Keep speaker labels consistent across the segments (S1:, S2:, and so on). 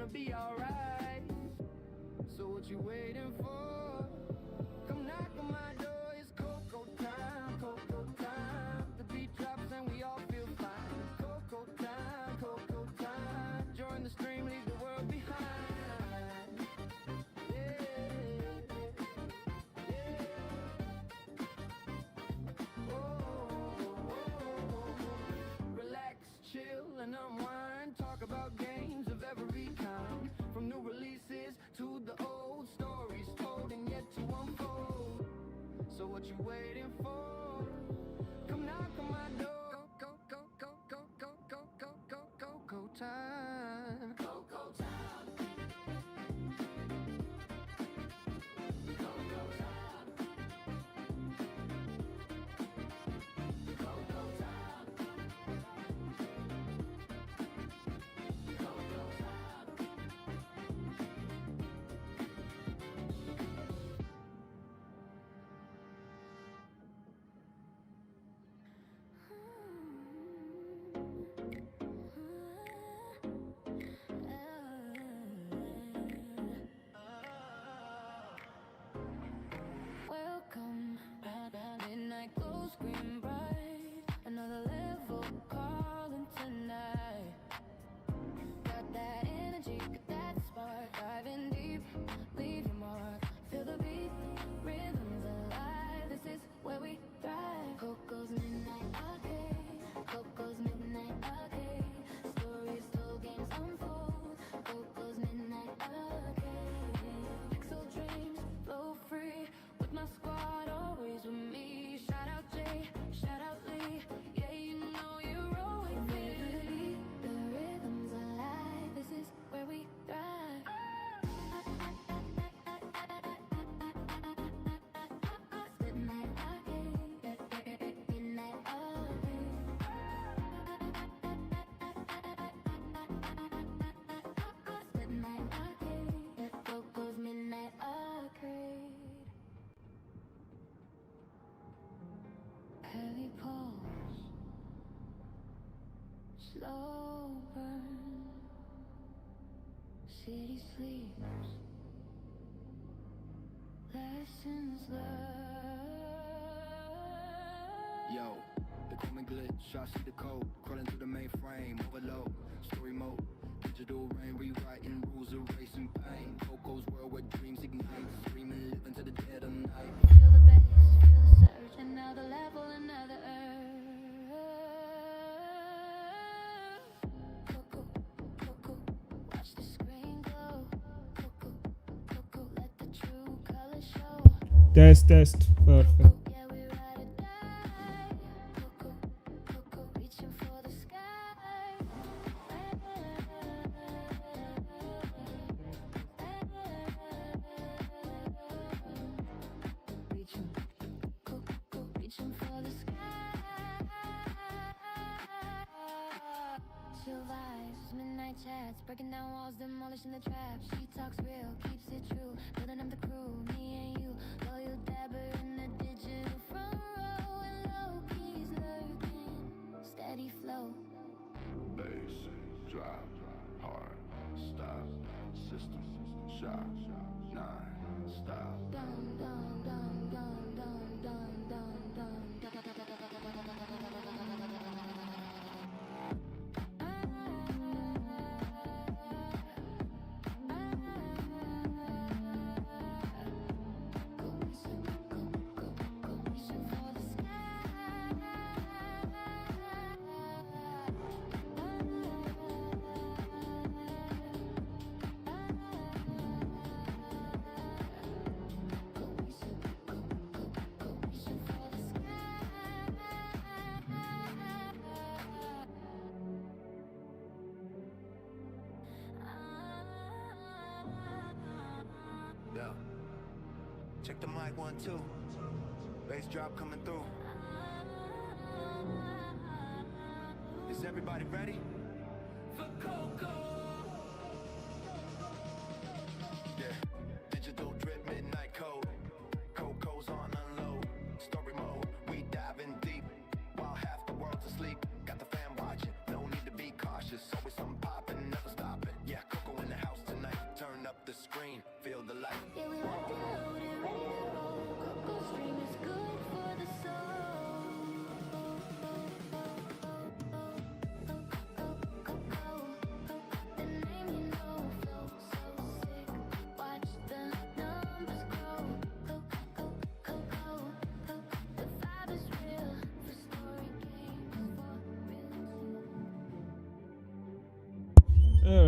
S1: gonna be alright. So what you waiting for? Come knock on my door, it's Coco time, Coco time. The beat drops and we all feel fine. Coco time, Coco time. Join the stream, leave the world behind. Yeah, yeah. Relax, chill, and unwind. Talk about games of every kind. From new releases to the old stories told and yet to unfold. So what you waiting for? Come knock on my door. Go, go, go, go, go, go, go, go, go, go, go time. Go, go time. Go, go time. Go, go time. Go, go time. Welcome, midnight glow screen bright. Another level calling tonight. Got that energy, got that spark. Diving deep, leave your mark. Feel the beat, rhythms alive. This is where we thrive. Coco's Midnight Arcade. Coco's Midnight Arcade. Stories told, games unfold. Coco's Midnight Arcade. Pixel dreams flow free. With my squad always with me. Shout out Jay, shout out Lee. Yeah, you know you're always with. The rhythm's alive. This is where we thrive. Midnight Arcade. Midnight Arcade. Midnight Arcade. Coco's Midnight Arcade. Heavy pulse, slow burn. City sleeps, lessons learned. Yo, they call me glitch, I see the code. Crawling through the mainframe, overload. Story mode, digital rain, rewriting rules, erasing pain. Coco's world where dreams ignite. Screaming, living to the dead of night. Feel the bass, feel the surge. Another level, another earth. Coco, Coco, watch the screen glow. Coco, Coco, let the true color show.
S2: Test. Perfect.
S1: Yeah, we ride or die. Coco, Coco, reaching for the sky. Reaching, Coco, reaching for the sky. Chill vibes, midnight chats, breaking down walls, demolishing the traps. She talks real, keeps it true, building up the crew, me and you. Loyal dabber in the digital front row, and low keys lurking, steady flow.
S3: Bass, drop, hard, stop, system, shock, nine, stop.
S1: Dum dum dum dum dum dum dum dum.
S4: Yeah. Check the mic 1, 2. Bass drop coming through. Is everybody ready?
S1: For Coco.
S4: Yeah. Digital drip, midnight code. KoKoSaan unload. Story mode, we diving deep. While half the world's asleep. Got the fam watching, no need to be cautious. Always something popping, never stopping. Yeah, Coco in the house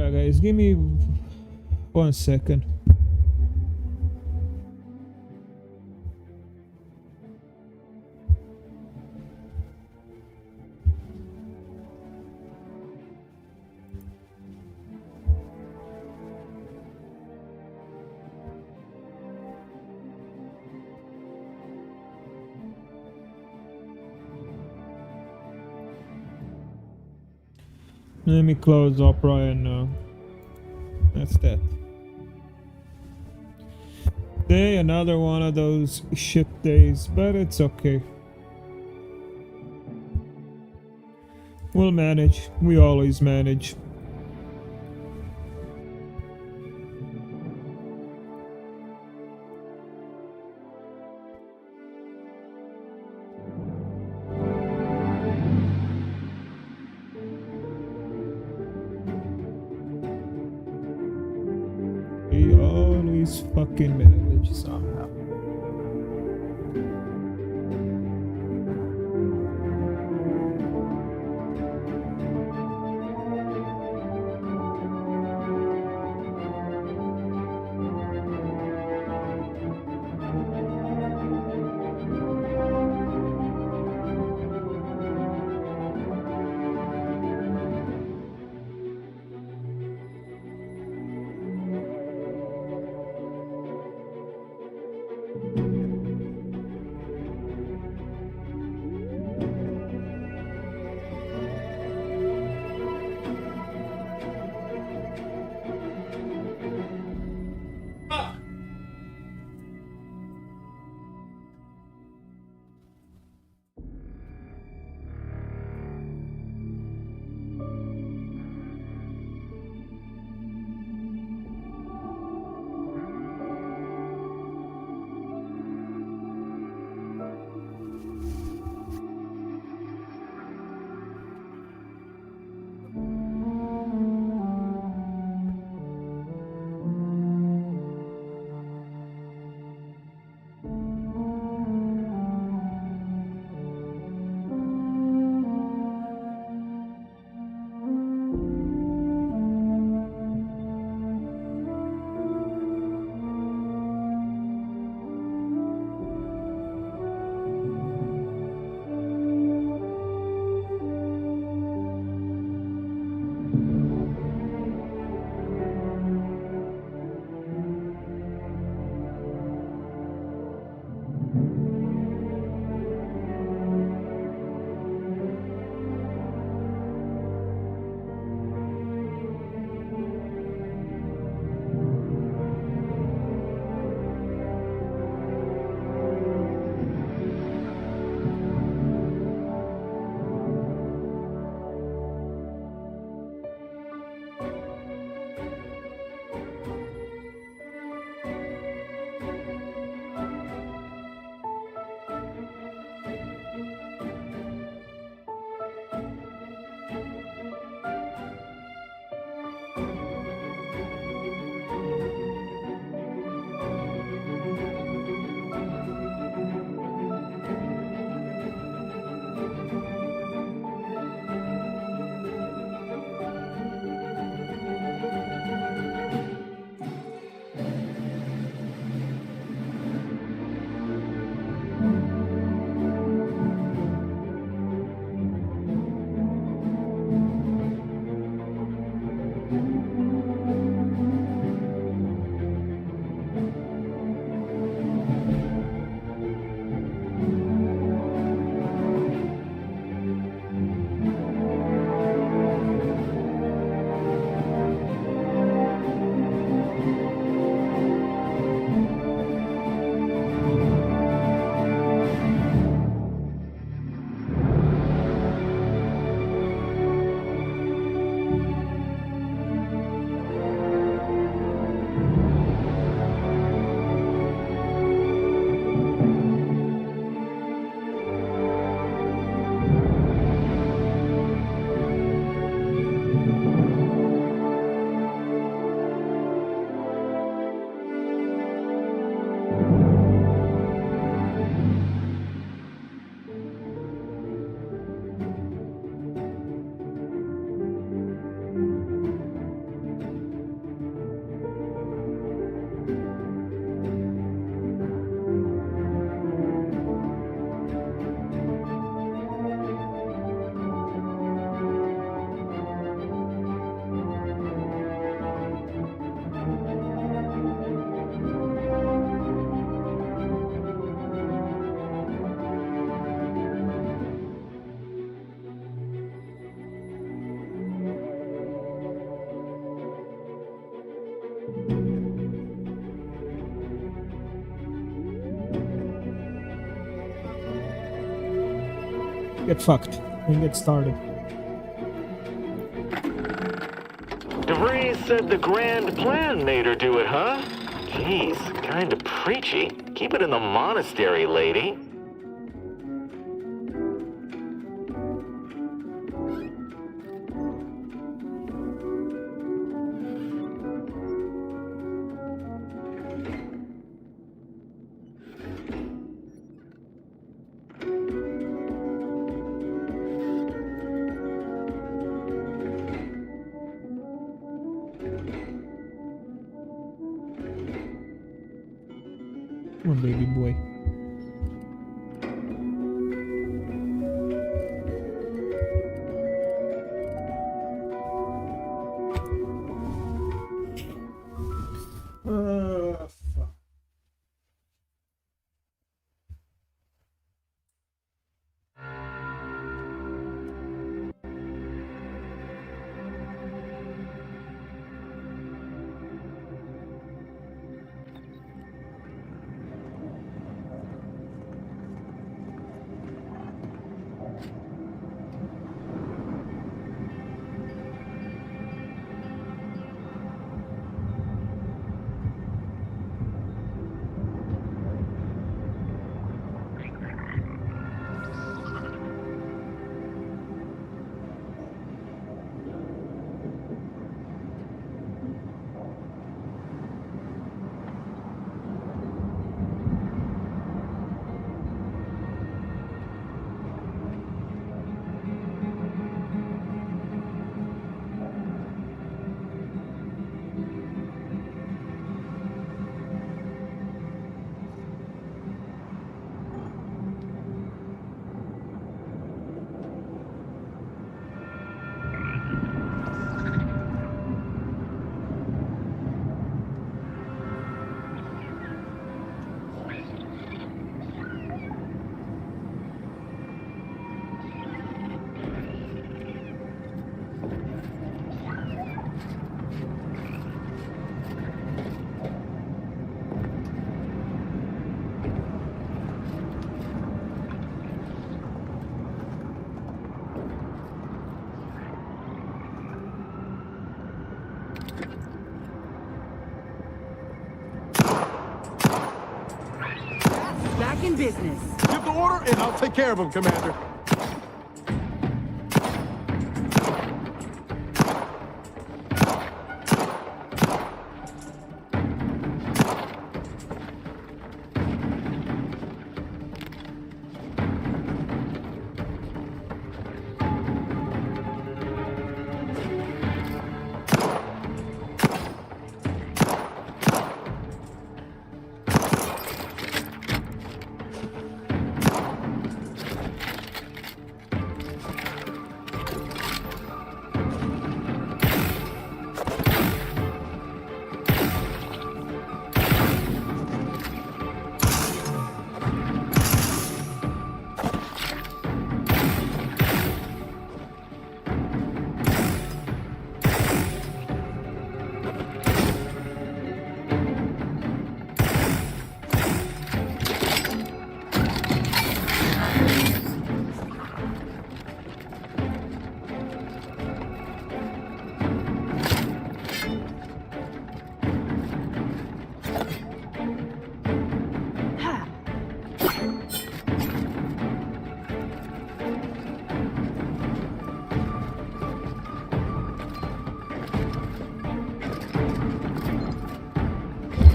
S2: Alright guys, give me 1 second. Let me close Opera and that's that. Day, another one of those shit days, but it's okay. We'll manage. We always manage. We always fucking manage somehow. Get fucked and get started.
S5: DeVries said the grand plan made her do it, huh? Jeez, kinda preachy. Keep it in the monastery, lady.
S2: Come on, baby boy. Fuck.
S6: Back in business.
S7: Give the order, and I'll take care of him, Commander.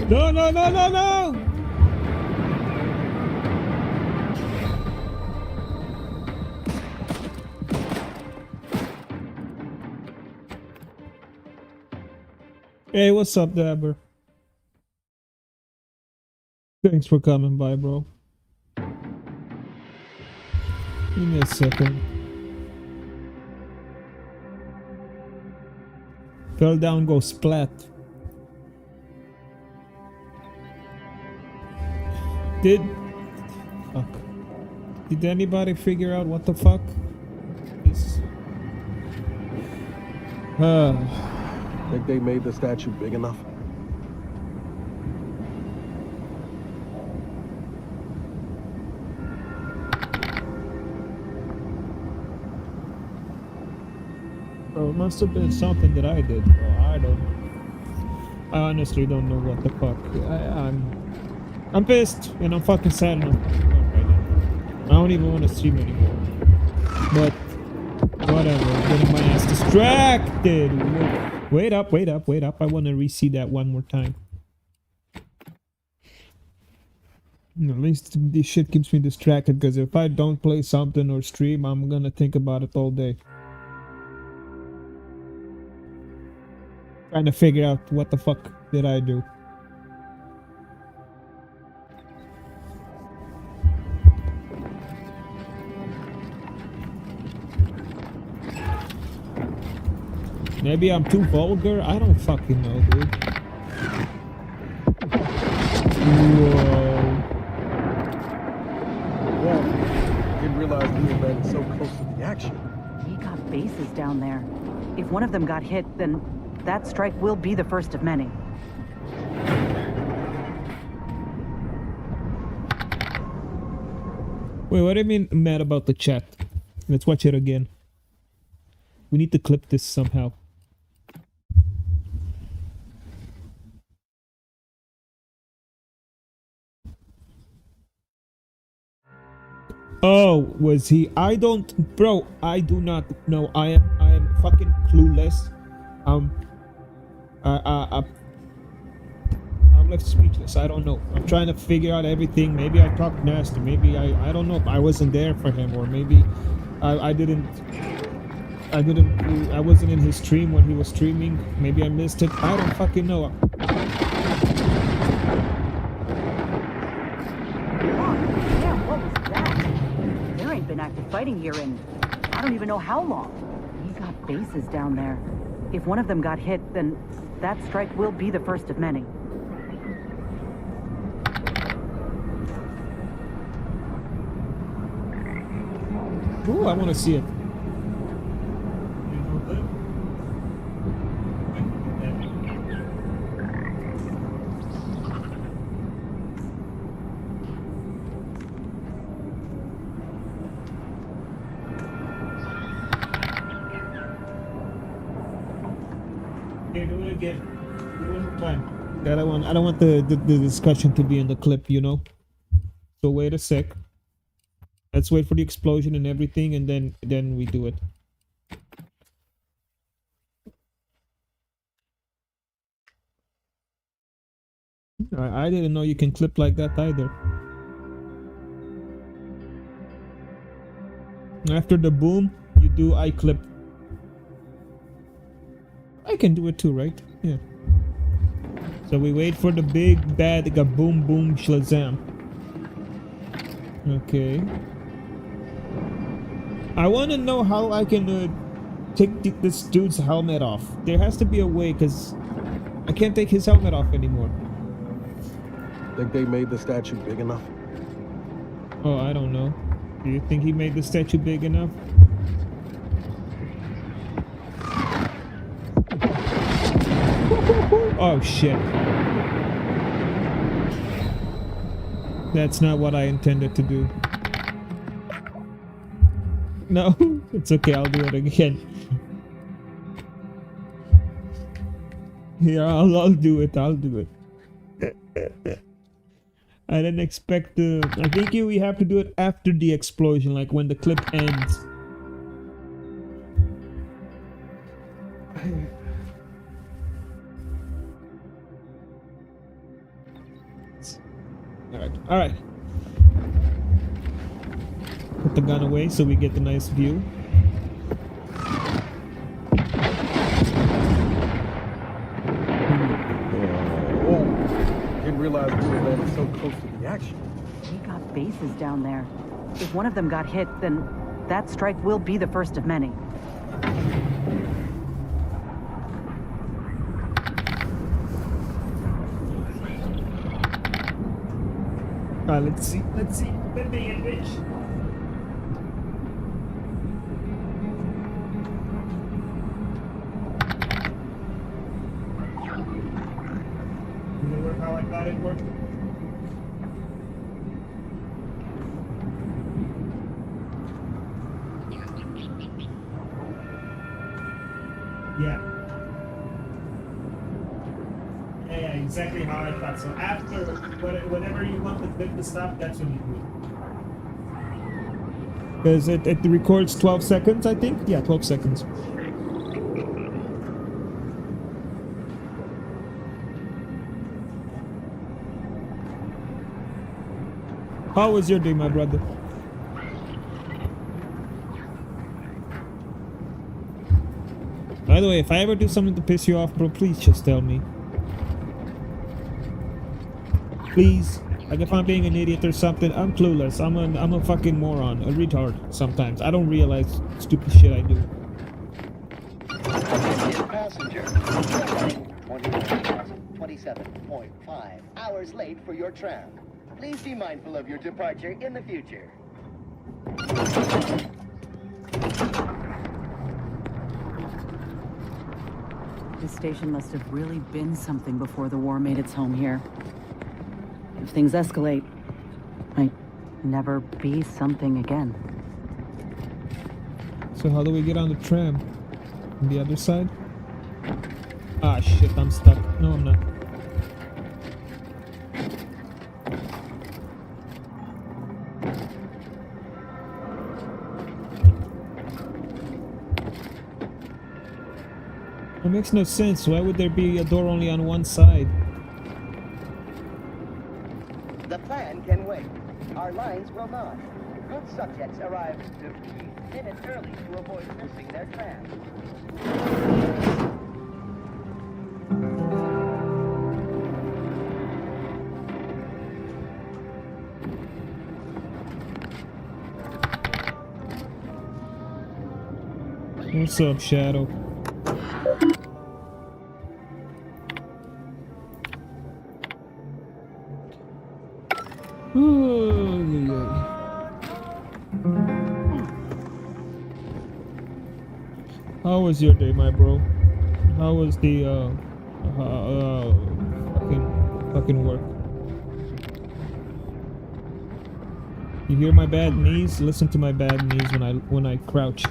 S2: No, no, no, no, no! Hey, what's up, Dabber? Thanks for coming by, bro. Give me a second. Fell down, go splat. Fuck. Did anybody figure out what the fuck? This.
S7: Think they made the statue big enough?
S2: it must have been something that I did, bro. I honestly don't know what the fuck. I'm pissed and I'm fucking sad and I'm fucking up right now. I don't even want to stream anymore. But whatever, I'm getting my ass distracted. Wait up. I want to re-see that one more time. At least this shit keeps me distracted, because if I don't play something or stream, I'm gonna think about it all day. Trying to figure out what the fuck did I do. Maybe I'm too vulgar? I don't fucking know, dude. Whoa.
S7: Whoa. Didn't realize we were landing so close to the action.
S6: We got bases down there. If one of them got hit, then that strike will be the first of many.
S2: Wait, what do you mean mad about the chat? Let's watch it again. We need to clip this somehow. Oh, was he? I don't, bro. I do not know. I am fucking clueless. I'm left speechless. I don't know. I'm trying to figure out everything. Maybe I talked nasty. Maybe I don't know. I wasn't there for him, or maybe I wasn't in his stream when he was streaming. Maybe I missed it. I don't fucking know.
S6: Damn, what was that? There ain't been active fighting here in I don't even know how long. We got bases down there. If one of them got hit, then that strike will be the first of many.
S2: Ooh, I want to see it. Okay, do it again. Do it one more time. I don't want the discussion to be in the clip, you know. So wait a sec. Let's wait for the explosion and everything, and then we do it. I didn't know you can clip like that either. After the boom, you do I clip. I can do it too, right? Yeah. So we wait for the big bad boom boom shlazam. Okay. I want to know how I can take this dude's helmet off. There has to be a way, because I can't take his helmet off anymore.
S7: Think they made the statue big enough?
S2: Oh, I don't know. Do you think he made the statue big enough? Oh shit. That's not what I intended to do. No, it's okay, I'll do it again. Here, I'll do it. I didn't expect to. I think we have to do it after the explosion, like when the clip ends. Alright. Put the gun away so we get the nice view.
S7: Didn't realize we were landing so close to the action.
S6: We got bases down there. If one of them got hit, then that strike will be the first of many.
S2: Let's see. Bitch. Did it work how I thought it worked? exactly how I thought. So after, whenever you want the clip to stop, that's when you do it. Because it records 12 seconds, I think? Yeah, 12 seconds. How was your day, my brother? By the way, if I ever do something to piss you off, bro, please just tell me. Please. Like if I'm being an idiot or something, I'm clueless. I'm a fucking moron, a retard sometimes. I don't realize stupid shit I do.
S8: Passenger, 27.5 hours late for your tram. Please be mindful of your departure in the future.
S6: This station must have really been something before the war made its home here. If things escalate, might never be something again.
S2: So how do we get on the tram? On the other side? Ah shit, I'm stuck. No, I'm not. It makes no sense. Why would there be a door only on one side?
S8: The plan can wait. Our lines will not. Good subjects arrive 15 minutes early to avoid missing their tram.
S2: What's up, Shadow? How was your day, my bro? How was the fucking work? You hear my bad knees? Listen to my bad knees when I crouch.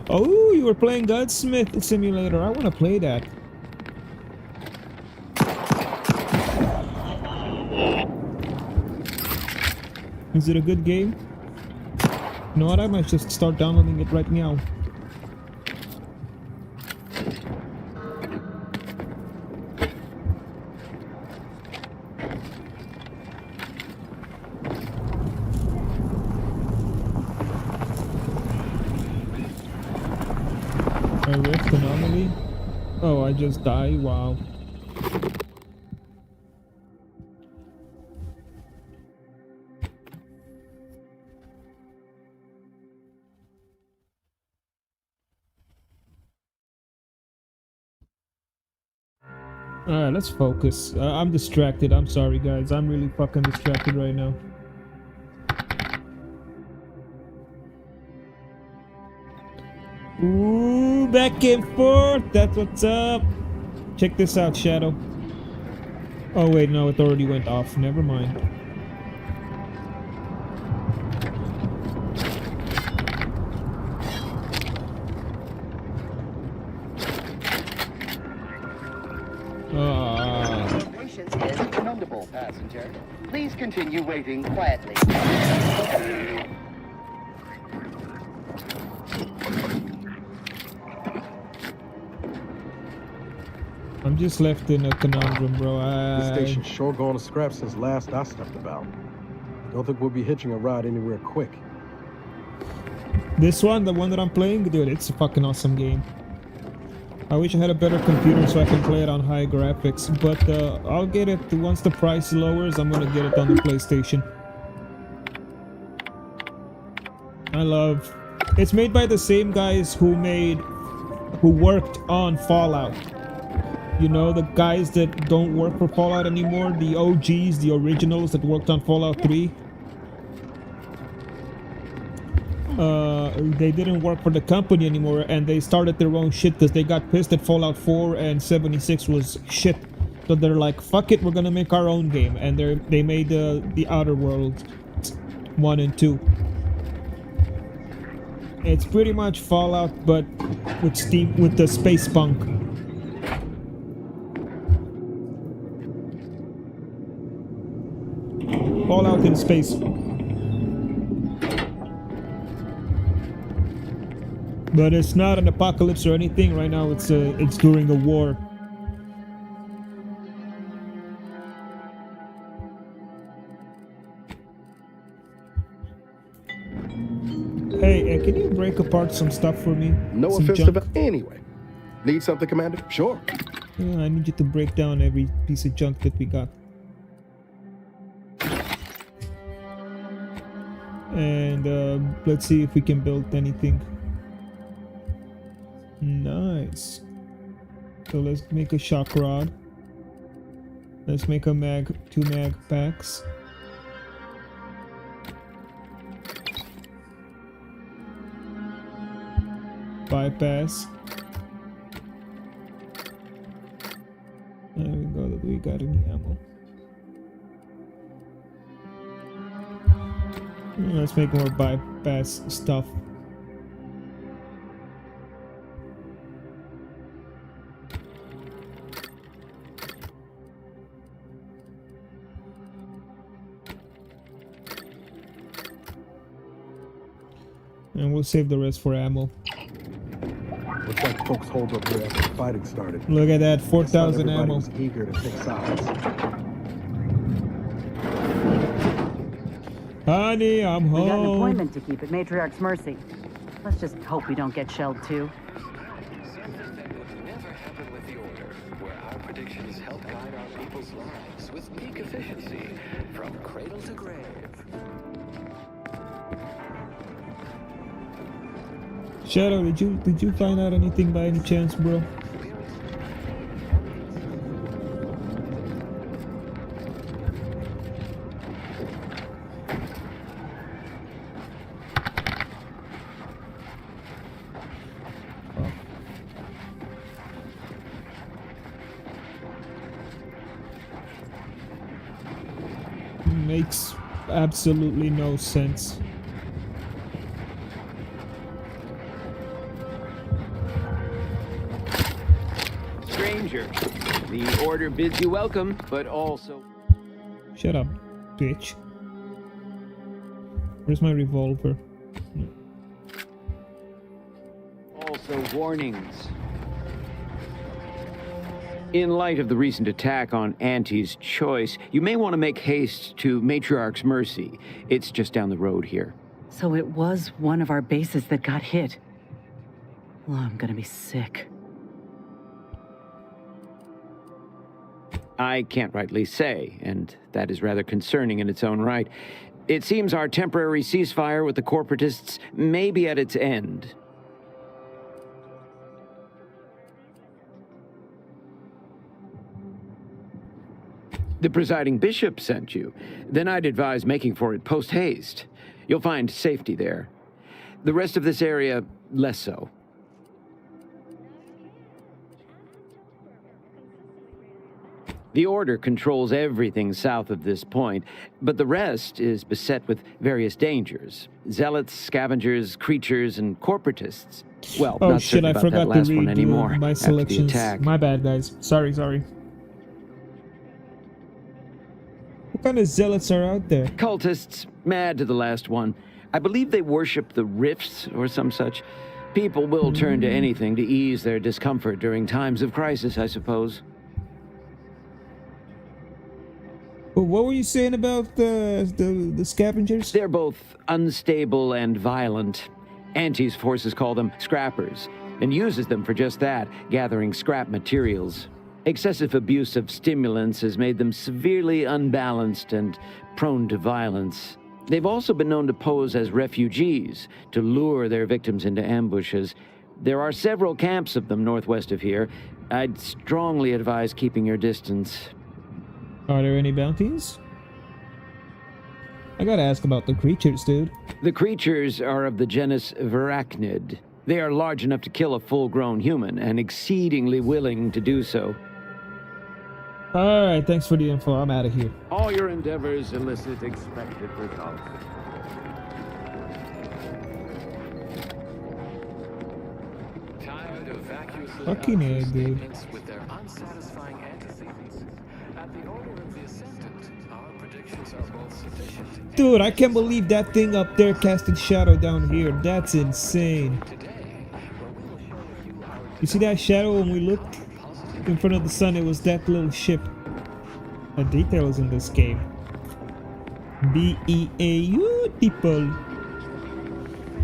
S2: Oh, you were playing Gunsmith Simulator. I want to play that. Is it a good game? You know what? I might just start downloading it right now. A rift anomaly? Oh, I just died? Wow. Alright, let's focus. I'm distracted. I'm sorry, guys. I'm really fucking distracted right now. Ooh, back and forth. That's what's up. Check this out, Shadow. Oh, wait, no, it already went off. Never mind.
S8: Your patience is commendable, passenger. Please continue waiting quietly.
S2: I'm just left in a conundrum, bro.
S7: This station's sure gone to scrap since last I stepped about. Don't think we'll be hitching a ride anywhere quick.
S2: This one, the one that I'm playing, dude, it's a fucking awesome game. I wish I had a better computer so I can play it on high graphics, but I'll get it once the price lowers. I'm gonna get it on the PlayStation. I love. It's made by the same guys who worked on Fallout. You know, the guys that don't work for Fallout anymore, the OGs, the originals that worked on Fallout 3. They didn't work for the company anymore, and they started their own shit because they got pissed at Fallout 4 and 76 was shit. So they're like, fuck it, we're gonna make our own game, and they made the Outer Worlds 1 and 2. It's pretty much Fallout, but with the space punk. Fallout in space. But it's not an apocalypse or anything right now. It's during a war. Hey, can you break apart some stuff for me?
S7: No
S2: Some
S7: offense
S2: junk?
S7: to... Anyway. Need something, Commander? Sure.
S2: Yeah, I need you to break down every piece of junk that we got. And let's see if we can build anything. Nice. So let's make a shock rod. Let's make a two mag packs. Bypass. There we go. Do we got any ammo? Let's make more bypass stuff. And we'll save the rest for ammo.
S7: Looks like folks hold up here after the fighting started.
S2: Look at that,
S7: Guess not
S2: 4,000
S7: everybody
S2: ammo.
S7: was eager to take sides.
S2: Honey, I'm
S6: We got an
S2: home.
S6: appointment to keep at Matriarch's Mercy. Let's just hope we don't get shelled too.
S9: Something that would never happen with the Order, where our predictions help guide our people's lives with peak efficiency from cradle to grave.
S2: Shadow, did you find out anything by any chance, bro? Makes absolutely no sense.
S10: Stranger, the Order bids you welcome, but also...
S2: Shut up, bitch. Where's my revolver? No.
S10: also warnings. In light of the recent attack on Auntie's Choice, you may want to make haste to Matriarch's Mercy. It's just down the road here.
S6: So it was one of our bases that got hit. Well, I'm gonna be sick.
S10: I can't rightly say, and that is rather concerning in its own right. It seems our temporary ceasefire with the corporatists may be at its end. The presiding bishop sent you. Then I'd advise making for it post-haste. You'll find safety there. The rest of this area, less so. The Order controls everything south of this point, but the rest is beset with various dangers. Zealots, scavengers, creatures, and corporatists. Well,
S2: Oh
S10: not
S2: shit,
S10: certain
S2: I
S10: about
S2: forgot
S10: that
S2: to
S10: last one
S2: read
S10: anymore
S2: my
S10: after the
S2: selections.
S10: attack.
S2: My bad, guys. Sorry. What kind of zealots are out there?
S10: Cultists, mad to the last one. I believe they worship the rifts or some such. People will turn to anything to ease their discomfort during times of crisis, I suppose.
S2: But what were you saying about the scavengers?
S10: They're both unstable and violent. Auntie's forces call them scrappers, and uses them for just that, gathering scrap materials. Excessive abuse of stimulants has made them severely unbalanced and prone to violence. They've also been known to pose as refugees, to lure their victims into ambushes. There are several camps of them northwest of here. I'd strongly advise keeping your distance.
S2: Are there any bounties? I gotta ask about the creatures, dude.
S10: The creatures are of the genus Verachnid. They are large enough to kill a full-grown human, and exceedingly willing to do so.
S2: Alright, thanks for the info. I'm out of here.
S10: All your endeavors elicit expected results.
S9: their vacuously
S2: Fucking A,
S9: untrue
S2: dude.
S9: statements with their unsatisfying antecedents. At the order of the Ascendant, our predictions are both sufficient.
S2: Dude, I can't believe that thing up there casting shadow down here. That's insane.
S9: Today, where we will share with you our
S2: You see that shadow when we looked in front of the sun? It was that little ship. The details in this game. Beautiful.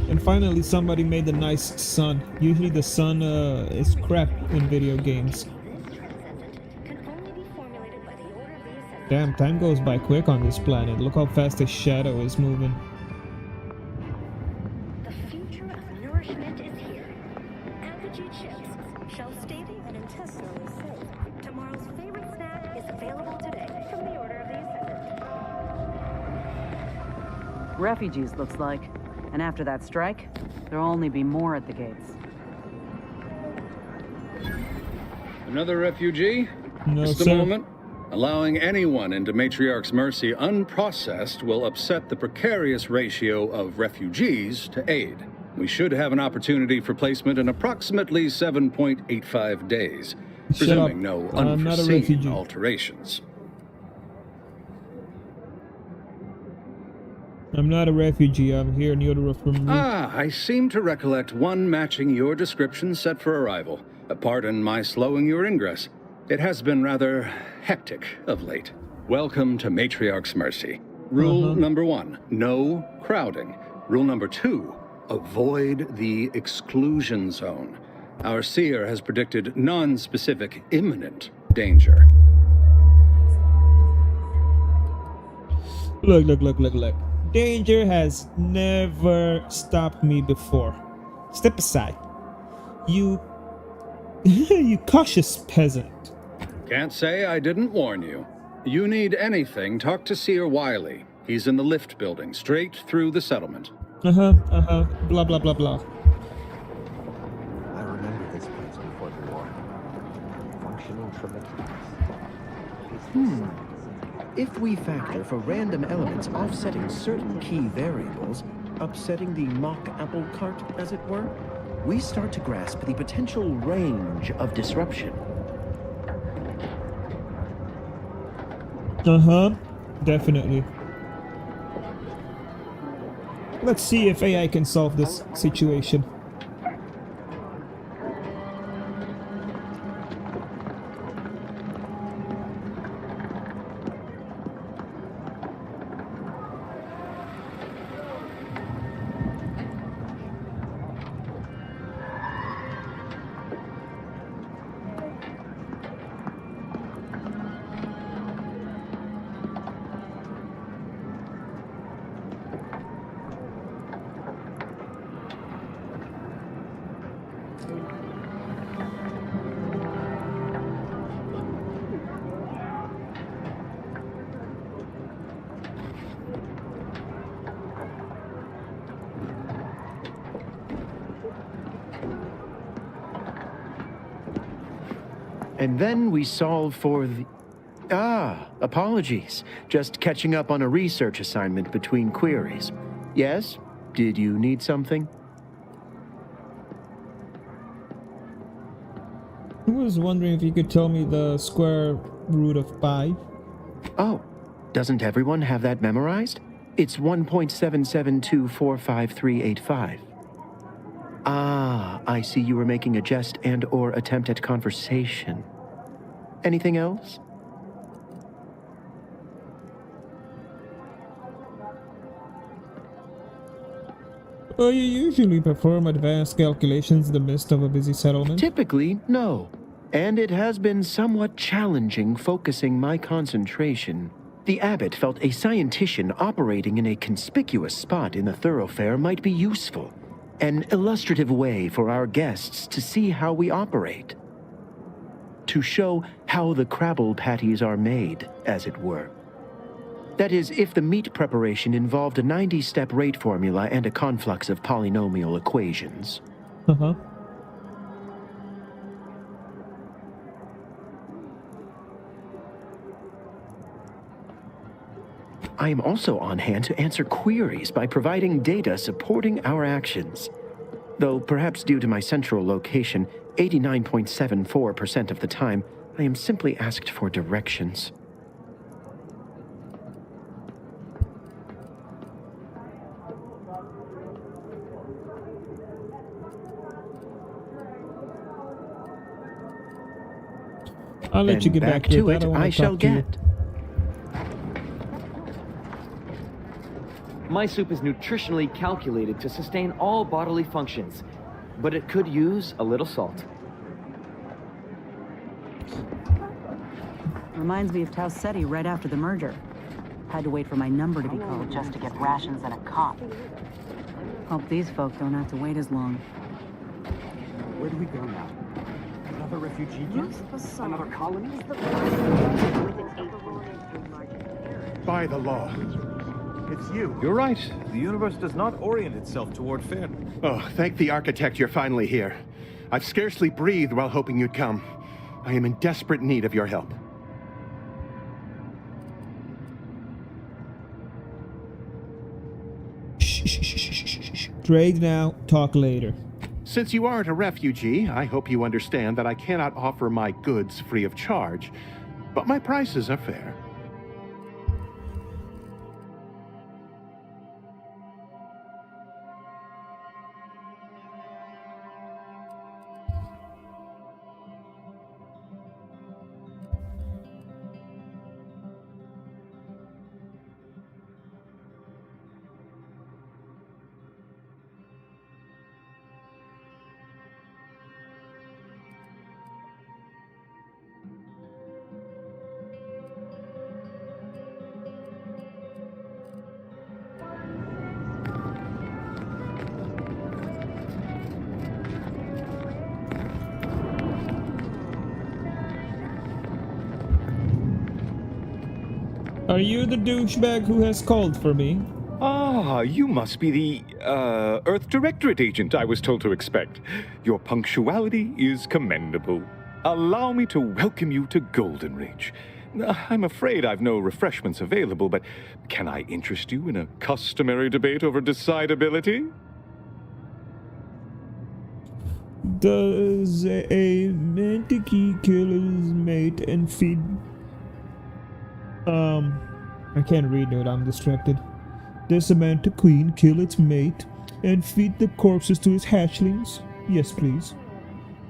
S2: And finally, somebody made a nice sun. Usually the sun is crap in video games. Damn, time goes by quick on this planet. Look how fast the shadow is moving.
S11: The future of nourishment is here. Apogee chips, shelf stable and intestinally safe. Tomorrow's favorite snack is available today from the Order of the Ascendant.
S6: Refugees, looks like. And after that strike, there'll only be more at the gates.
S12: Another refugee?
S2: No,
S12: Just a
S2: sir.
S12: moment. Allowing anyone into Matriarch's mercy unprocessed will upset the precarious ratio of refugees to aid. We should have an opportunity for placement in approximately 7.85 days, presuming no
S2: I'm not a
S12: unforeseen
S2: refugee.
S12: alterations.
S2: I'm not a refugee. I'm here in the Order of Removal.
S12: I seem to recollect one matching your description set for arrival. Pardon my slowing your ingress. It has been rather hectic of late. Welcome to Matriarch's Mercy. Rule number 1, no crowding. Rule number 2, avoid the exclusion zone. Our seer has predicted non-specific imminent danger.
S2: Look. Danger has never stopped me before. Step aside. You... you cautious peasant.
S12: Can't say I didn't warn you. You need anything, talk to Seer Wiley. He's in the lift building, straight through the settlement.
S2: Blah, blah, blah, blah.
S13: I remember this place before the war. Functioning from the keys.
S14: If we factor for random elements offsetting certain key variables, upsetting the mock apple cart, as it were, we start to grasp the potential range of disruption.
S2: Definitely. Let's see if AI can solve this situation.
S14: And then we solve for the... apologies. Just catching up on a research assignment between queries. Yes? Did you need something?
S2: I was wondering if you could tell me the square root of 5.
S14: Oh, doesn't everyone have that memorized? It's 1.77245385. I see you were making a jest and/or attempt at conversation. Anything else?
S2: You usually perform advanced calculations in the midst of a busy settlement?
S14: Typically, no. And it has been somewhat challenging focusing my concentration. The abbot felt a scientician operating in a conspicuous spot in the thoroughfare might be useful. An illustrative way for our guests to see how we operate. To show how the Crabble patties are made, as it were. That is, if the meat preparation involved a 90-step rate formula and a conflux of polynomial equations. I am also on hand to answer queries by providing data supporting our actions. Though perhaps due to my central location, 89.74% of the time, I am simply asked for directions.
S2: I'll let you get back
S14: to
S2: I
S14: it.
S2: don't wanna
S14: I shall
S2: talk to you.
S14: get.
S15: My soup is nutritionally calculated to sustain all bodily functions, but it could use a little salt.
S6: Reminds me of Tau Ceti right after the merger. Had to wait for my number to be called just to get rations and a cot. Hope these folk don't have to wait as long.
S16: Where do we go now? Another refugee camp? Another colony?
S17: By the law. It's you.
S18: You're right. The universe does not orient itself toward fairness.
S17: Oh, thank the architect you're finally here. I've scarcely breathed while hoping you'd come. I am in desperate need of your help.
S2: Trade now, talk later.
S17: Since you aren't a refugee, I hope you understand that I cannot offer my goods free of charge, but my prices are fair.
S2: Are you the douchebag who has called for me?
S19: Ah, you must be the, Earth Directorate agent I was told to expect. Your punctuality is commendable. Allow me to welcome you to Golden Reach. I'm afraid I've no refreshments available, but can I interest you in a customary debate over decidability?
S2: Does a mantiquee kill his mate and feed... I can't read it, I'm distracted. Does a mantiqueen kill its mate and feed the corpses to its hatchlings? Yes, please.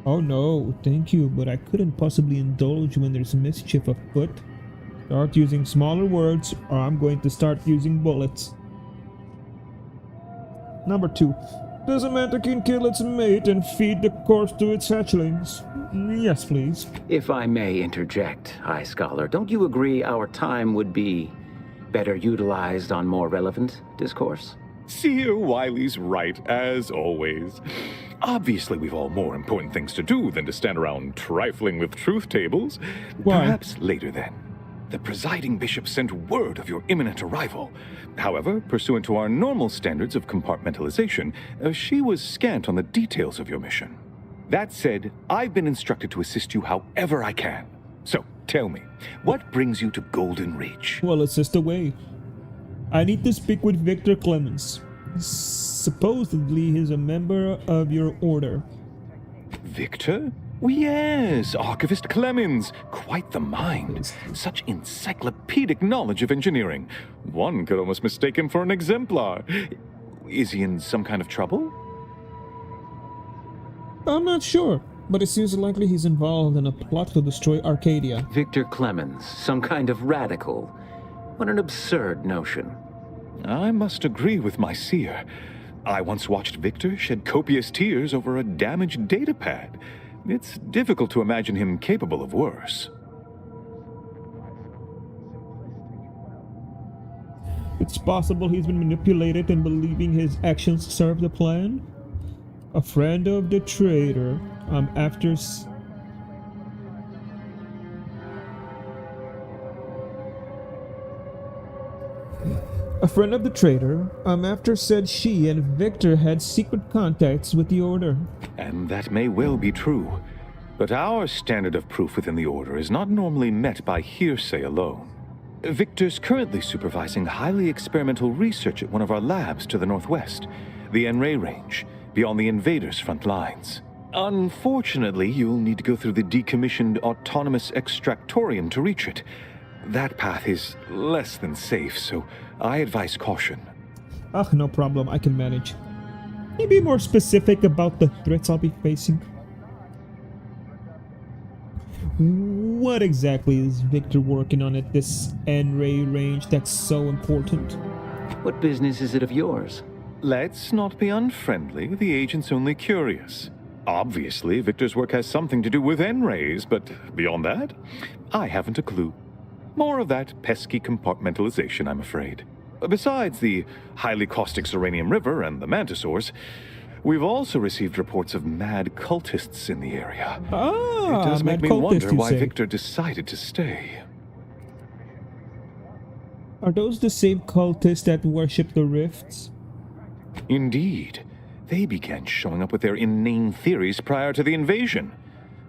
S2: Oh no, thank you, but I couldn't possibly indulge when there's mischief afoot. Start using smaller words, or I'm going to start using bullets. Number 2. Does a mantiqueen kill its mate and feed the corpse to its hatchlings? Yes, please.
S10: If I may interject, High Scholar, don't you agree our time would be better utilized on more relevant discourse?
S19: Seer Wiley's right, as always. Obviously, we've all more important things to do than to stand around trifling with truth tables.
S2: Why?
S19: Perhaps later then. The presiding bishop sent word of your imminent arrival. However, pursuant to our normal standards of compartmentalization, she was scant on the details of your mission. That said, I've been instructed to assist you however I can. So, tell me, what brings you to Golden Reach?
S2: Well, it's just a way. I need to speak with Victor Clemens. Supposedly, he's a member of your order.
S19: Victor? Oh, yes, Archivist Clemens. Quite the mind. Such encyclopedic knowledge of engineering. One could almost mistake him for an exemplar. Is he in some kind of trouble?
S2: I'm not sure, but it seems likely he's involved in a plot to destroy Arcadia.
S10: Victor Clemens, some kind of radical. What an absurd notion.
S19: I must agree with my seer. I once watched Victor shed copious tears over a damaged datapad. It's difficult to imagine him capable of worse.
S2: It's possible he's been manipulated in believing his actions serve the plan. A friend of the traitor. I'm after... A friend of the traitor. I'm after said she and Victor had secret contacts with the Order.
S19: And that may well be true. But our standard of proof within the Order is not normally met by hearsay alone. Victor's currently supervising highly experimental research at one of our labs to the northwest, the N-Ray Range. beyond the invaders' front lines. Unfortunately, you'll need to go through the decommissioned autonomous extractorium to reach it. That path is less than safe, so I advise caution.
S2: Ah, no problem. I can manage. Can you be more specific about the threats I'll be facing? What exactly is Victor working on at this N-ray range that's so important?
S10: What business is it of yours?
S19: Let's not be unfriendly. The agent's only curious. Obviously, Victor's work has something to do with N-rays, but beyond that, I haven't a clue. More of that pesky compartmentalization, I'm afraid. Besides the highly caustic Serenium River and the Mantisaurs, we've also received reports of mad cultists in the area.
S2: Ah,
S19: it does make
S2: mad
S19: me wonder
S2: cultists, you
S19: why
S2: say.
S19: Victor decided to stay.
S2: Are those the same cultists that worship the rifts?
S19: Indeed. They began showing up with their inane theories prior to the invasion.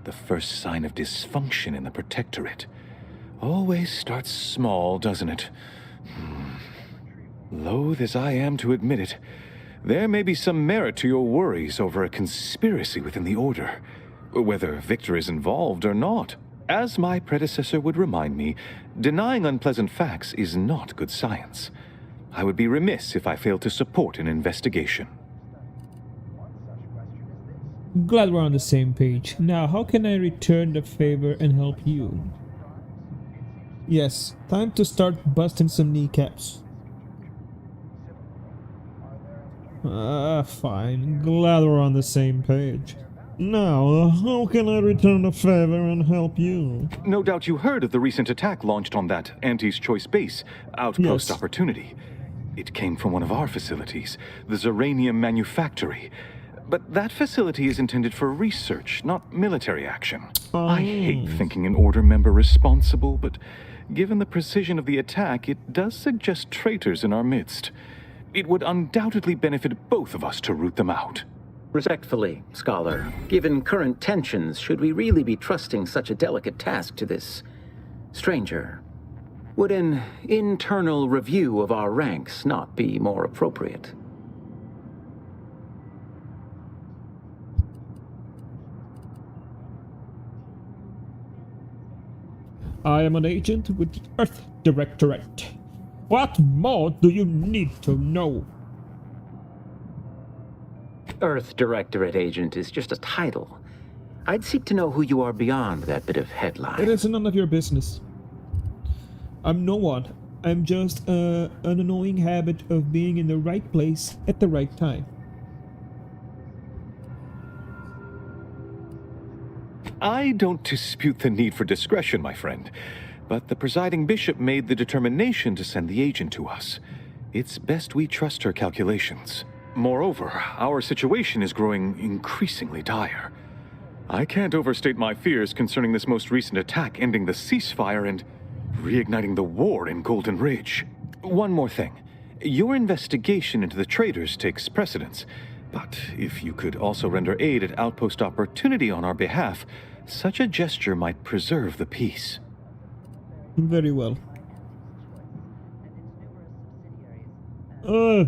S19: The first sign of dysfunction in the Protectorate. Always starts small, doesn't it? Loath as I am to admit it, there may be some merit to your worries over a conspiracy within the Order, whether Victor is involved or not. As my predecessor would remind me, denying unpleasant facts is not good science. I would be remiss if I failed to support an investigation.
S2: Glad we're on the same page. Now, how can I return the favor and help you? Yes, time to start busting some kneecaps. Fine. Glad we're on the same page. Now, how can I return the favor and help you?
S19: No doubt you heard of the recent attack launched on that Auntie's Choice base, Outpost
S2: Yes.
S19: Opportunity. It came from one of our facilities, the Zeranium Manufactory. But that facility is intended for research, not military action. I hate thinking an Order member responsible, but given the precision of the attack, it does suggest traitors in our midst. It would undoubtedly benefit both of us to root them out.
S10: Respectfully, Scholar, given current tensions, should we really be trusting such a delicate task to this stranger? Would an internal review of our ranks not be more appropriate?
S2: I am an agent with the Earth Directorate. What more do you need to know?
S10: Earth Directorate agent is just a title. I'd seek to know who you are beyond that bit of headline.
S2: It is none of your business. I'm no one. I'm just an annoying habit of being in the right place at the right time.
S19: I don't dispute the need for discretion, my friend, but the presiding bishop made the determination to send the agent to us. It's best we trust her calculations. Moreover, our situation is growing increasingly dire. I can't overstate my fears concerning this most recent attack ending the ceasefire and reigniting the war in Golden Ridge. One more thing. Your investigation into the traitors takes precedence, but if you could also render aid at Outpost Opportunity on our behalf, such a gesture might preserve the peace.
S2: Very well.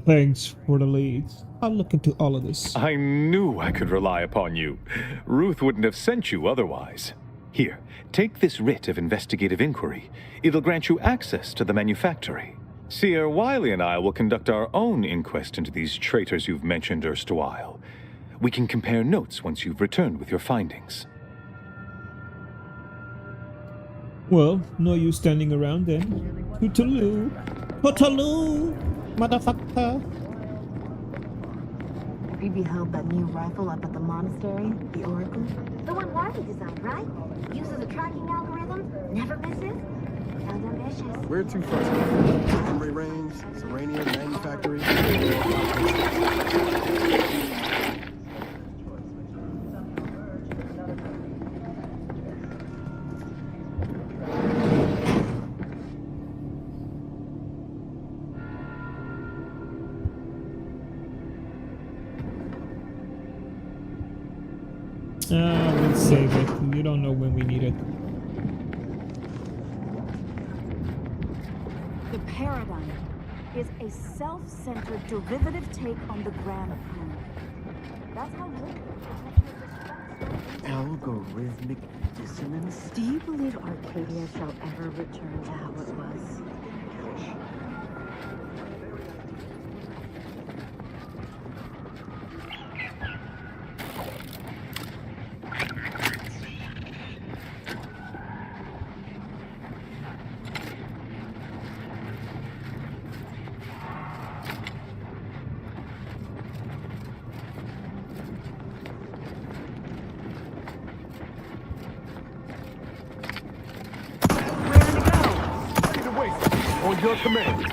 S2: Thanks for the leads. I'll look into all of this.
S19: I knew I could rely upon you. Ruth wouldn't have sent you otherwise. Here, take this writ of investigative inquiry. It'll grant you access to the manufactory. Seer Wiley and I will conduct our own inquest into these traitors you've mentioned erstwhile. We can compare notes once you've returned with your findings.
S2: Well, no use standing around then. Toodaloo. Toodaloo, motherfucker.
S20: Have you beheld that new rifle up at the monastery? The Oracle?
S11: The one Wiley designed, right? Uses a tracking algorithm, never misses. Sounds ambitious.
S7: Where to first? Memory range, Serenium Manufactory.
S2: Let's save it. You don't know when we need it.
S20: The paradigm is a self-centered derivative take on the grand plan. That's how
S6: Algorithmic dissonance?
S20: Do you believe Arcadia shall ever return to how it was?
S7: On your command.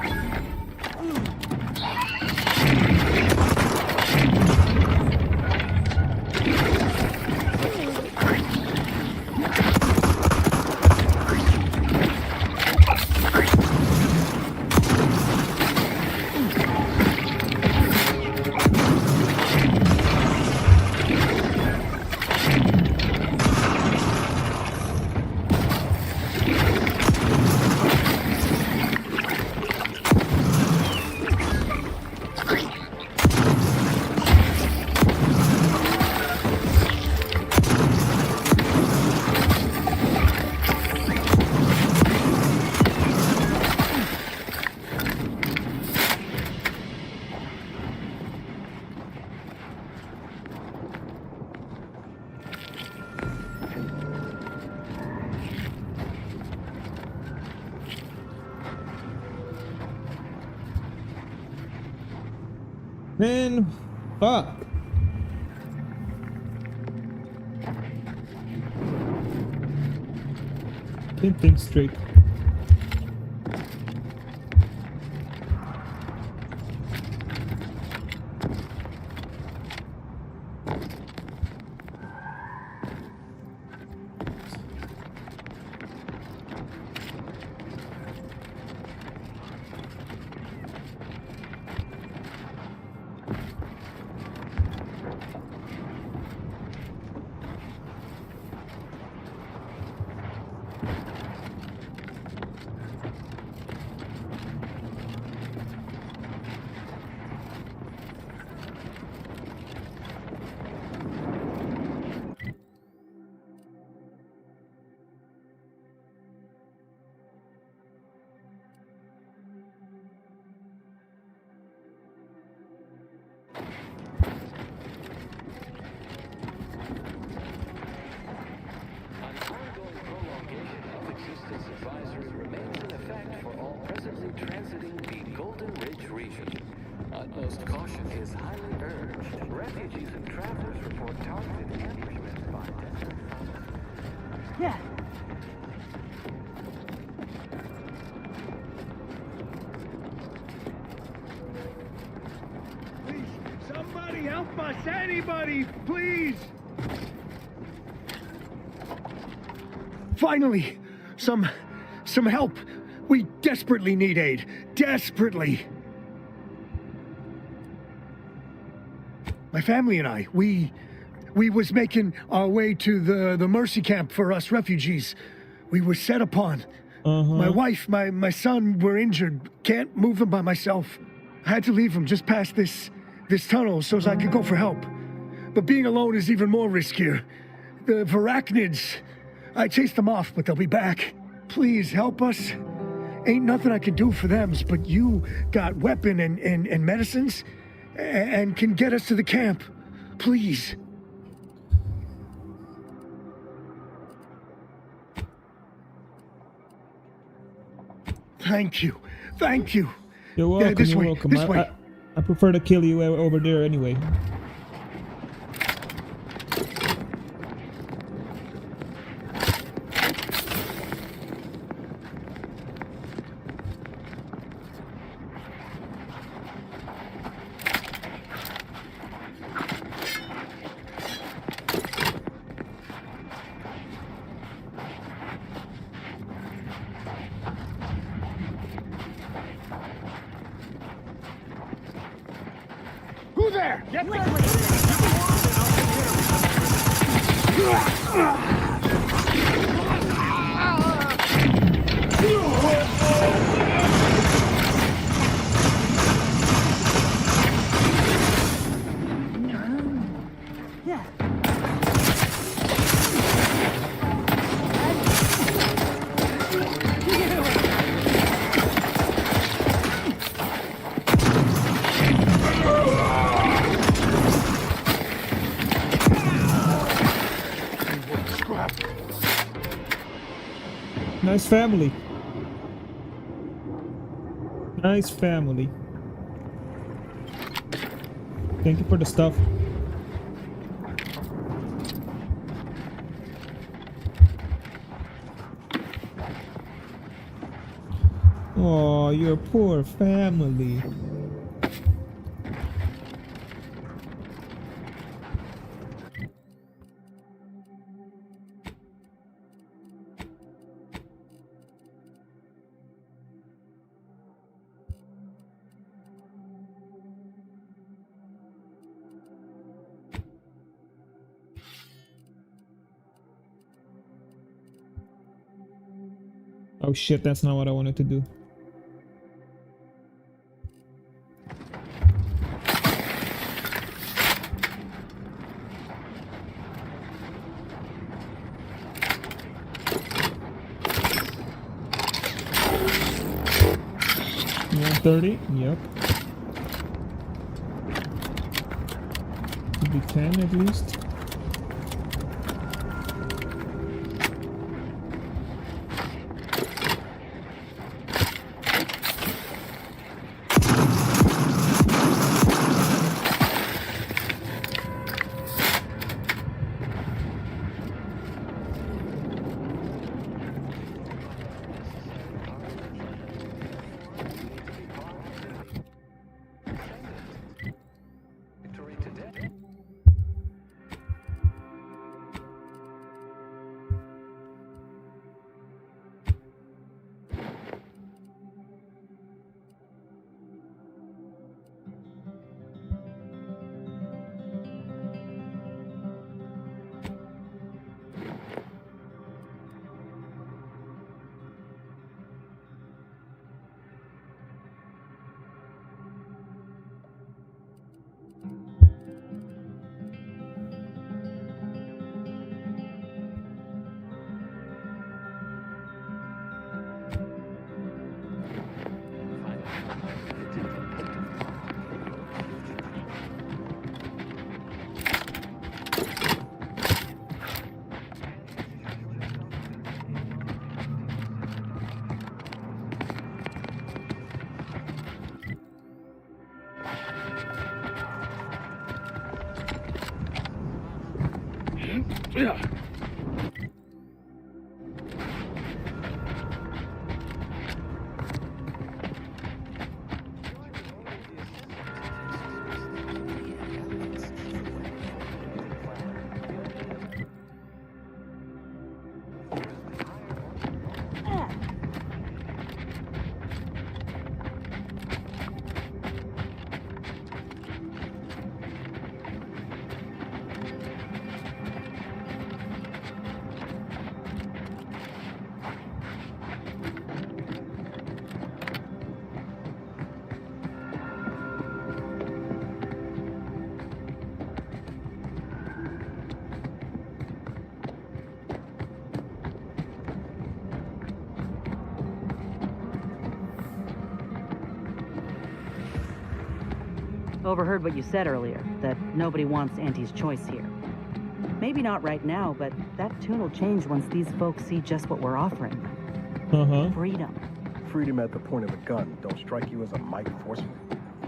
S2: Man, fuck. Can't think straight.
S9: Advisory remains in effect for all presently transiting the Golden Ridge region. Utmost caution is highly urged. Refugees and travelers report targeted ambushes by desert followers.
S6: Yeah.
S21: Please, somebody help us! Anybody, please! Finally! Some help! We desperately need aid. Desperately! My family and I, we was making our way to the mercy camp for us refugees. We were set upon. My wife, my son were injured. Can't move them by myself. I had to leave them just past this tunnel so as I could go for help. But being alone is even more riskier. The arachnids, I chased them off, but they'll be back. Please help us. Ain't nothing I can do for them, but you got weapon and medicines and can get us to the camp. Please. Thank you. Thank you.
S2: You're welcome.
S21: This
S2: you're
S21: way.
S2: welcome.
S21: This way.
S2: I prefer to kill you over there anyway.
S21: Who there? Get
S2: Nice family. Nice family. Thank you for the stuff. Oh, your poor family. Oh shit, that's not what I wanted to do. Yeah, 30, yep. Could be 10 at least.
S6: Overheard what you said earlier, that nobody wants Auntie's choice here. Maybe not right now, but that tune will change once these folks see just what we're offering them. Freedom.
S7: Freedom at the point of the gun don't strike you as a mighty forceful?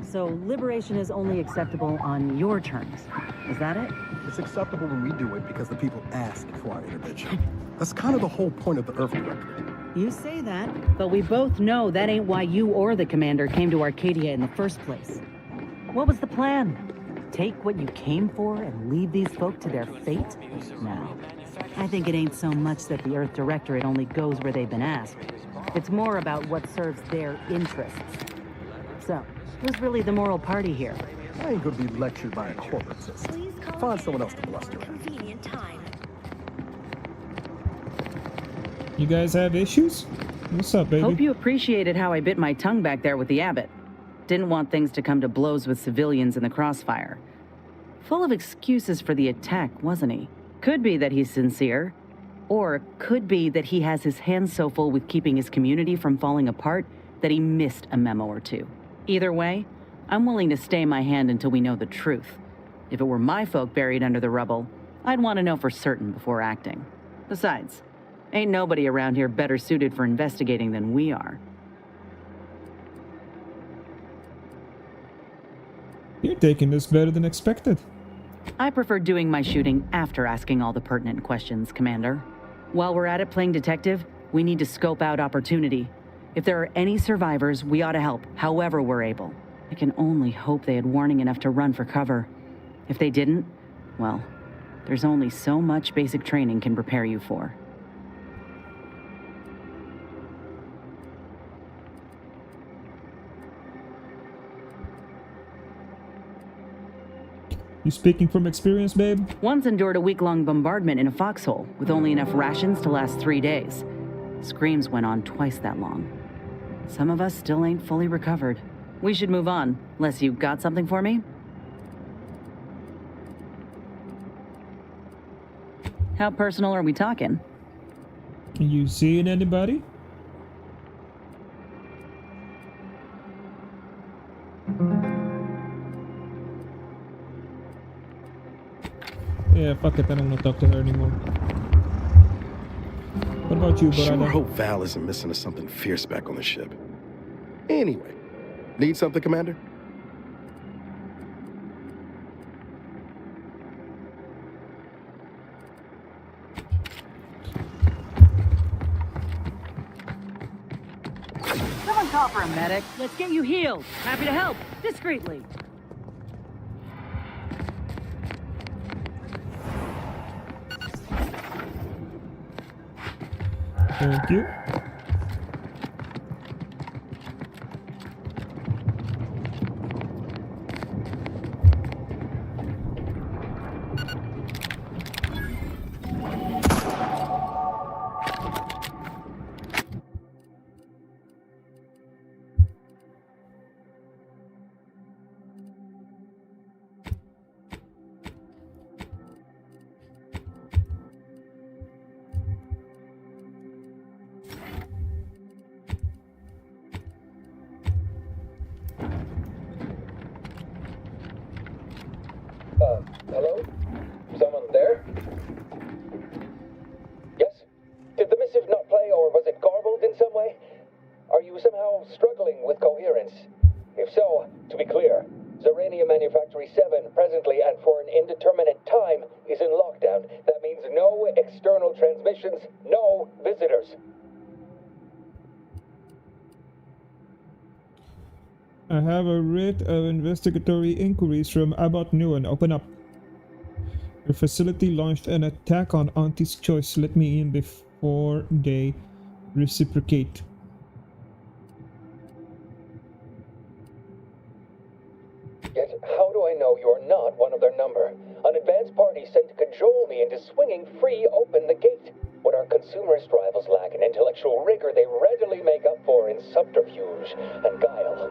S6: So liberation is only acceptable on your terms. Is that it?
S7: It's acceptable when we do it because the people ask for our intervention. That's kind of the whole point of the Earth Directorate.
S6: You say that, but we both know that ain't why you or the commander came to Arcadia in the first place. What was the plan? Take what you came for and leave these folk to their fate? No. I think it ain't so much that the Earth Directorate only goes where they've been asked. It's more about what serves their interests. So, who's really the moral party here?
S7: I ain't gonna be lectured by a corporate system. Find someone else to bluster at.
S2: You guys have issues? What's up, baby?
S6: Hope you appreciated how I bit my tongue back there with the abbot. Didn't want things to come to blows with civilians in the crossfire. Full of excuses for the attack, wasn't he? Could be that he's sincere, or could be that he has his hands so full with keeping his community from falling apart that he missed a memo or two. Either way, I'm willing to stay my hand until we know the truth. If it were my folk buried under the rubble, I'd want to know for certain before acting. Besides, ain't nobody around here better suited for investigating than we are.
S2: You're taking this better than expected.
S6: I prefer doing my shooting after asking all the pertinent questions, Commander. While we're at it playing detective, we need to scope out opportunity. If there are any survivors, we ought to help, however we're able. I can only hope they had warning enough to run for cover. If they didn't, well, there's only so much basic training can prepare you for.
S2: You speaking from experience, babe?
S6: Once endured a week-long bombardment in a foxhole with only enough rations to last 3 days. Screams went on twice that long. Some of us still ain't fully recovered. We should move on, unless you got something for me? How personal are we talking?
S2: You seeing anybody? Yeah, fuck it, I don't want to talk to her anymore. What about you,
S7: Sure
S2: brother?
S7: hope Val isn't missing us something fierce back on the ship. Anyway, need something, Commander?
S6: Someone call for a medic. Let's get you healed. Happy to help. Discreetly.
S2: Thank you.
S3: Hello? Someone there? Yes? Did the missive not play, or was it garbled in some way? Are you somehow struggling with coherence? If so, to be clear, Zerania Manufactory 7 presently and for an indeterminate time is in lockdown. That means no external transmissions, no visitors.
S2: I have a writ of investigatory inquiries from Abbott Newen. Open up. Your facility launched an attack on Auntie's Choice. Let me in before they reciprocate.
S3: Yet, how do I know you're not one of their number? An advanced party sent to cajole me into swinging free open the gate. What our consumerist rivals lack in intellectual rigor, they readily make up for in subterfuge and guile.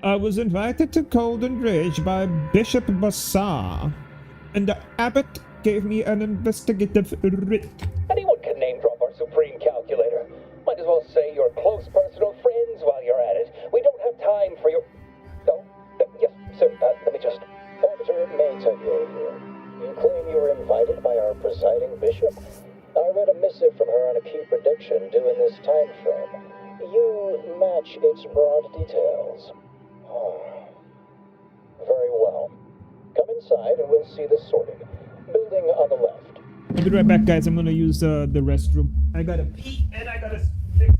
S2: I was invited to Golden Ridge by Bishop Bassar, and the abbot gave me an investigative writ.
S3: Anyone can name drop our supreme calculator. Might as well say you're close personal friends while you're at it. We don't have time for your... Oh, yes, sir, let me just...
S22: Banter Meta here. You claim you were invited by our presiding bishop? I read a missive from her on a key prediction due in this time frame. You match its broad details. Very well. Come inside and we'll see this sorted. Building on the left.
S2: I'll be right back, guys. I'm gonna use the restroom. I gotta pee and I gotta fix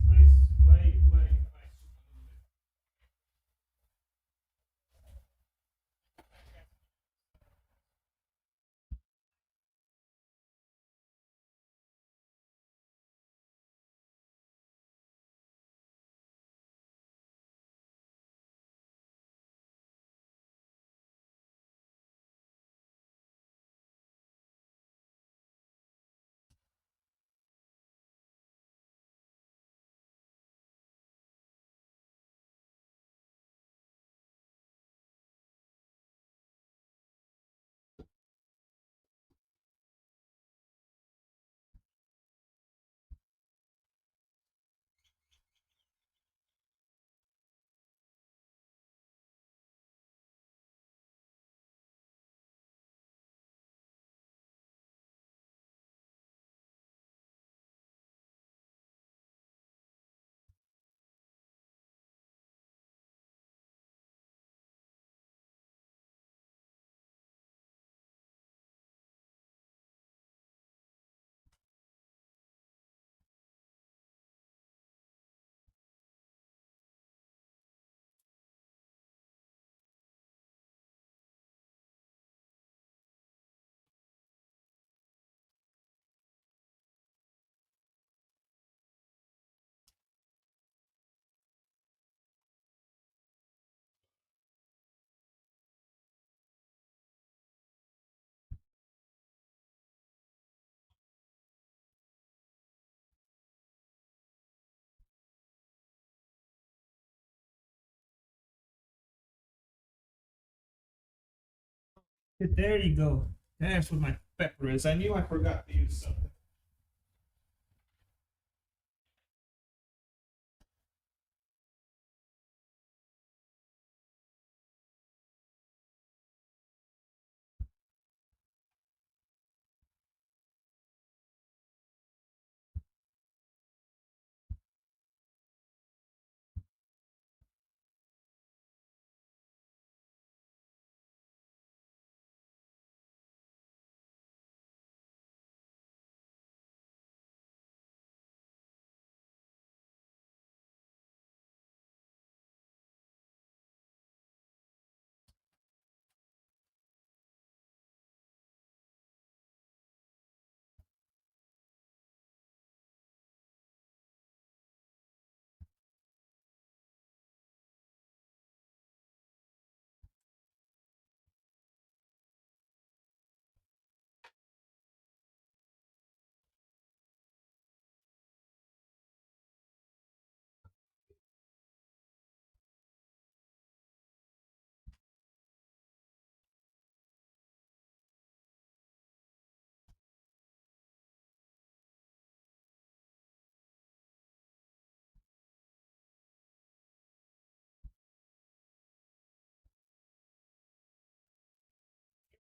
S2: There you go. That's what my pepper is. I knew I forgot to use something.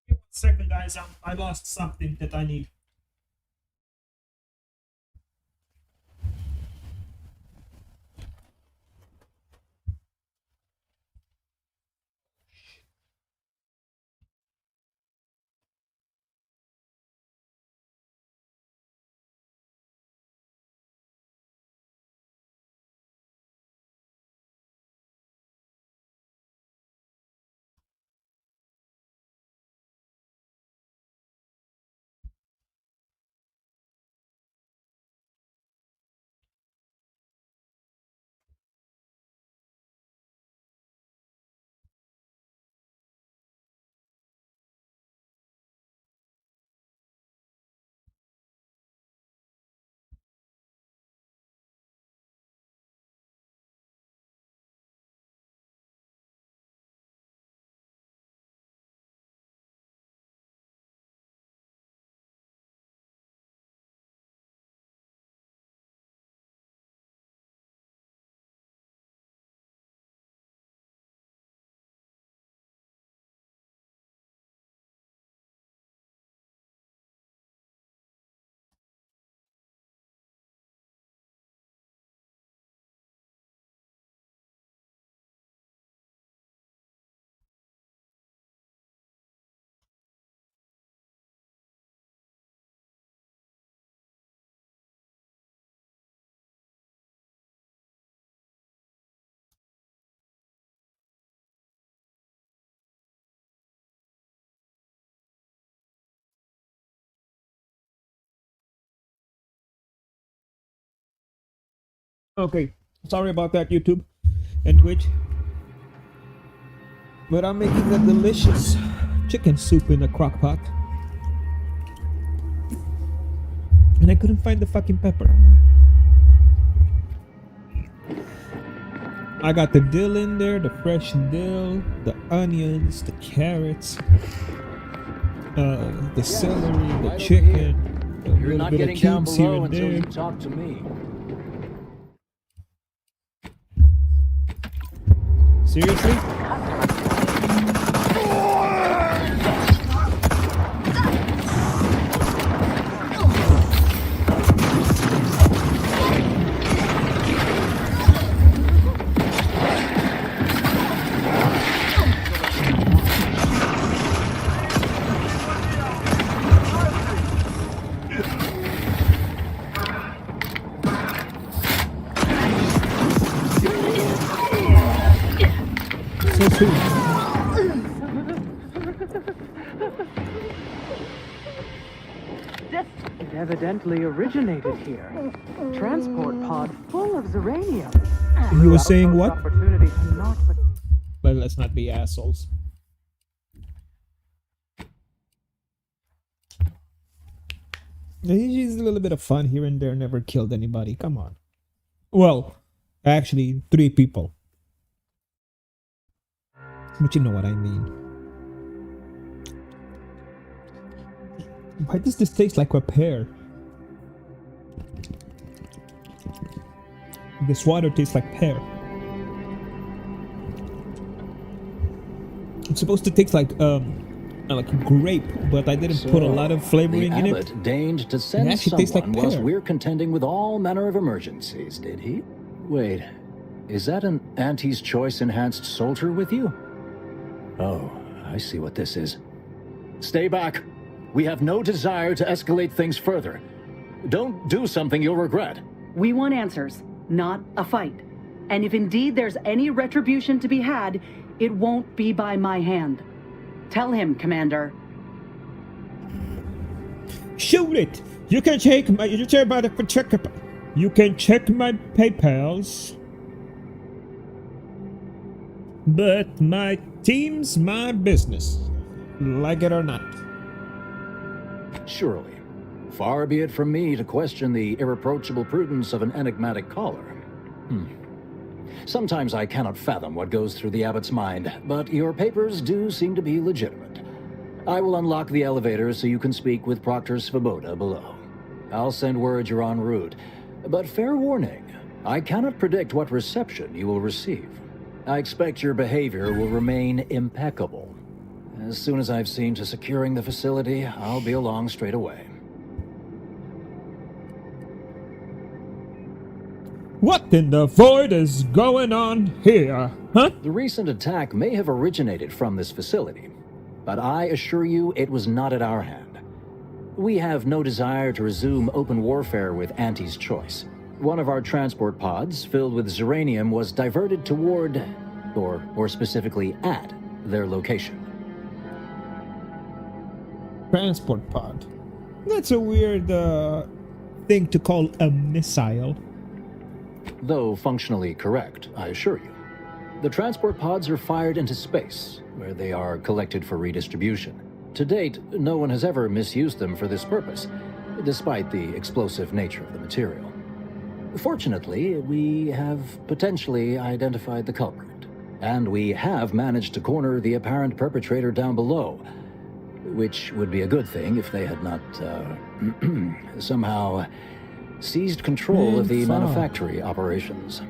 S2: Give me 1 second, guys. I lost something that I need. Okay, sorry about that, YouTube and Twitch. But I'm making a delicious chicken soup in a crock pot. And I couldn't find the fucking pepper. I got the dill in there, the fresh dill, the onions, the carrots, the celery, the chicken, a
S1: You're
S2: little
S1: not
S2: bit
S1: getting
S2: of
S1: down
S2: cubes here
S1: below
S2: and
S1: until
S2: there.
S1: you talk to me.
S2: Seriously? So sweet.
S6: It evidently originated here. Transport pod full of uranium.
S2: He was saying what?
S6: Opportunity to not but
S2: But let's not be assholes. He's a little bit of fun here and there, never killed anybody. Come on. Well, actually, 3 people. But you know what I mean. Why does this taste like a pear? This water tastes like pear. It's supposed to taste like a grape, but I didn't put a lot of flavoring in it.
S1: The abbot deigned to send
S2: actually tastes like
S1: someone whilst
S2: pear.
S1: we're contending with all manner of emergencies, did he? Wait, is that an Auntie's Choice enhanced soldier with you? Oh, I see what this is. Stay back. We have no desire to escalate things further. Don't do something you'll regret.
S6: We want answers, not a fight. And if indeed there's any retribution to be had, it won't be by my hand. Tell him, Commander.
S2: Shoot it! You can check my you can check my PayPals. But my team's my business. Like it or not.
S1: Surely. Far be it from me to question the irreproachable prudence of an enigmatic caller. Sometimes I cannot fathom what goes through the abbot's mind, but your papers do seem to be legitimate. I will unlock the elevator so you can speak with Proctor Svoboda below. I'll send word you're en route, but fair warning, I cannot predict what reception you will receive. I expect your behavior will remain impeccable. As soon as I've seen to securing the facility, I'll be along straight away.
S2: What in the void is going on here, huh?
S1: The recent attack may have originated from this facility, but I assure you it was not at our hand. We have no desire to resume open warfare with Auntie's Choice. One of our transport pods filled with Zeranium was diverted toward, or more specifically at, their location.
S2: Transport pod. That's a weird thing to call a missile.
S1: Though functionally correct, I assure you. The transport pods are fired into space, where they are collected for redistribution. To date, no one has ever misused them for this purpose, despite the explosive nature of the material. Fortunately, we have potentially identified the culprit, and we have managed to corner the apparent perpetrator down below, which would be a good thing if they had not, somehow seized control of the manufactory operations.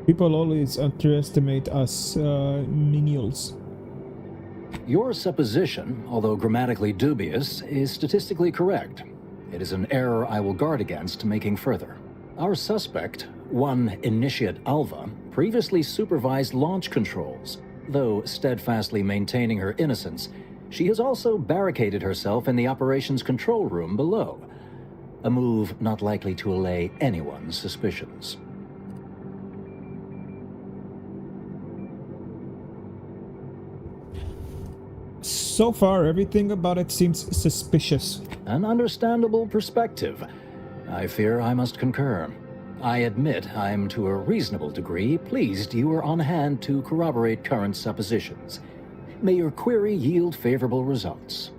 S2: People always underestimate us minions.
S1: Your supposition, although grammatically dubious, is statistically correct. It is an error I will guard against making further. Our suspect, one Initiate Alva, previously supervised launch controls. Though steadfastly maintaining her innocence, she has also barricaded herself in the operations control room below. A move not likely to allay anyone's suspicions.
S2: So far, everything about it seems suspicious.
S1: An understandable perspective. I fear I must concur. I admit I'm to a reasonable degree pleased you are on hand to corroborate current suppositions. May your query yield favorable results.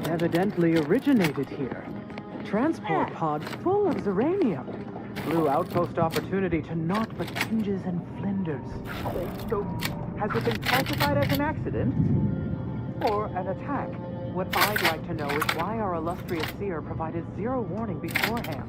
S6: Evidently originated here. Transport pod full of Zeranium. Blue outpost opportunity to naught but tinges and flinders. So, has it been classified as an accident? Or an attack? What I'd like to know is why our illustrious seer provided zero warning beforehand.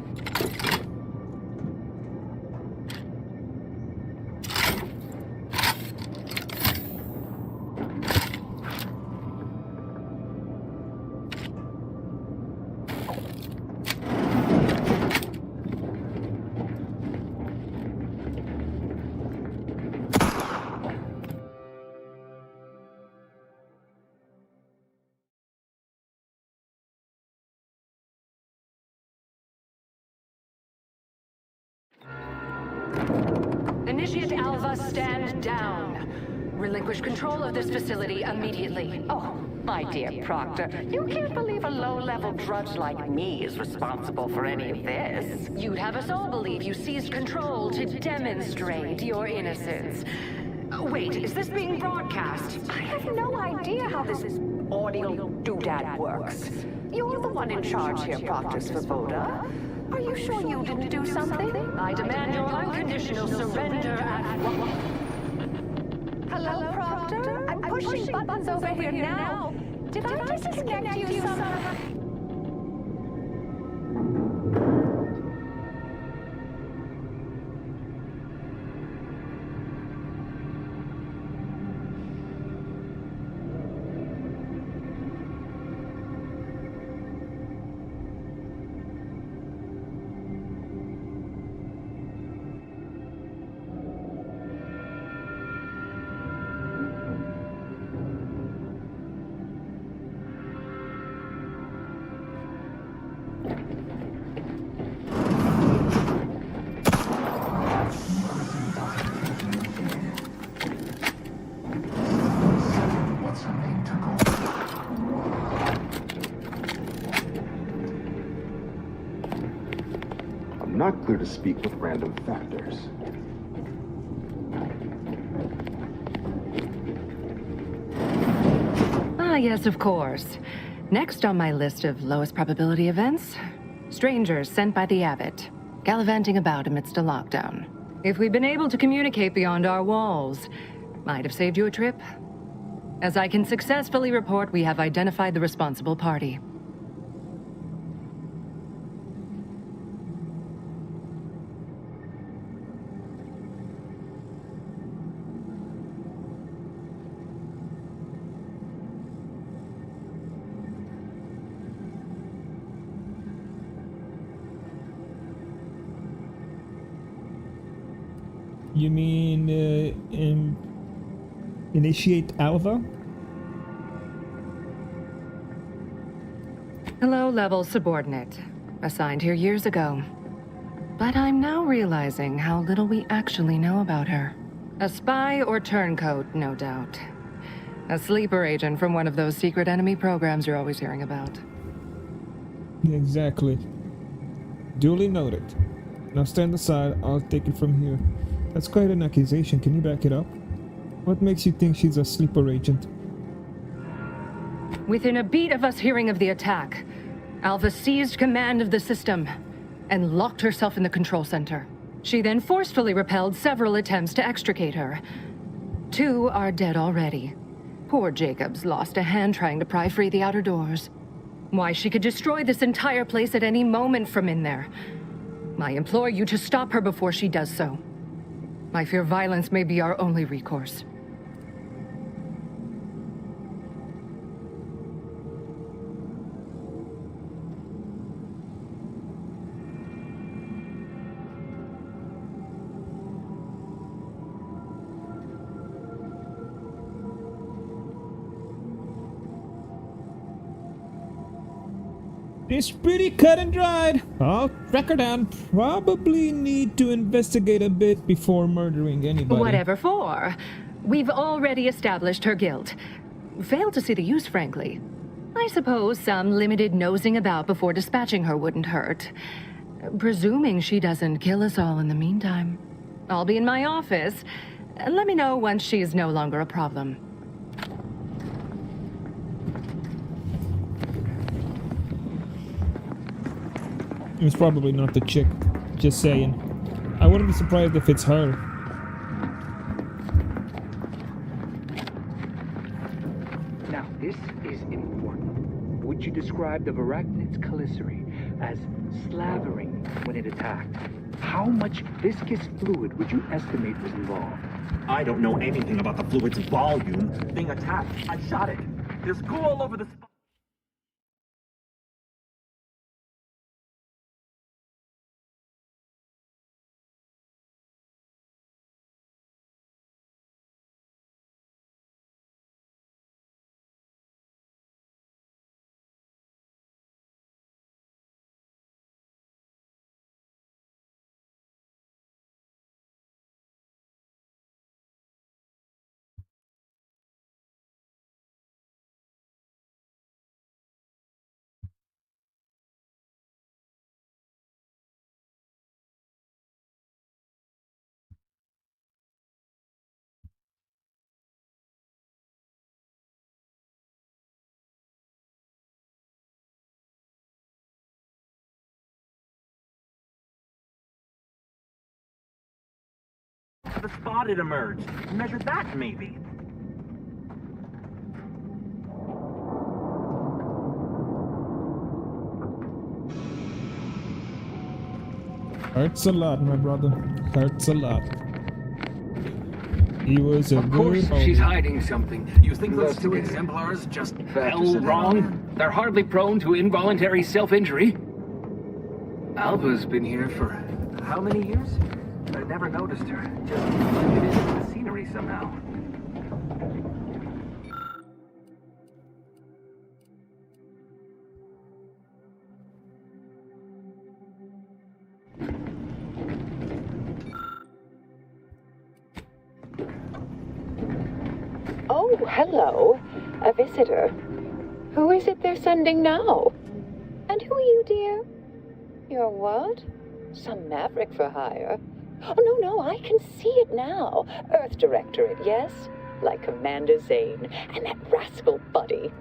S4: Initiate Alva, stand down. Relinquish control of this facility immediately.
S5: Oh, my dear Proctor, you can't believe a low-level drudge like me is responsible for any of this.
S4: You'd have us all believe you seized control to demonstrate your innocence. Wait, is this being broadcast?
S5: I have no idea how this audio doodad works. You're the one in charge here, Proctor Svoboda. Are you sure you didn't do something?
S4: I demand your unconditional surrender at once.
S5: Hello, Proctor? I'm pushing buttons over here now. Did I disconnect you somehow?
S16: Not clear to speak with random factors.
S4: Ah, yes, of course. Next on my list of lowest probability events, strangers sent by the Abbot, gallivanting about amidst a lockdown. If we'd been able to communicate beyond our walls, might have saved you a trip. As I can successfully report, we have identified the responsible party.
S2: You mean initiate Alva?
S4: Low-level subordinate, assigned here years ago. But I'm now realizing how little we actually know about her. A spy or turncoat, no doubt. A sleeper agent from one of those secret enemy programs you're always hearing about.
S2: Exactly. Duly noted. Now stand aside, I'll take it from here. That's quite an accusation, can you back it up? What makes you think she's a sleeper agent?
S4: Within a beat of us hearing of the attack, Alva seized command of the system and locked herself in the control center. She then forcefully repelled several attempts to extricate her. 2 are dead already. Poor Jacobs lost a hand trying to pry free the outer doors. Why, she could destroy this entire place at any moment from in there. I implore you to stop her before she does so. I fear violence may be our only recourse.
S2: It's pretty cut and dried. I'll track her down. Probably need to investigate a bit before murdering anybody.
S4: Whatever for. We've already established her guilt. Failed to see the use, frankly. I suppose some limited nosing about before dispatching her wouldn't hurt. Presuming she doesn't kill us all in the meantime. I'll be in my office. Let me know once she's no longer a problem.
S2: It's probably not the chick. Just saying. I wouldn't be surprised if it's her.
S23: Now, this is important. Would you describe the Varachnid's Calicere as slavering when it attacked? How much viscous fluid would you estimate was involved?
S24: I don't know anything about the fluid's volume. Being attacked, I shot it. There's goo all over the spot. the spot it emerged. Measure that, maybe.
S2: Hurts a lot, my brother. Hurts a lot. He was a
S23: Of course,
S2: good
S23: she's
S2: homie.
S23: hiding something. You think those two exemplars just fell wrong? They're hardly prone to involuntary self-injury. Alva's been here for how many years? I never noticed her. Just blended into the scenery somehow.
S5: Oh, hello. A visitor. Who is it they're sending now? And who are you, dear? You're what? Some maverick for hire? Oh, no, I can see it now. Earth Directorate, yes? Like Commander Zane and that rascal Buddy.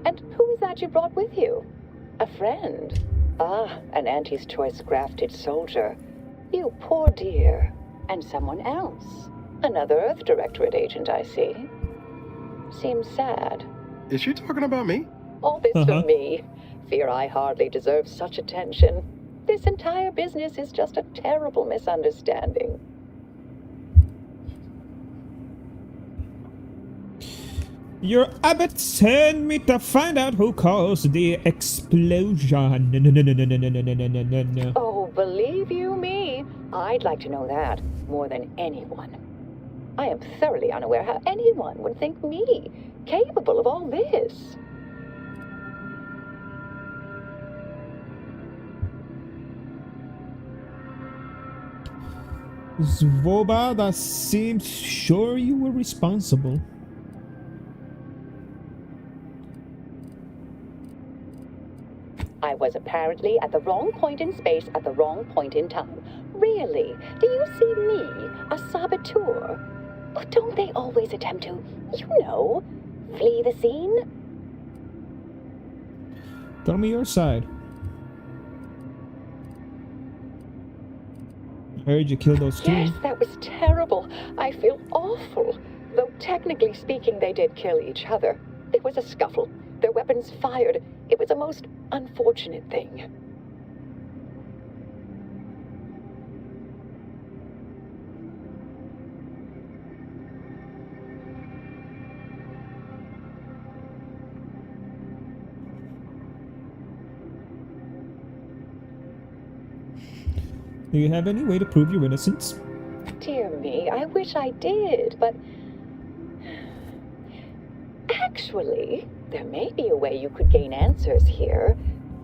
S5: And who is that you brought with you? A friend? Ah, an Auntie's Choice grafted soldier. You poor dear. And someone else. Another Earth Directorate agent, I see. Seems sad.
S7: Is she talking about me?
S5: All this for me. Fear I hardly deserve such attention. This entire business is just a terrible misunderstanding.
S2: Your abbot sent me to find out who caused the explosion. No.
S5: Oh, believe you me, I'd like to know that more than anyone. I am thoroughly unaware how anyone would think me capable of all this.
S2: Zvoba, that seems sure you were responsible.
S5: I was apparently at the wrong point in space at the wrong point in time. Really? Do you see me, a saboteur? Oh, don't they always attempt to, flee the scene?
S2: Tell me your side. I heard you killed those two.
S5: Yes, that was terrible. I feel awful. Though technically speaking, they did kill each other. There was a scuffle. Their weapons fired. It was a most unfortunate thing.
S2: Do you have any way to prove your innocence?
S5: Dear me, I wish I did, but... Actually, there may be a way you could gain answers here.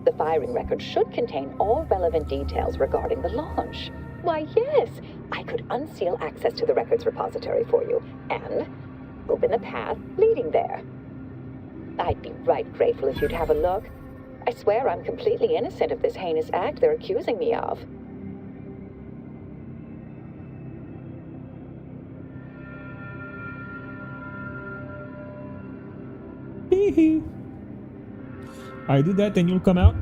S5: The firing record should contain all relevant details regarding the launch. Why, yes, I could unseal access to the records repository for you, and open the path leading there. I'd be right grateful if you'd have a look. I swear I'm completely innocent of this heinous act they're accusing me of.
S2: I do that, then you'll come out?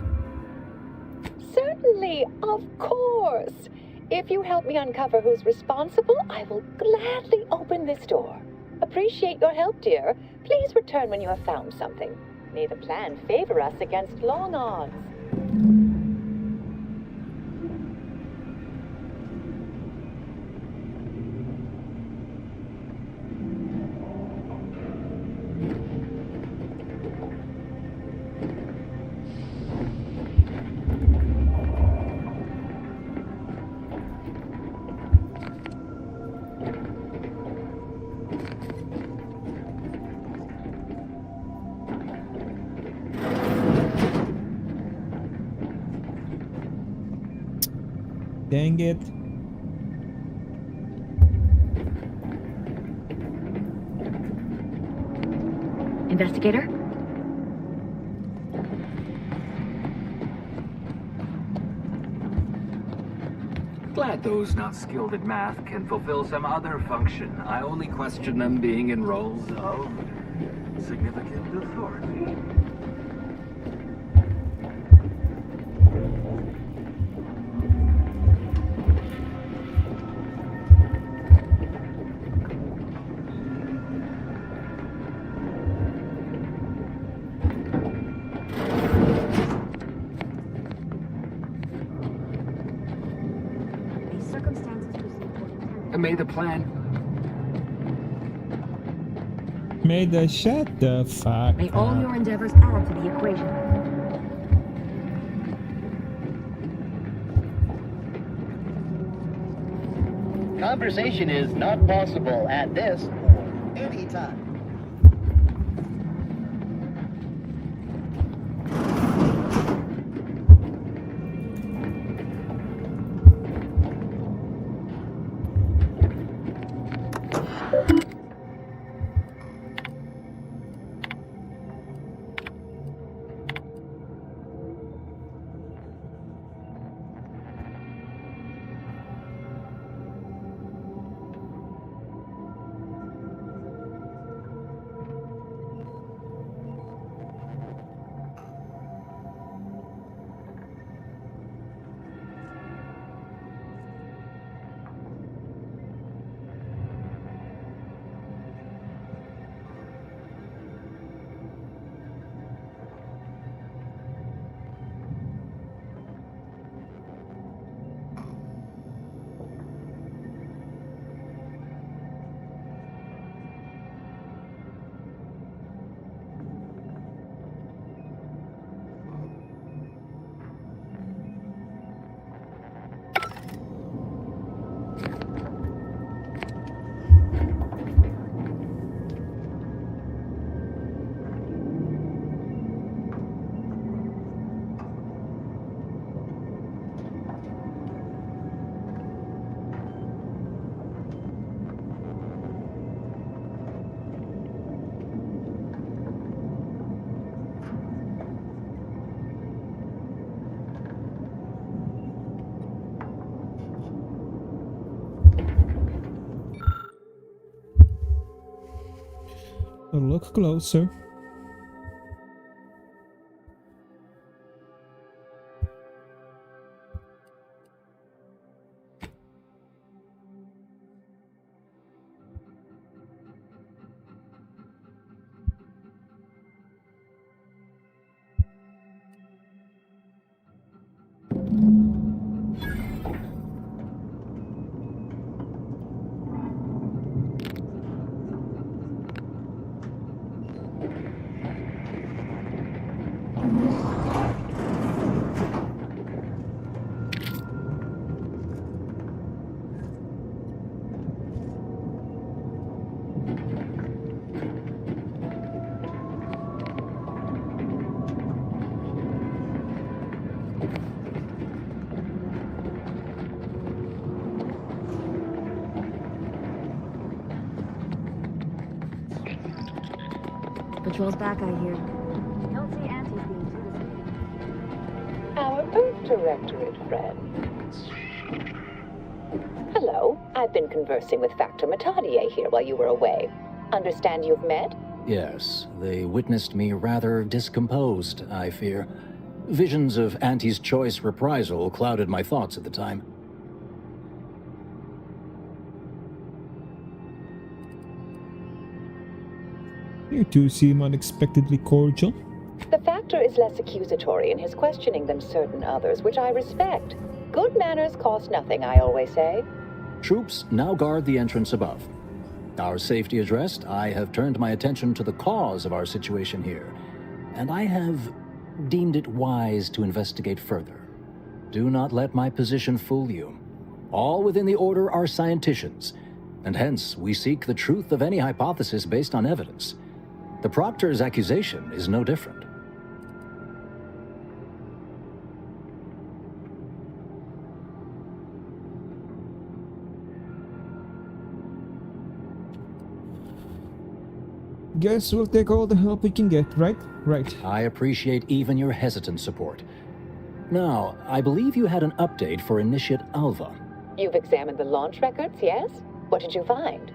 S5: Certainly, of course. If you help me uncover who's responsible, I will gladly open this door. Appreciate your help, dear. Please return when you have found something. May the plan favor us against long odds.
S2: Dang it.
S8: Investigator?
S23: Glad those not skilled at math can fulfill some other function. I only question them being in roles of significant authority. May the plan...
S2: May the shut the fuck
S8: May all
S2: up.
S8: your endeavors add to the equation.
S12: Conversation is not possible at this or any time.
S2: Look closer.
S8: Patrol's back, I hear. Don't see Auntie's being too disappointed.
S5: Our Earth Directorate friends. Hello. I've been conversing with Factor Matadier here while you were away. Understand you've met?
S1: Yes, they witnessed me rather discomposed, I fear. Visions of Auntie's choice reprisal clouded my thoughts at the time.
S2: You two seem unexpectedly cordial.
S5: The Factor is less accusatory in his questioning than certain others, which I respect. Good manners cost nothing, I always say.
S1: Troops now guard the entrance above. Our safety addressed, I have turned my attention to the cause of our situation here, and I have deemed it wise to investigate further. Do not let my position fool you. All within the Order are scienticians, and hence we seek the truth of any hypothesis based on evidence. The Proctor's accusation is no different.
S2: Guess we'll take all the help we can get, right? Right.
S1: I appreciate even your hesitant support. Now, I believe you had an update for Initiate Alva.
S5: You've examined the launch records, yes? What did you find?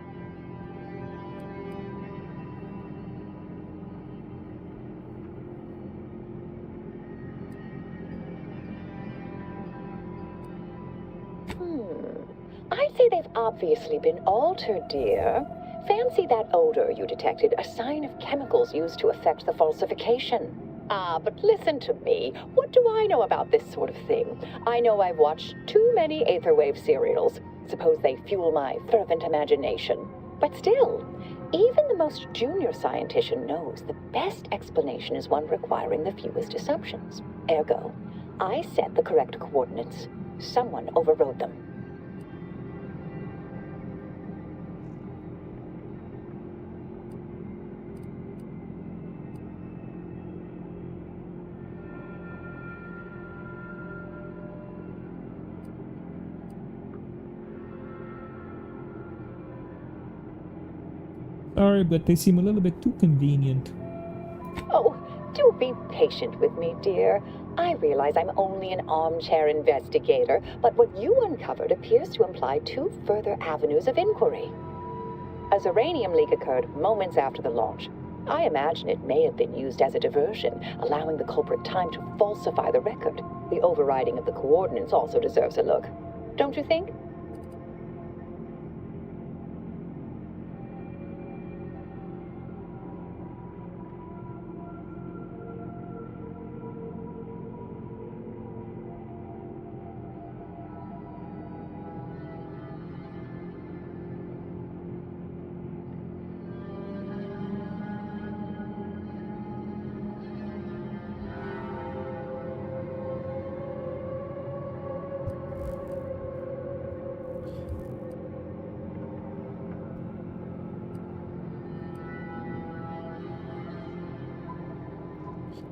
S5: I'd say they've obviously been altered, dear. Fancy that odor you detected, a sign of chemicals used to affect the falsification. Ah, but listen to me. What do I know about this sort of thing? I know I've watched too many Aetherwave serials. Suppose they fuel my fervent imagination. But still, even the most junior scientician knows the best explanation is one requiring the fewest assumptions. Ergo, I set the correct coordinates. Someone overrode them.
S2: Sorry, but they seem a little bit too convenient.
S5: Oh, do be patient with me, dear. I realize I'm only an armchair investigator, but what you uncovered appears to imply 2 further avenues of inquiry. A uranium leak occurred moments after the launch. I imagine it may have been used as a diversion, allowing the culprit time to falsify the record. The overriding of the coordinates also deserves a look. Don't you think?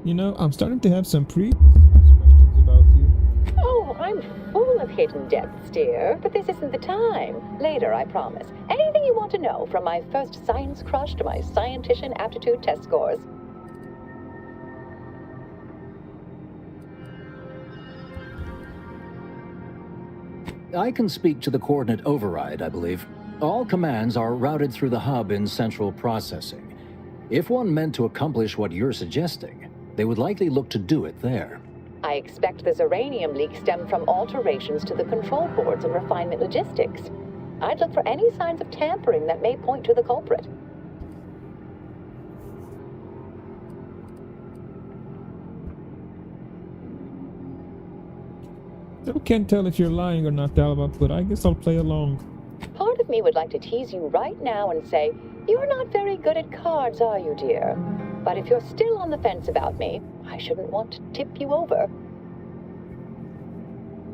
S2: You know, I'm starting to have some pretty serious questions about you.
S5: Oh, I'm full of hidden depths, dear, but this isn't the time. Later, I promise. Anything you want to know, from my first science crush to my scientician aptitude test scores.
S1: I can speak to the coordinate override, I believe. All commands are routed through the hub in central processing. If one meant to accomplish what you're suggesting, they would likely look to do it there.
S5: I expect this uranium leak stemmed from alterations to the control boards and refinement logistics. I'd look for any signs of tampering that may point to the culprit.
S2: Still can't tell if you're lying or not, Talbot, but I guess I'll play along.
S5: Part of me would like to tease you right now and say, you're not very good at cards, are you, dear? But if you're still on the fence about me, I shouldn't want to tip you over.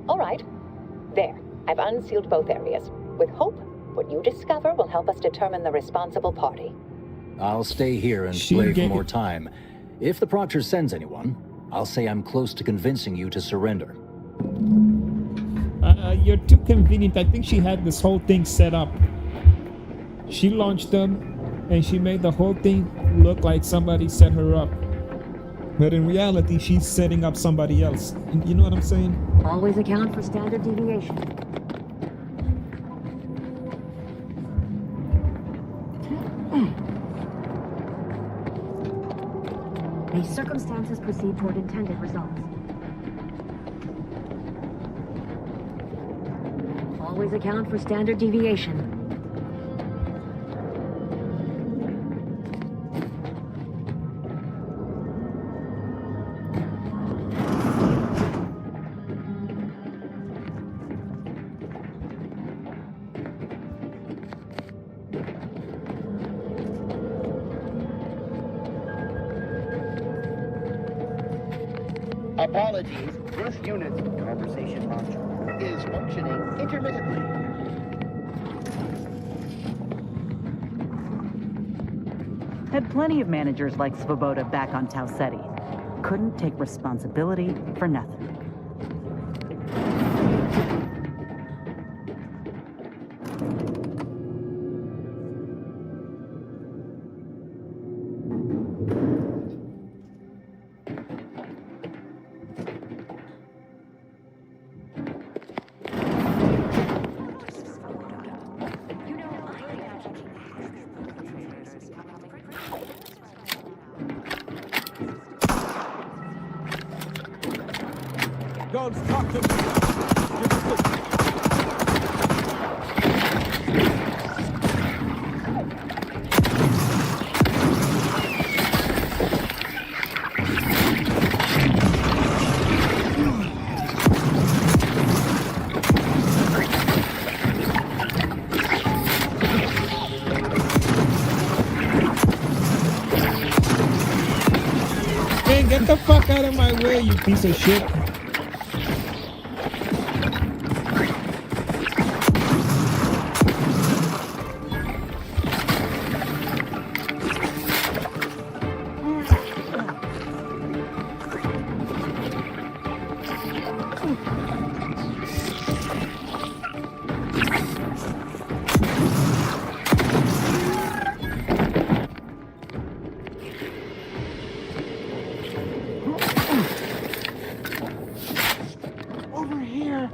S5: All right. There. I've unsealed both areas. With hope, what you discover will help us determine the responsible party.
S1: I'll stay here and play for more time. If the Proctor sends anyone, I'll say I'm close to convincing you to surrender.
S2: You're too convenient. I think she had this whole thing set up. She launched them, and she made the whole thing look like somebody set her up. But in reality, she's setting up somebody else. You know what I'm saying?
S8: Always account for standard deviation. May circumstances proceed toward intended results. Always account for standard deviation.
S12: Apologies, this unit's conversation module is functioning intermittently.
S6: Had plenty of managers like Svoboda back on Tau Ceti. Couldn't take responsibility for nothing.
S16: Guards, talk to me.
S2: man, get the fuck out of my way, you piece of shit.
S24: Over here.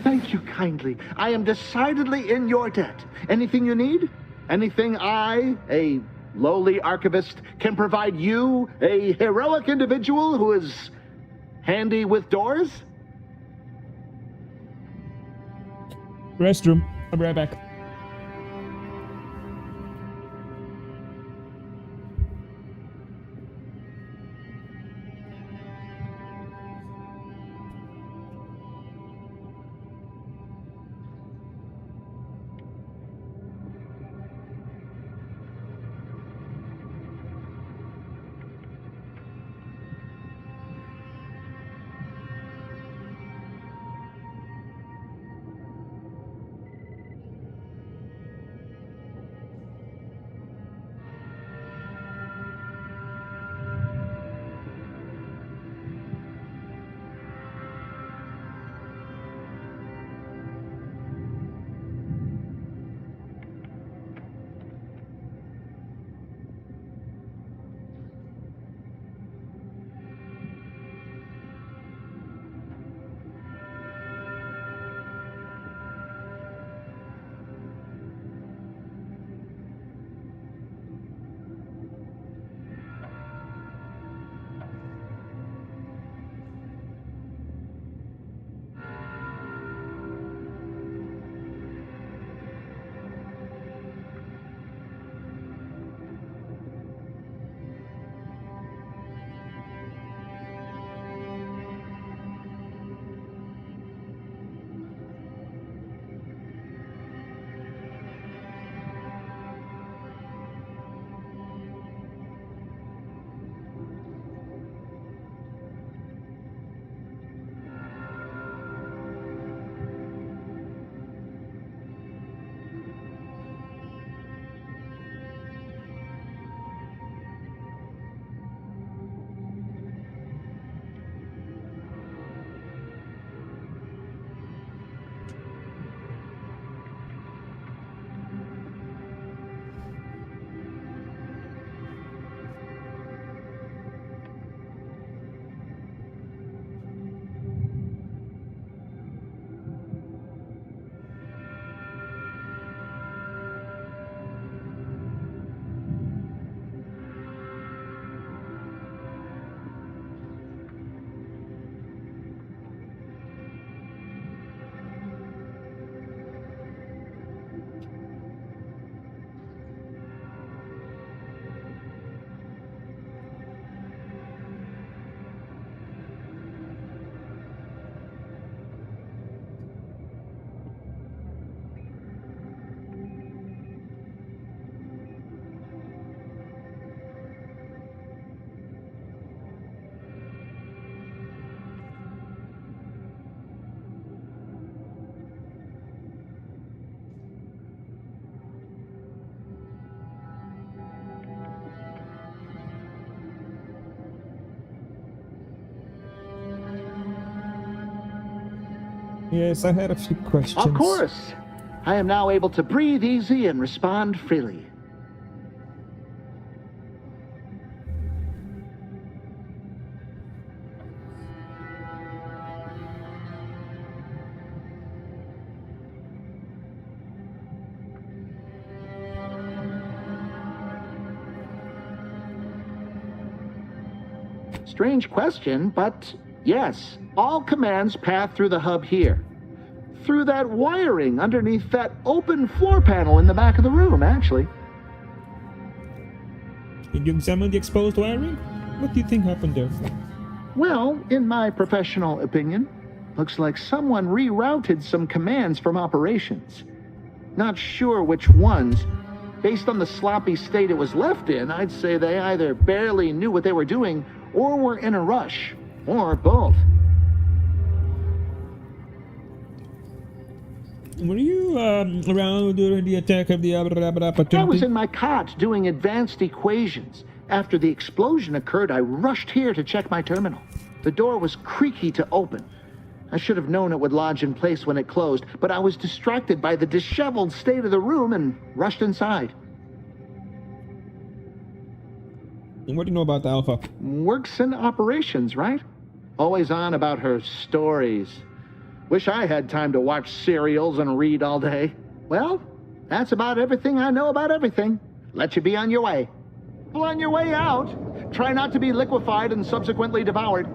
S13: Thank you kindly. I am decidedly in your debt. Anything you need? Anything I, a lowly archivist, can provide you, a heroic individual who is handy with doors?
S2: Restroom. I'll be right back. Yes, I had a few questions.
S13: Of course. I am now able to breathe easy and respond freely. Strange question, but yes, all commands pass through the hub here. Through that wiring underneath that open floor panel in the back of the room, actually.
S2: Did you examine the exposed wiring? What do you think happened there?
S13: Well, in my professional opinion, Looks like someone rerouted some commands from operations. Not sure which ones. Based on the sloppy state it was left in, I'd say they either barely knew what they were doing or were in a rush. Or both.
S2: Were you around during the attack of the opportunity?
S13: I was in my cot doing advanced equations. After the explosion occurred, I rushed here to check my terminal. The door was creaky to open. I should have known it would lodge in place when it closed, but I was distracted by the disheveled state of the room and rushed inside.
S2: What do you know about the Alpha?
S13: Works in operations, right? Always on about her stories. Wish I had time to watch serials and read all day. Well, that's about everything I know about everything. Let you be on your way. Well, on your way out, try not to be liquefied and subsequently devoured.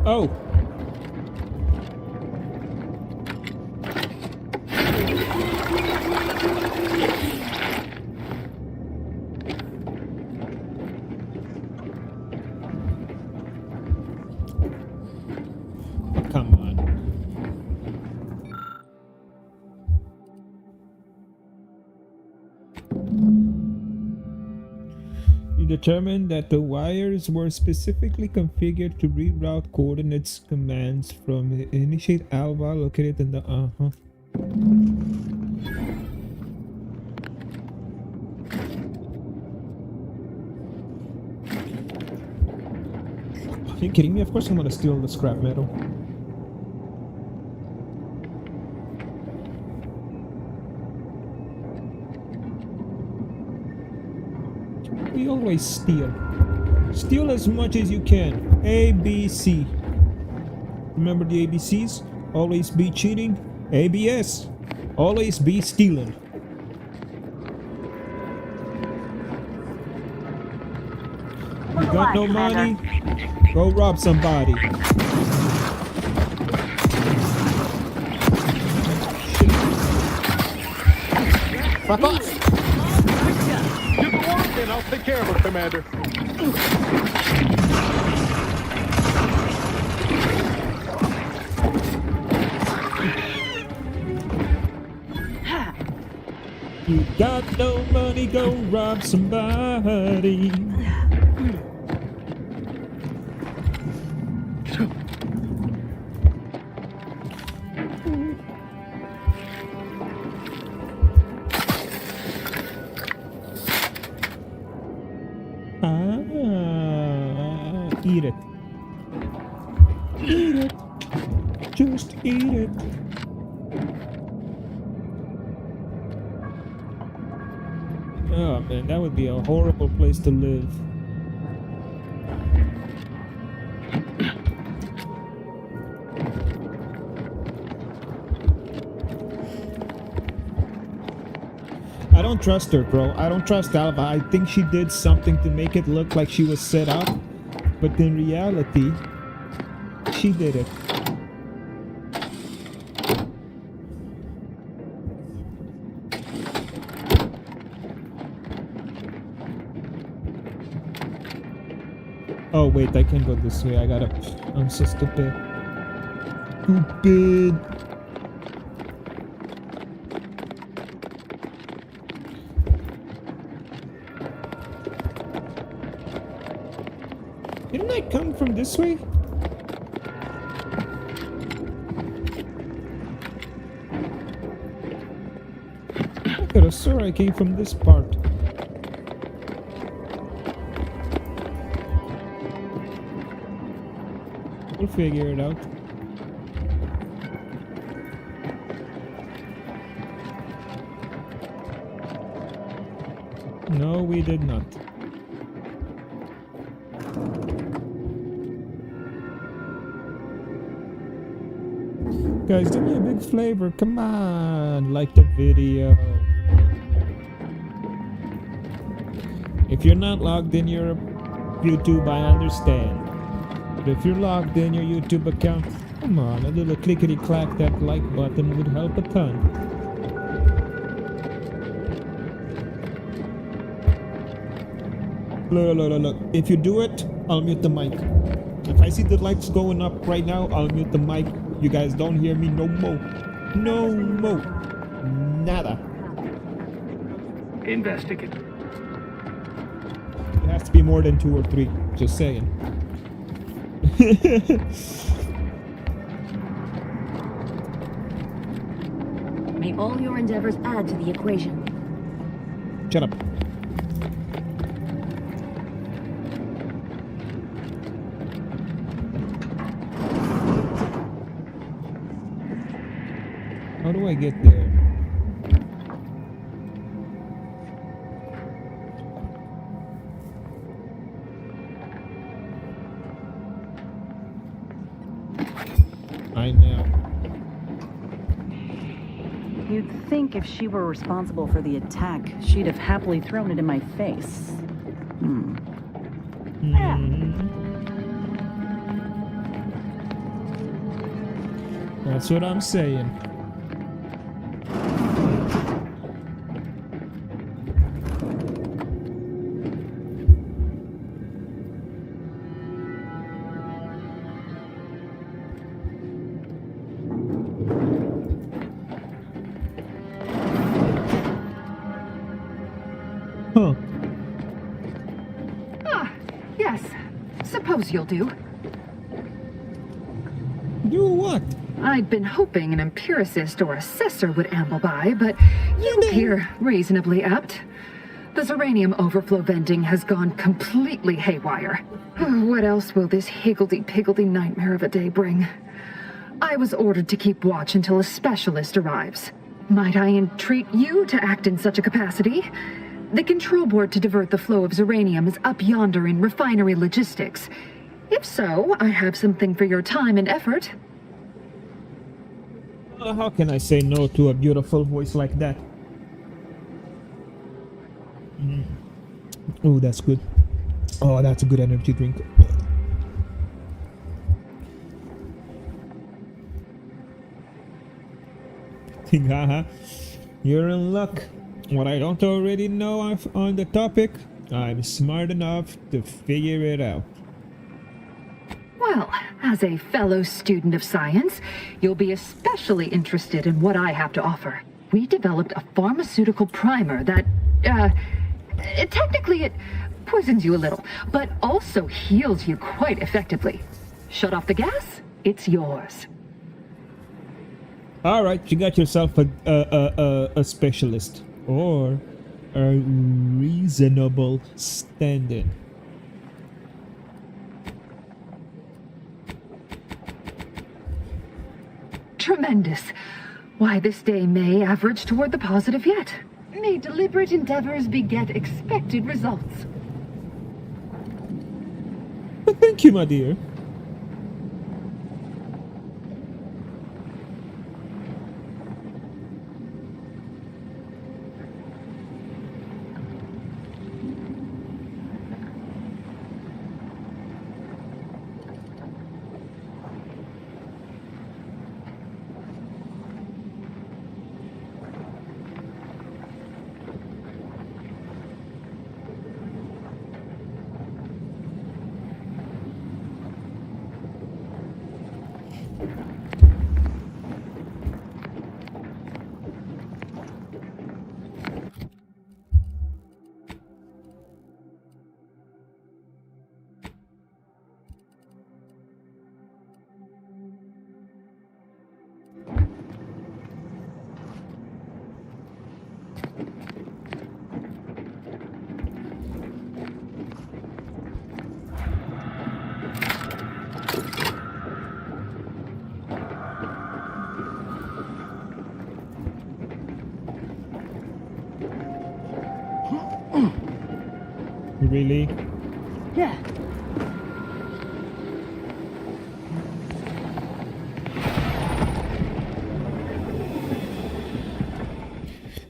S2: Oh. Come on. You determined that the wires were specifically configured to reroute coordinates commands from the initiate alva located in the Are you kidding me? Of course I'm gonna steal the scrap metal. We always steal. Steal as much as you can. A, B, C. Remember the ABCs? Always be cheating. ABS. Always be stealing. You got no money? Go rob somebody.
S7: Fuck off! Get the warrant in, I'll take care of her, Commander.
S2: You got no money, go rob somebody. Eat it. Eat it. Just eat it. Oh man, that would be a horrible place to live. I don't trust her, bro. I don't trust Alva. I think she did something to make it look like she was set up. But in reality, she did it. Oh wait, I can't go this way. I gotta... I'm so stupid. Stupid. Didn't I come from this way? I could have sworn I came from this part. We'll figure it out. No, we did not. Guys, do me a big favor. Come on, like the video. If you're not logged in your YouTube, I understand. But if you're logged in your YouTube account, come on, a little clickety-clack that like button would help a ton. Look. If you do it, I'll mute the mic. If I see the lights going up right now, I'll mute the mic. You guys don't hear me no more. No more. Nada.
S23: Investigate.
S2: It has to be more than 2 or 3. Just saying.
S8: May all your endeavors add to the equation.
S2: Shut up. How do I get there? I know.
S6: You'd think if she were responsible for the attack, she'd have happily thrown it in my face.
S2: That's what I'm saying. Huh.
S4: Ah, yes. Suppose you'll do.
S2: Do what?
S4: I'd been hoping an empiricist or assessor would amble by, but you appear reasonably apt. The Zeranium overflow venting has gone completely haywire. What else will this higgledy-piggledy nightmare of a day bring? I was ordered to keep watch until a specialist arrives. Might I entreat you to act in such a capacity? The control board to divert the flow of Zeranium is up yonder in refinery logistics. If so, I have something for your time and effort.
S2: How can I say no to a beautiful voice like that? Oh, that's good. Oh, that's a good energy drink. Haha, you're in luck. What I don't already know on the topic, I'm smart enough to figure it out.
S4: Well, as a fellow student of science, you'll be especially interested in what I have to offer. We developed a pharmaceutical primer that, technically it poisons you a little, but also heals you quite effectively. Shut off the gas, it's yours.
S2: All right, you got yourself a specialist or a reasonable stand-in.
S4: Tremendous. Why, this day may average toward the positive yet. May deliberate endeavors beget expected results.
S2: Thank you, my dear. Really?
S6: Yeah.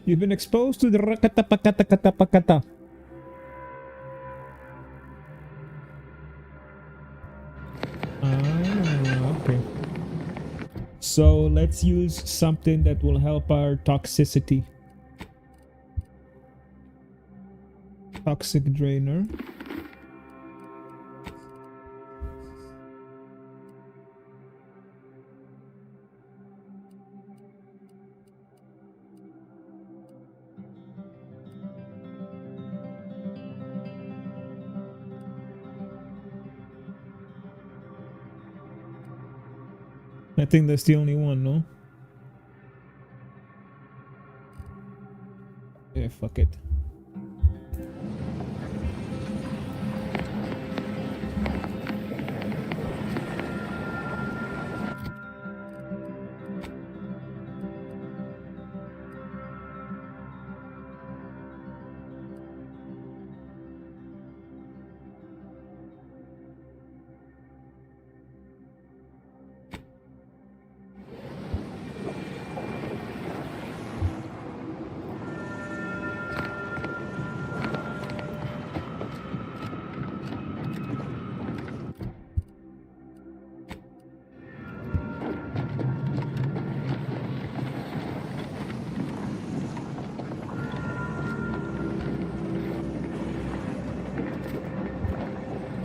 S2: You've been exposed to the rakata pakata kata pakata. Okay. So let's use something that will help our toxicity. Toxic drainer. I think that's the only one, no? Yeah, fuck it.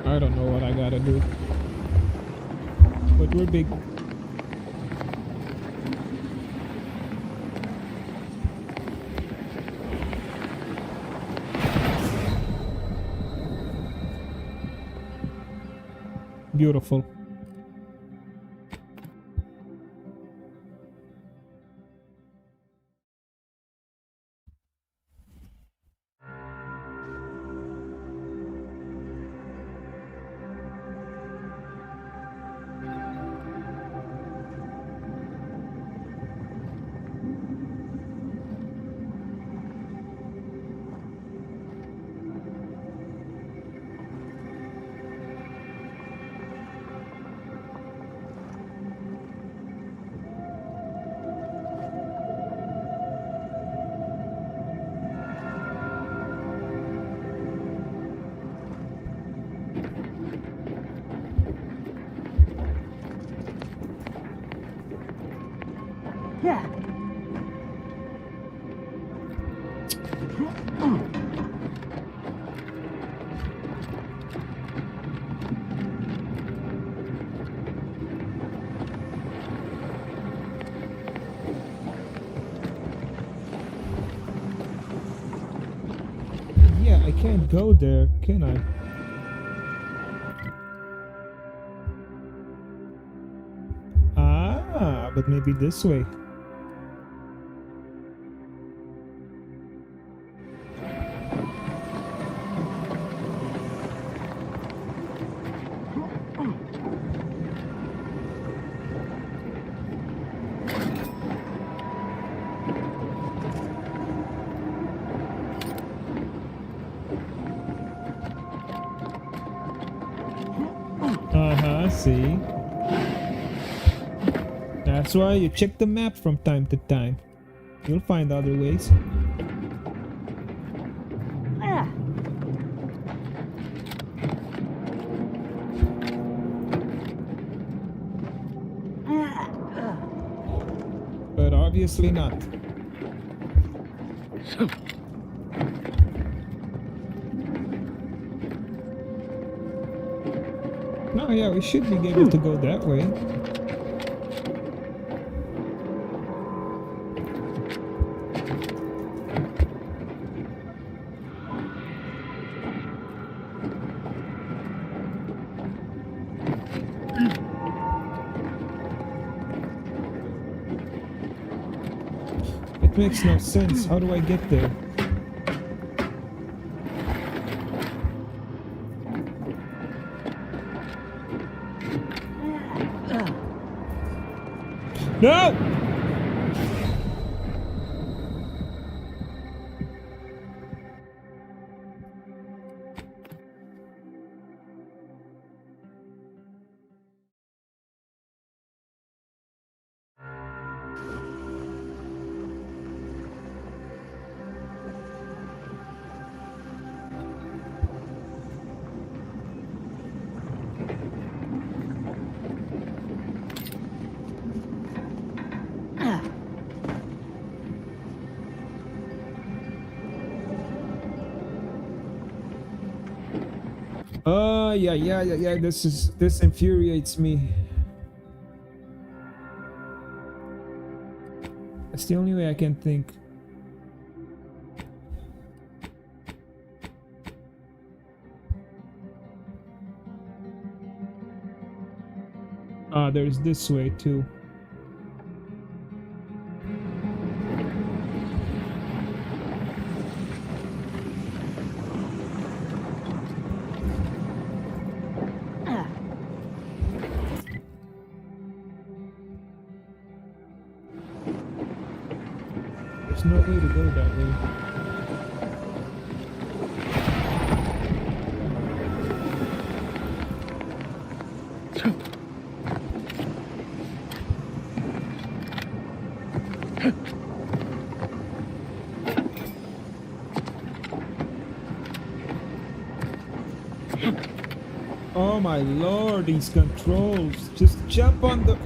S2: I don't know what I gotta do. But we're big. Beautiful.
S6: Yeah.
S2: Yeah, I can't go there, can I? Ah, but maybe this way. See? That's why you check the map from time to time. You'll find other ways. But obviously not. No, yeah, we should be able to go that way. It makes no sense. How do I get there? No! Oh, yeah. This infuriates me. That's the only way I can think. Ah, there's this way too. There's no way to go that way. Oh my lord, these controls. Just jump on the...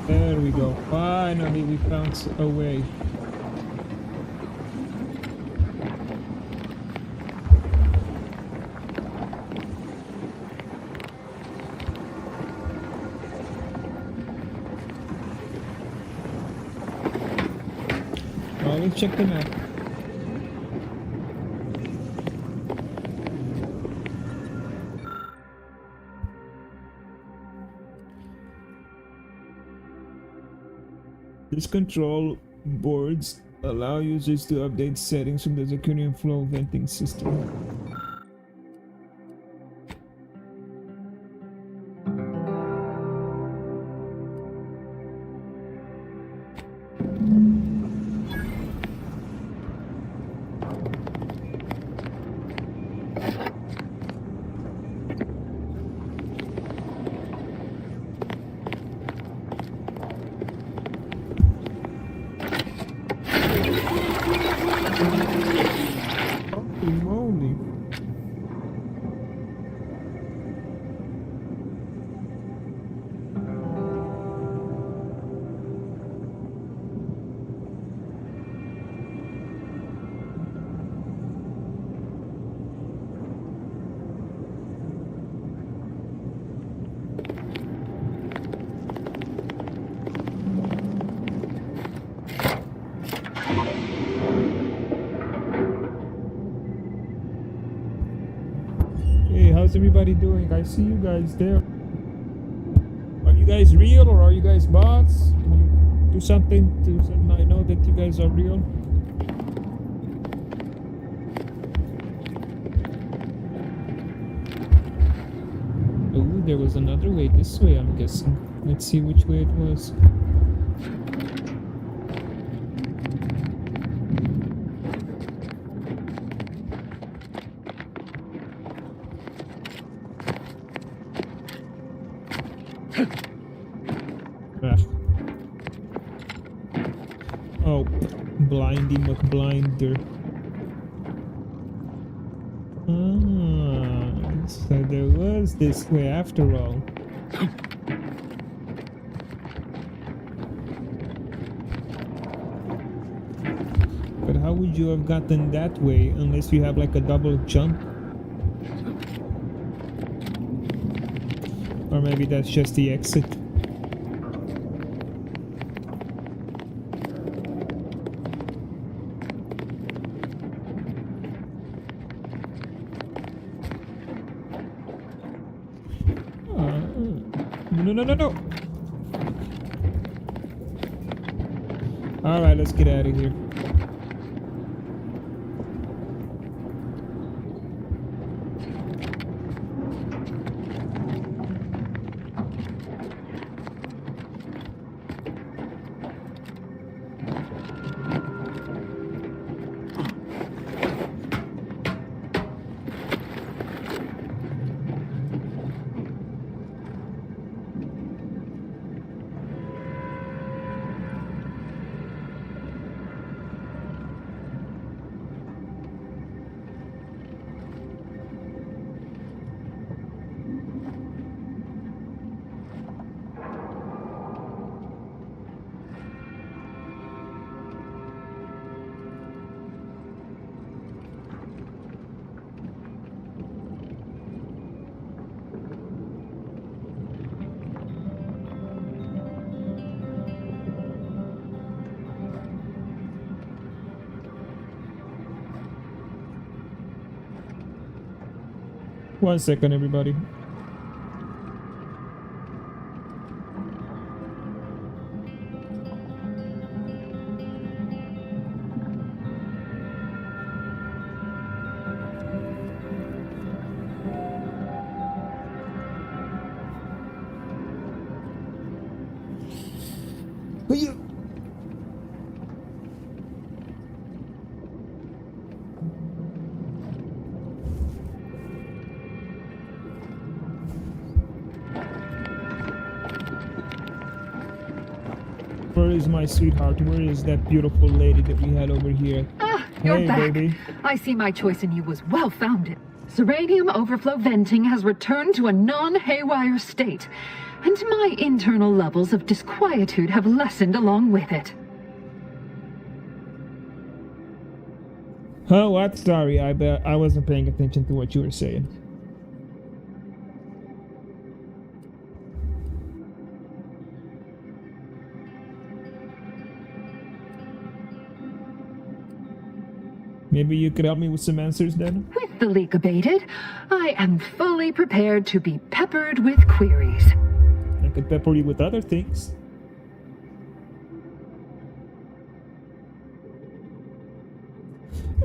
S2: There we go. Finally, we found a way. Well, let's check the map. These control boards allow users to update settings from the security and flow venting system. Holy moly. Hey, how's everybody doing? I see you guys there. Are you guys real or are you guys bots? Can you do something to let I know that you guys are real? Oh, there was another way this way, I'm guessing. Let's see which way it was. Oh, blindy McBlinder. Ah, so there was this way after all. But how would you have gotten that way unless you have like a double jump? Or maybe that's just the exit. No. Alright, let's get out of here. 1 second, everybody. Where is my sweetheart? Where is that beautiful lady that we had over here?
S14: Ah, you're
S2: hey,
S14: back.
S2: Baby.
S14: I see my choice in you was well-founded. Serenium overflow venting has returned to a non-haywire state, and my internal levels of disquietude have lessened along with it.
S2: Oh, what? Sorry, I wasn't paying attention to what you were saying. Maybe you could help me with some answers then?
S14: With the leak abated, I am fully prepared to be peppered with queries.
S2: I could pepper you with other things.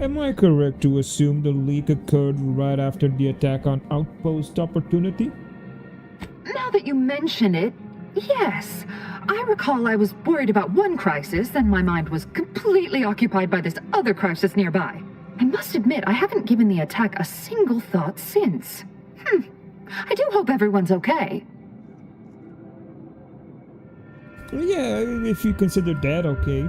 S2: Am I correct to assume the leak occurred right after the attack on Outpost Opportunity?
S14: Now that you mention it, yes. I recall I was worried about one crisis, and my mind was completely occupied by this other crisis nearby. I must admit, I haven't given the attack a single thought since. I do hope everyone's okay.
S2: Yeah, if you consider that okay.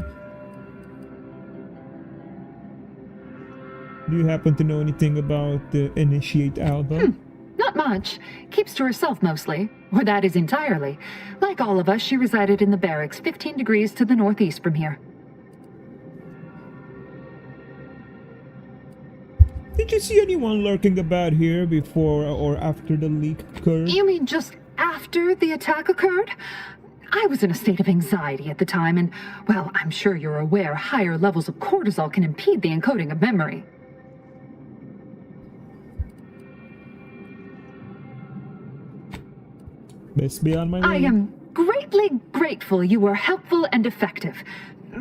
S2: Do you happen to know anything about the Initiate Alba?
S14: Not much. Keeps to herself mostly. Or that is entirely. Like all of us, she resided in the barracks 15 degrees to the northeast from here.
S2: Did you see anyone lurking about here before or after the leak occurred?
S14: You mean just after the attack occurred? I was in a state of anxiety at the time, and, well, I'm sure you're aware higher levels of cortisol can impede the encoding of memory.
S2: Best be on my way.
S14: I am greatly grateful you were helpful and effective.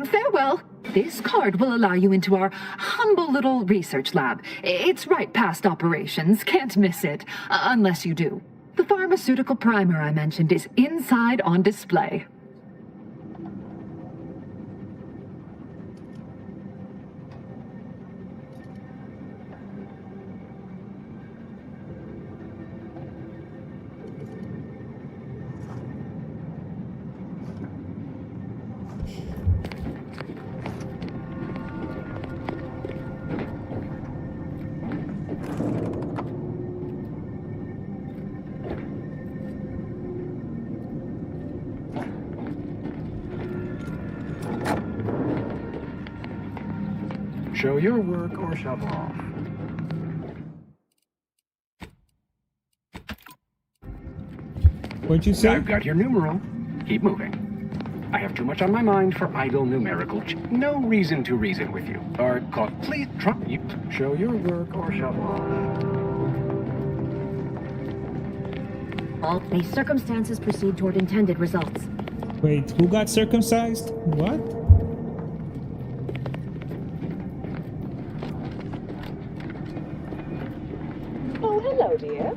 S14: Farewell. This card will allow you into our humble little research lab. It's right past operations. Can't miss it. Unless you do. The pharmaceutical primer I mentioned is inside on display.
S16: Show your work or shove off.
S2: What'd you say?
S16: I've got your numeral. Keep moving. I have too much on my mind for idle numerical no reason to reason with you. Or caught. Please try you. Show your work or shove off.
S8: All base circumstances proceed toward intended results.
S2: Wait, who got circumcised? What?
S5: Oh, hello, dear.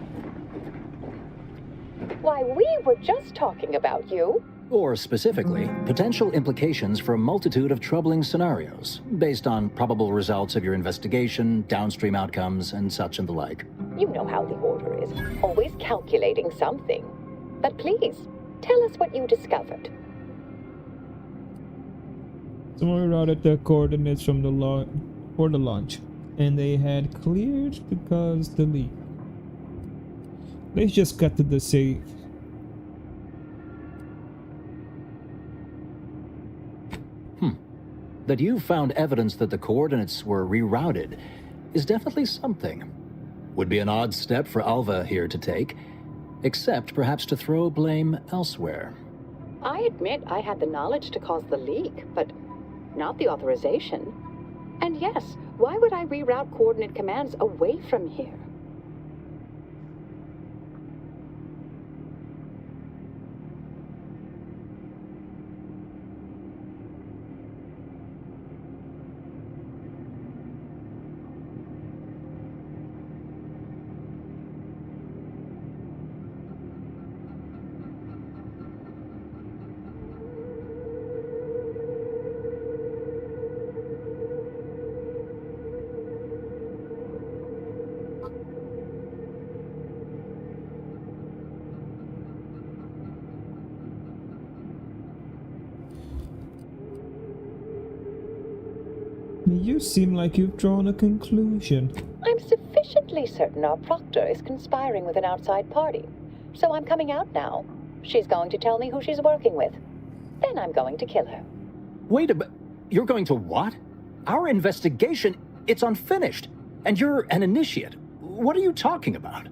S5: Why, we were just talking about you.
S1: Or specifically, potential implications for a multitude of troubling scenarios, based on probable results of your investigation, downstream outcomes, and such and the like.
S5: You know how the Order is, always calculating something. But please, tell us what you discovered.
S2: Someone routed the coordinates from the for the launch, and they had cleared to cause the leak. Let's just cut to the save.
S1: That you found evidence that the coordinates were rerouted is definitely something. Would be an odd step for Alva here to take, except perhaps to throw blame elsewhere.
S5: I admit I had the knowledge to cause the leak, but not the authorization. And yes, why would I reroute coordinate commands away from here?
S2: You seem like you've drawn a conclusion.
S5: I'm sufficiently certain our proctor is conspiring with an outside party. So I'm coming out now. She's going to tell me who she's working with. Then I'm going to kill her.
S1: Wait a minute. You're going to what? Our investigation, it's unfinished. And you're an initiate. What are you talking about?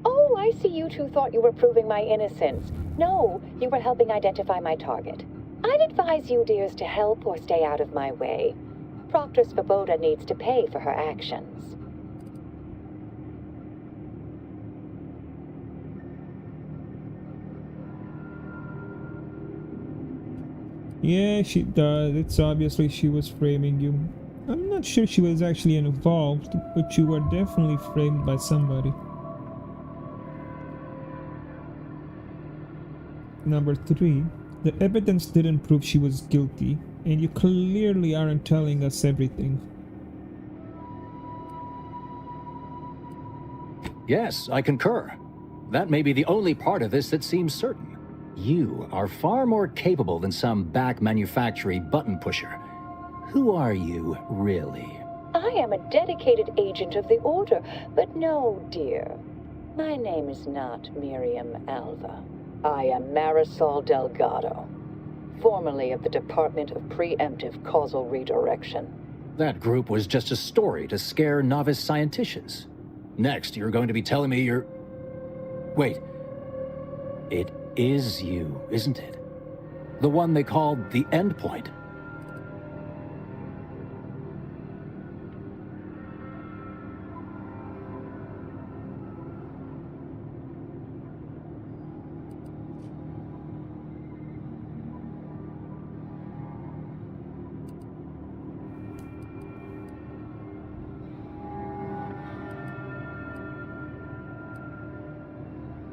S5: Oh, I see you two thought you were proving my innocence. No, you were helping identify my target. I'd advise you dears to help or stay out of my way. Proctor Svoboda needs to pay for her actions.
S2: Yeah, she does. It's obviously she was framing you. I'm not sure she was actually involved, but you were definitely framed by somebody. Number 3. The evidence didn't prove she was guilty, and you clearly aren't telling us everything.
S1: Yes, I concur. That may be the only part of this that seems certain. You are far more capable than some back manufactory button pusher. Who are you, really?
S5: I am a dedicated agent of the Order, but no, dear. My name is not Miriam Alva. I am Marisol Delgado, formerly of the Department of Preemptive Causal Redirection.
S1: That group was just a story to scare novice scienticians. Next, you're going to be telling me you're... Wait. It is you, isn't it? The one they called the Endpoint.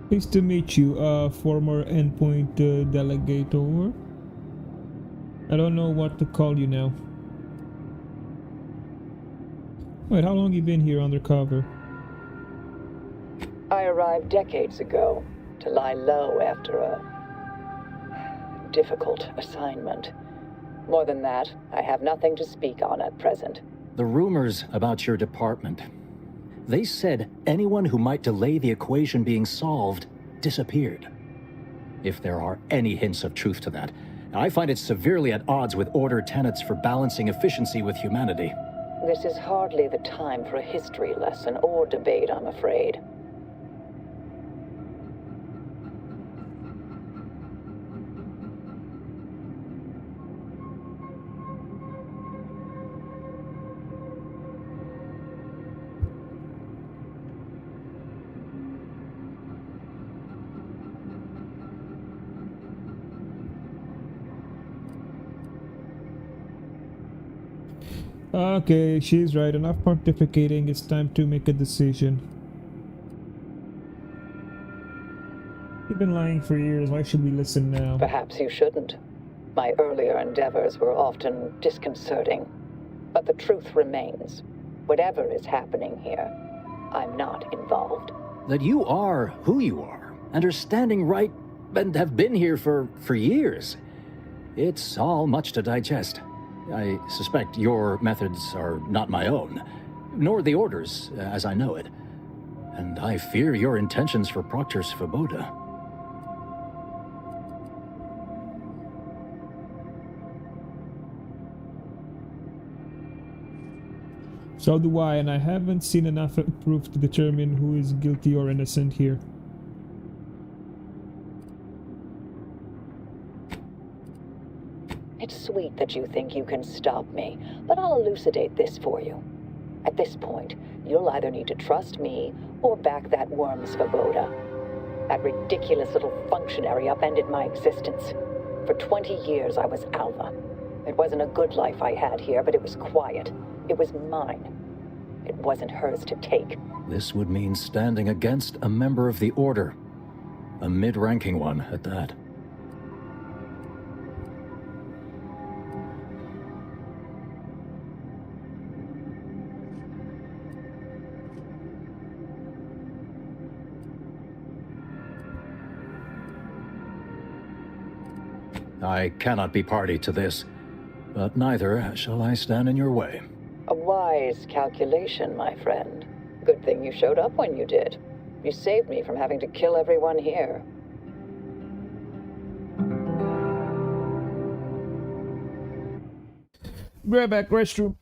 S2: Pleased to meet you, former Endpoint Delegator. I don't know what to call you now. Wait, how long you been here undercover?
S5: I arrived decades ago to lie low after a difficult assignment. More than that, I have nothing to speak on at present.
S1: The rumors about your department. They said anyone who might delay the equation being solved disappeared. If there are any hints of truth to that, I find it severely at odds with Order tenets for balancing efficiency with humanity.
S5: This is hardly the time for a history lesson or debate, I'm afraid.
S2: Okay, she's right. Enough pontificating. It's time to make a decision. You've been lying for years. Why should we listen now?
S5: Perhaps you shouldn't. My earlier endeavors were often disconcerting. But the truth remains. Whatever is happening here, I'm not involved.
S1: That you are who you are, and are standing right, and have been here for years. It's all much to digest. I suspect your methods are not my own, nor the Order's, as I know it. And I fear your intentions for Proctor Svoboda.
S2: So do I, and I haven't seen enough proof to determine who is guilty or innocent here.
S5: It's sweet that you think you can stop me, but I'll elucidate this for you. At this point, you'll either need to trust me or back that worm Svoboda. That ridiculous little functionary upended my existence. For 20 years, I was Alva. It wasn't a good life I had here, but it was quiet. It was mine. It wasn't hers to take.
S1: This would mean standing against a member of the Order. A mid-ranking one, at that. I cannot be party to this, but neither shall I stand in your way.
S5: A wise calculation, my friend. Good thing you showed up when you did. You saved me from having to kill everyone here.
S2: Grab back restroom.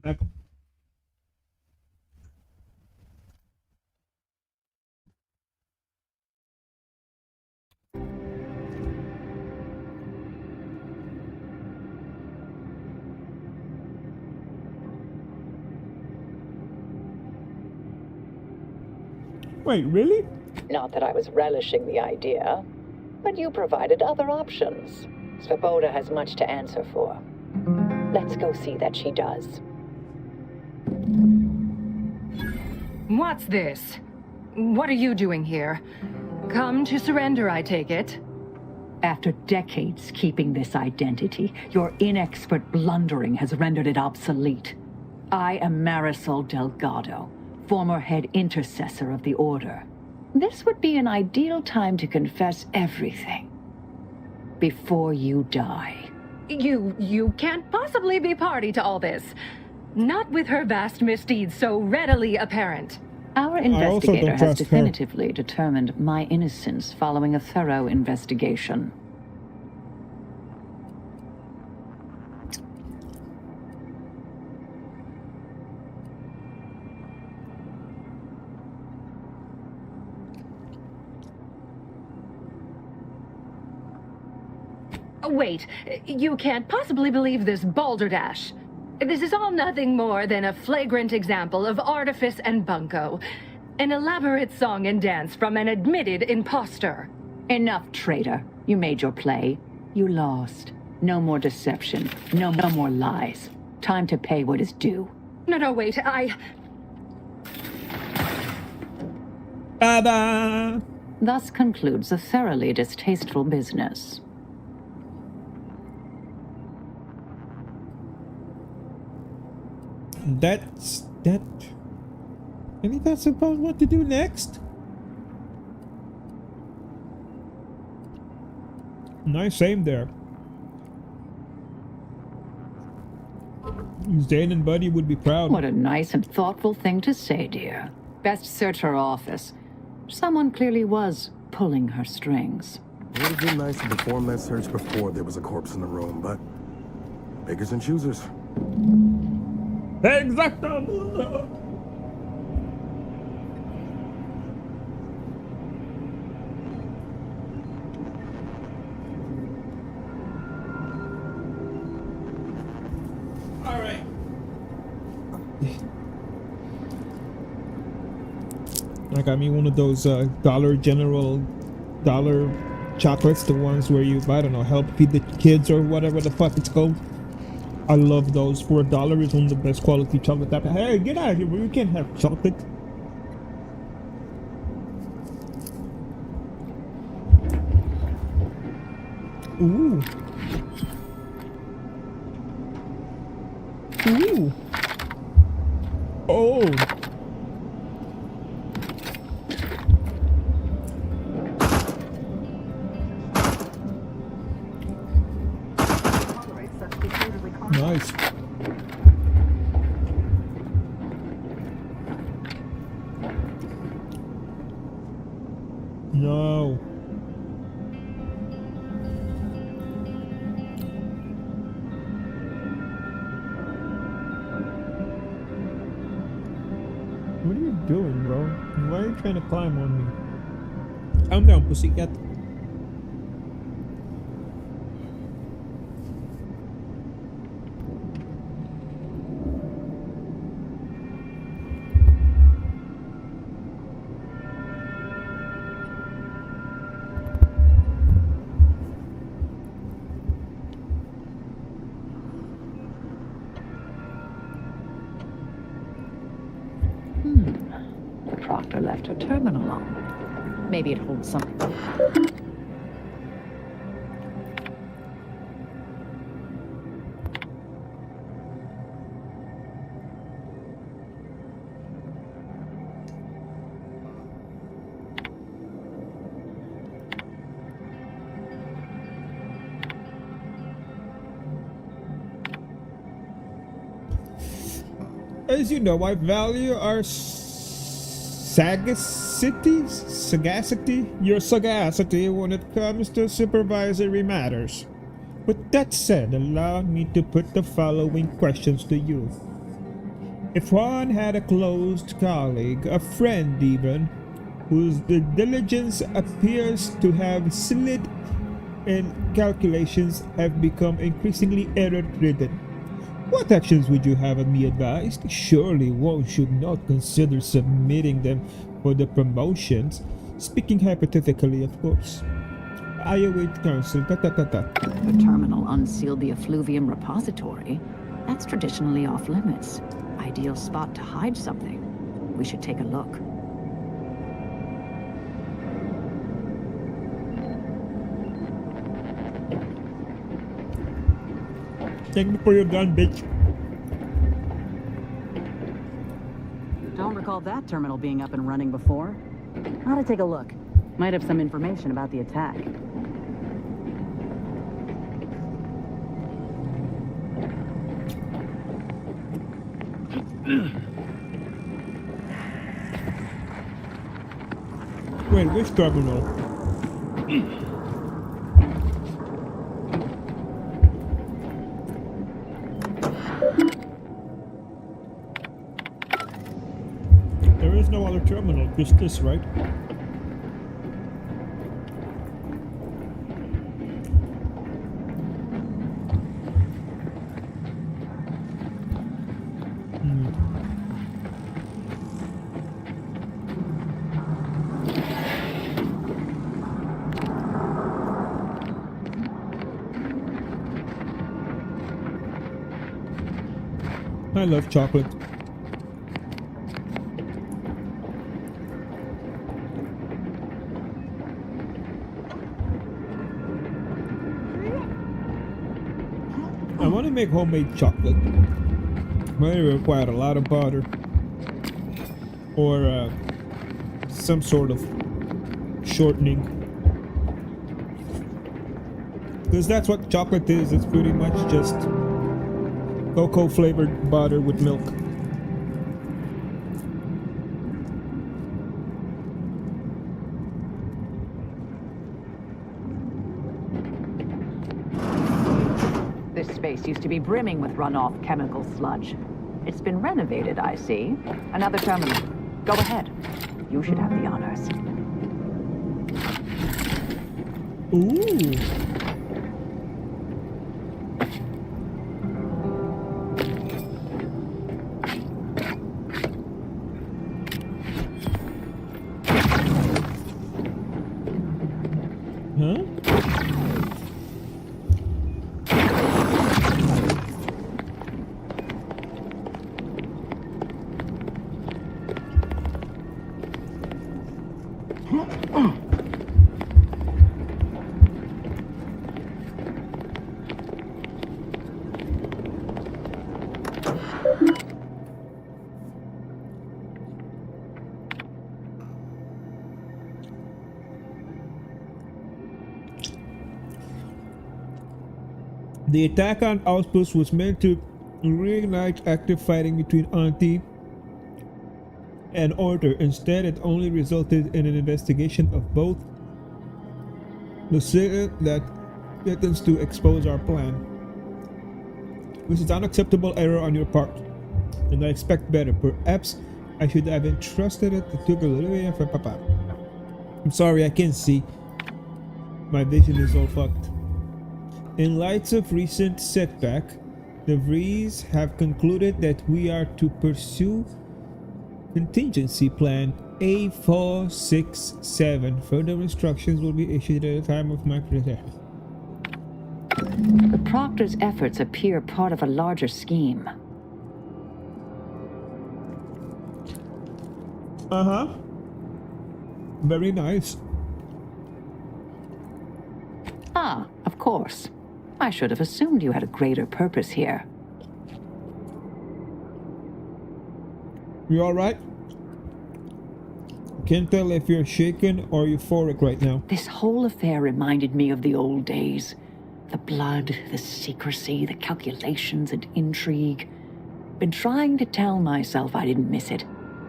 S2: Back. Wait, really?
S5: Not that I was relishing the idea, but you provided other options. Svoboda has much to answer for. Let's go see that she does.
S4: What's this? What are you doing here? Come to surrender, I take it?
S6: After decades keeping this identity, your inexpert blundering has rendered it obsolete. I am Marisol Delgado, former head intercessor of the Order. This would be an ideal time to confess everything. Before you die.
S4: You can't possibly be party to all this. Not with her vast misdeeds so readily apparent.
S5: Our investigator has definitively determined my innocence following a thorough investigation.
S4: Wait, you can't possibly believe this balderdash. This is all nothing more than a flagrant example of artifice and bunco. An elaborate song and dance from an admitted imposter.
S5: Enough, traitor. You made your play. You lost. No more deception. No more lies. Time to pay what is due.
S4: No, wait,
S2: Ta-da!
S5: Thus concludes a thoroughly distasteful business.
S2: That's that. Any thoughts about what to do next? Nice aim there. Zane and Buddy would be proud.
S5: What a nice and thoughtful thing to say, dear. Best search her office. Someone clearly was pulling her strings.
S7: It would have been nice to perform that search before there was a corpse in the room, but beggars and choosers.
S2: Exacto. Alright. I got me one of those Dollar General chocolates, the ones where you, I don't know, help feed the kids or whatever the fuck it's called. I love those. For $1 is one of the best quality chocolate. Hey, get out of here, you can't have chocolate. Ooh. Ooh. Oh. Nice. No. What are you doing, bro? Why are you trying to climb on me? Calm down, pussycat.
S6: Proctor left her terminal on. Maybe it holds something.
S2: As you know, I value our sagacity, your sagacity when it comes to supervisory matters. With that said, allow me to put the following questions to you. If one had a close colleague, a friend even, whose diligence appears to have slid and calculations have become increasingly error-ridden, what actions would you have me advised? Surely one should not consider submitting them for the promotions. Speaking hypothetically, of course. I await counsel.
S6: The terminal unsealed the effluvium repository. That's traditionally off limits. Ideal spot to hide something. We should take a look.
S2: Thank me for your gun, bitch.
S6: Don't recall that terminal being up and running before. Ought to take a look. Might have some information about the attack.
S2: Wait, which terminal? There is no other terminal, just this, right? I love chocolate. I want to make homemade chocolate. Might require a lot of butter or some sort of shortening, because that's what chocolate is. It's pretty much just cocoa flavored butter with milk.
S6: place used to be brimming with runoff chemical sludge. It's been renovated, I see. Another terminal. Go ahead. You should have the honors.
S2: Ooh. Huh? The attack on Outpost was meant to reignite active fighting between Auntie and Order. Instead, it only resulted in an investigation of both. That threatens to expose our plan. This is unacceptable error on your part, and I expect better. Perhaps I should have entrusted it to Olivia for Papa. I'm sorry, I can't see. My vision is all fucked. In light of recent setback, the Vries have concluded that we are to pursue contingency plan A467. Further instructions will be issued at the time of my death.
S6: The Proctor's efforts appear part of a larger scheme.
S2: Uh-huh. Very nice.
S6: Ah, of course. I should have assumed you had a greater purpose here.
S2: You alright? Can't tell if you're shaken or euphoric right now.
S6: This whole affair reminded me of the old days. The blood, the secrecy, the calculations and intrigue. Been trying to tell myself I didn't miss it.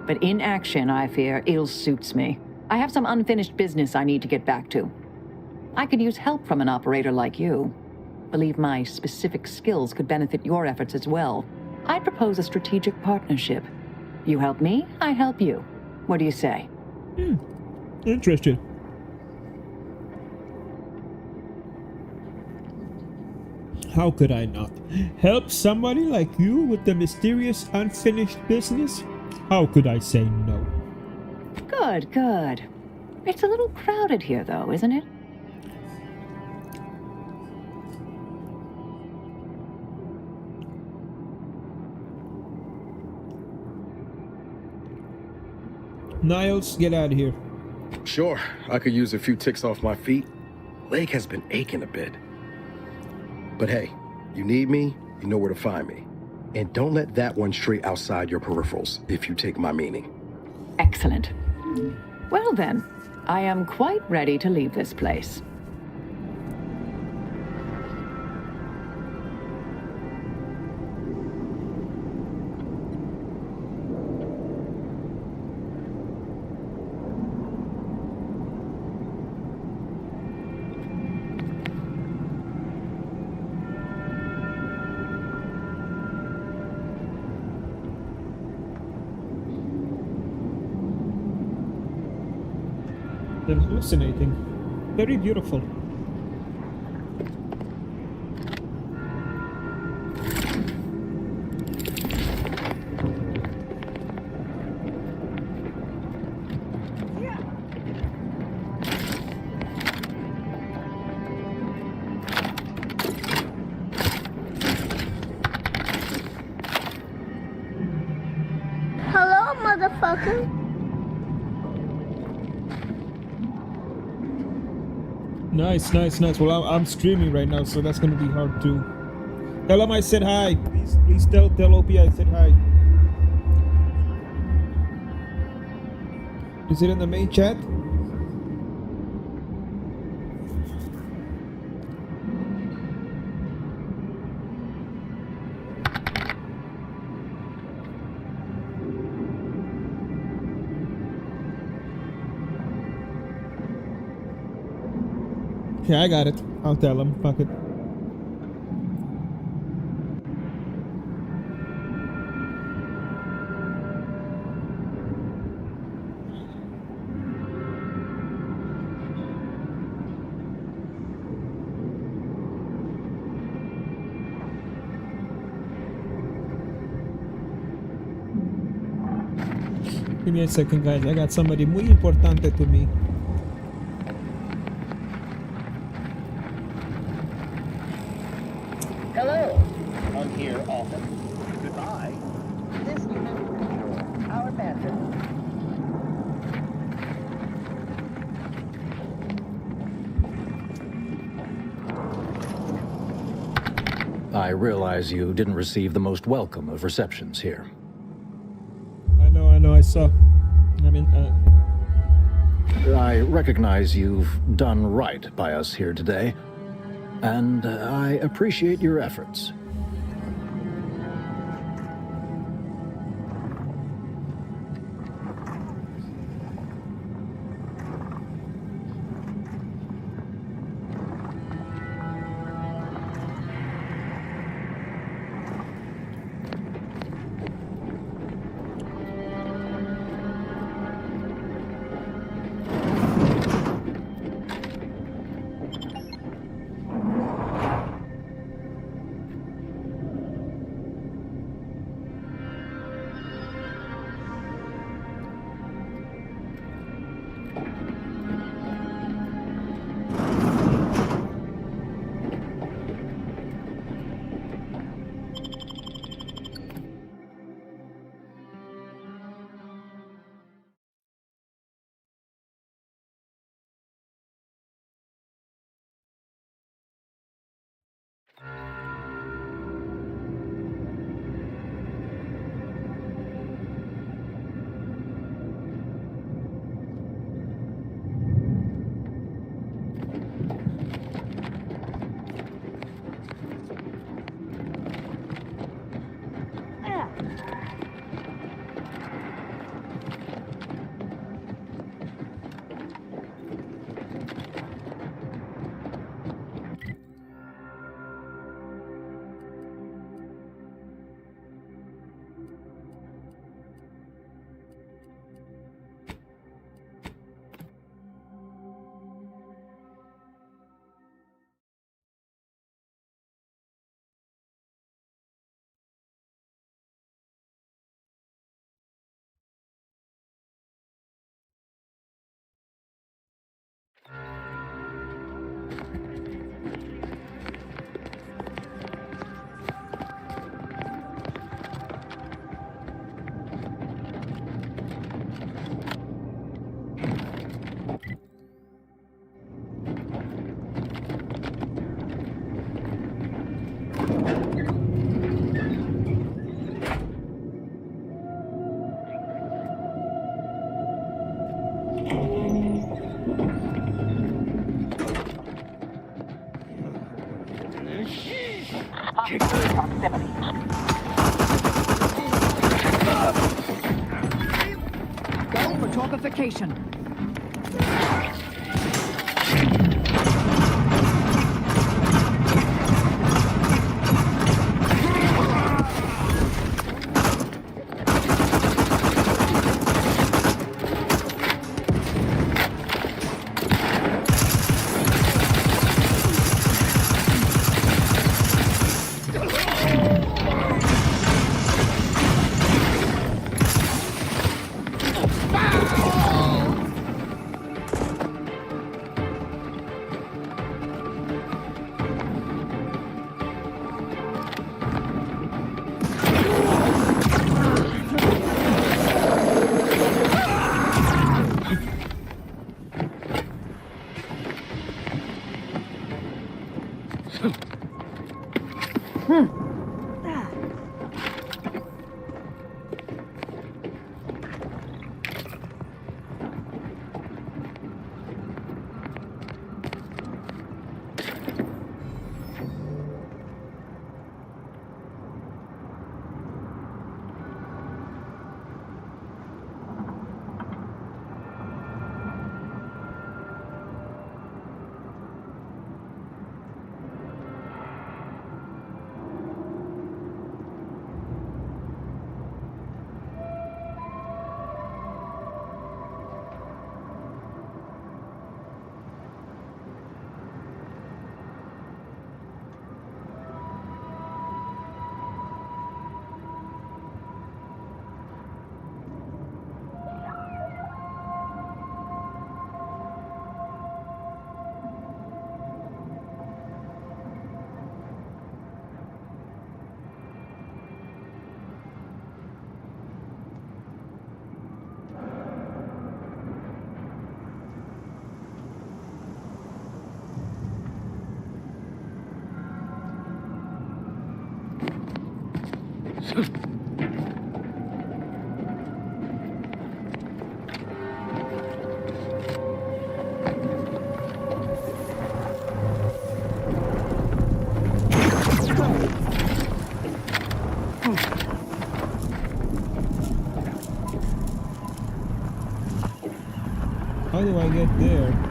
S6: But in action, I fear, ill suits me. I have some unfinished business I need to get back to. I could use help from an operator like you. Believe my specific skills could benefit your efforts as well. I'd propose a strategic partnership. You help me, I help you. What do you say?
S2: Interesting. How could I not? Help somebody like you with the mysterious unfinished business? How could I say no?
S6: Good, good. It's a little crowded here, though, isn't it?
S2: Niles, get out of here.
S7: Sure, I could use a few ticks off my feet. Leg has been aching a bit. But hey, you need me, you know where to find me. And don't let that one stray outside your peripherals, if you take my meaning.
S6: Excellent. Well then, I am quite ready to leave this place.
S2: They're hallucinating. Very beautiful.
S10: Hello, motherfucker.
S2: Nice, nice, nice. Well, I'm streaming right now, so that's gonna be hard to. Tell him I said hi. Please tell OP I said hi. Is it in the main chat? Okay, I got it. I'll tell him. Fuck it. Give me a second, guys. I got somebody muy importante to me.
S12: Hello. I'm here often. Goodbye. This unit control our banter.
S1: I realize you didn't receive the most welcome of receptions here.
S2: I know, I saw. I mean,
S1: I recognize you've done right by us here today, and I appreciate your efforts.
S6: Go for torpification.
S2: How do I get there?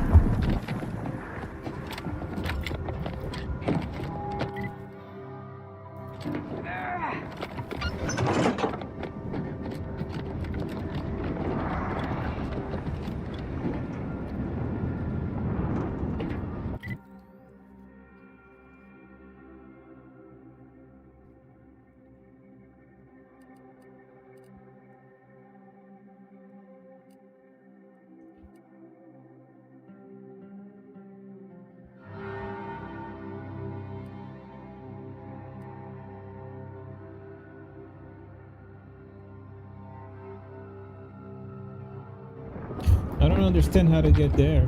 S2: I don't understand how to get there.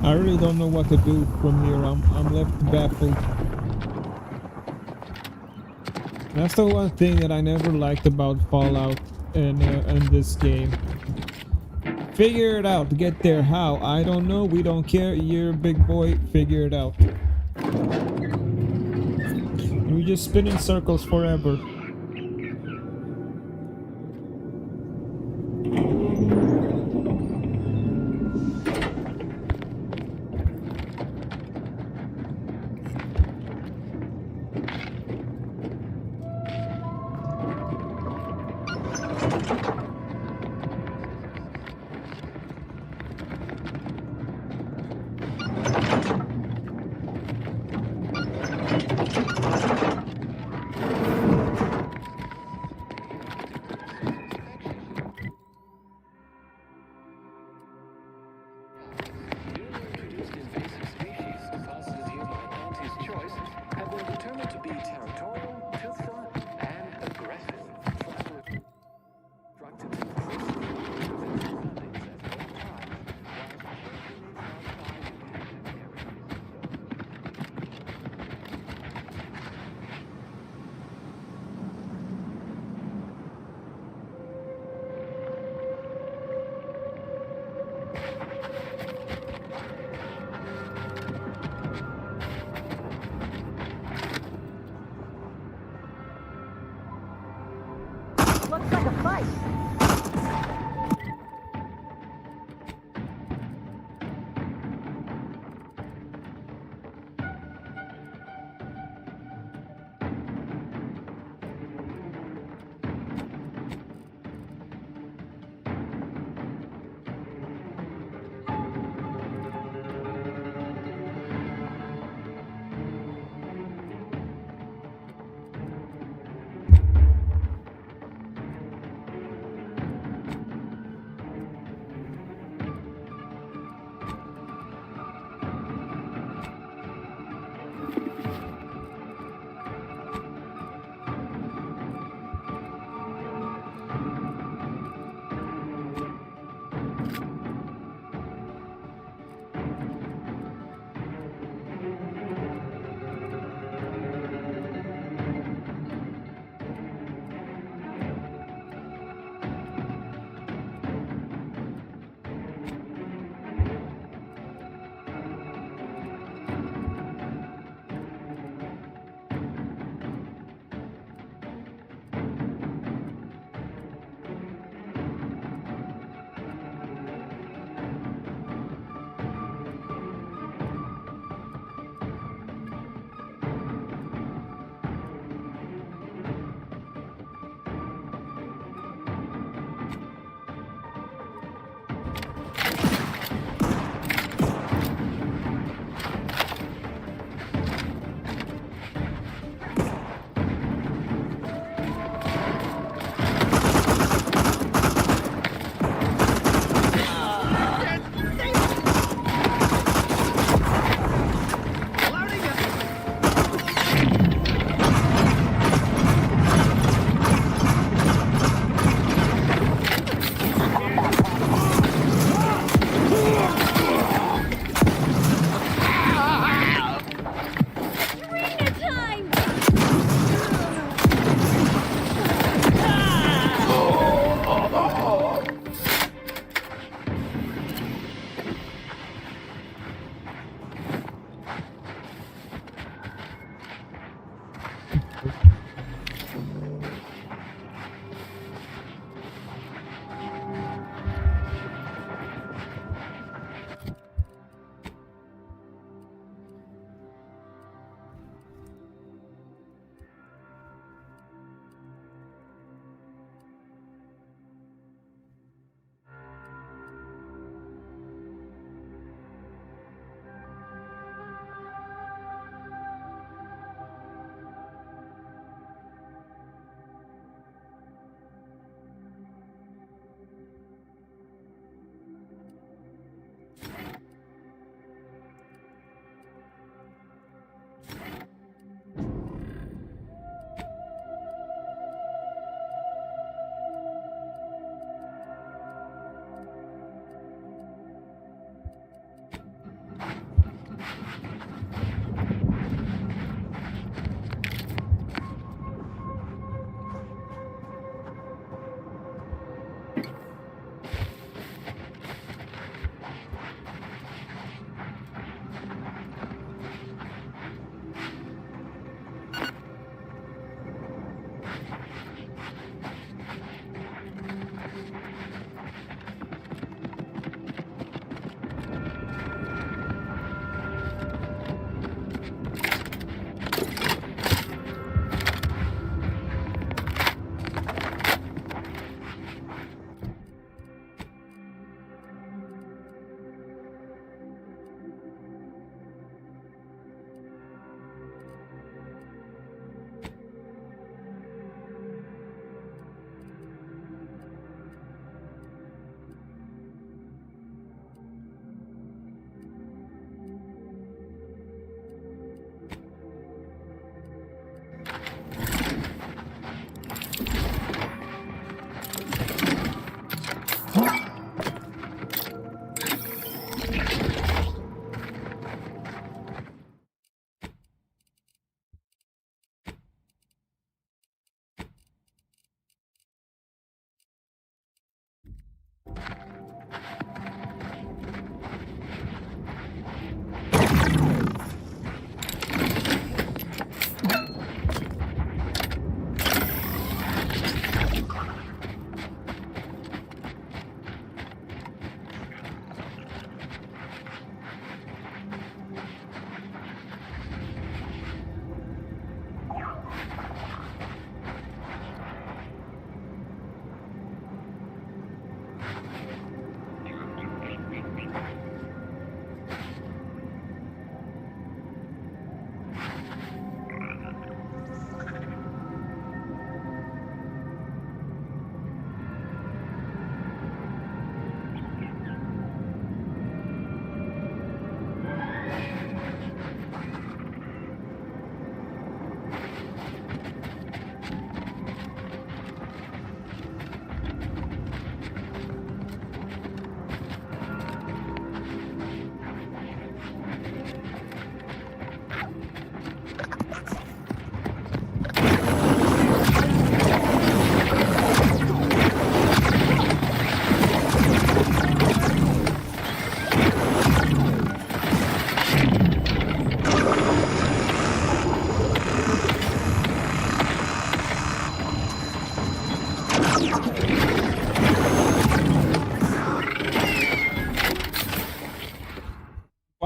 S2: I really don't know what to do from here. I'm left baffled. That's the one thing that I never liked about Fallout and this game. Figure it out. Get there. How? I don't know. We don't care. You're a big boy. Figure it out. And we just spin in circles forever.
S6: Looks like a fight.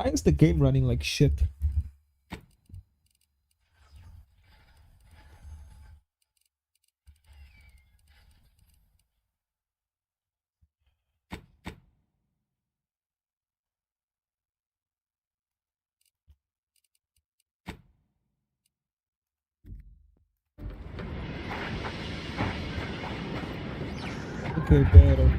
S2: Why is the game running like shit? Okay, better.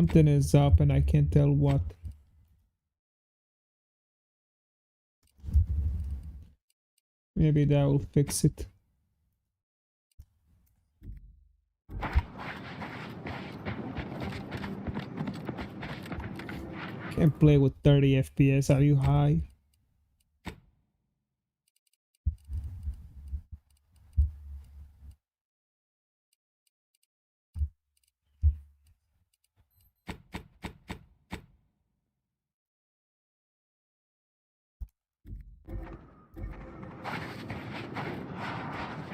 S2: Something is up and I can't tell what. Maybe that will fix it. Can't play with 30 FPS. Are you high?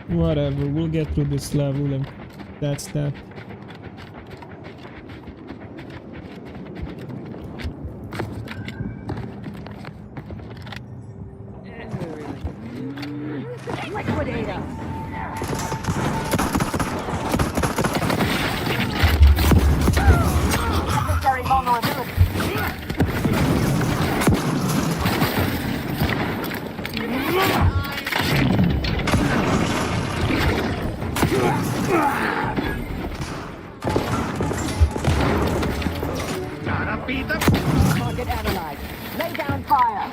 S2: Whatever, we'll get through this level and that's that.
S6: Liquidator! Necessary vulnerability.
S23: Gotta beat them.
S6: Target analyzed. Lay down fire.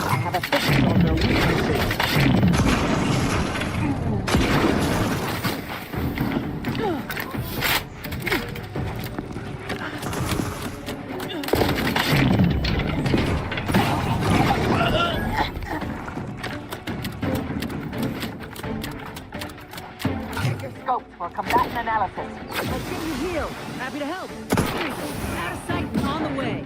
S6: I have a fix on their weaknesses. Scopes for combatant analysis.
S15: Let's get you healed. Happy to help. Out of sight and on the way.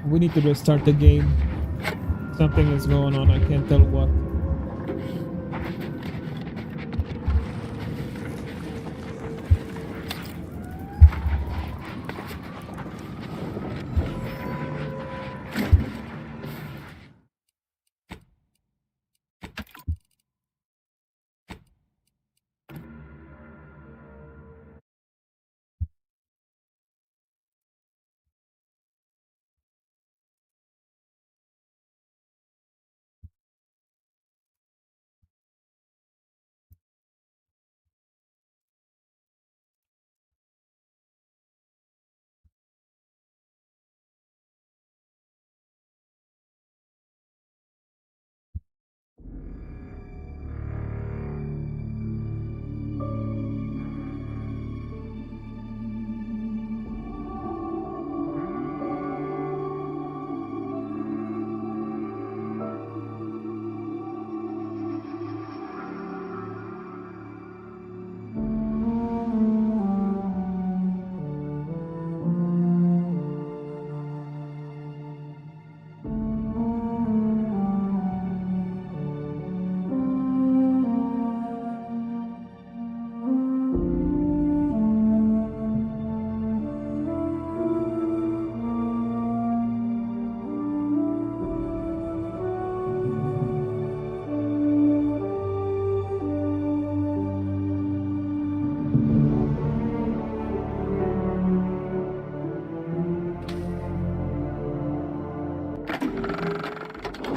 S2: We need to restart the game. Something is going on, I can't tell what.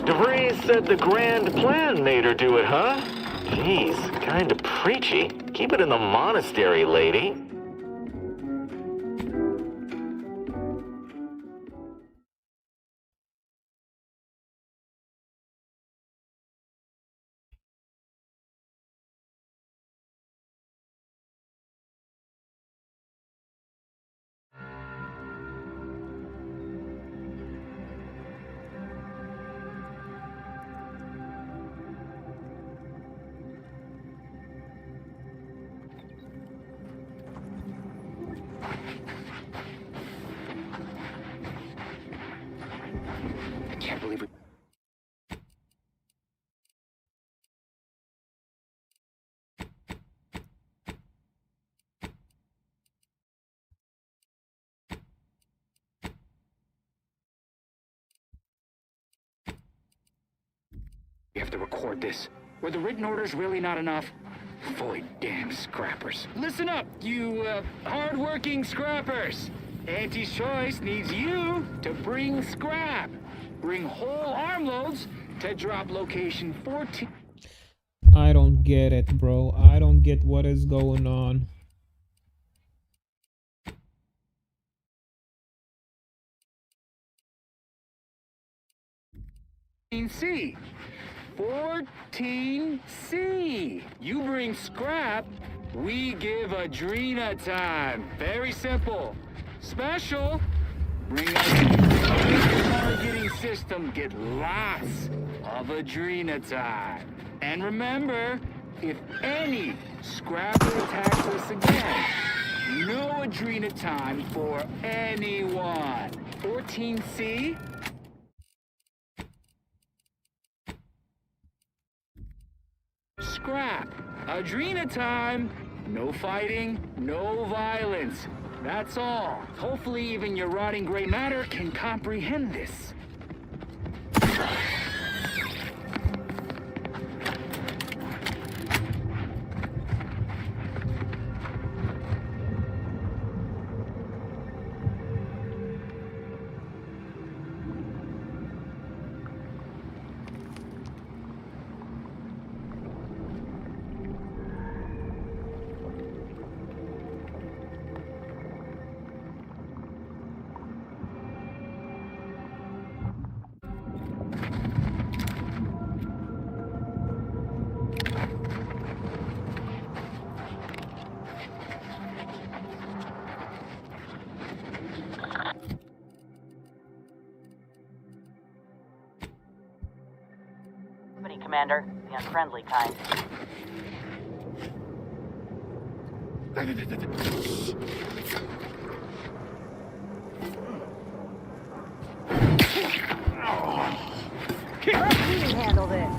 S17: DeVries said the grand plan made her do it, huh? Jeez, kinda preachy. Keep it in the monastery, lady.
S9: I can't believe it.
S16: You have to record this. Were the written orders really not enough? Void damn scrappers. Listen up, you, hard-working scrappers. Auntie's Choice needs you to bring scrap. Bring whole armloads to drop location 14.
S2: I don't get it, bro. I don't get what is going on.
S16: C. 14C. You bring scrap, we give Adrena time. Very simple. Special. Bring us targeting system. Get lots of Adrena time. And remember, if any scrapper attacks us again, no Adrena time for anyone. 14C. Scrap. Adrena time. No fighting, no violence. That's all. Hopefully even your rotting gray matter can comprehend this.
S6: Commander, the unfriendly kind. Let me handle this.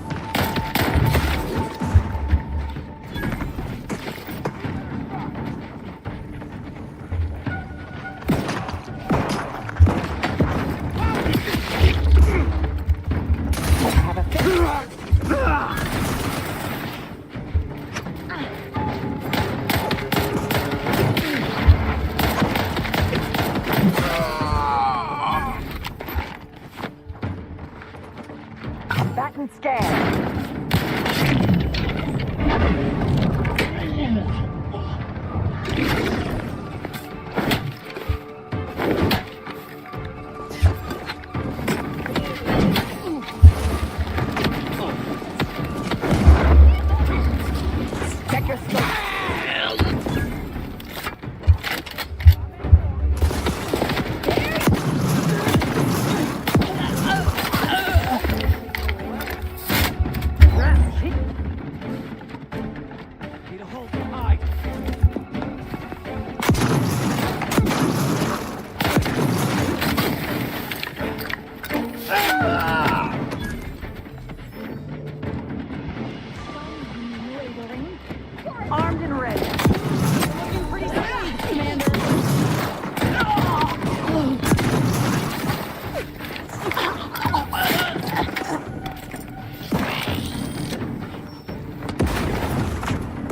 S6: Armed and ready. Looking pretty sweet, Commander.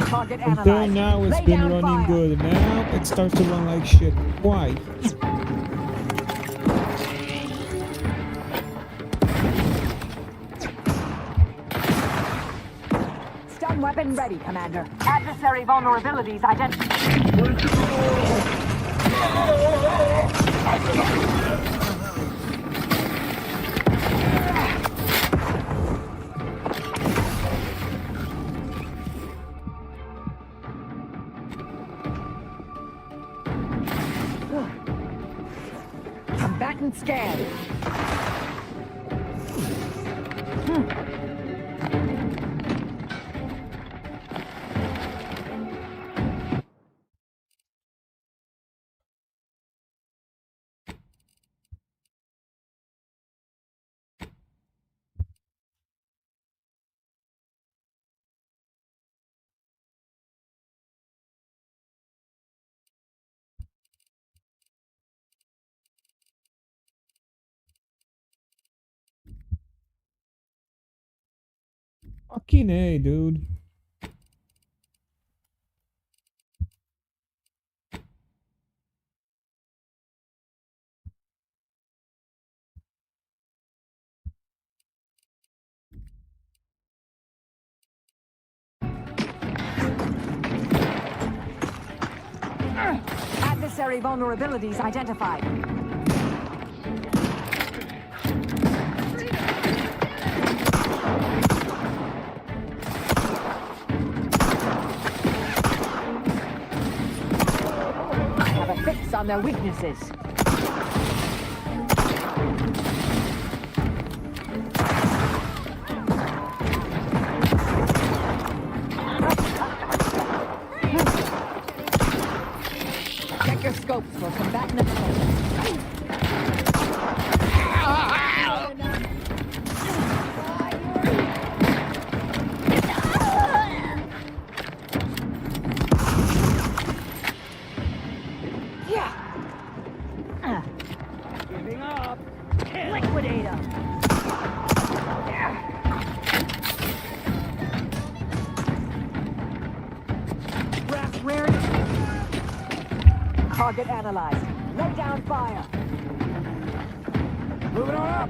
S6: Target
S2: Until
S6: analyzed.
S2: now, it's
S6: Lay
S2: been
S6: down
S2: running
S6: fire.
S2: good. Now it starts to run like shit. Why?
S6: Stun weapon ready, Commander. Adversary vulnerabilities identified. Combatant scan.
S2: Fucking A, dude.
S6: Adversary vulnerabilities identified. I have a fix on their weaknesses. Check your scopes for combatant approach.
S12: Giving up.
S6: Liquidate them. Raft reared. Target analyzed. Lay down fire.
S12: Moving on up.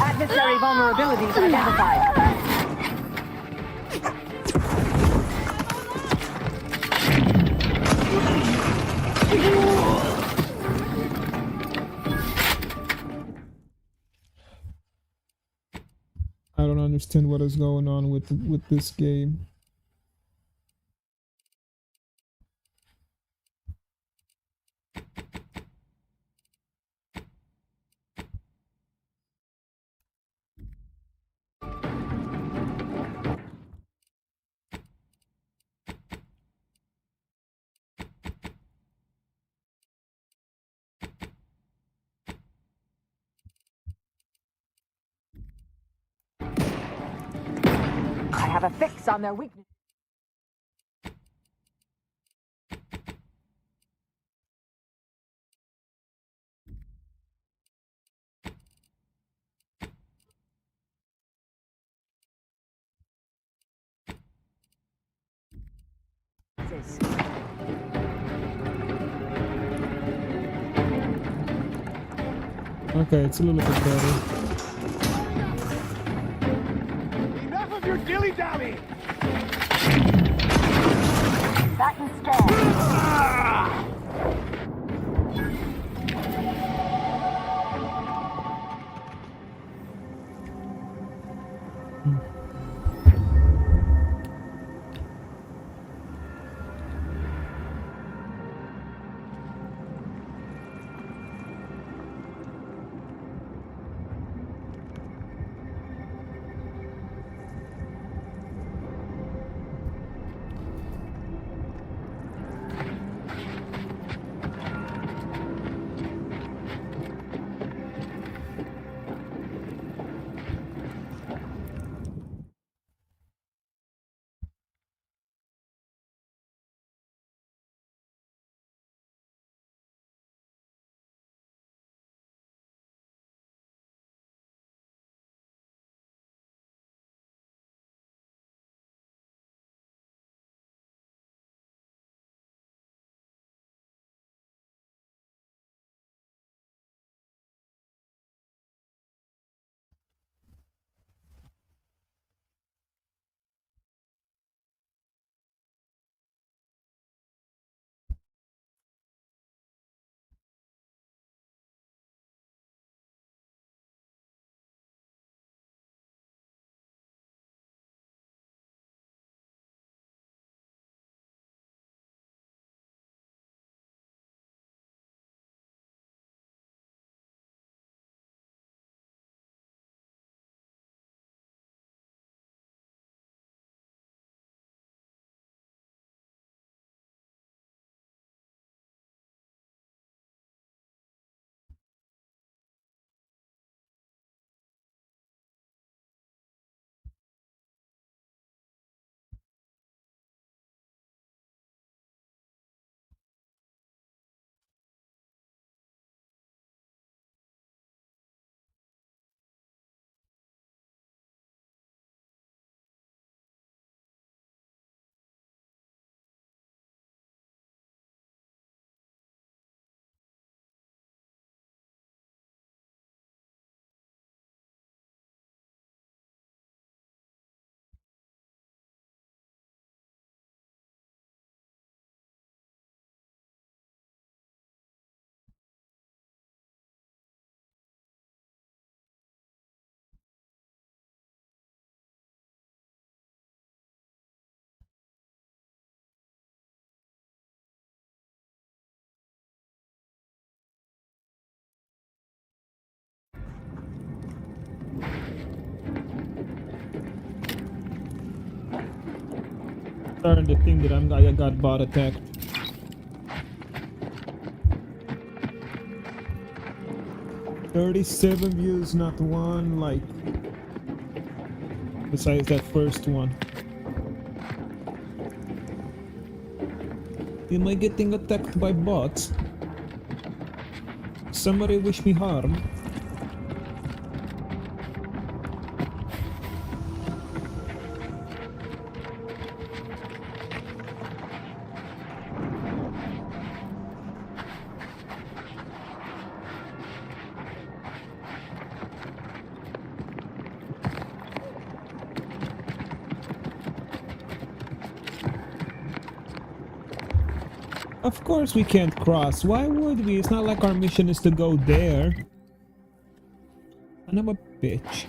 S6: Adversary vulnerabilities identified.
S2: I don't understand what is going on with this game.
S6: I have a fix on their weakness.
S2: Okay, it's a little bit better.
S12: Enough of your dilly-dally!
S6: Back and scan.
S2: Starting to think that I got bot attacked. $37 views, not one like. Besides that first one. Am I getting attacked by bots? Somebody wish me harm. Of course we can't cross. Why would we? It's not like our mission is to go there. And I'm a bitch.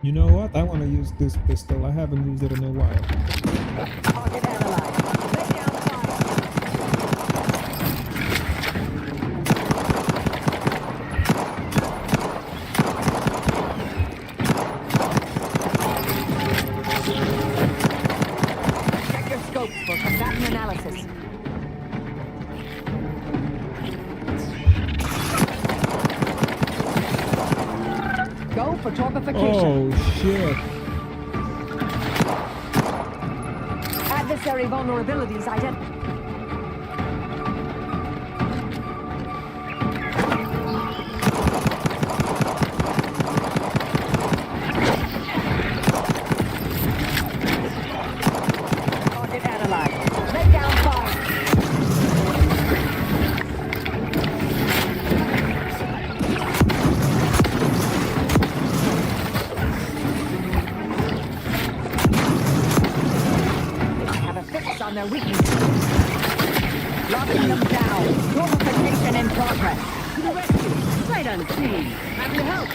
S2: You know what? I want to use this pistol. I haven't used it in a while.
S6: Target analyzed. Lay down fire. Check your scopes for combatant analysis. Go for torpification.
S2: Oh shit.
S6: Adversary vulnerabilities identified. Target analyzed. Lay down fire. On their weaknesses. Locking them down. Torpification in progress.
S15: To the rescue. Right on scene. Happy to help.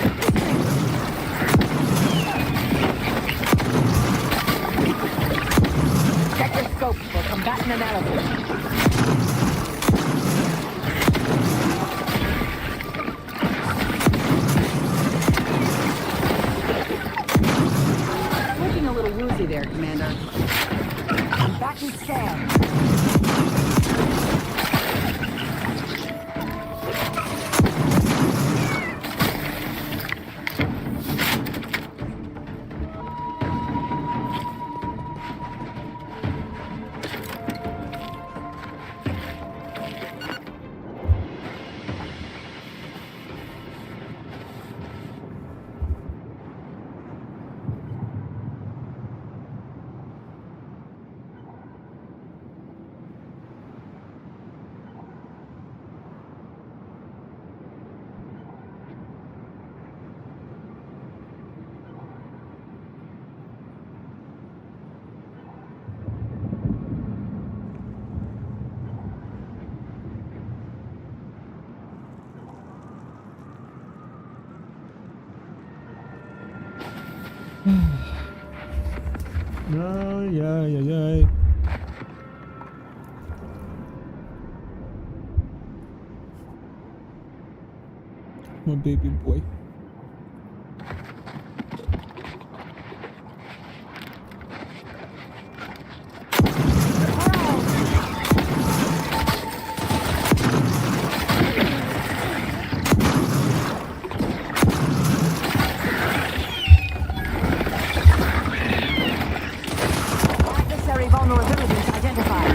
S6: Check your scopes for combatant analysis.
S15: Looking a little woozy there, Commander.
S6: Combatant scan.
S2: No, yeah. My baby boy.
S6: Adversary vulnerabilities identified.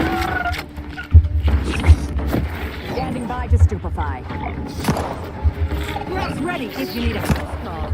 S6: Standing by to stupefy. Press ready if you need a house call.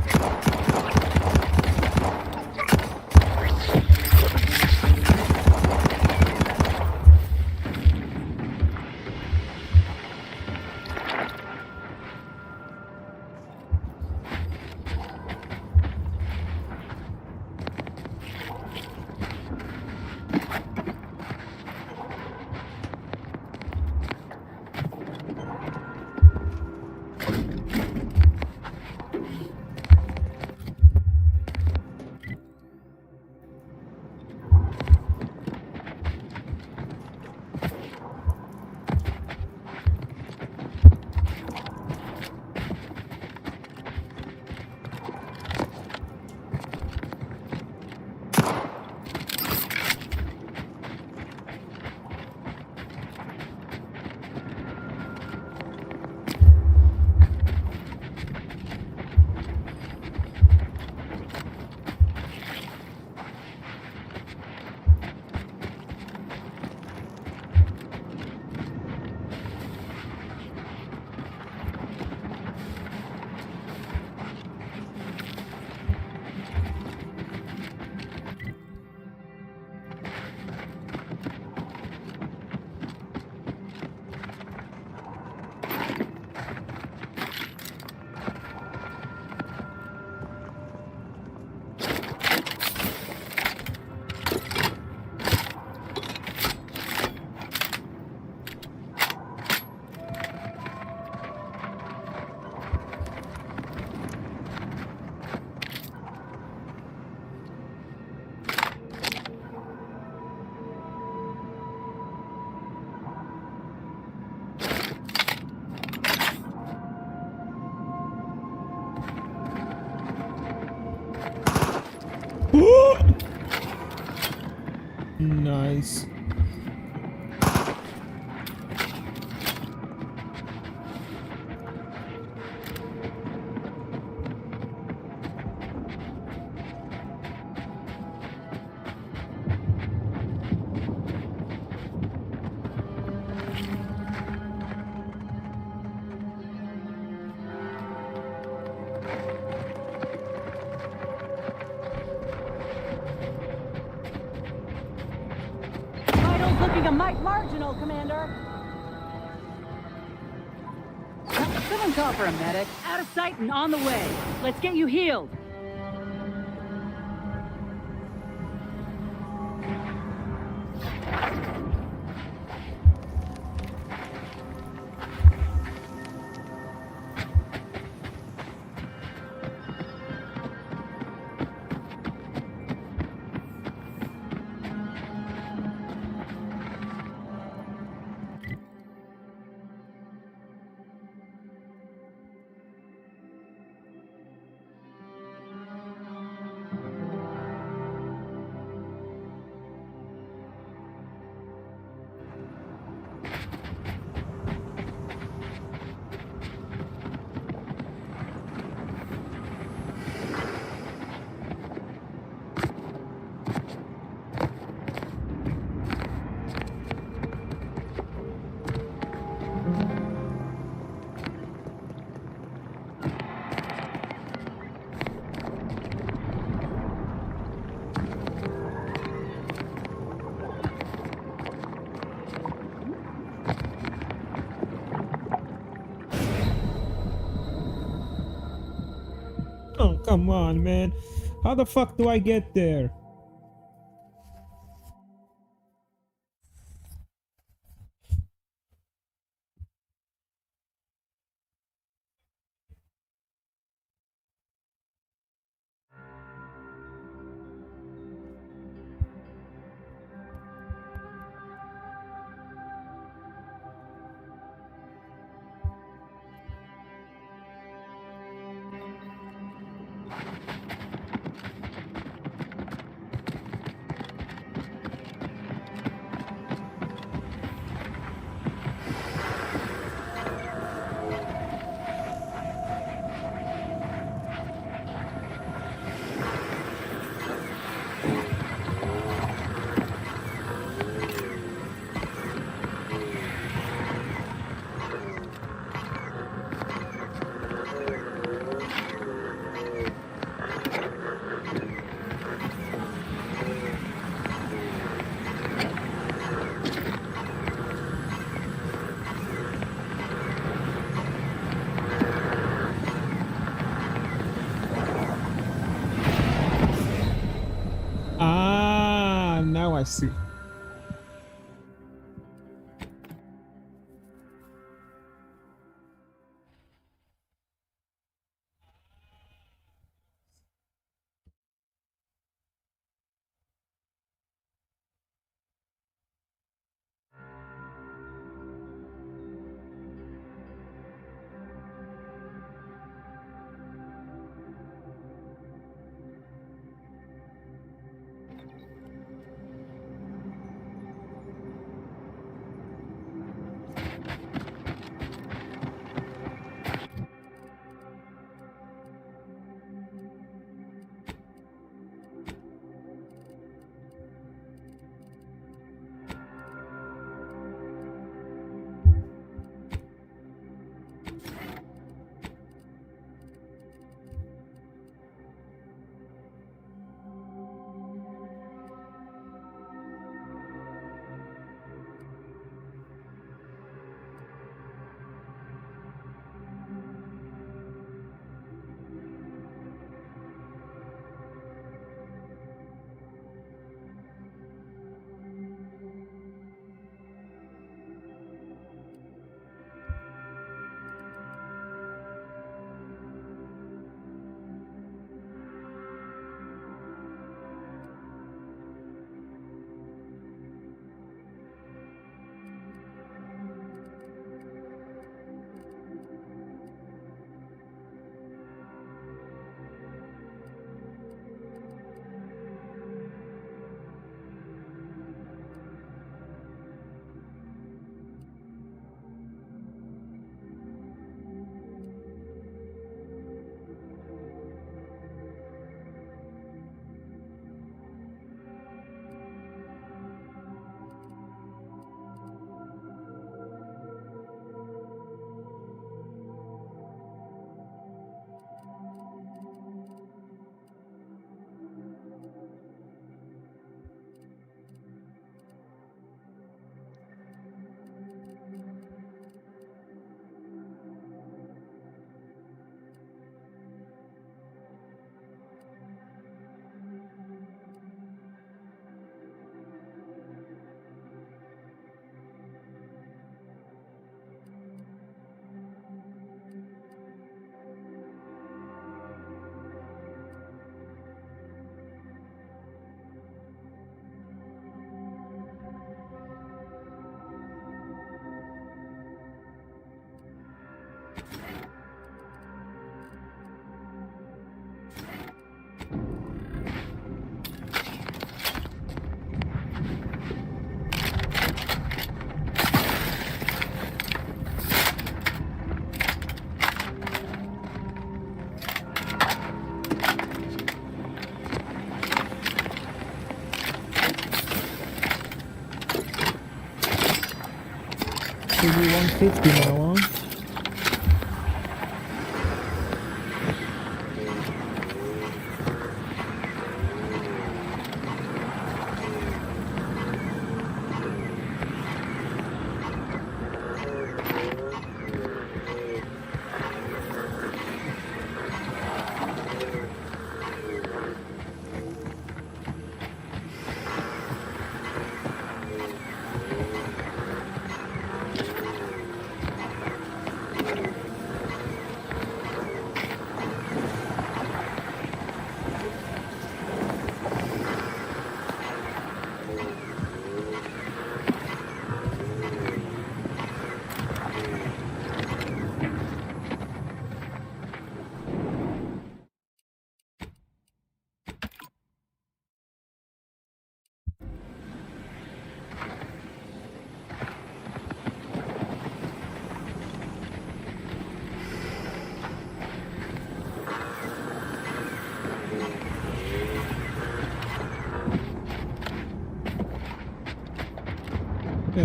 S2: Nice.
S6: Vitals looking a mite marginal, Commander. Someone call for a medic. Out of sight and on the way. Let's get you healed.
S2: Oh, come on, man. How the fuck do I get there? Ah, now I see. Maybe 150 now, huh?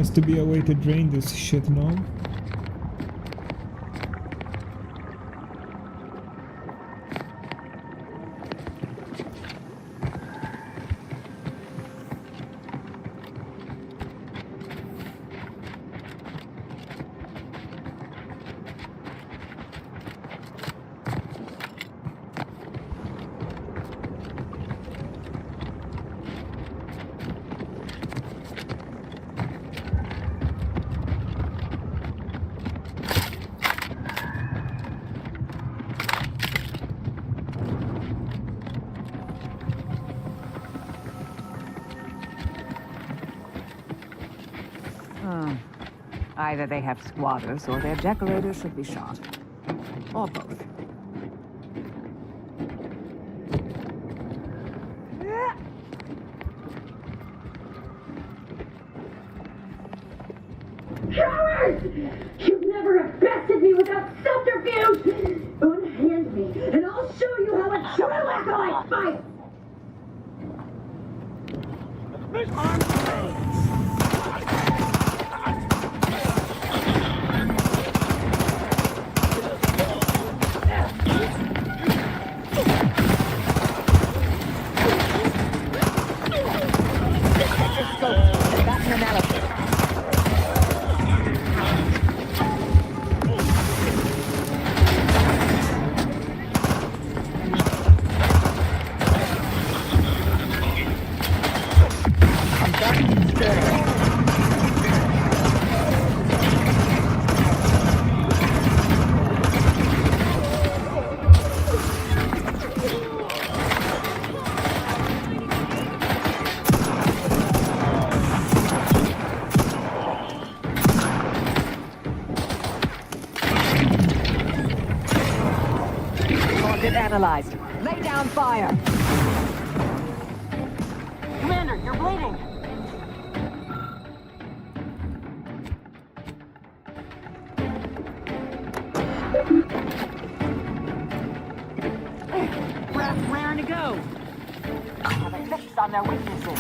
S2: has to be a way to drain this shit, no?
S6: Either they have squatters or their decorators should be shot. Or both.
S10: Coward! You've never bested me without subterfuge! Unhand me, and I'll show you how a true acolyte fights!
S6: Analyzed. Lay down fire.
S15: Commander, you're bleeding. Raring to go.
S6: Have a fix on their weaknesses.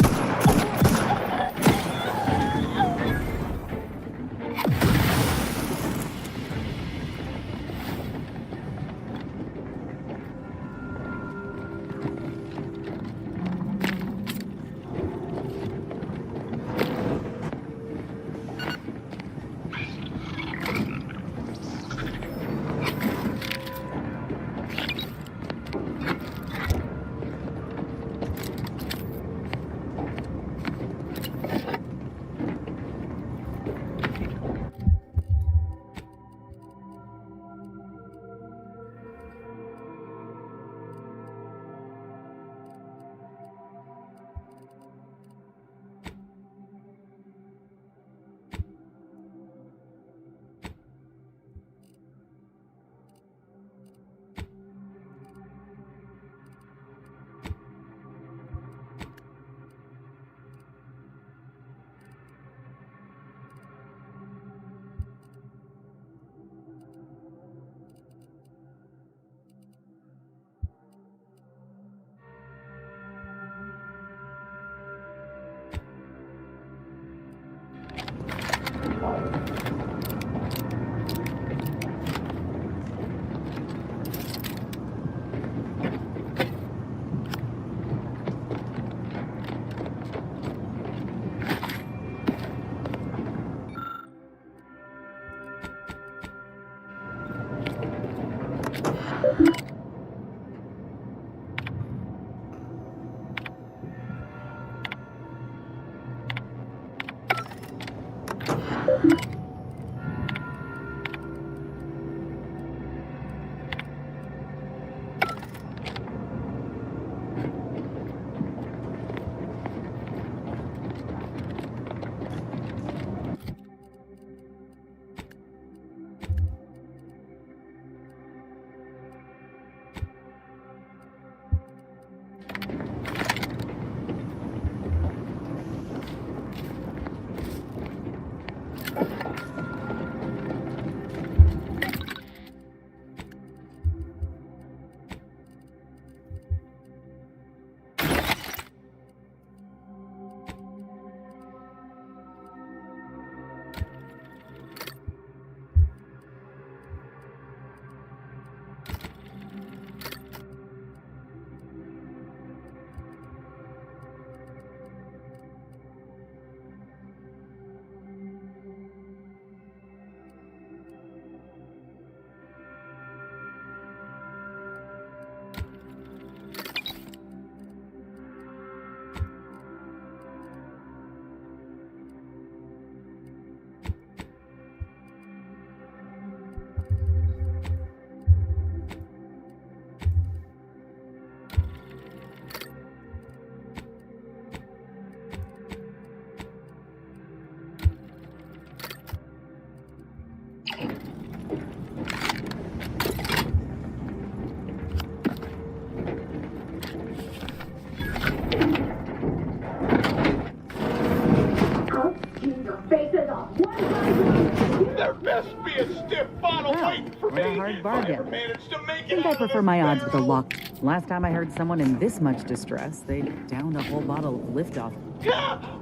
S12: There best be a stiff bottle waiting for
S6: What a
S12: me.
S6: hard
S12: If I ever
S6: bargain.
S12: manage to make
S6: I
S12: it
S6: think I
S12: out of
S6: prefer
S12: this
S6: my odds with a
S12: barrel.
S6: lock. Last time I heard someone in this much distress, they downed a whole bottle of liftoff.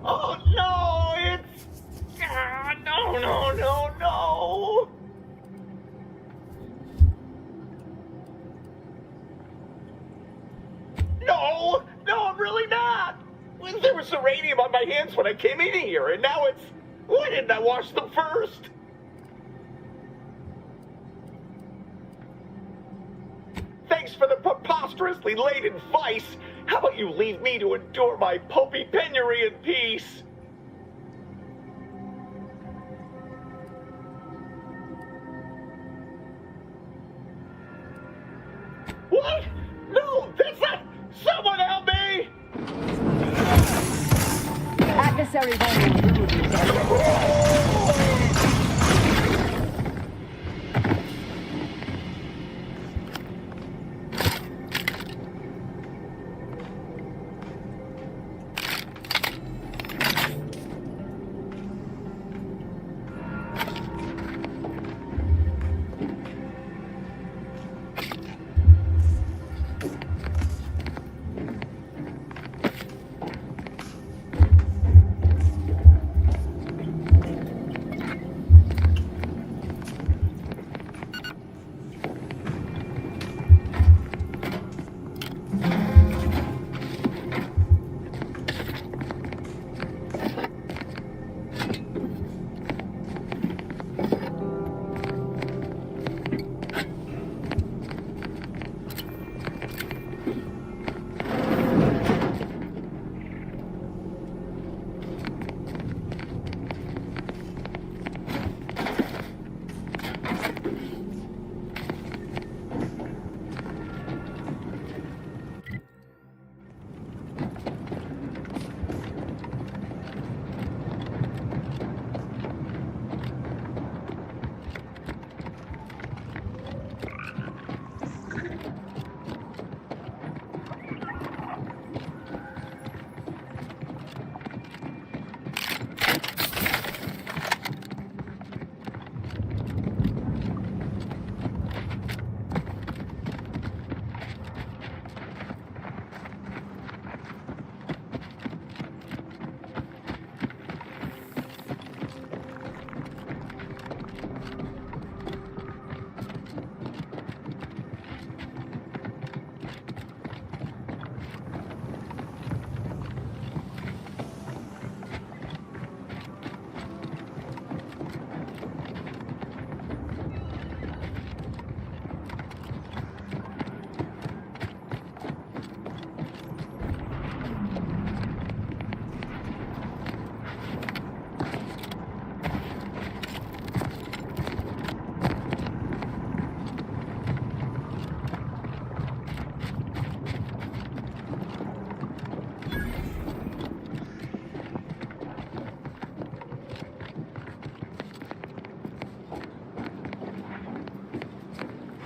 S12: Oh no, it's... no. No, I'm really not. There was uranium on my hands when I came in here, and now it's... Why didn't I wash them first? Thanks for the preposterously late advice. How about you leave me to endure my pulpy penury in peace? What? No, that's not... Someone help me!
S6: Adversary vulnerabilities.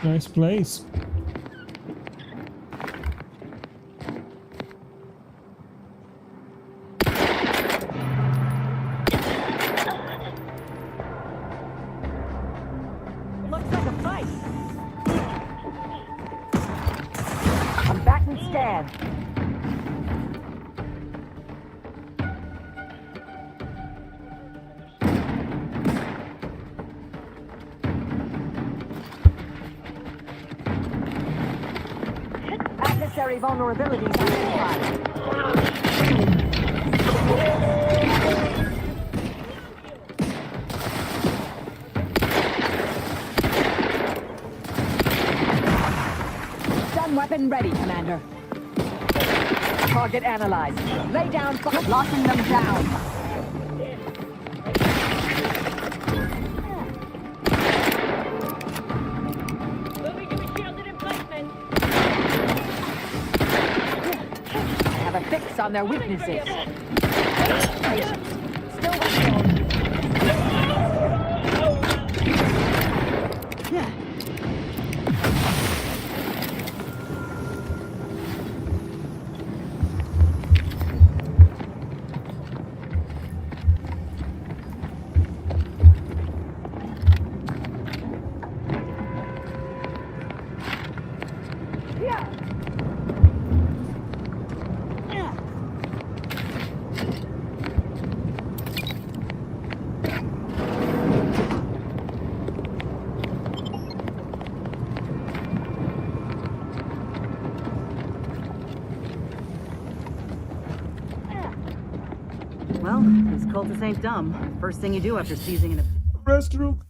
S2: Nice place.
S6: Looks like a fight. I'm back and stand. Adversary vulnerabilities identified. Stun weapon ready, Commander. Target analyzed. Lay down, locking them down. A fix on their weaknesses. Still cultists ain't dumb. First thing you do after seizing an...
S2: Restroom.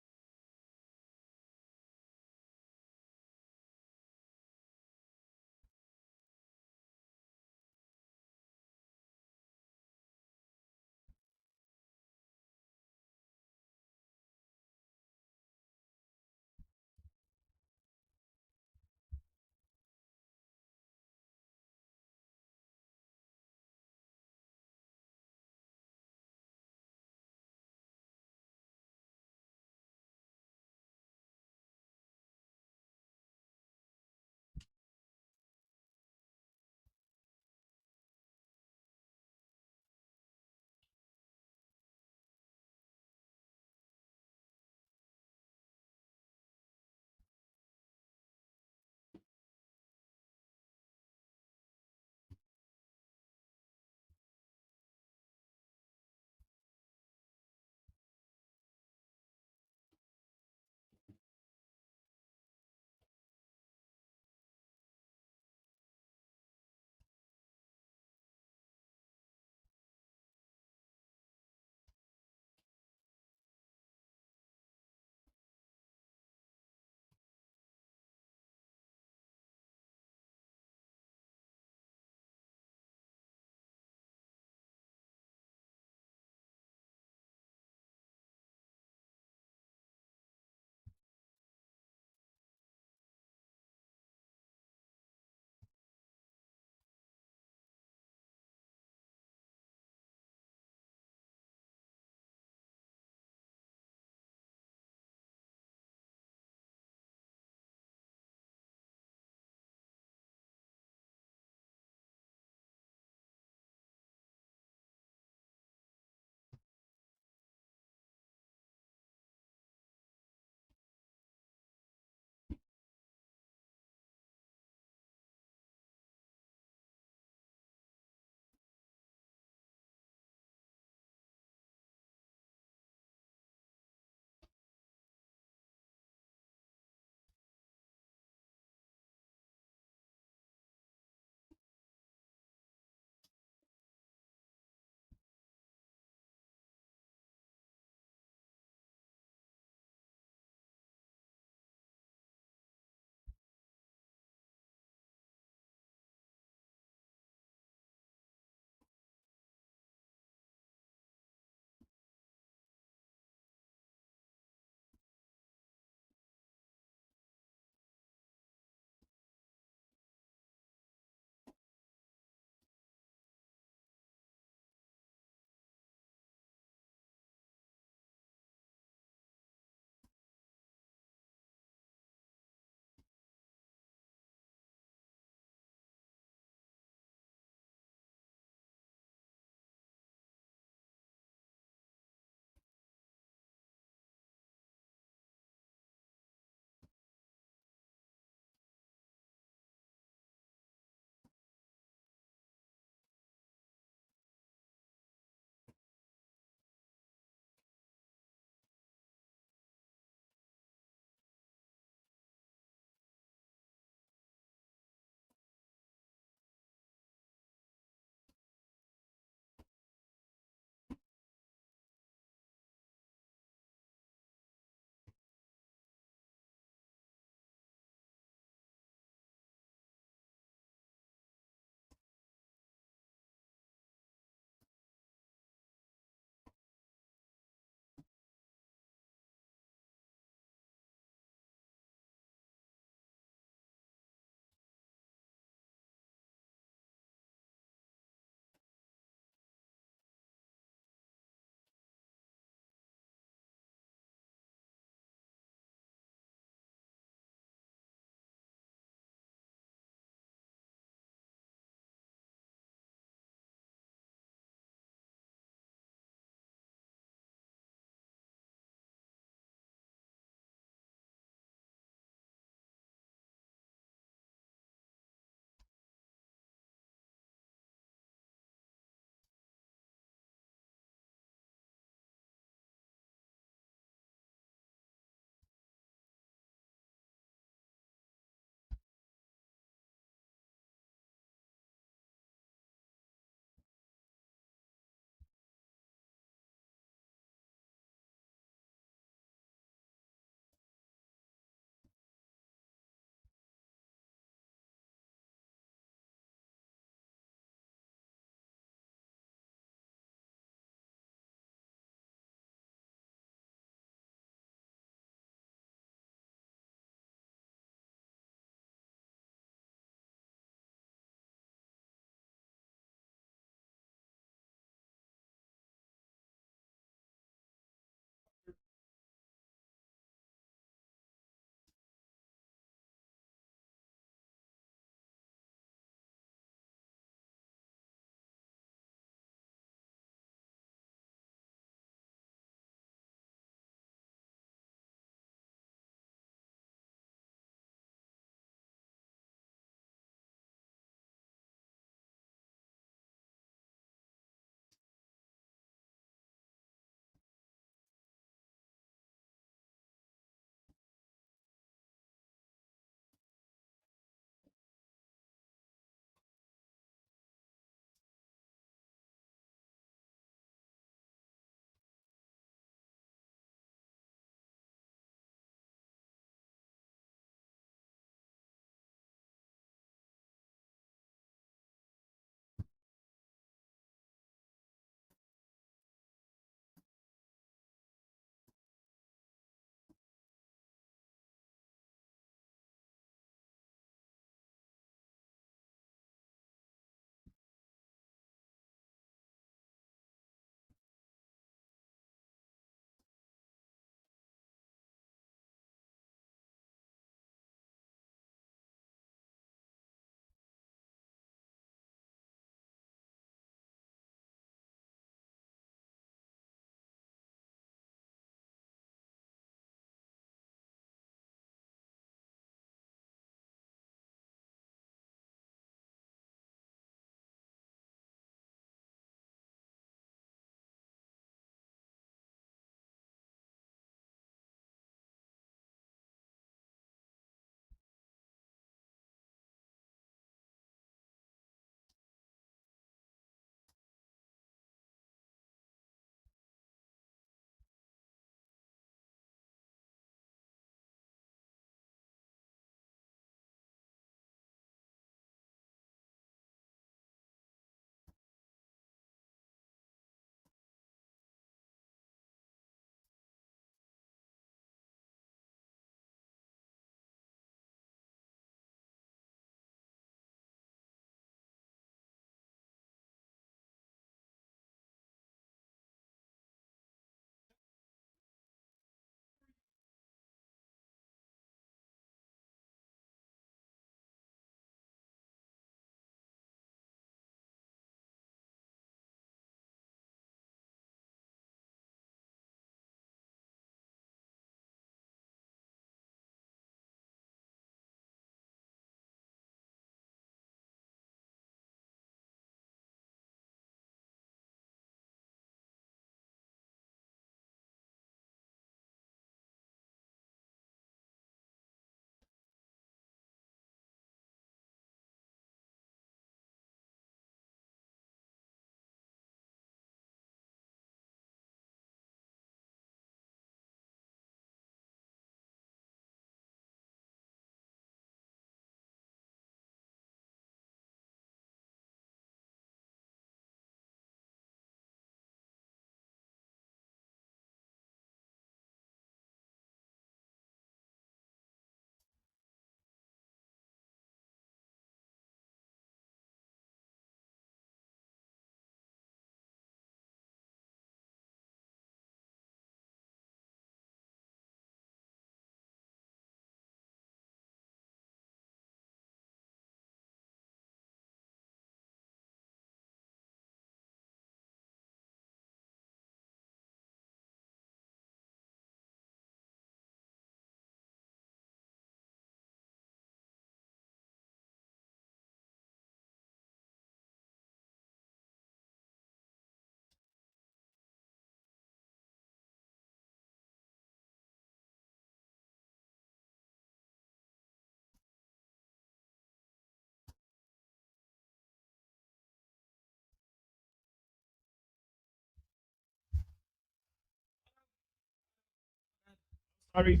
S2: Sorry.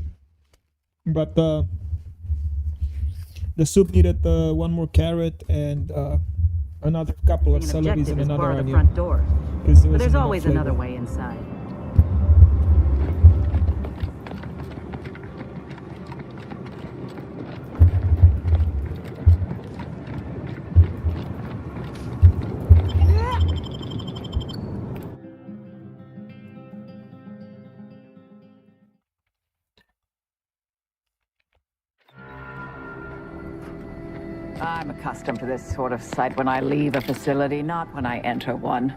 S2: But the soup needed one more carrot and another couple of
S6: An
S2: celeries
S6: objective
S2: and
S6: is
S2: another
S6: bar the
S2: onion.
S6: front door.
S2: 'Cause there
S6: But
S2: wasn't
S6: there's
S2: enough
S6: always
S2: flavor.
S6: another way inside. I'm accustomed to this sort of sight when I leave a facility, not when I enter one.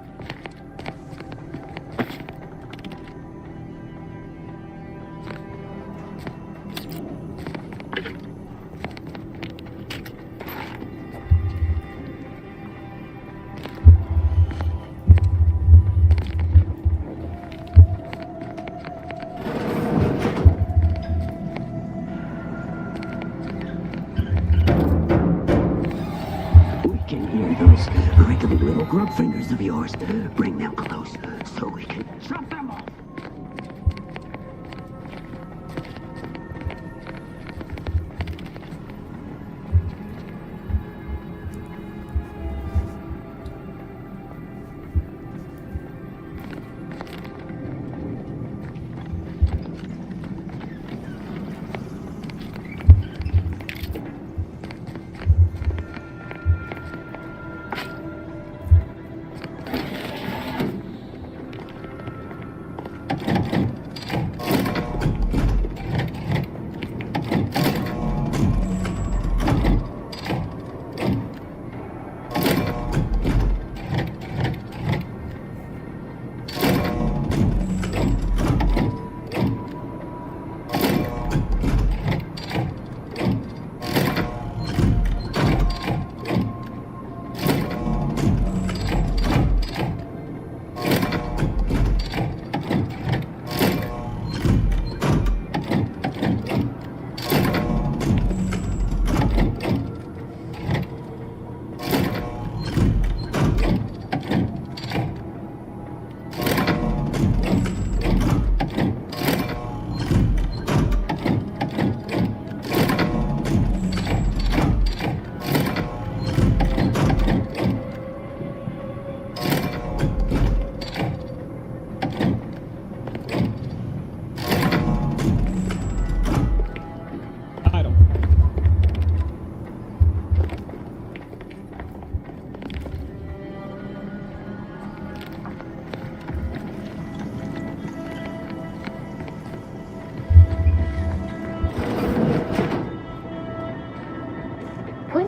S11: Can hear those wriggly little grub fingers of yours. Bring them close so we can chop them off.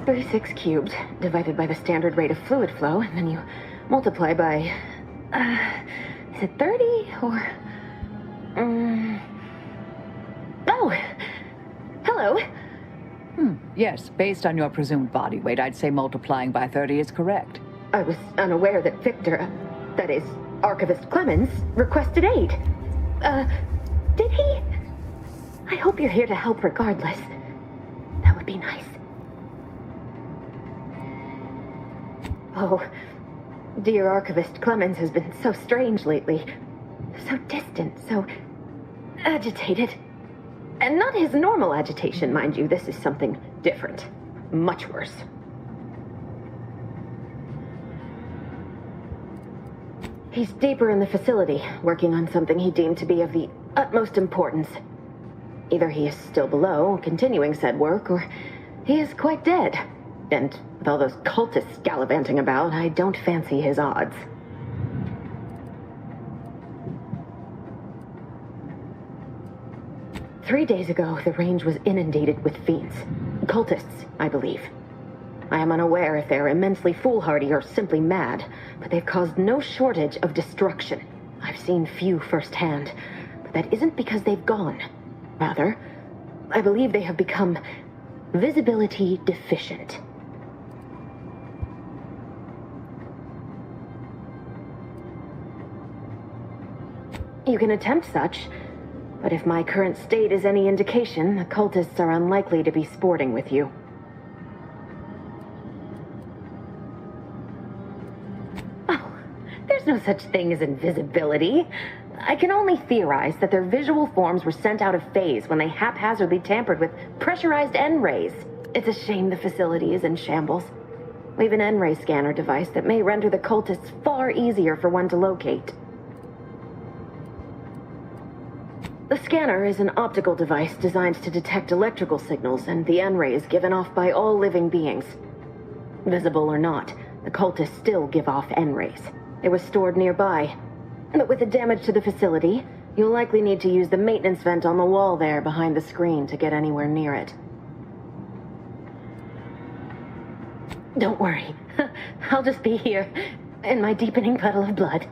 S5: .36 cubed divided by the standard rate of fluid flow, and then you multiply by, is it 30 or, oh, hello.
S6: Yes, based on your presumed body weight, I'd say multiplying by 30 is correct.
S5: I was unaware that Victor, that is, Archivist Clemens, requested aid. Did he? I hope you're here to help regardless. That would be nice. Oh, dear Archivist Clemens has been so strange lately. So distant, so agitated. And not his normal agitation, mind you. This is something different. Much worse. He's deeper in the facility, working on something he deemed to be of the utmost importance. Either he is still below, continuing said work, or he is quite dead. And with all those cultists gallivanting about, I don't fancy his odds. Three days ago, the range was inundated with fiends. Cultists, I believe. I am unaware if they're immensely foolhardy or simply mad, but they've caused no shortage of destruction. I've seen few firsthand, but that isn't because they've gone. Rather, I believe they have become visibility deficient. You can attempt such, but if my current state is any indication, the cultists are unlikely to be sporting with you. Oh, there's no such thing as invisibility. I can only theorize that their visual forms were sent out of phase when they haphazardly tampered with pressurized N-rays. It's a shame the facility is in shambles. We've an N-ray scanner device that may render the cultists far easier for one to locate. The scanner is an optical device designed to detect electrical signals and the N-rays given off by all living beings. Visible or not, the cultists still give off N-rays. It was stored nearby. But with the damage to the facility, you'll likely need to use the maintenance vent on the wall there behind the screen to get anywhere near it. Don't worry. I'll just be here, in my deepening puddle of blood.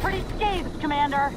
S6: Pretty scathed, Commander.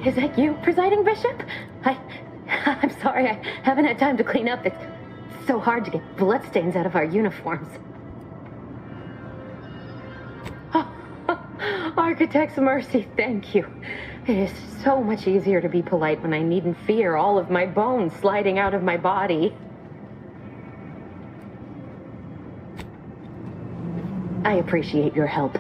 S5: Is that you, Presiding Bishop? I'm sorry, I haven't had time to clean up. It's so hard to get bloodstains out of our uniforms. Oh, Architect's mercy, thank you. It is so much easier to be polite when I needn't fear all of my bones sliding out of my body. I appreciate your help.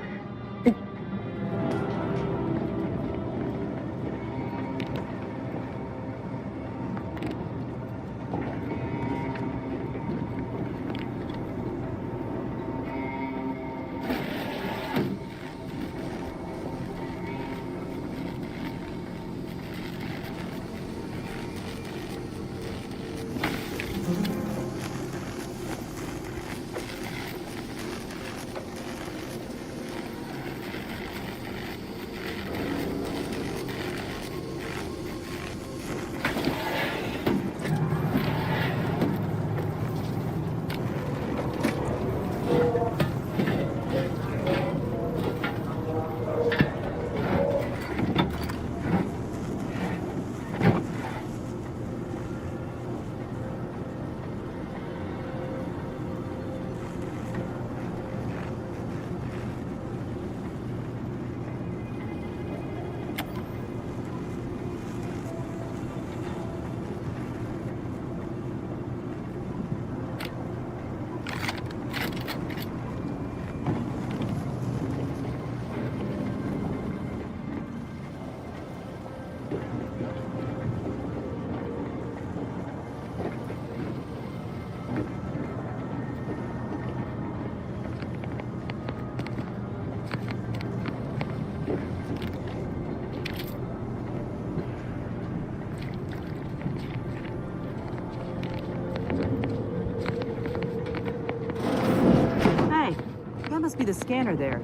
S6: must be the scanner there.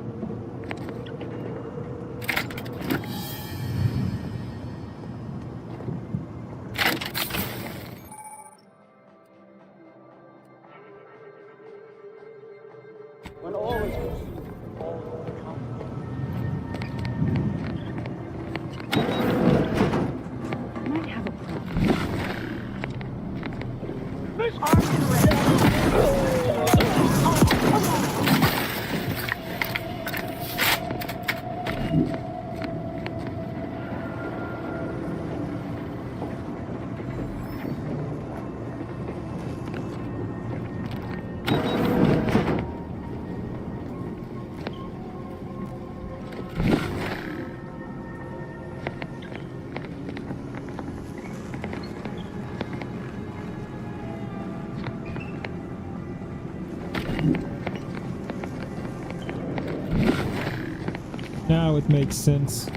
S18: When all is
S6: Might have a problem.
S2: Now it makes sense.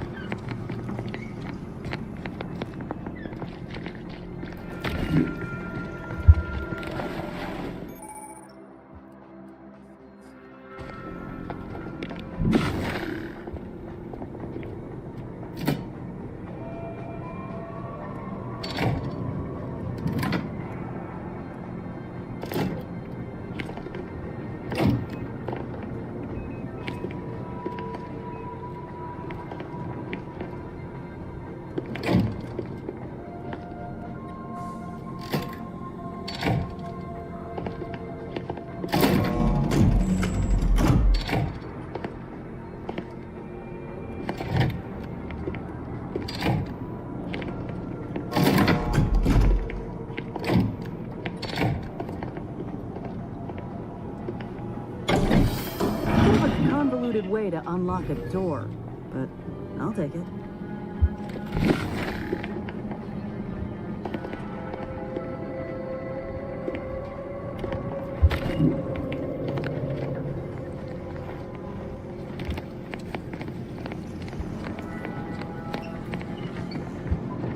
S6: Convoluted way to unlock a door, but I'll take it.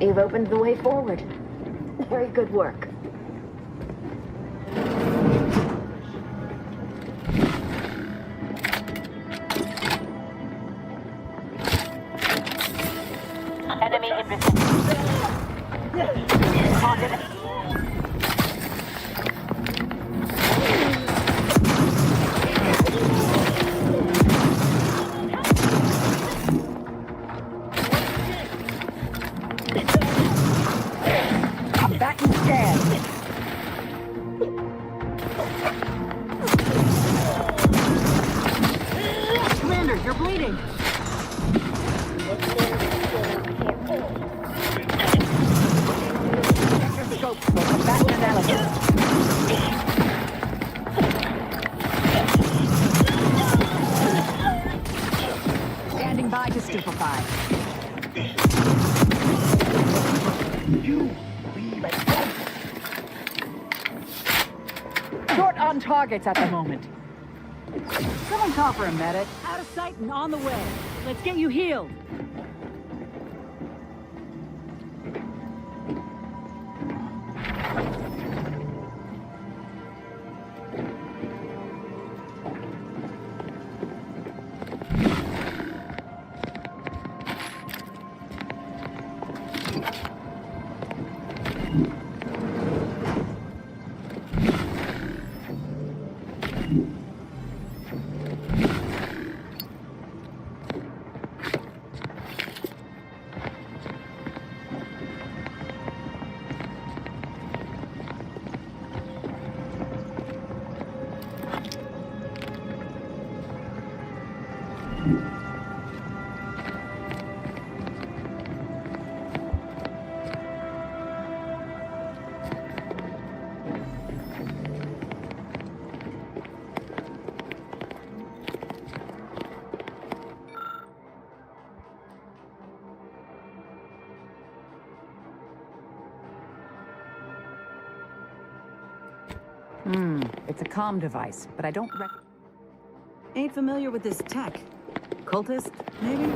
S5: You've opened the way forward. Very good work.
S10: Enemy in vicinity. Target.
S6: I'm back in stand. Commander, you're bleeding. Scope, welcome back to analysis. Standing by to stupefy.
S10: You
S6: Short on targets at the moment. Someone call for a medic.
S15: Out of sight and on the way. Let's get you healed.
S6: It's a comm device, but I don't Ain't familiar with this tech. Cultist, maybe?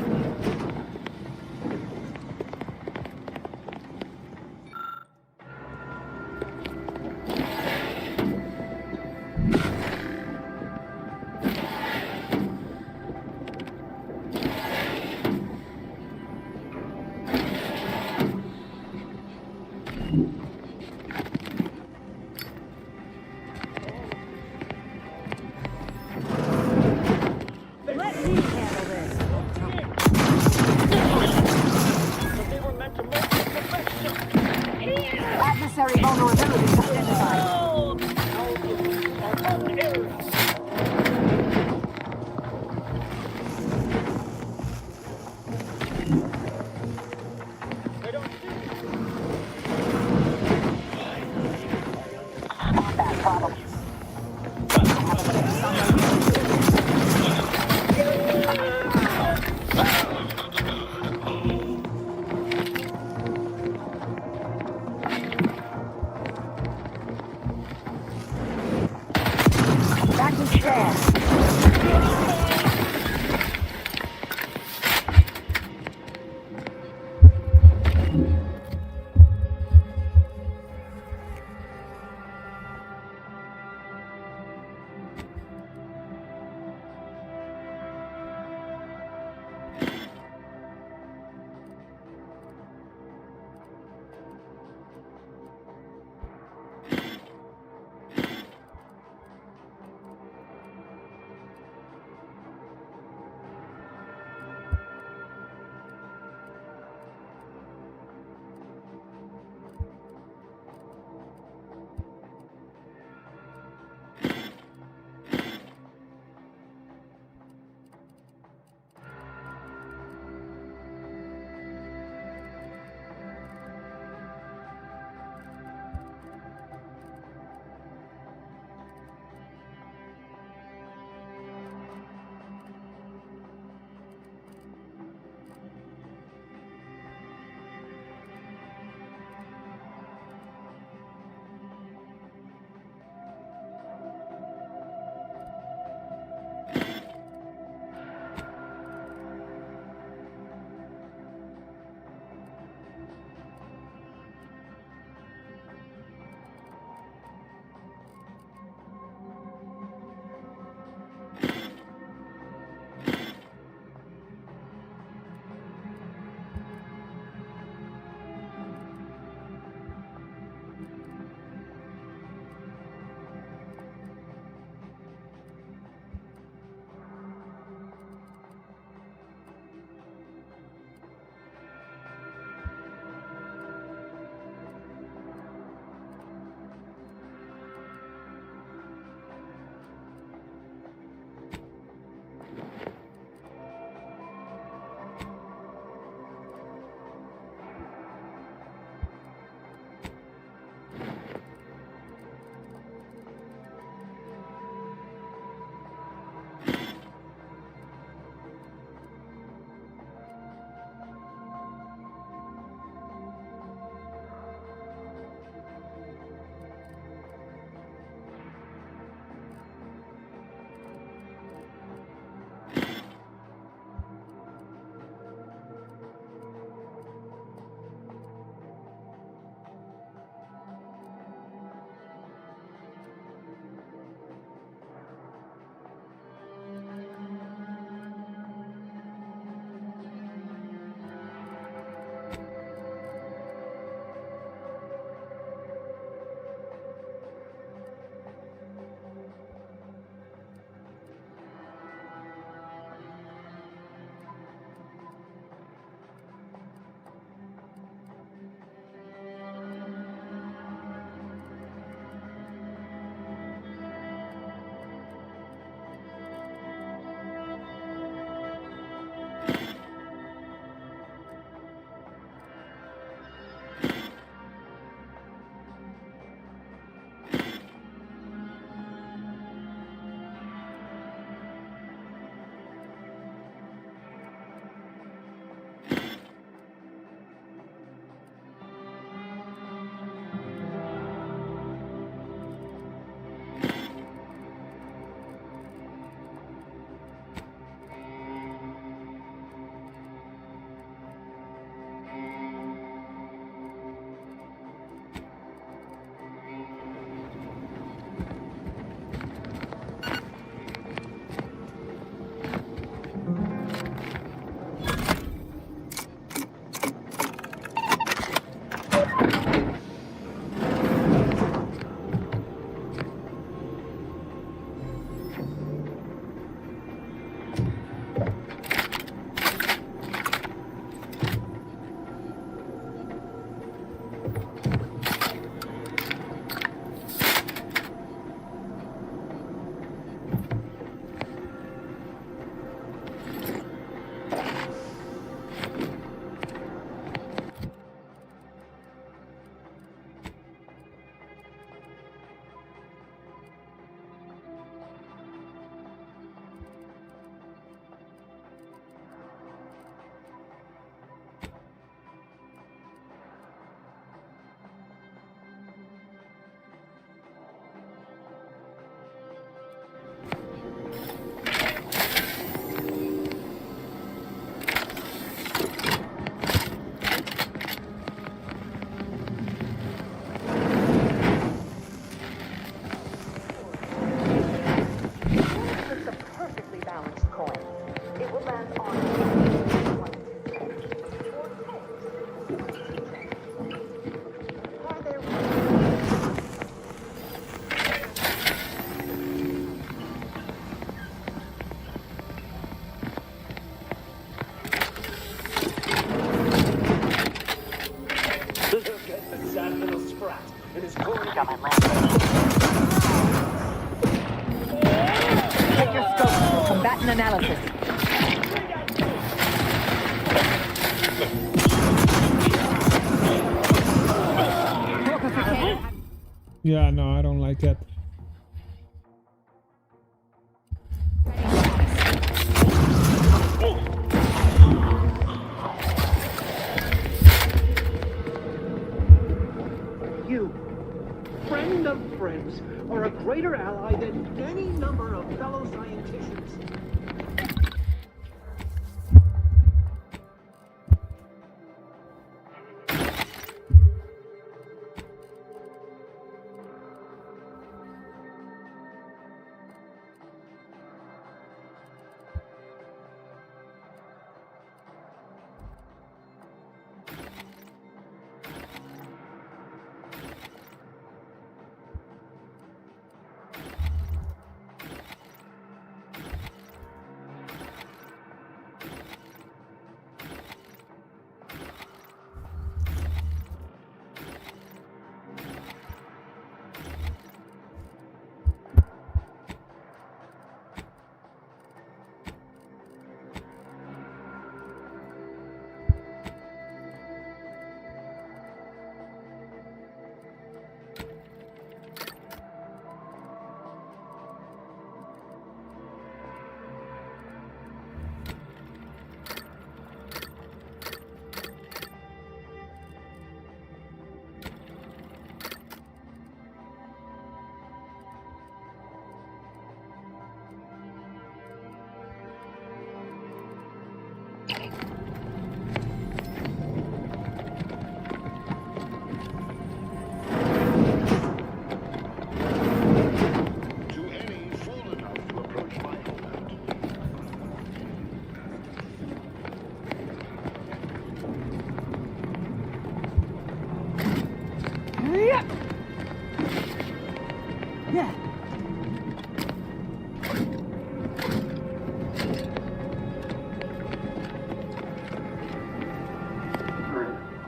S6: Check your scope for combatant analysis.
S2: Yeah, no, I don't like that.
S3: You, friend of friends, are a greater ally than any number of fellow scienticians.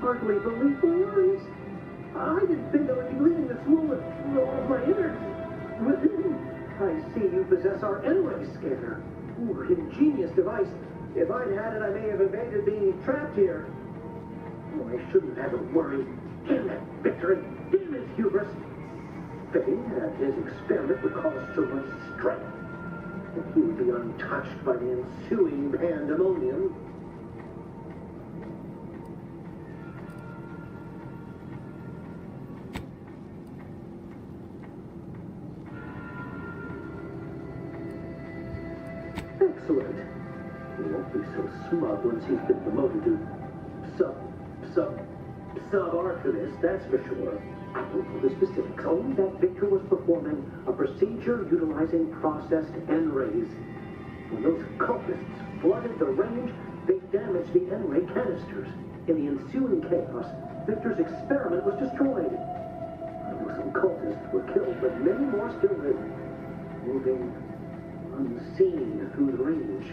S3: Hardly believe my eyes. I didn't think I would be leaving this room with all of my innards within. I see you possess our N-ray scanner. Ooh, ingenious device. If I'd had it, I may have evaded being trapped here. Oh, I shouldn't have to worry. Damn that victory. Damn his hubris. Fitting that his experiment would cause so much strife. That he would be untouched by the ensuing pandemonium. Excellent. He won't be so smug once he's been promoted to sub-archivist, that's for sure. I don't know the specifics, only that Victor was performing a procedure utilizing processed N-rays. When those cultists flooded the range, they damaged the N-ray canisters. In the ensuing chaos, Victor's experiment was destroyed. I know some cultists were killed, but many more still live, moving unseen through the range.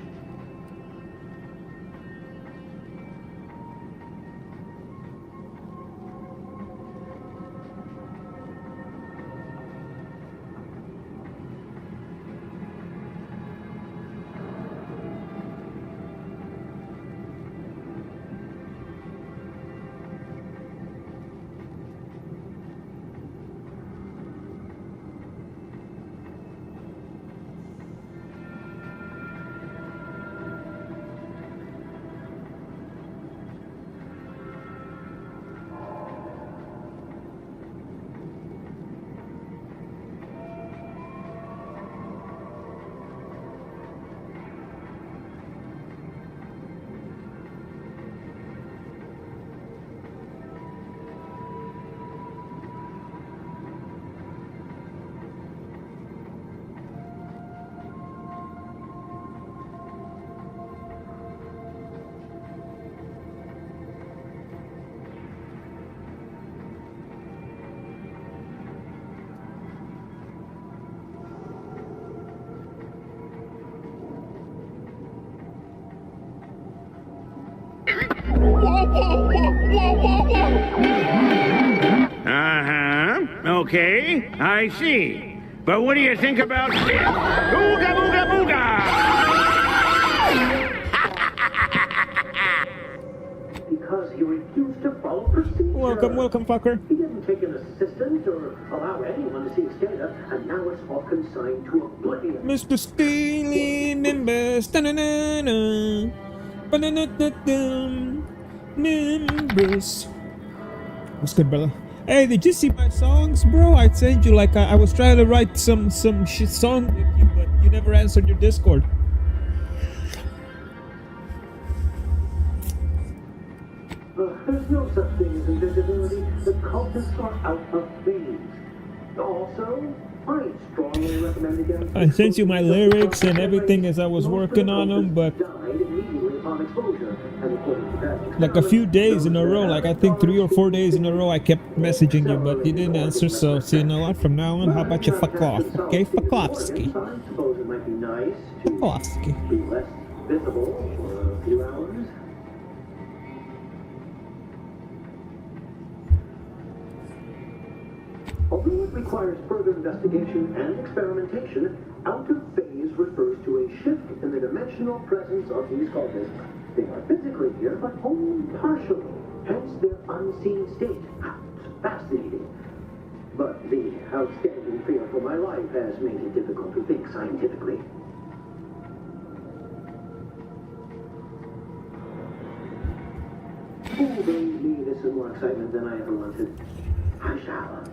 S19: Uh-huh. Okay, I see. But what do you think about this? Ooga booga booga!
S3: Because he refused to follow procedure.
S2: Welcome, fucker.
S3: He didn't take an assistant or allow anyone to see his data, and now it's all consigned to oblivion.
S2: Mr. Steely Members. Members. What's good, brother? Hey, did you see my songs, bro? I sent you like I was trying to write some shit song with you, but you never answered your Discord.
S3: There's no such thing as invisibility. The cultists are out of phase. Also, I strongly recommend against.
S2: I sent you my lyrics and everything as I was working on them, but like a few days in a row, like I think 3 or 4 days in a row, I kept messaging you, but you didn't answer. So, you know what? From now on, how about you fuck off? Okay, fuck offski. Fuck offski.
S3: Be less visible for a few hours. Although it requires further investigation and experimentation, out of phase refers to a shift in the dimensional presence of these cultists. They are physically here, but only partially, hence their unseen state. It's fascinating. But the outstanding fear for my life has made it difficult to think scientifically. Who gave me this and more excitement than I ever wanted? I shall.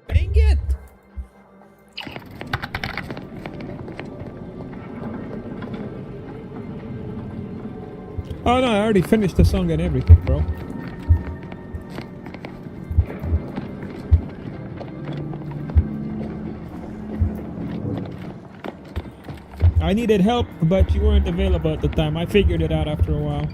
S2: Dang it! Oh no, I already finished the song and everything, bro. I needed help, but you weren't available at the time. I figured it out after a while.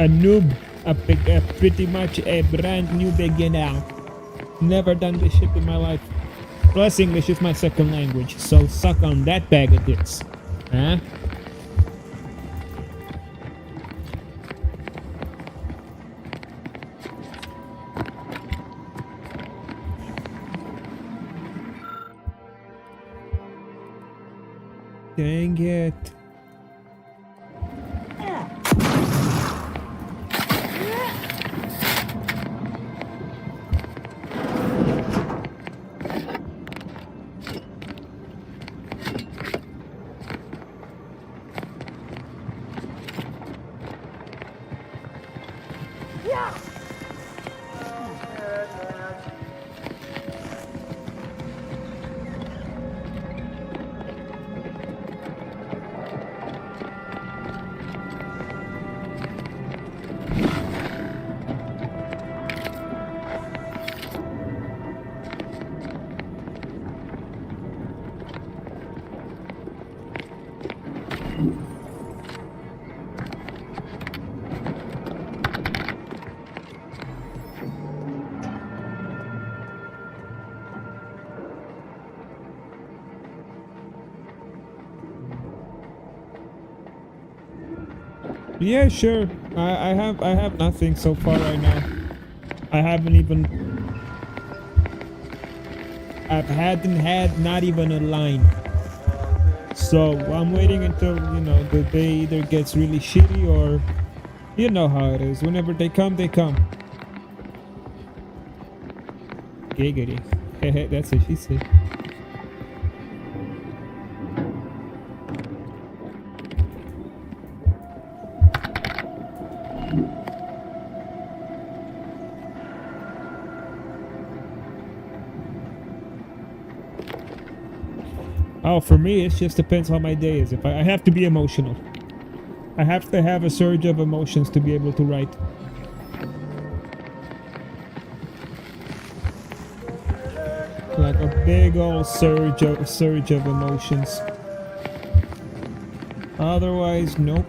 S2: a noob, a pretty much a brand new beginner. Never done this shit in my life. Plus English is my second language, so suck on that bag of dicks. Huh? Dang it. Yeah, sure. I have nothing so far right now. I hadn't had not even a line. So I'm waiting until, you know, the day either gets really shitty or you know how it is. Whenever they come, they come. Giggity. That's what she said. Oh, for me, it just depends how my day is. If I have to be emotional. I have to have a surge of emotions to be able to write. Like a big old surge of emotions. Otherwise, nope.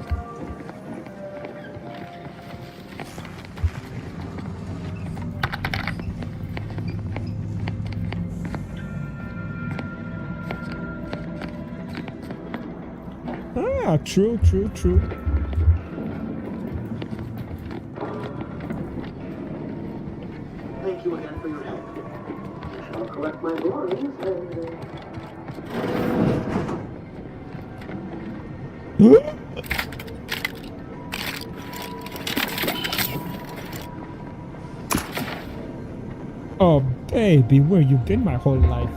S2: Ah, true.
S3: Thank you again for your help. I'll collect my belongings and...
S2: Oh, baby, where you been my whole life?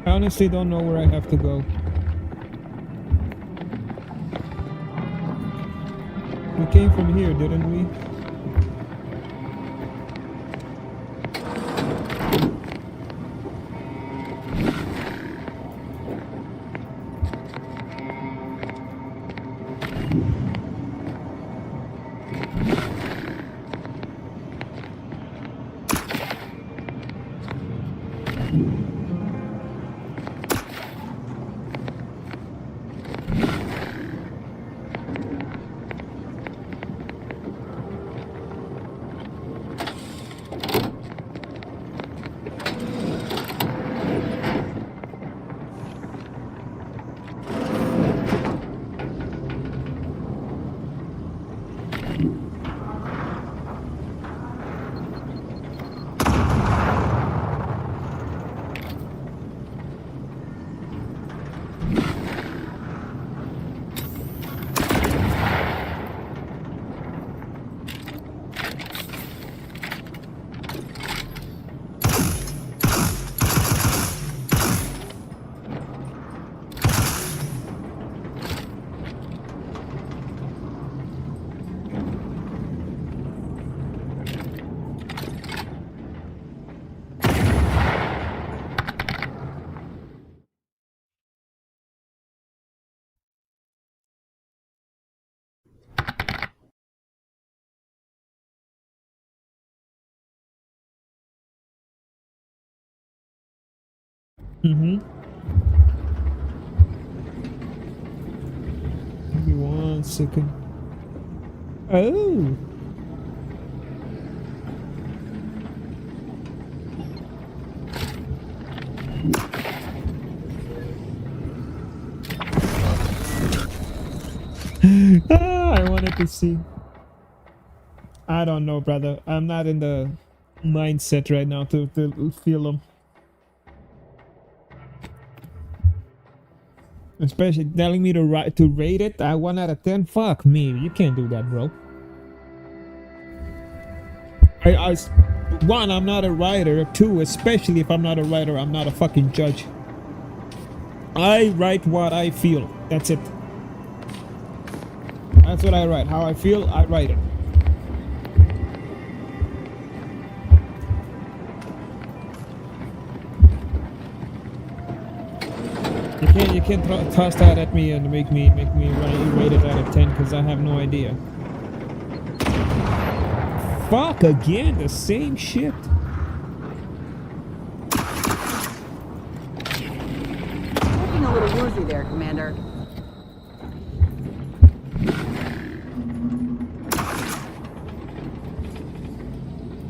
S2: I honestly don't know where I have to go. We came from here, didn't we? Mm-hmm. Give me 1 second. Oh! I wanted to see. I don't know, brother. I'm not in the mindset right now to feel them. Especially telling me to rate it at 1 out of 10. Fuck me, you can't do that, bro. One, I'm not a writer. Two, especially if I'm not a writer, I'm not a fucking judge. I write what I feel. That's it. That's what I write. How I feel, I write it. You can't toss that at me and make me rate it out of 10 because I have no idea. Fuck again, the same shit.
S6: Looking a little woozy there, Commander.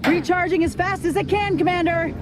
S6: Recharging as fast as I can, Commander!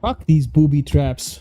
S2: Fuck these booby traps.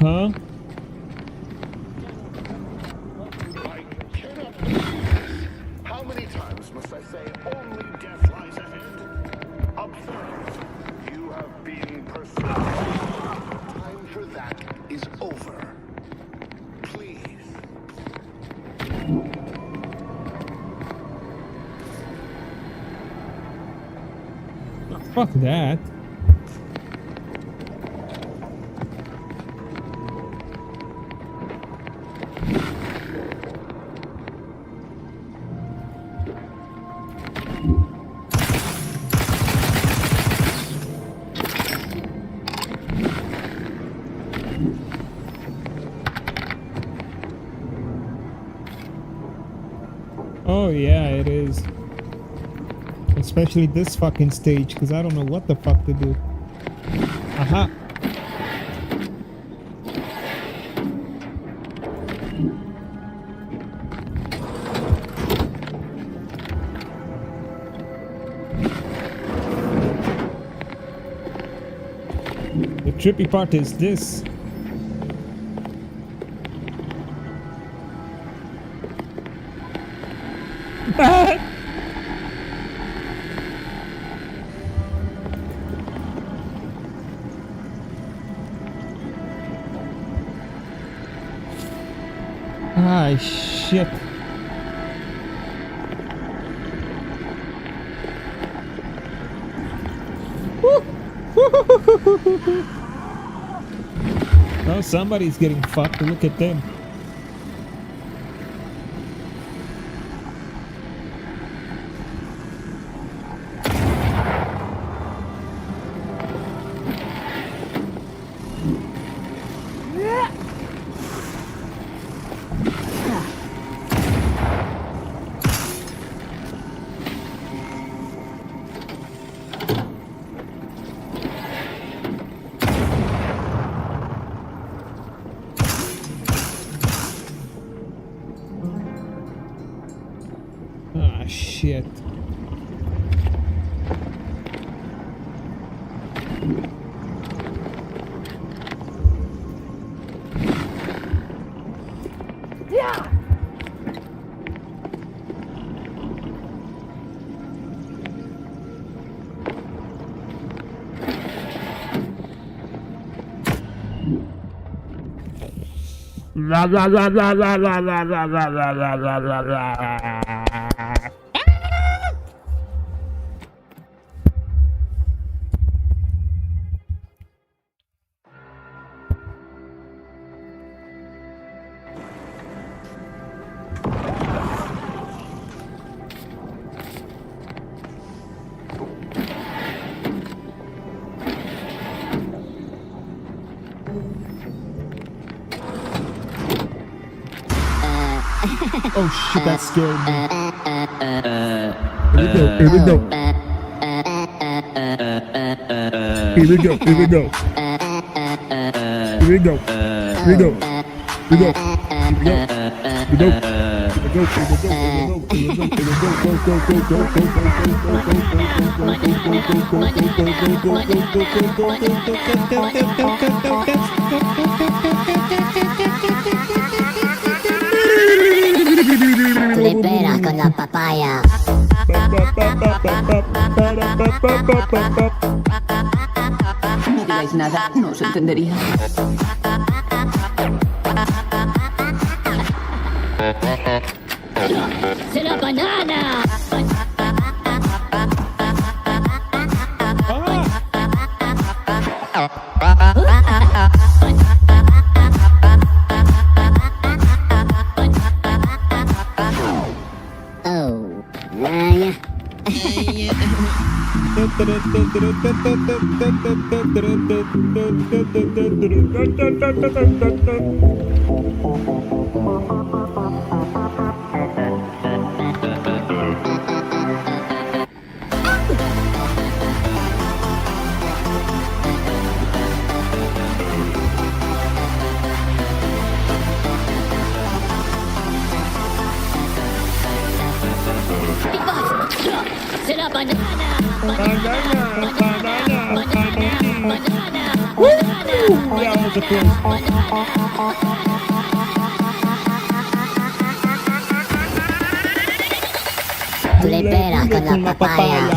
S2: Huh?
S20: How many times must I say only death lies ahead? Observe, you have been pursued. Time for that is over. Please.
S2: Oh, fuck that. Oh yeah, it is. Especially this fucking stage, because I don't know what the fuck to do. Aha! The trippy part is this. Ah, shit. Woo! Woo! Oh, somebody's getting fucked. Look at them. Ah, shit.
S10: Yeah!
S19: La la la la la la la la la la la la la la.
S2: Oh shit, that scared me.
S19: Here we go. Here we go. Here we go. Here we go. Here we go. Here we go. Here we go.
S13: Tú le peras con la papaya.
S5: No digáis nada, no os entendería.
S10: ¡Será banana!
S13: Oh, vaya.
S10: ¡Será banana!
S13: Tú le peras con la papaya.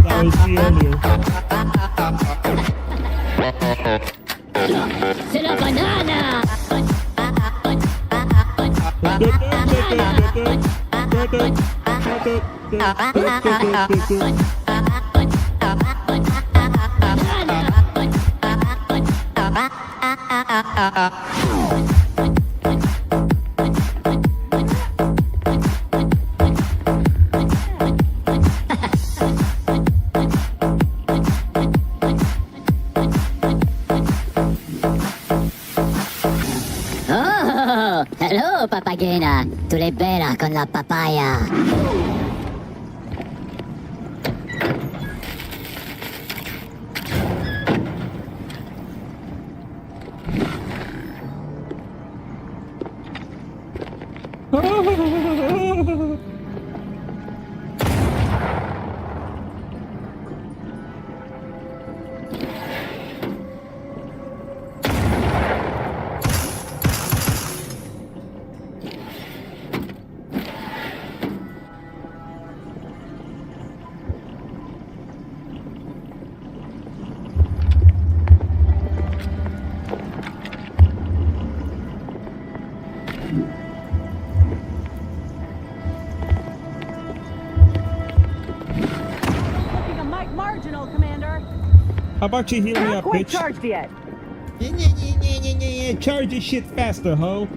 S2: That was me earlier.
S10: ¡Será banana!
S13: Oh, hello, papagena. Tú le peras con la papaya.
S2: How about you heal me
S6: Not
S2: up,
S6: quite
S2: bitch?
S6: charged yet.
S2: Charge your shit faster, ho.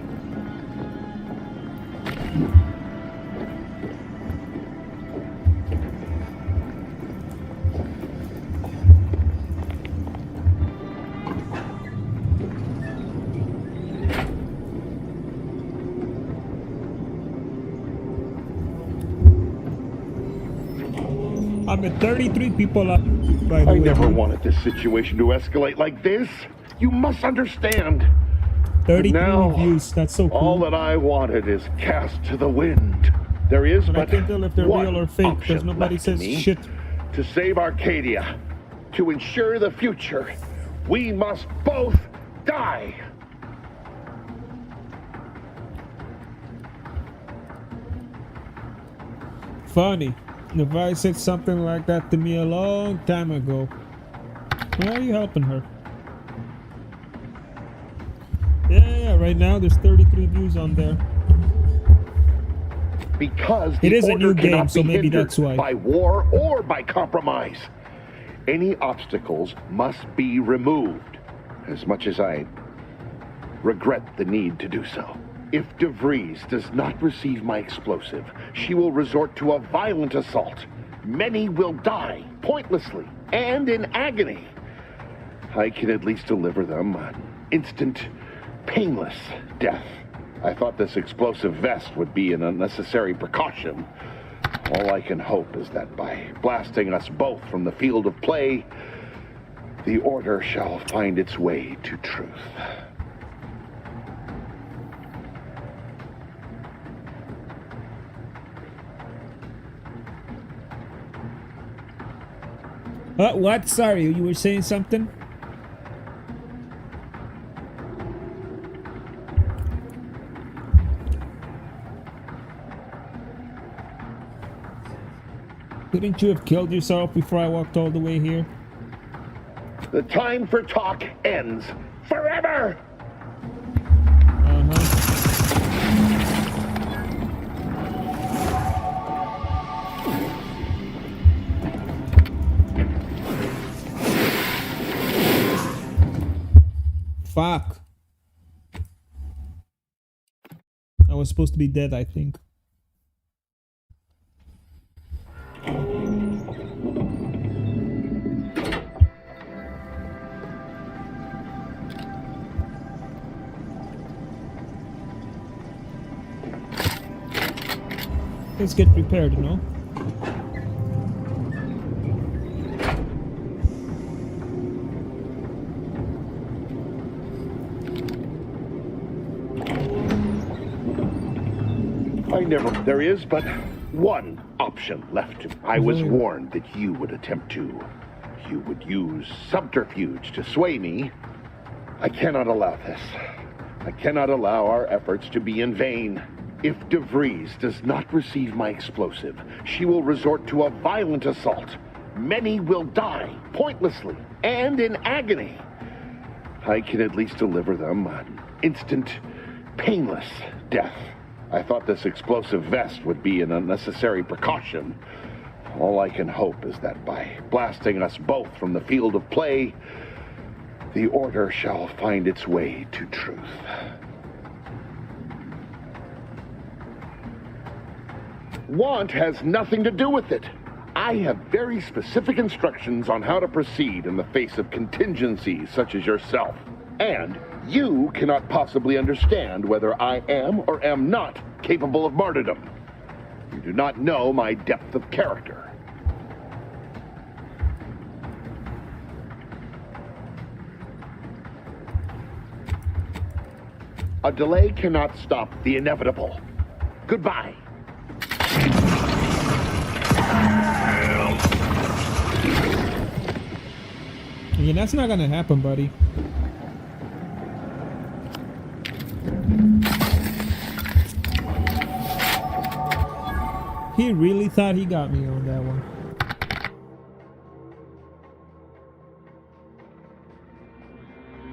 S2: I'm at 33 people up. By the
S20: I
S2: way,
S20: never
S2: dude.
S20: wanted this situation to escalate like this. You must understand.
S2: 33
S20: But now,
S2: reviews. That's so cool.
S20: all that I wanted is cast to the wind. There is
S2: And I
S20: but
S2: can't tell if they're
S20: one
S2: real or fake because
S20: option
S2: nobody
S20: left to
S2: says
S20: me.
S2: shit.
S20: To save Arcadia, to ensure the future, we must both die.
S2: Funny. If I said something like that to me a long time ago, why are you helping her? Yeah, right now there's 33 views on there.
S20: Because
S2: It
S20: the
S2: is a
S20: order
S2: new game,
S20: cannot
S2: so
S20: be
S2: maybe
S20: hindered
S2: that's why.
S20: by war or by compromise. Any obstacles must be removed. As much as I regret the need to do so. If DeVries does not receive my explosive, she will resort to a violent assault. Many will die, pointlessly, and in agony. I can at least deliver them an instant, painless death. I thought this explosive vest would be an unnecessary precaution. All I can hope is that by blasting us both from the field of play, the order shall find its way to truth.
S2: What? Sorry, you were saying something? Couldn't you have killed yourself before I walked all the way here?
S20: The time for talk ends forever!
S2: Fuck. I was supposed to be dead, I think. Let's get prepared, you know?
S20: There is but one option left. I was warned that you would attempt to. You would use subterfuge to sway me. I cannot allow this. I cannot allow our efforts to be in vain. If DeVries does not receive my explosive, she will resort to a violent assault. Many will die, pointlessly, and in agony. I can at least deliver them an instant, painless death. I thought this explosive vest would be an unnecessary precaution. All I can hope is that by blasting us both from the field of play, the order shall find its way to truth. Want has nothing to do with it. I have very specific instructions on how to proceed in the face of contingencies such as yourself. And you cannot possibly understand whether I am or am not capable of martyrdom. You do not know my depth of character. A delay cannot stop the inevitable. Goodbye.
S2: Yeah, that's not gonna happen, buddy. He really thought he got me on that one.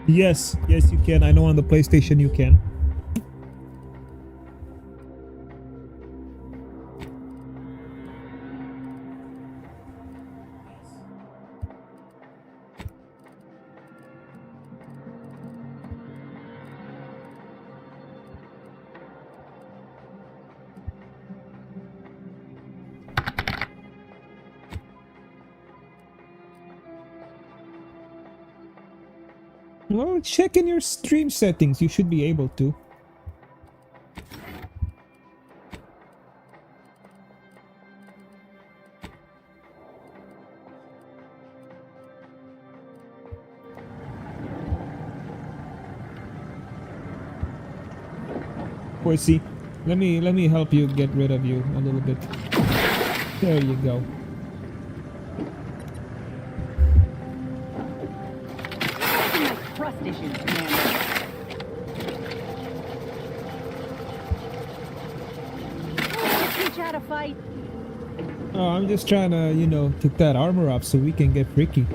S2: Yes, yes you can. I know on the PlayStation you can. Well, check in your stream settings. You should be able to. Boise, let me help you get rid of you a little bit. There you go.
S6: Trust issues, Commander. Teach you how to fight.
S2: Oh, I'm just trying to, you know, pick that armor up so we can get freaky.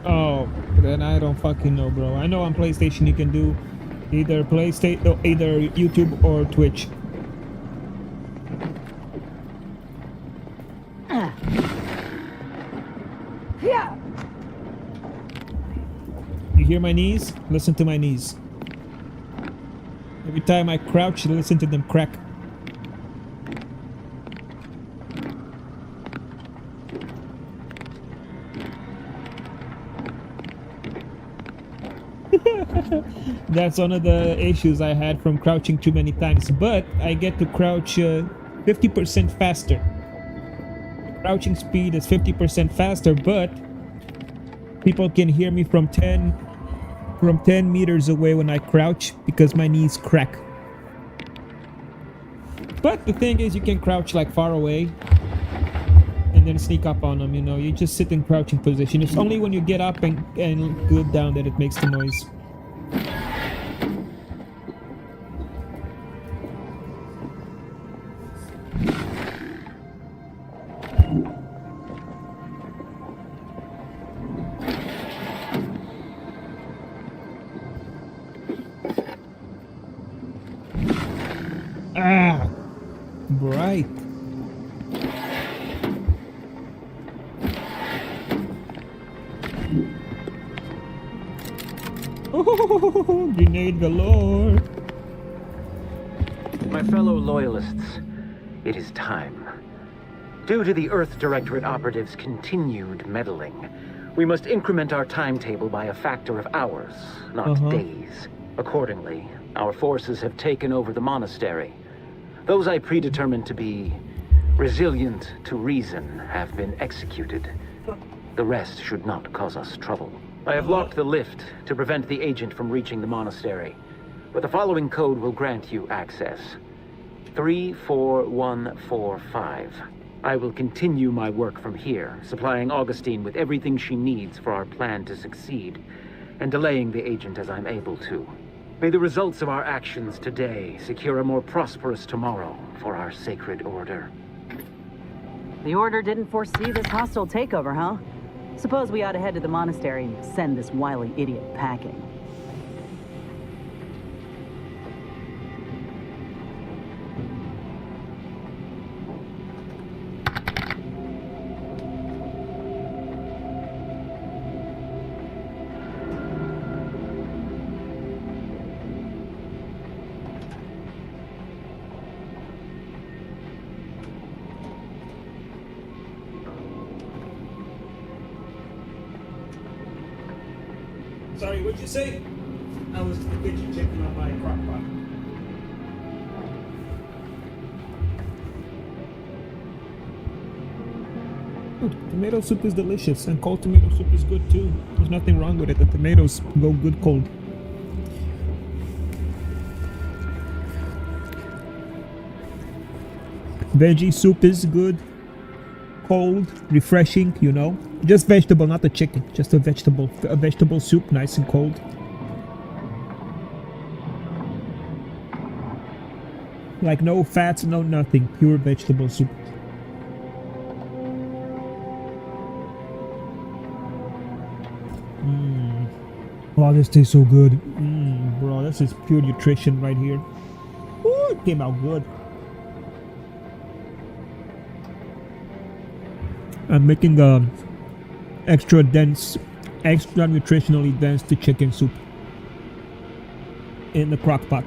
S2: Oh, then I don't fucking know, bro. I know on PlayStation you can do either either YouTube or Twitch.
S6: Yeah.
S2: You hear my knees? Listen to my knees. Every time I crouch, you listen to them crack. That's one of the issues I had from crouching too many times, but I get to crouch 50% faster. Crouching speed is 50% faster, but people can hear me from 10 meters away when I crouch because my knees crack. But the thing is, you can crouch like far away and then sneak up on them, you know. You just sit in crouching position. It's only when you get up and go down that it makes the noise. Ah, bright. Oh, grenade galore.
S14: My fellow loyalists, it is time. Due to the Earth Directorate operatives' continued meddling, we must increment our timetable by a factor of hours, not days. Accordingly, our forces have taken over the monastery. Those I predetermined to be resilient to reason have been executed. The rest should not cause us trouble. I have locked the lift to prevent the agent from reaching the monastery, but the following code will grant you access. 34145. I will continue my work from here, supplying Augustine with everything she needs for our plan to succeed, and delaying the agent as I'm able to. May the results of our actions today secure a more prosperous tomorrow for our sacred order.
S6: The Order didn't foresee this hostile takeover, huh? Suppose we ought to head to the monastery and send this wily idiot packing.
S2: Sorry, what'd you say? I was in the kitchen checking out my crock pot. Tomato soup is delicious, and cold tomato soup is good too. There's nothing wrong with it. The tomatoes go good cold. Veggie soup is good. Cold, refreshing, you know. Just vegetable, not the chicken. Just a vegetable soup, nice and cold. Like no fats, no nothing. Pure vegetable soup. Wow, this tastes so good. Bro, this is pure nutrition right here. Ooh, it came out good. I'm making extra nutritionally dense chicken soup in the crock pot.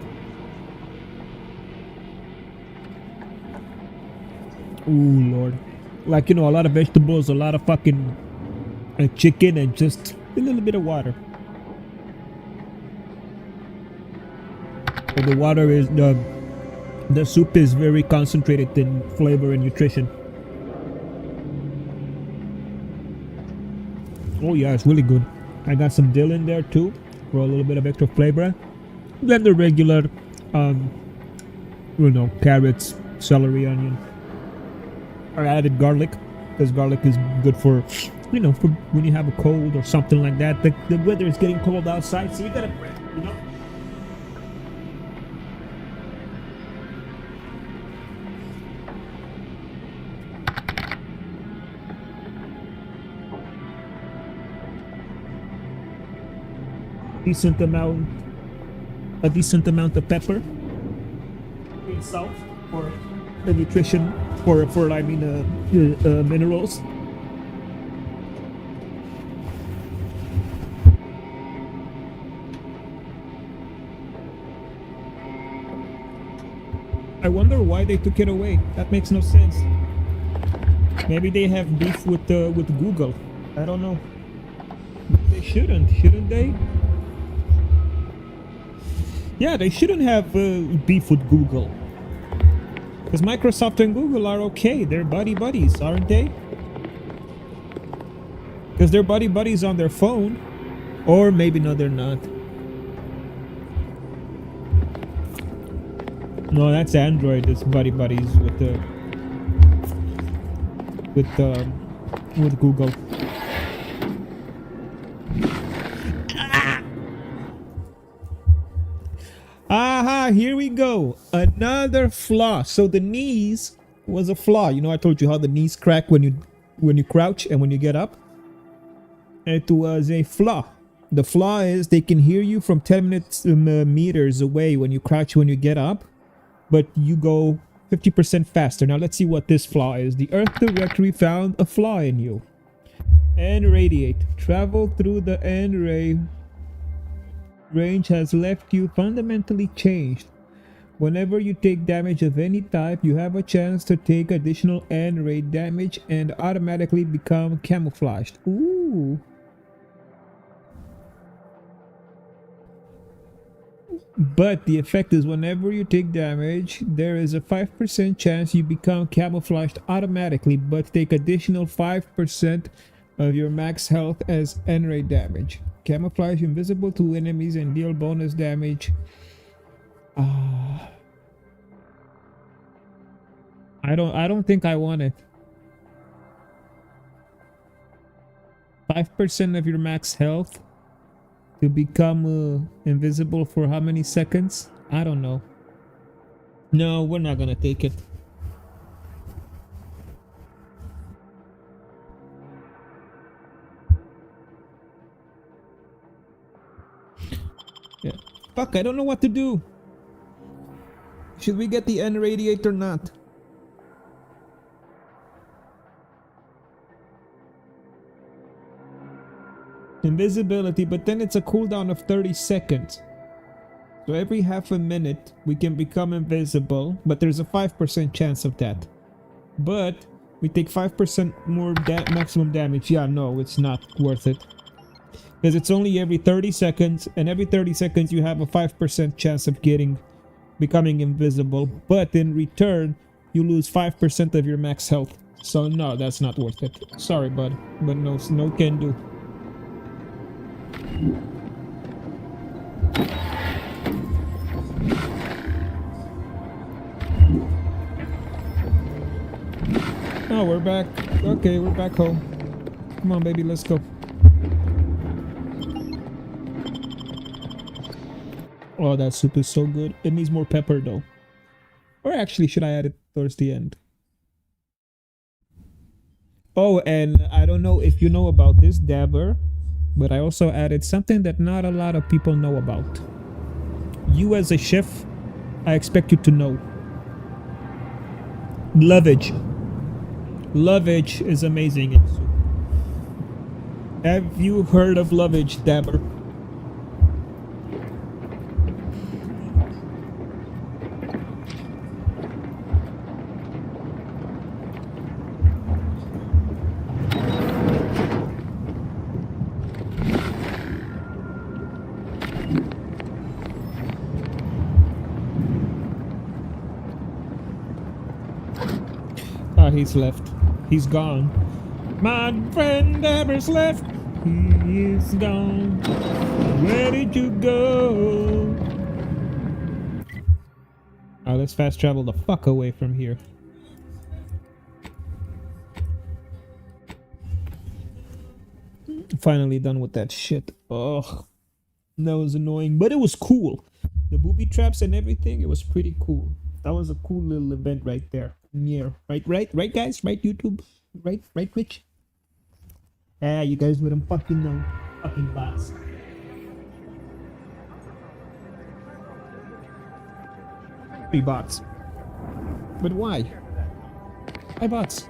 S2: Ooh, Lord. Like, you know, a lot of vegetables, a lot of fucking chicken, and just a little bit of water. But the water is, the soup is very concentrated in flavor and nutrition. Oh yeah, it's really good. I got some dill in there too for a little bit of extra flavor. Then the regular, you know, carrots, celery, onion. I added garlic because garlic is good for, you know, for when you have a cold or something like that. The weather is getting cold outside, so you gotta, you know. A decent amount of pepper and salt for the nutrition, for I mean minerals. I wonder why they took it away. That makes no sense. Maybe they have beef with Google. I don't know. They shouldn't they? Yeah, they shouldn't have beef with Google. Because Microsoft and Google are okay. They're buddies, aren't they? Because they're buddies on their phone. Or maybe no, they're not. No, that's Android. It's buddies with Google. Aha, here we go. Another flaw. So the knees was a flaw. You know, I told you how the knees crack when you crouch and when you get up. It was a flaw. The flaw is they can hear you from 10 meters away when you crouch, when you get up, but you go 50% faster. Now let's see what this flaw is. The Earth Directory found a flaw in you. And radiate. Travel through the N-ray range has left you fundamentally changed. Whenever you take damage of any type, you have a chance to take additional N-ray damage and automatically become camouflaged. Ooh. But the effect is whenever you take damage, there is a 5% chance you become camouflaged automatically, but take additional 5% of your max health as N-ray damage. Camouflage invisible to enemies and deal bonus damage. I don't think I want it. 5% of your max health to become invisible for how many seconds? I don't know. No, we're not gonna take it. Yeah. Fuck, I don't know what to do. Should we get the N-radiate or not? Invisibility, but then it's a cooldown of 30 seconds. So every half a minute we can become invisible, but there's a 5% chance of that. But we take 5% more maximum damage. Yeah, no, it's not worth it. Because it's only every 30 seconds, and every 30 seconds you have a 5% chance of becoming invisible. But in return, you lose 5% of your max health. So no, that's not worth it. Sorry, bud, but no can do. Oh, we're back. Okay, we're back home. Come on, baby, let's go. Oh, that soup is so good. It needs more pepper, though. Or actually, should I add it towards the end? Oh, and I don't know if you know about this, Dabber, but I also added something that not a lot of people know about. You as a chef, I expect you to know. Lovage. Lovage is amazing in soup. Have you heard of lovage, Dabber? he's left. He's gone. My friend Eber's left. He is gone. Where did you go? Alright, let's fast travel the fuck away from here. Finally done with that shit. Ugh. That was annoying, but it was cool. The booby traps and everything, it was pretty cool. That was a cool little event right there. Yeah, right guys? Right YouTube? Right Twitch? Yeah, you guys wouldn't fucking know. Fucking bots. Three bots. But why? Why bots?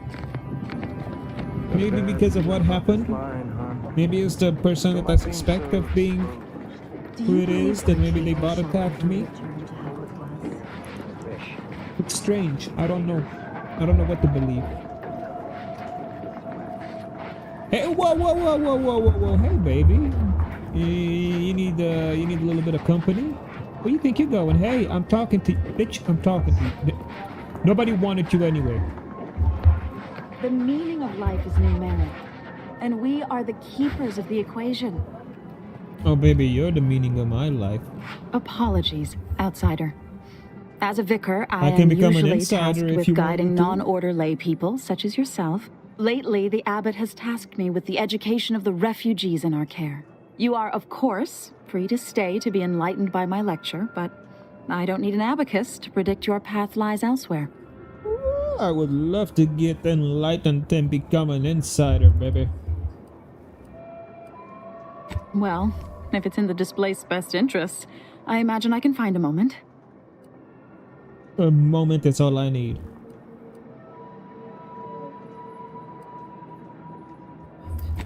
S2: Maybe because of what happened? Maybe it's the person that I suspect of being who it is, then maybe they bot attacked me. It's strange. I don't know. I don't know what to believe. Hey, whoa, hey baby. You need a little bit of company? Where do you think you're going? Hey, I'm talking to you. Bitch, I'm talking to you. Nobody wanted you anyway.
S8: The meaning of life is numeric, and we are the keepers of the equation.
S2: Oh baby, you're the meaning of my life.
S8: Apologies, outsider. As a vicar, I
S2: can
S8: am
S2: become an
S8: usually
S2: insider
S8: tasked
S2: if
S8: with
S2: you want
S8: guiding
S2: me to.
S8: non-order lay people, such as yourself. Lately, the abbot has tasked me with the education of the refugees in our care. You are, of course, free to stay to be enlightened by my lecture, but I don't need an abacus to predict your path lies elsewhere.
S2: I would love to get enlightened and become an insider, baby.
S8: Well, if it's in the displaced's best interest, I imagine I can find a moment.
S2: A moment is all I need.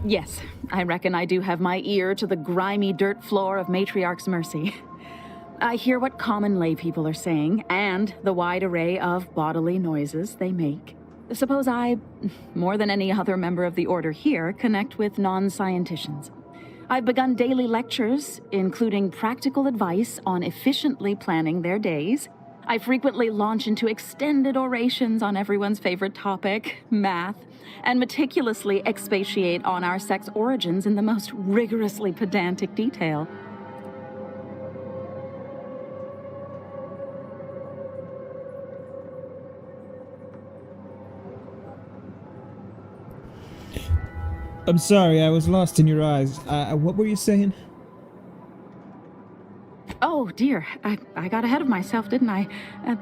S8: Yes, I reckon I do have my ear to the grimy dirt floor of Matriarch's Mercy. I hear what common lay people are saying, and the wide array of bodily noises they make. Suppose I, more than any other member of the Order here, connect with non-scienticians. I've begun daily lectures, including practical advice on efficiently planning their days. I frequently launch into extended orations on everyone's favorite topic, math, and meticulously expatiate on our sex origins in the most rigorously pedantic detail.
S2: I'm sorry, I was lost in your eyes. What were you saying?
S8: Oh, dear. I got ahead of myself, didn't I?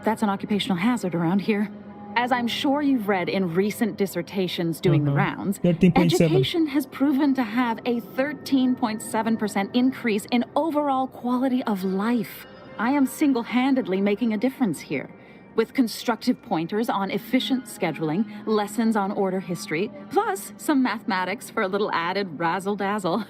S8: That's an occupational hazard around here. As I'm sure you've read in recent dissertations doing the rounds,
S2: 13.7.
S8: education has proven to have a 13.7% increase in overall quality of life. I am single-handedly making a difference here. With constructive pointers on efficient scheduling, lessons on order history, plus some mathematics for a little added razzle-dazzle.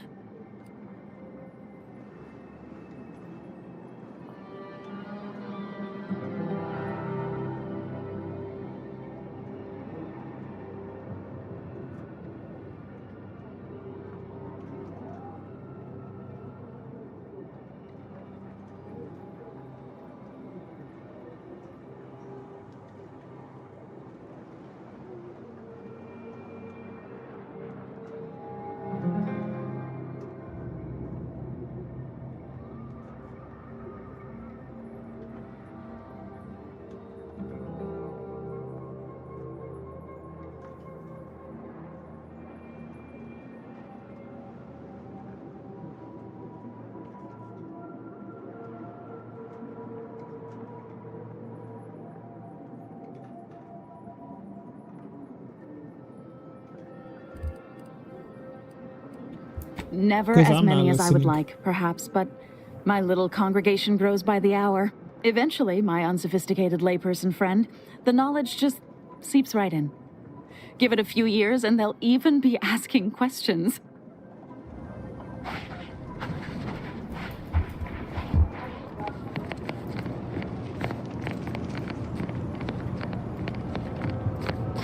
S8: Never as many as I would like, perhaps, but my little congregation grows by the hour. Eventually, my unsophisticated layperson friend, the knowledge just seeps right in. Give it a few years and they'll even be asking questions.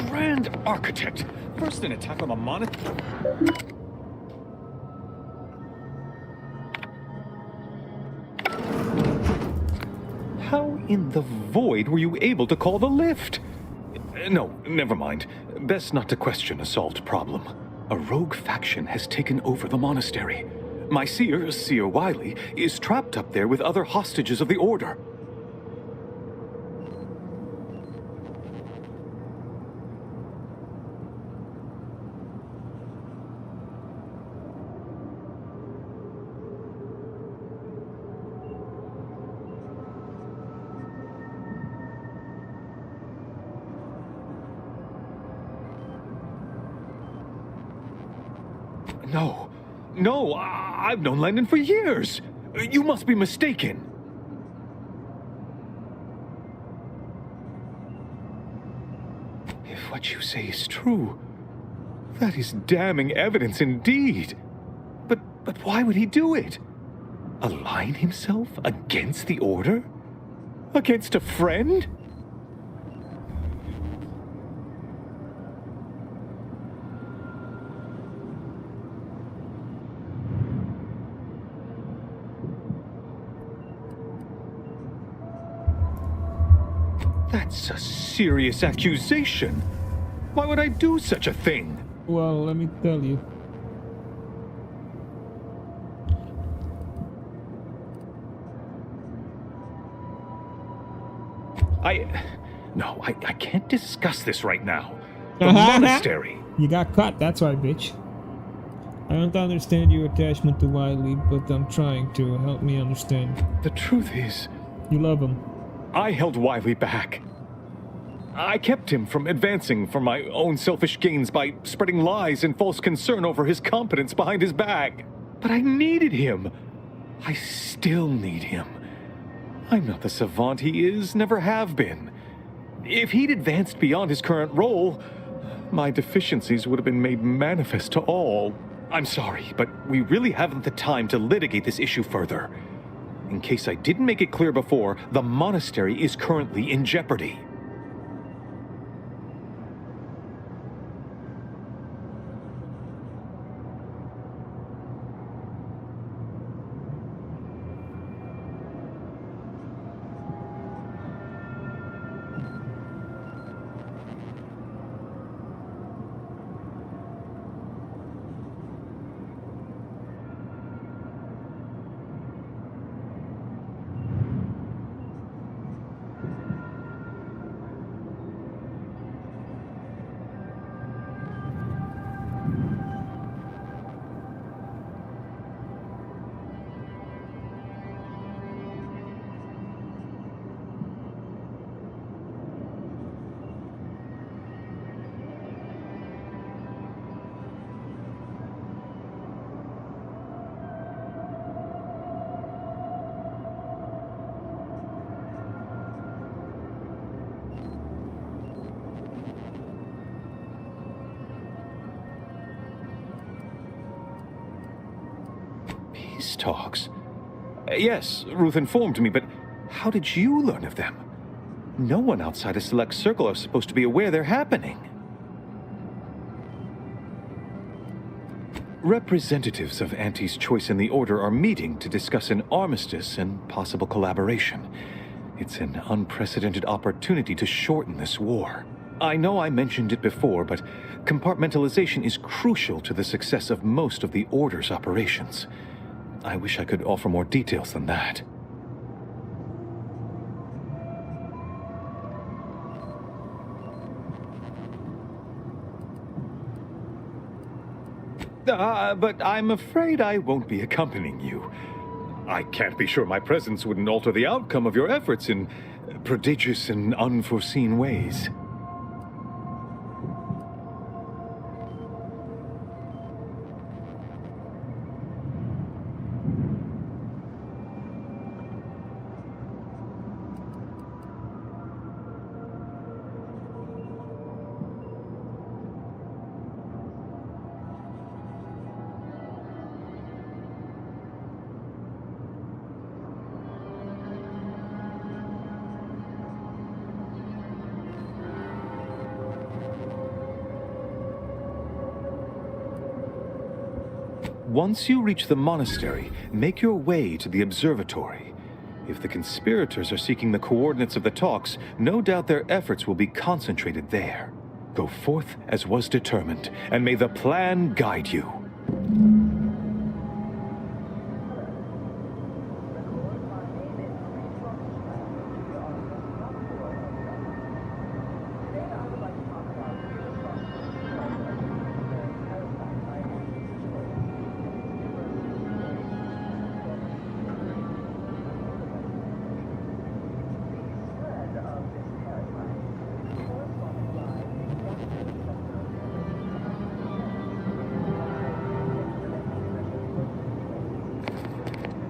S21: Grand Architect! First an attack on the monastery. How in the void were you able to call the lift? No, never mind. Best not to question a solved problem. A rogue faction has taken over the monastery. My seer, Seer Wiley, is trapped up there with other hostages of the Order. No, I've known Landon for years. You must be mistaken. If what you say is true, that is damning evidence indeed. But why would he do it? Align himself against the Order? Against a friend? That's a serious accusation. Why would I do such a thing?
S2: Well, let me tell you.
S21: I can't discuss this right now. The monastery.
S2: You got caught, that's why, bitch. I don't understand your attachment to Wiley, but I'm trying to. Help me understand.
S21: The truth is...
S2: You love him.
S21: I held Wiley back. I kept him from advancing for my own selfish gains by spreading lies and false concern over his competence behind his back. But I needed him. I still need him. I'm not the savant he is, never have been. If he'd advanced beyond his current role, my deficiencies would have been made manifest to all. I'm sorry, but we really haven't the time to litigate this issue further. In case I didn't make it clear before, the monastery is currently in jeopardy. Peace talks? Yes, Ruth informed me, but how did you learn of them? No one outside a select circle are supposed to be aware they're happening. Representatives of Auntie's Choice and the Order are meeting to discuss an armistice and possible collaboration. It's an unprecedented opportunity to shorten this war. I know I mentioned it before, but compartmentalization is crucial to the success of most of the Order's operations. I wish I could offer more details than that. But I'm afraid I won't be accompanying you. I can't be sure my presence wouldn't alter the outcome of your efforts in prodigious and unforeseen ways. Once you reach the monastery, make your way to the observatory. If the conspirators are seeking the coordinates of the talks, no doubt their efforts will be concentrated there. Go forth as was determined, and may the plan guide you.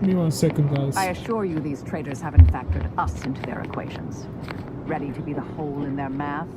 S2: Give me 1 second, guys.
S6: I assure you these traitors haven't factored us into their equations. Ready to be the hole in their math?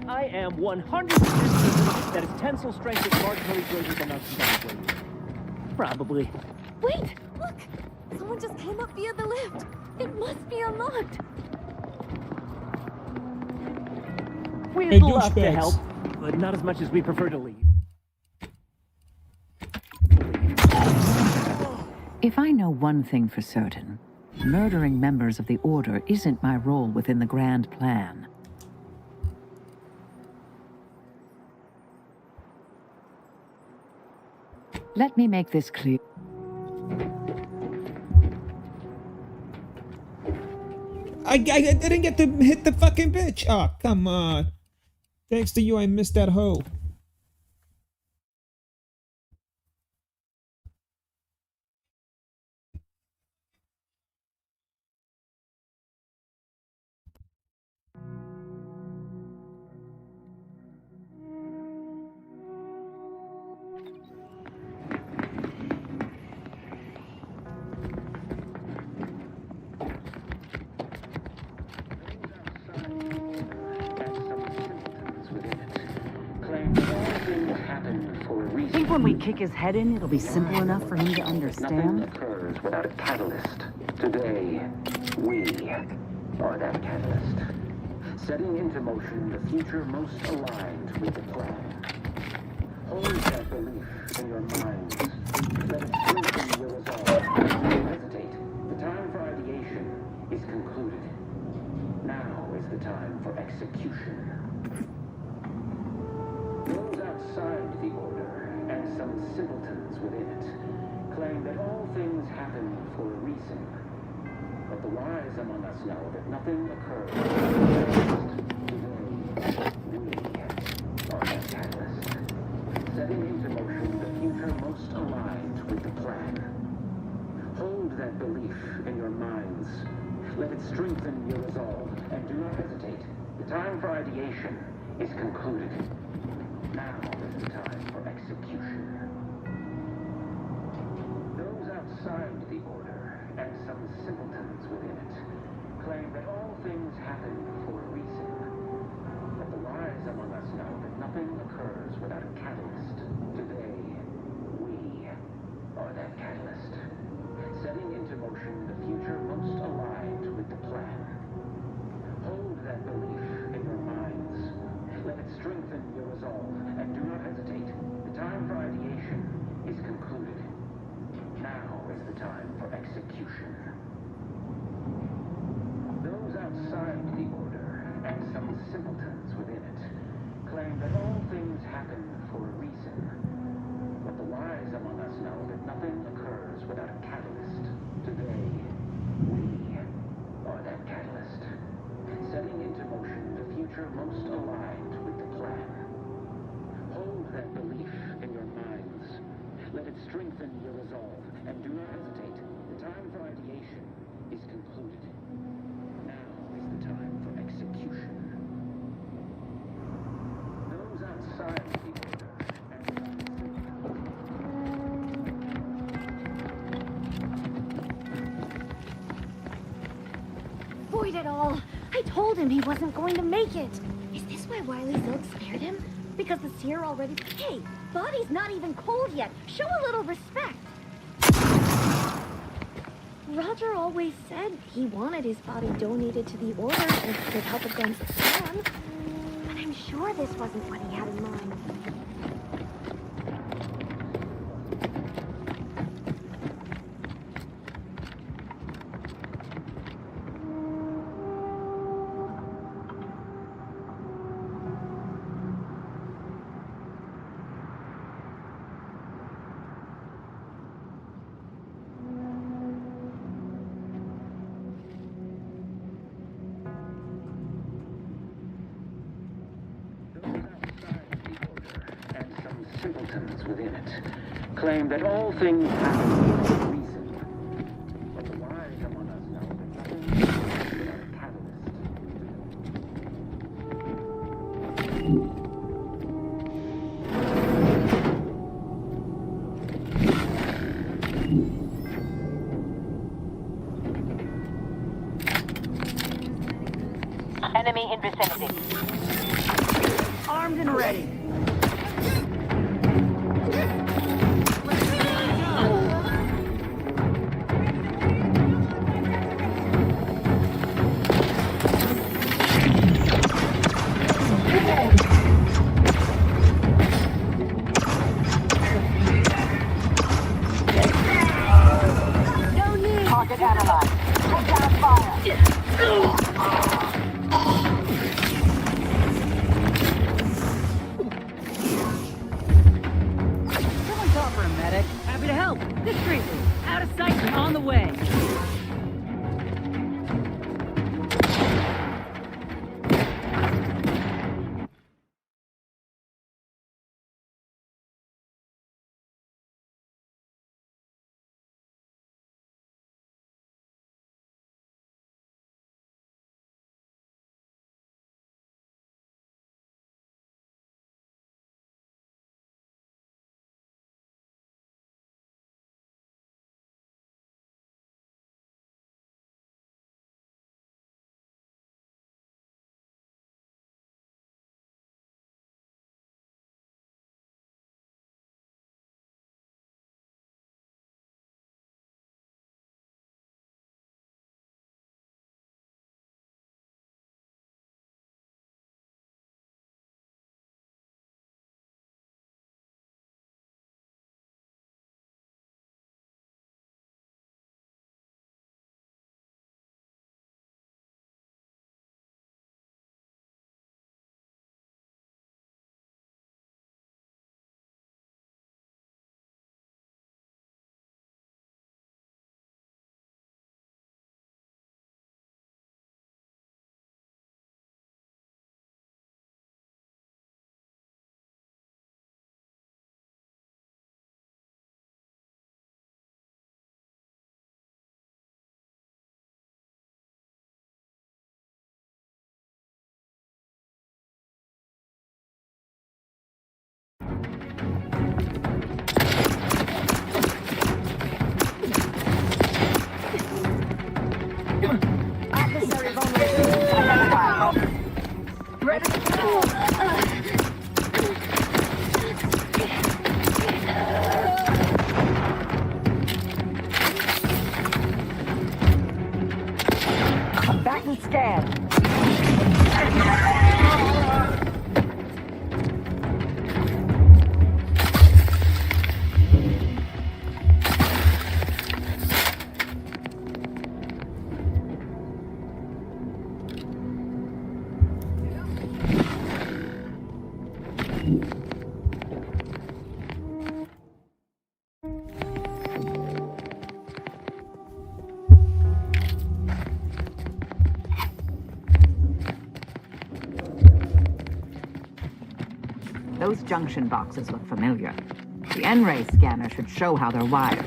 S4: I am 100% certain that its tensile strength is marginally greater than unconventional. Probably.
S10: Wait! Look! Someone just came up via the lift. It must be unlocked.
S4: We'd love to help, but not as much as we prefer to leave.
S6: If I know one thing for certain, murdering members of the Order isn't my role within the grand plan. Let me make this clear.
S2: I didn't get to hit the fucking bitch. Oh, come on. Thanks to you, I missed that hoe.
S6: when we kick his head in, it'll be simple enough for him to
S17: Nothing
S6: understand?
S17: occurs without a catalyst. Today, we are that catalyst. Setting into motion the future most aligned with the plan. Hold that belief in your minds. Let it strengthen your resolve. Don't hesitate. The time for ideation is concluded. Now is the time for execution. Those outside the order, and some simpletons within it, claim that all things happen for a reason. But the wise among us know that nothing occurs. Today, we are that catalyst. Setting into motion the future most aligned with the plan. Hold that belief in your minds. Let it strengthen your resolve, and do not hesitate. The time for ideation is concluded. Now is the time for execution. Those outside the order, and some simpletons within it, claim that all things happen for a reason. But the wise among us know that nothing occurs without a catalyst. Today, we are that catalyst. Setting into motion the future most aligned with the plan. Hold that belief in your minds. Let it strengthen your resolve, and do not hesitate. The time for ideation is concluded. Now is the time for execution. Those outside the order, and some simpletons within it, claim that all things happen for a reason. But the wise among us know that nothing occurs without a catalyst. Today, we are that catalyst. Setting into motion the future most aligned with the plan. Hold that belief in your minds. Let it strengthen your resolve, and do not hesitate. The time for ideation is concluded. Now is the time for execution. Those outside the order,
S10: Void it all! I told him he wasn't going to make it! Is this why Wily Silk scared him? Because the seer already... Hey, body's not even cold yet! Show a little respect! Roger always said he wanted his body donated to the Order if it could help against Sam. But I'm sure this wasn't what he had in mind.
S17: simpletons within it, claim that all things happen for a reason. But the wise among us know that nothing is without a catalyst.
S1: Enemy in vicinity.
S6: Armed and ready.
S1: Target analyzed. Put down fire.
S6: Someone call for a medic. Happy to help. Discreetly. Out of sight and on the way. Back and scan. Those junction boxes look familiar. The N-ray scanner should show how they're wired.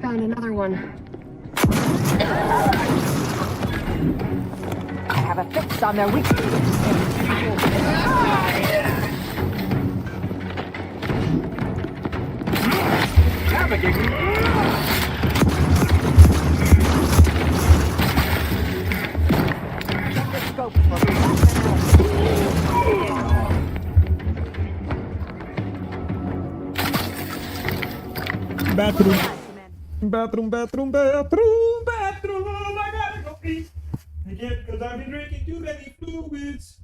S7: Found another one.
S6: I have a fix on their weakness.
S2: Bathroom. Bathroom, bathroom, bathroom, bathroom. I gotta go pee. Again, because I've been drinking too many fluids.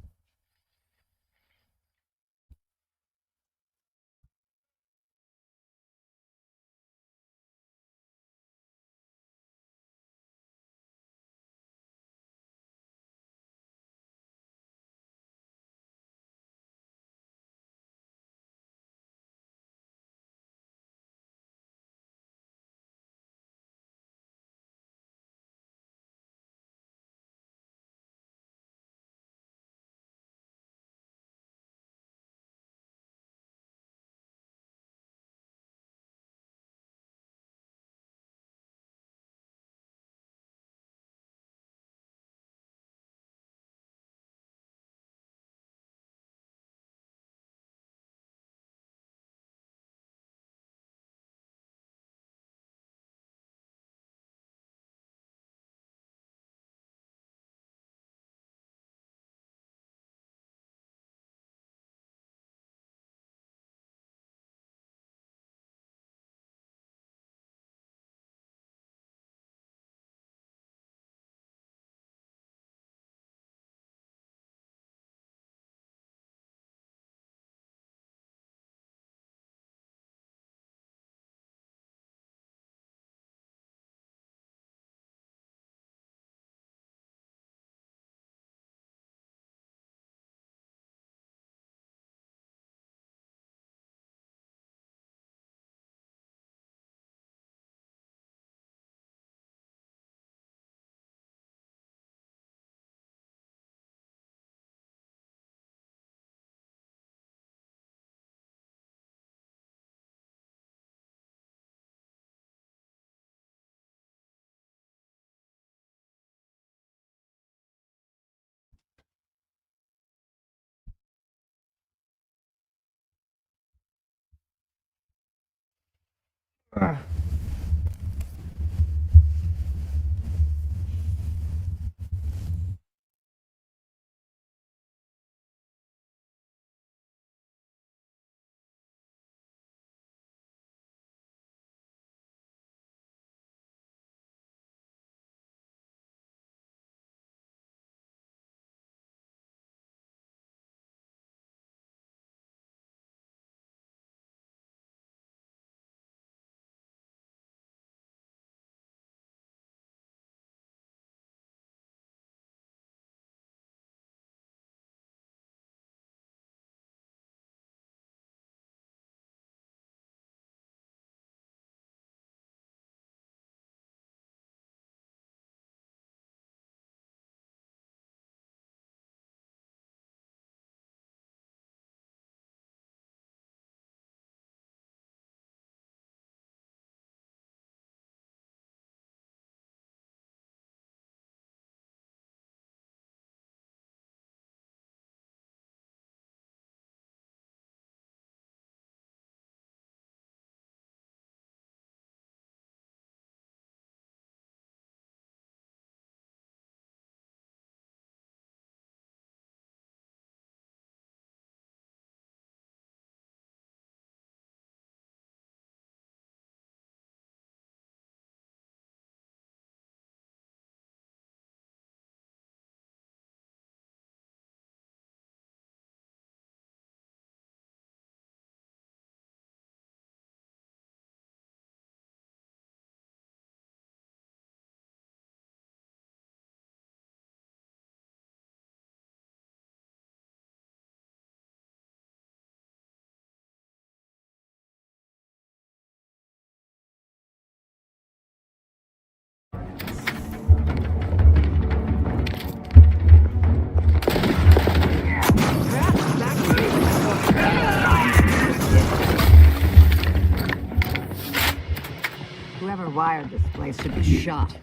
S6: Whoever wired this place should be shot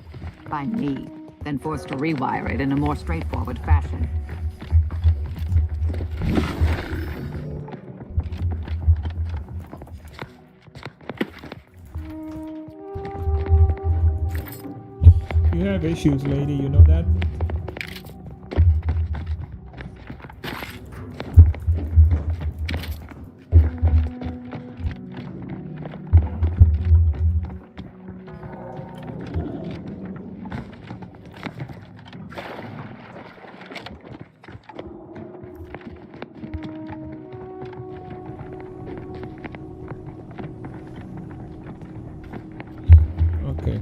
S6: by me, then forced to rewire it in a more straightforward fashion.
S2: You have issues, lady, you know that? Okay.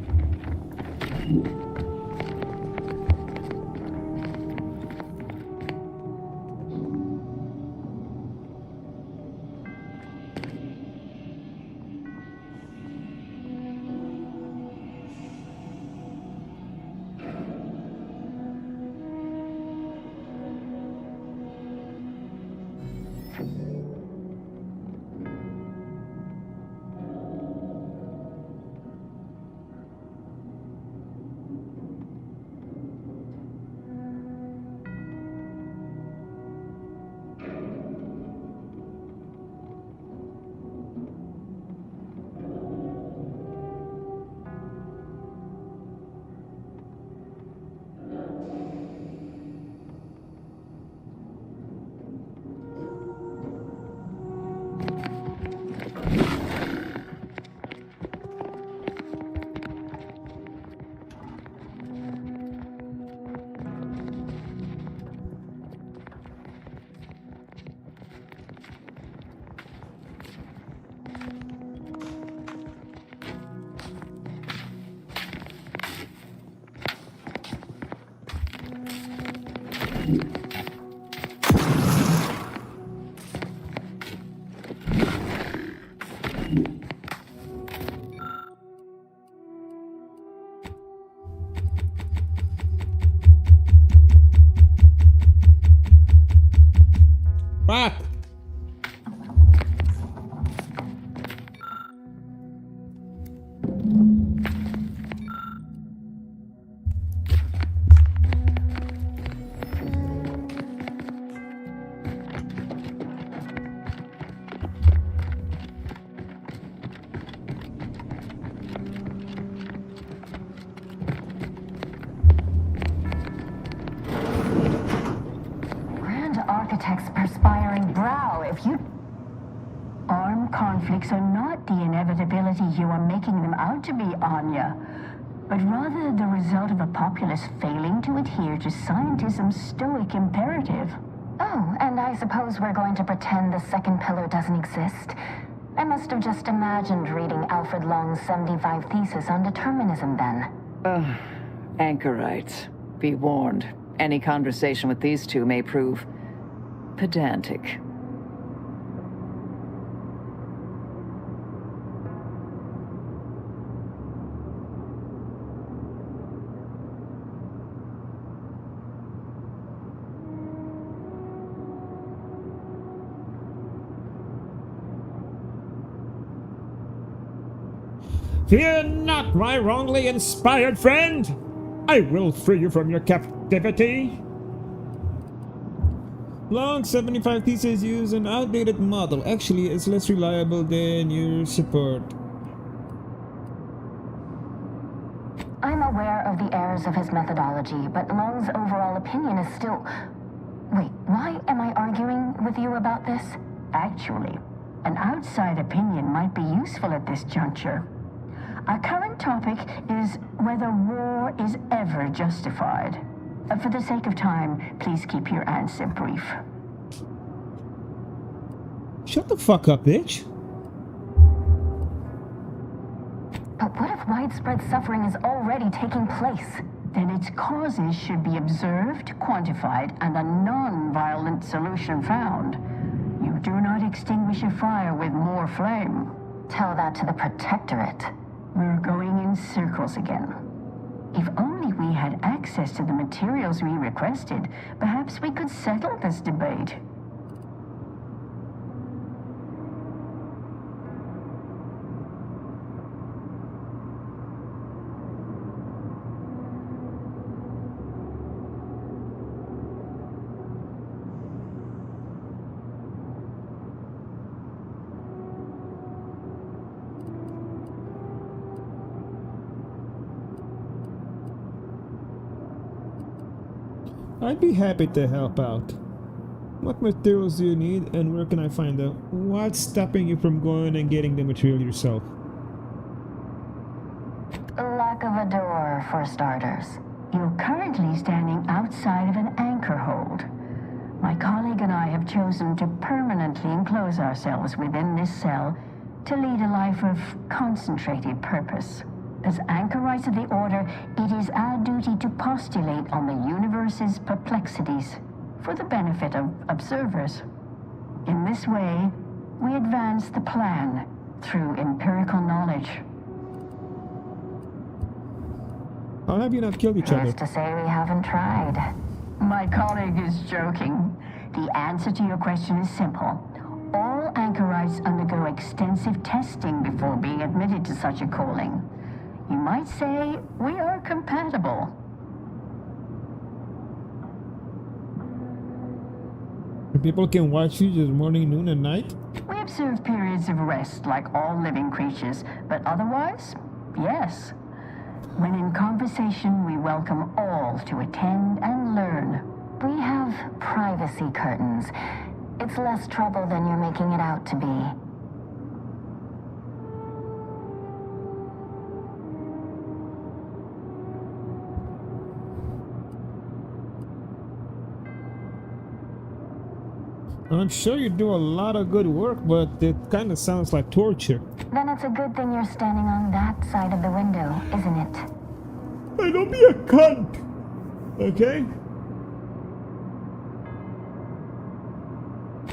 S2: Fuck!
S9: conflicts are not the inevitability you are making them out to be, Anya, but rather the result of a populace failing to adhere to scientism's stoic imperative.
S10: Oh, and I suppose we're going to pretend the second pillar doesn't exist. I must have just imagined reading Alfred Long's 75 Thesis on determinism then.
S6: Anchorites. Be warned. Any conversation with these two may prove pedantic.
S2: Fear not, my wrongly inspired friend! I will free you from your captivity! Long 75 Thesis use an outdated model. Actually, it's less reliable than your support.
S10: I'm aware of the errors of his methodology, but Long's overall opinion is still... Wait, why am I arguing with you about this?
S9: Actually, an outside opinion might be useful at this juncture. Our current topic is whether war is ever justified. For the sake of time, please keep your answer brief.
S2: Shut the fuck up, bitch.
S10: But what if widespread suffering is already taking place?
S9: Then its causes should be observed, quantified, and a non-violent solution found. You do not extinguish a fire with more flame.
S10: Tell that to the Protectorate.
S9: We're going in circles again. If only we had access to the materials we requested, perhaps we could settle this debate.
S2: I'd be happy to help out. What materials do you need and where can I find them? What's stopping you from going and getting the material yourself?
S10: Lack of a door, for starters.
S9: You're currently standing outside of an anchor hold. My colleague and I have chosen to permanently enclose ourselves within this cell to lead a life of concentrated purpose. As anchorites of the Order, it is our duty to postulate on the universe's perplexities for the benefit of observers. In this way, we advance the plan through empirical knowledge.
S2: How have you not killed each other?
S10: Who's to say we haven't tried?
S9: My colleague is joking. The answer to your question is simple. All anchorites undergo extensive testing before being admitted to such a calling. You might say we are compatible.
S2: People can watch you just morning, noon, and night?
S9: We observe periods of rest like all living creatures, but otherwise, yes. When in conversation, we welcome all to attend and learn.
S10: We have privacy curtains. It's less trouble than you're making it out to be.
S2: I'm sure you do a lot of good work, but it kind of sounds like torture.
S10: Then it's a good thing you're standing on that side of the window, isn't it?
S2: Hey, don't be a cunt! Okay?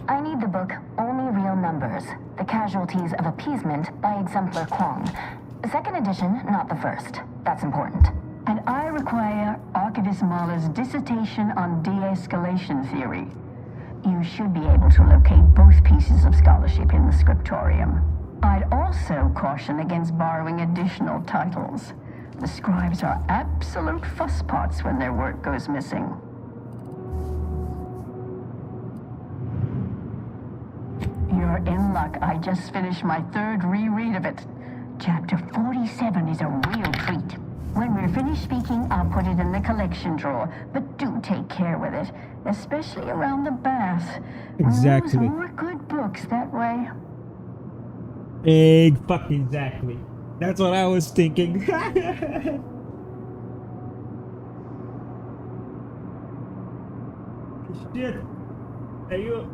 S10: I need the book Only Real Numbers, The Casualties of Appeasement by Exemplar Kwong. Second edition, not the first. That's important.
S9: And I require Archivist Mahler's dissertation on de-escalation theory. You should be able to locate both pieces of scholarship in the scriptorium. I'd also caution against borrowing additional titles. The scribes are absolute fusspots when their work goes missing. You're in luck. I just finished my third reread of it. Chapter 47 is a real treat. When we're finished speaking, I'll put it in the collection drawer. But do take care with it, especially around the bath.
S2: Exactly.
S9: We'll lose more good books that way.
S2: Exactly. That's what I was thinking. Shit. Are you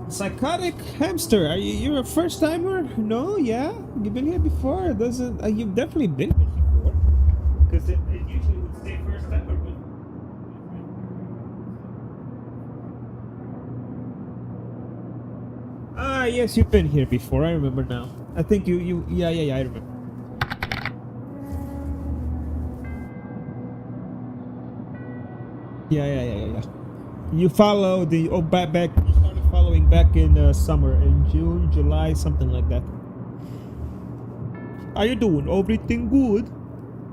S2: psychotic hamster? You're a first timer? No, yeah. You've been here before. It doesn't. You've definitely been here before. Because it usually would say first timer. But... Ah, yes, you've been here before. I remember now. I think yeah, I remember. Yeah. You follow the back. You started following back in summer, in June, July, something like that. How you doing? Everything good?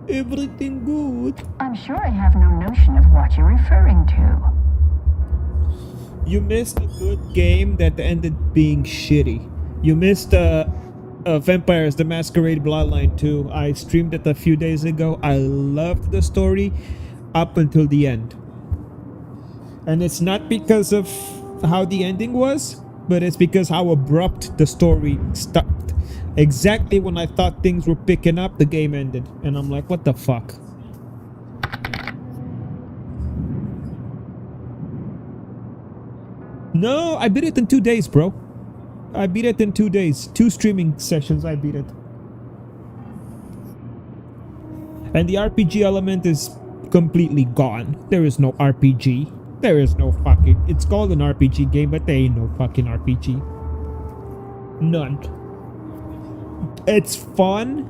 S2: Everything good?
S9: I'm sure I have no notion of what you're referring to.
S2: You missed a good game that ended being shitty. You missed Vampires: The Masquerade Bloodline 2. I streamed it a few days ago. I loved the story up until the end. And it's not because of how the ending was, but it's because how abrupt the story stopped. Exactly when I thought things were picking up, the game ended. And I'm like, what the fuck? No, I beat it in 2 days, bro. I beat it in 2 days. 2 streaming sessions, I beat it. And the RPG element is completely gone. There is no RPG. There is no fucking... It's called an RPG game, but there ain't no fucking RPG. None. It's fun.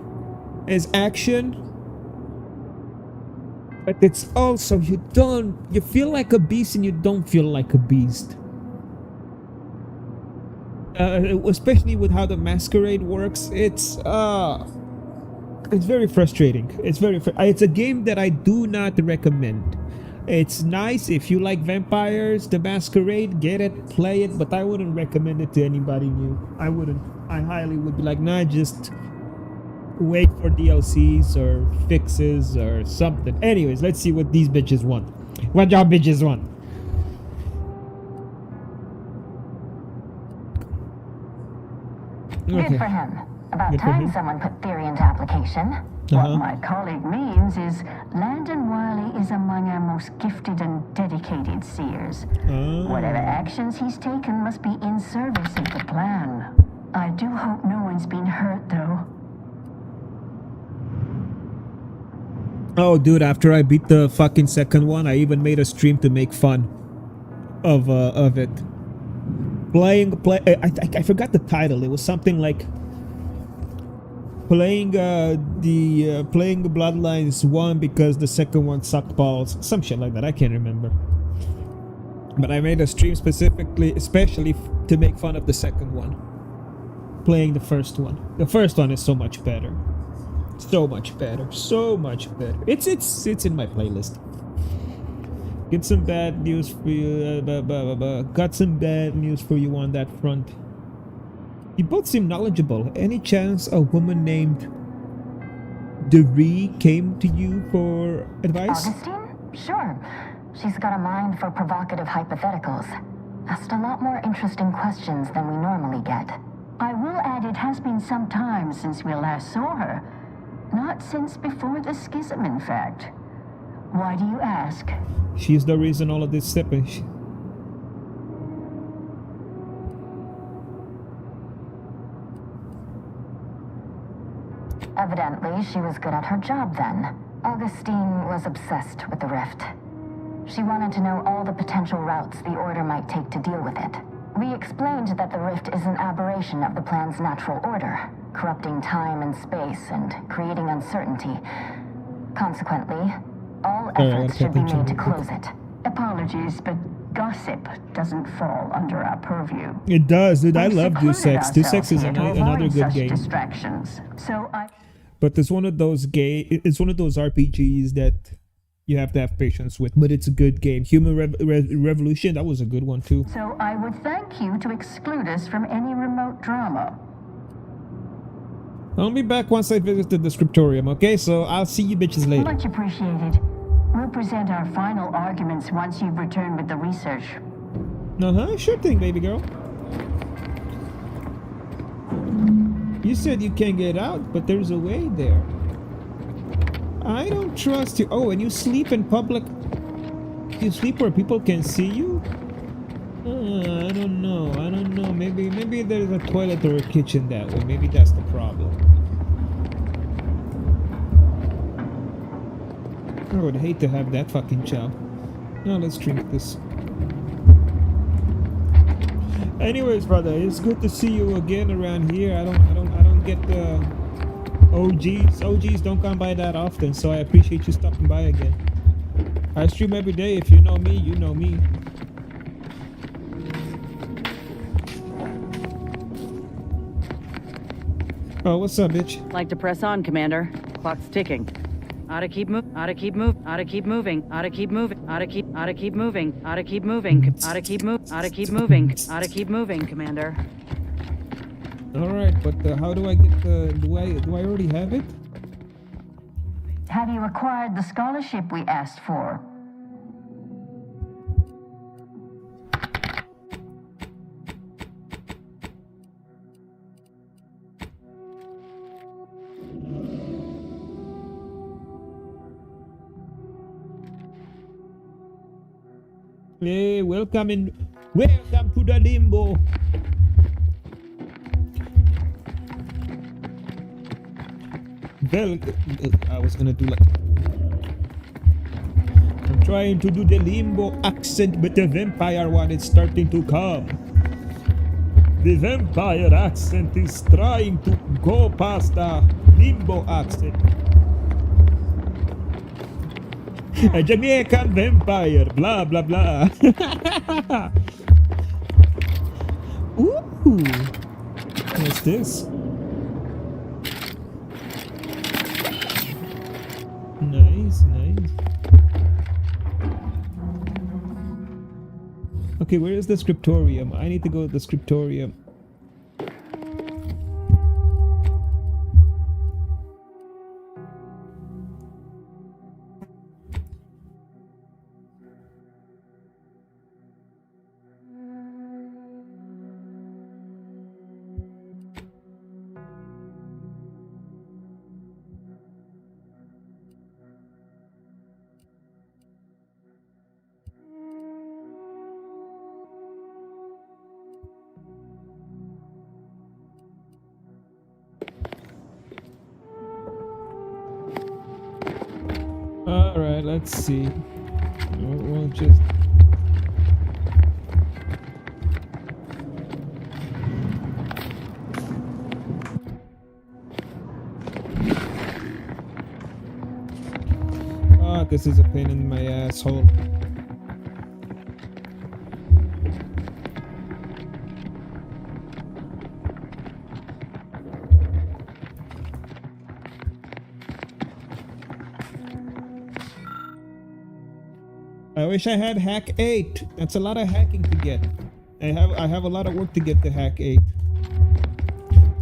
S2: It's action. But it's also... You feel like a beast and you don't feel like a beast. Especially with how the Masquerade works. It's very frustrating. It's a game that I do not recommend. It's nice if you like Vampires: The Masquerade, get it, play it, but I wouldn't recommend it to anybody new. I wouldn't. I highly would be like, nah, just wait for DLCs or fixes or something. Anyways, let's see what these bitches want. What y'all bitches want?
S9: Good for him. About time someone put theory into application. What my colleague means is Landon Wiley is among our most gifted and dedicated seers. Whatever actions he's taken must be in service of the plan. I do hope no one's been hurt, though.
S2: Oh, dude, after I beat the fucking second one, I even made a stream to make fun of it. I forgot the title. It was something like playing the Bloodlines 1 because the second one sucked balls, some shit like that. I can't remember, but I made a stream especially to make fun of the second one, playing the first one. The first one is so much better. It's in my playlist. Get some bad news for you. Got some bad news for you on that front. You both seem knowledgeable. Any chance a woman named Doree came to you for advice?
S9: Augustine? Sure. She's got a mind for provocative hypotheticals. Asked a lot more interesting questions than we normally get. I will add it has been some time since we last saw her. Not since before the schism, in fact. Why do you ask?
S2: She's the reason all of this happened.
S9: Evidently, she was good at her job then. Augustine was obsessed with the rift. She wanted to know all the potential routes the Order might take to deal with it. We explained that the rift is an aberration of the plan's natural order, corrupting time and space and creating uncertainty. Consequently, all efforts should be made to close it. Apologies, but gossip doesn't fall under our purview.
S2: It does, dude. I love Deus Ex. Deus Ex is another good game.
S9: Distractions.
S2: But it's one of those RPGs that you have to have patience with. But it's a good game. Human Revolution, that was a good one too.
S9: So I would thank you to exclude us from any remote drama.
S2: I'll be back once I visited the scriptorium, okay? So I'll see you bitches later.
S9: Much appreciated. We'll present our final arguments once you've returned with the research.
S2: Sure thing, baby girl. You said you can't get out, but there's a way there. I don't trust you. Oh, and you sleep in public? You sleep where people can see you? I don't know. I don't know. Maybe there's a toilet or a kitchen that way. Maybe that's the problem. I would hate to have that fucking job. Now let's drink this. Anyways, brother, it's good to see you again around here. I don't get the OGs. OGs don't come by that often, so I appreciate you stopping by again. I stream every day. If you know me, you know me. Oh, what's up, bitch?
S6: Like to press on, Commander. Clock's ticking. Oughta keep moving. Oughta keep moving. Oughta keep moving. Oughta keep moving. Oughta keep moving. Oughta keep moving. Oughta keep moving. Oughta keep moving. Oughta keep moving, Commander.
S2: All right, but how do I get the? Do I already have it?
S9: Have you acquired the scholarship we asked for?
S2: Hey, welcome to the limbo. Well, I was gonna do like I'm trying to do the limbo accent, but the vampire one is starting to come. The vampire accent is trying to go past the limbo accent. A Jamaican vampire, blah blah blah. Ooh, what's this? Nice, nice. Okay, where is the scriptorium? I need to go to the scriptorium. Alright, let's see. We'll just... Ah, this is a pain in my asshole. I wish I had hack 8. That's a lot of hacking to get. I have a lot of work to get to hack 8.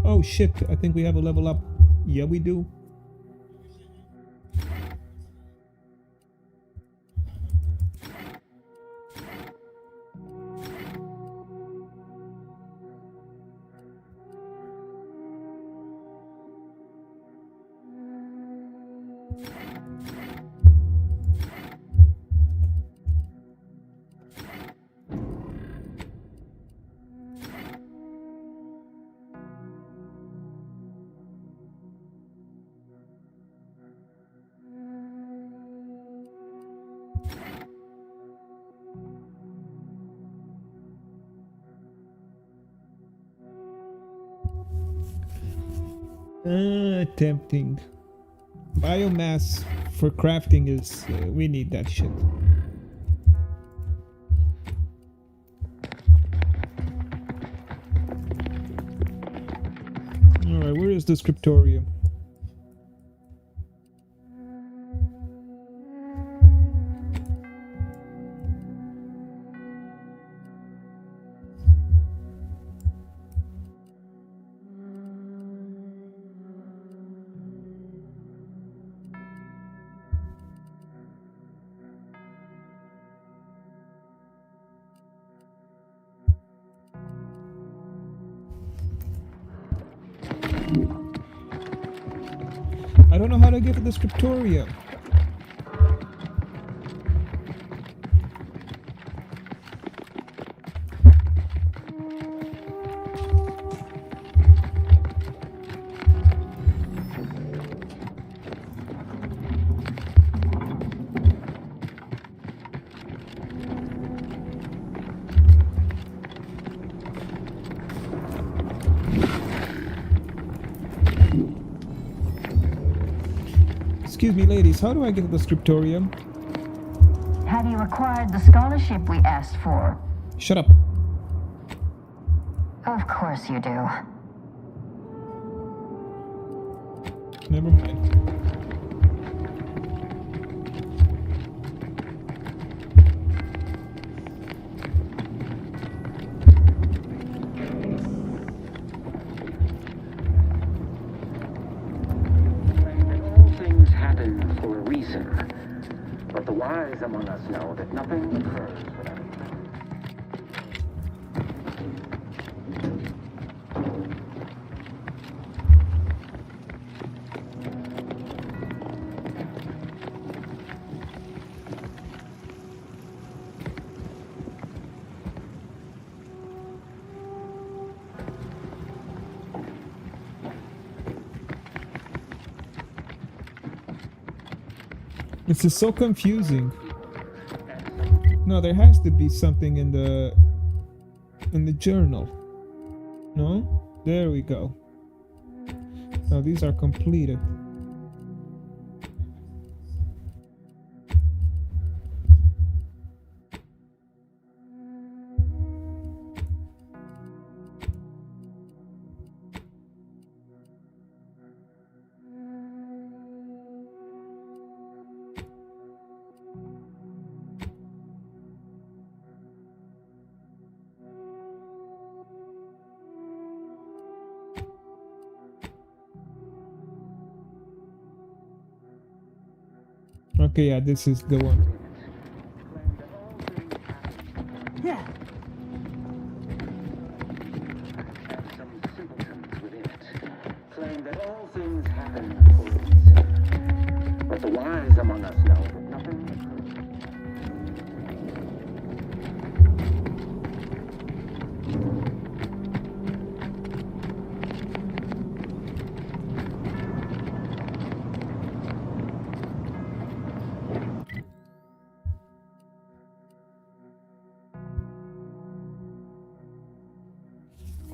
S2: Oh shit, I think we have a level up. Yeah, we do. Tempting. Biomass for crafting is... we need that shit. Alright, where is the scriptorium? I don't know how to get to the scriptorium. Excuse me, ladies, how do I get to the scriptorium?
S9: Have you acquired the scholarship we asked for?
S2: Shut up.
S9: Of course you do.
S2: Never mind.
S17: For a reason. But the wise among us know that nothing occurs without a plan.
S2: This is so confusing. No, there has to be something in the journal. No? There we go. Now these are completed. Okay, yeah, this is the one.
S6: Yeah.
S17: Some simpletons within it claim that all things happen for a reason. But the wise among us know that nothing occurs.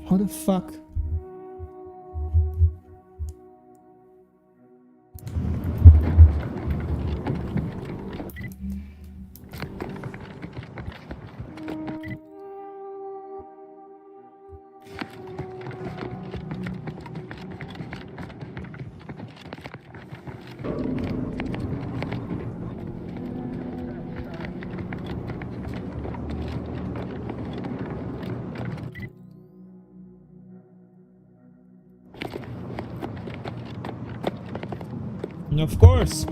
S2: How the fuck? Of course.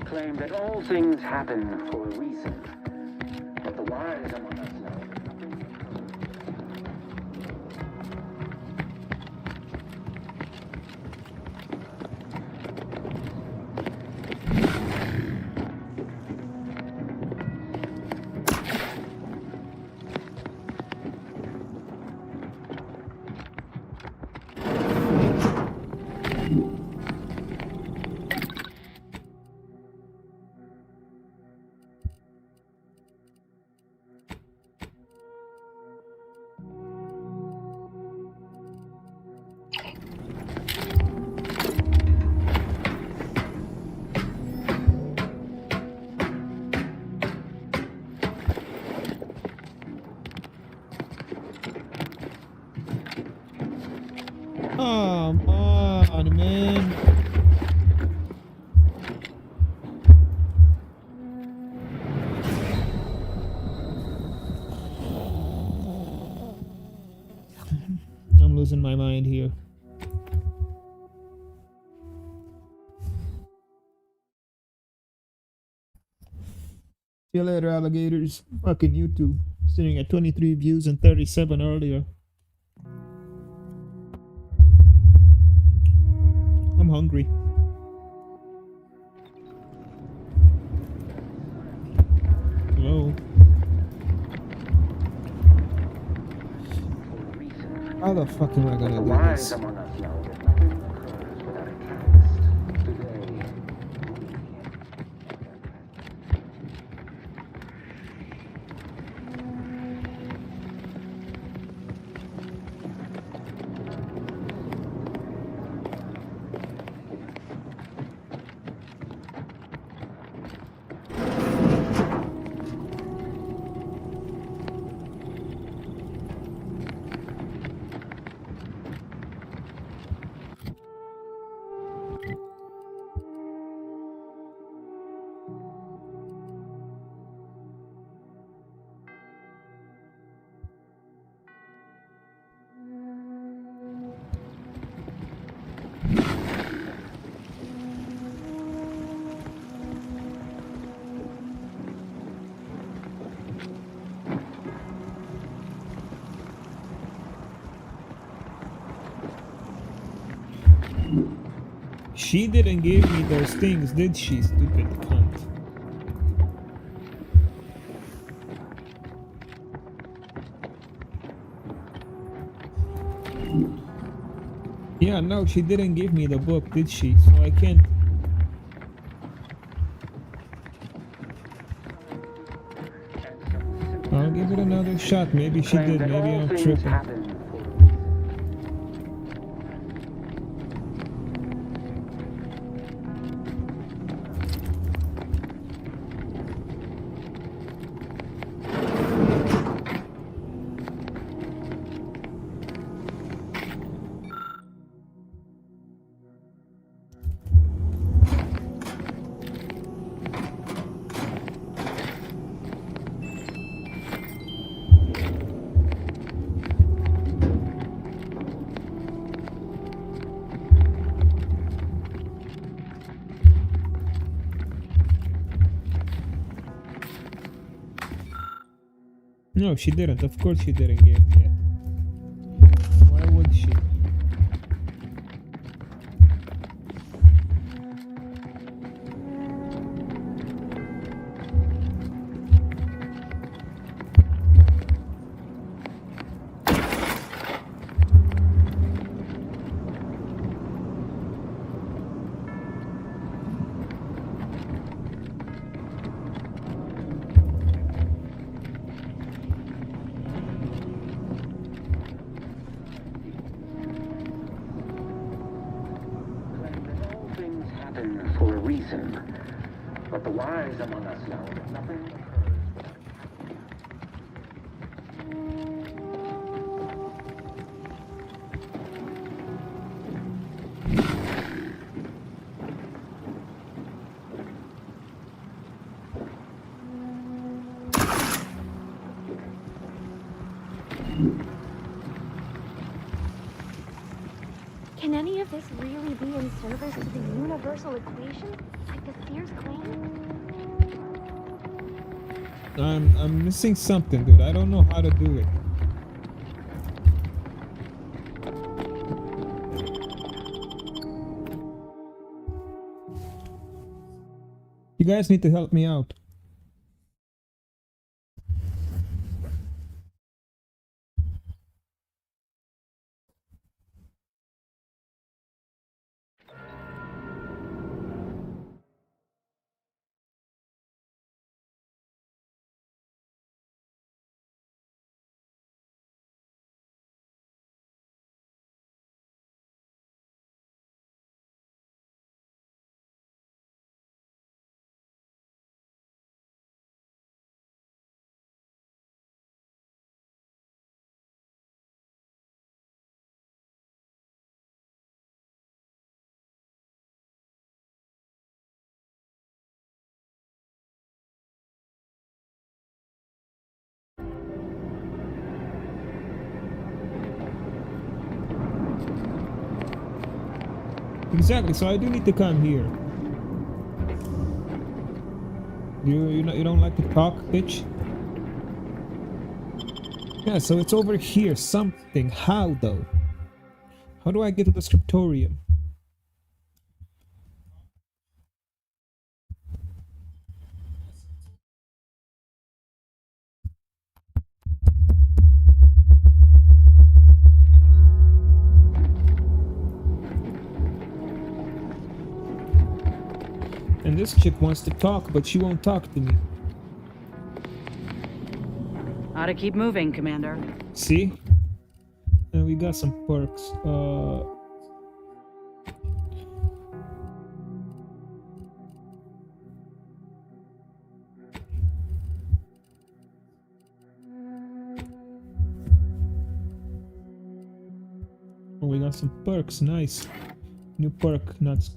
S17: Claim that all things happen for a reason. But the wise among us know that nothing occurs.
S2: Come on, man. losing my mind here. See you later, alligators. Fucking YouTube. Sitting at 23 views and 37 earlier. I'm hungry. Hello. How the fuck am I gonna do this? She didn't give me those things, did she, stupid cunt? Yeah, no, she didn't give me the book, did she? So I can't... I'll give it another shot. Maybe she did, maybe I'm tripping. No, she didn't. Of course she didn't give me it. Why would she?
S17: For a reason. But the wise among us know that nothing occurs.
S10: Can any of this really be in service to the universal equation, like the Sears claim?
S2: I'm missing something, dude. I don't know how to do it. You guys need to help me out. Exactly, so I do need to come here. You don't like to talk, bitch? Yeah, so it's over here, something. How though? How do I get to the scriptorium? And this chick wants to talk, but she won't talk to me.
S6: Ought to keep moving, Commander.
S2: See? And we got some perks. Oh, we got some perks, nice. New perk, nuts.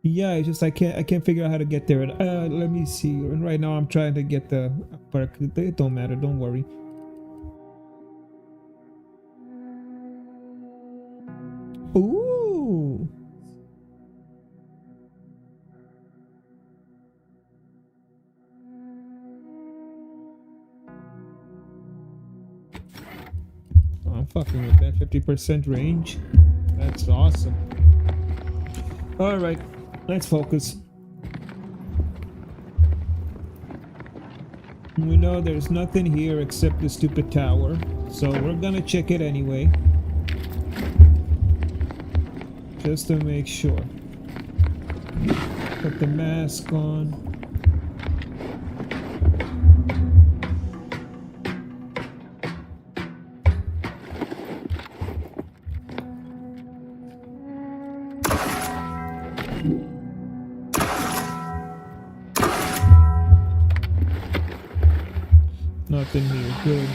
S2: Yeah, it's just I can't figure out how to get there. Let me see. And right now I'm trying to get the perk. It don't matter. Don't worry. Ooh. I'm fucking with that 50% range. That's awesome. All right, let's focus. We know there's nothing here except the stupid tower, so we're gonna check it anyway. Just to make sure. Put the mask on. Nothing here, good.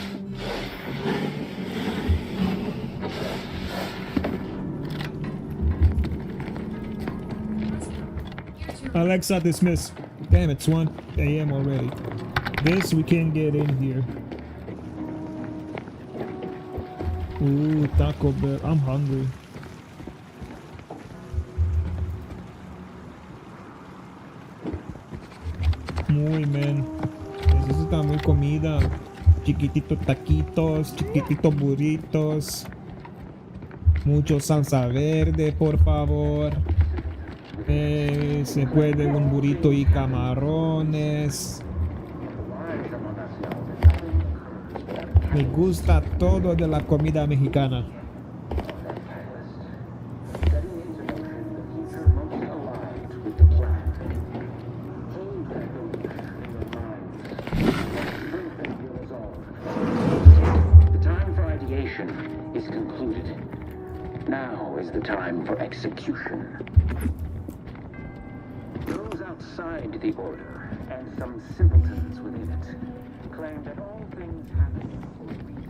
S2: Alexa, dismiss. Damn, it's 1 AM already. This, we can't get in here. Ooh, Taco Bell. I'm hungry. Muy, man. Necesita muy comida. Chiquititos taquitos, chiquititos burritos. Mucho salsa verde, por favor. Se puede un burrito y camarones. Me gusta todo de la comida mexicana.
S17: Is concluded. Now is the time for execution. Those outside the order and some simpletons within it claim that all things happen for a reason.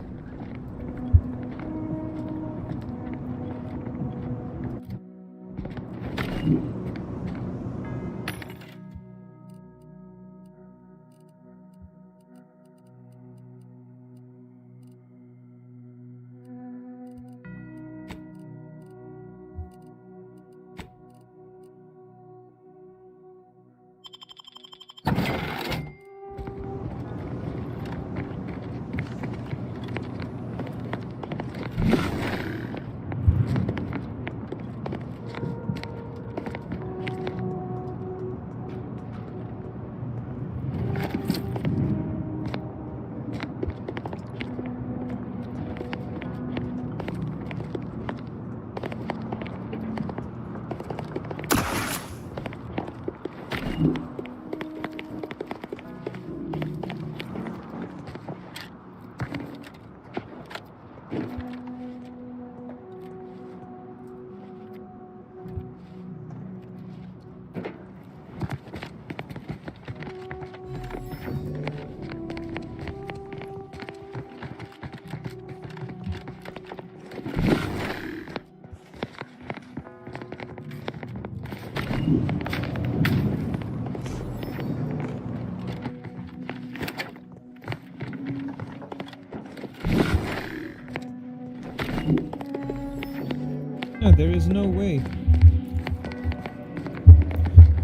S2: No, there is no way.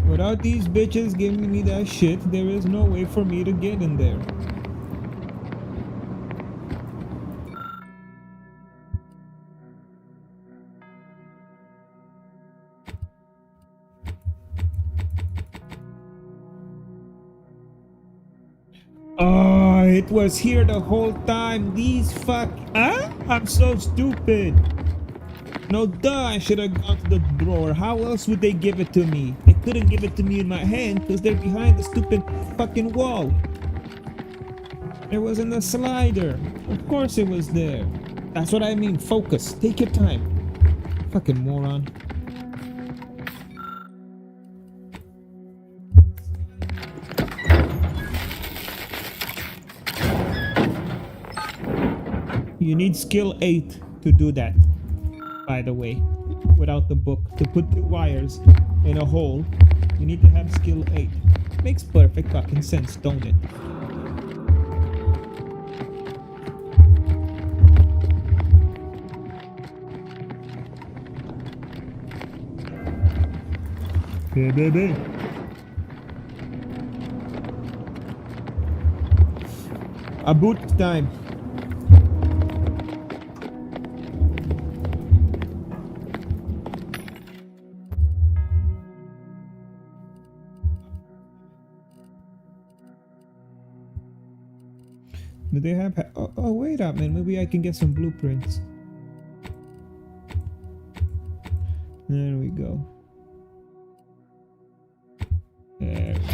S2: Without these bitches giving me that shit, there is no way for me to get in there. Oh, it was here the whole time. These fuck. Huh? I'm so stupid. No, duh, I should have gone to the drawer. How else would they give it to me? They couldn't give it to me in my hand because they're behind the stupid fucking wall. There wasn't a slider. Of course it was there. That's what I mean. Focus. Take your time. Fucking moron. You need skill 8 to do that, by the way, without the book. To put the wires in a hole, you need to have skill 8. Makes perfect fucking sense, don't it? Hey, baby. A boot time. Do they have... Oh, wait up, man. Maybe I can get some blueprints. There we go. There we go.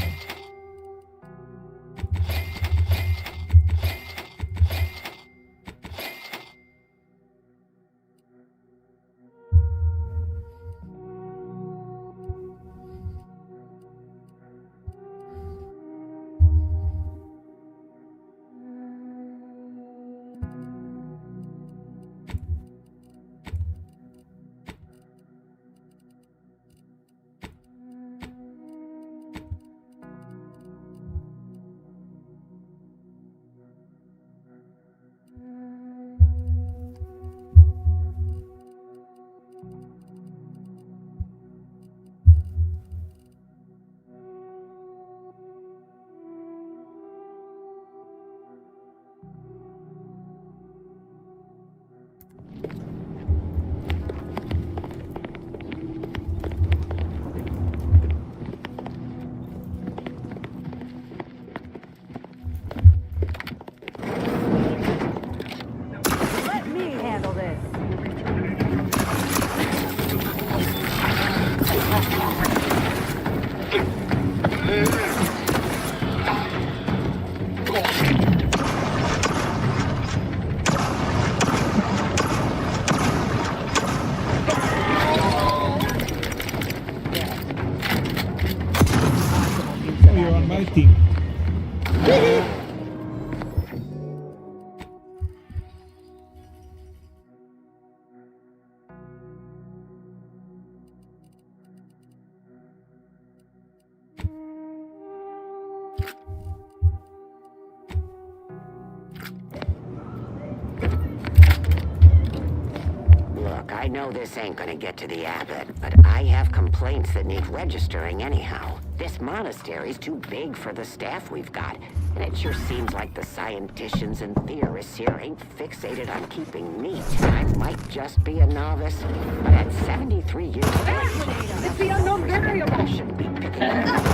S16: I know this ain't gonna get to the abbot, but I have complaints that need registering anyhow. This monastery's too big for the staff we've got, and it sure seems like the scienticians and theorists here ain't fixated on keeping neat. I might just be a novice, but at 73 years of age,
S15: It's the unknown variable!
S16: I shouldn't be picking it up.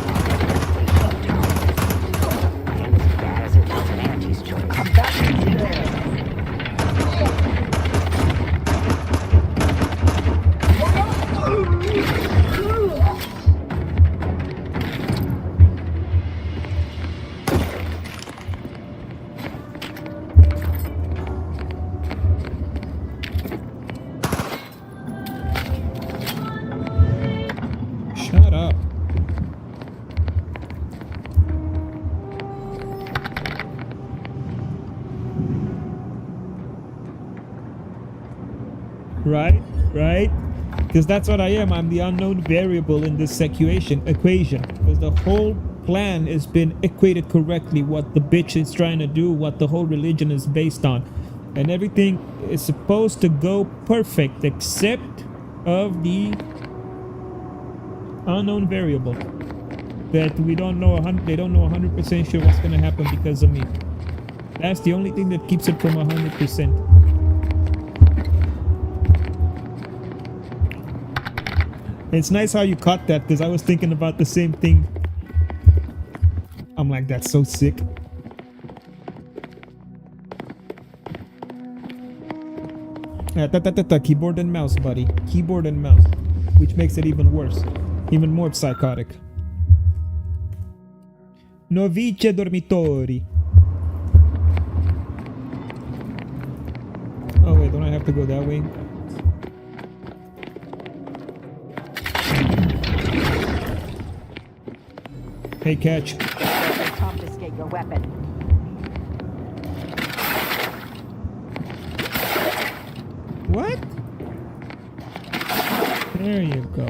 S16: And as bad as it was an auntie's choice.
S2: Shut up. Right? Because that's what I am. I'm the unknown variable in this equation. Because the whole plan has been equated correctly. What the bitch is trying to do, what the whole religion is based on. And everything is supposed to go perfect except of the unknown variable that we don't know. They don't know 100% sure what's gonna happen because of me. That's the only thing that keeps it from 100%. It's nice how you caught that because I was thinking about the same thing. I'm like, that's so sick. Keyboard and mouse, buddy. Keyboard and mouse. Which makes it even worse. Even more psychotic. Novice dormitori. Oh wait, don't I have to go that way? Hey, catch.
S6: Confiscate your weapon.
S2: What? There you go.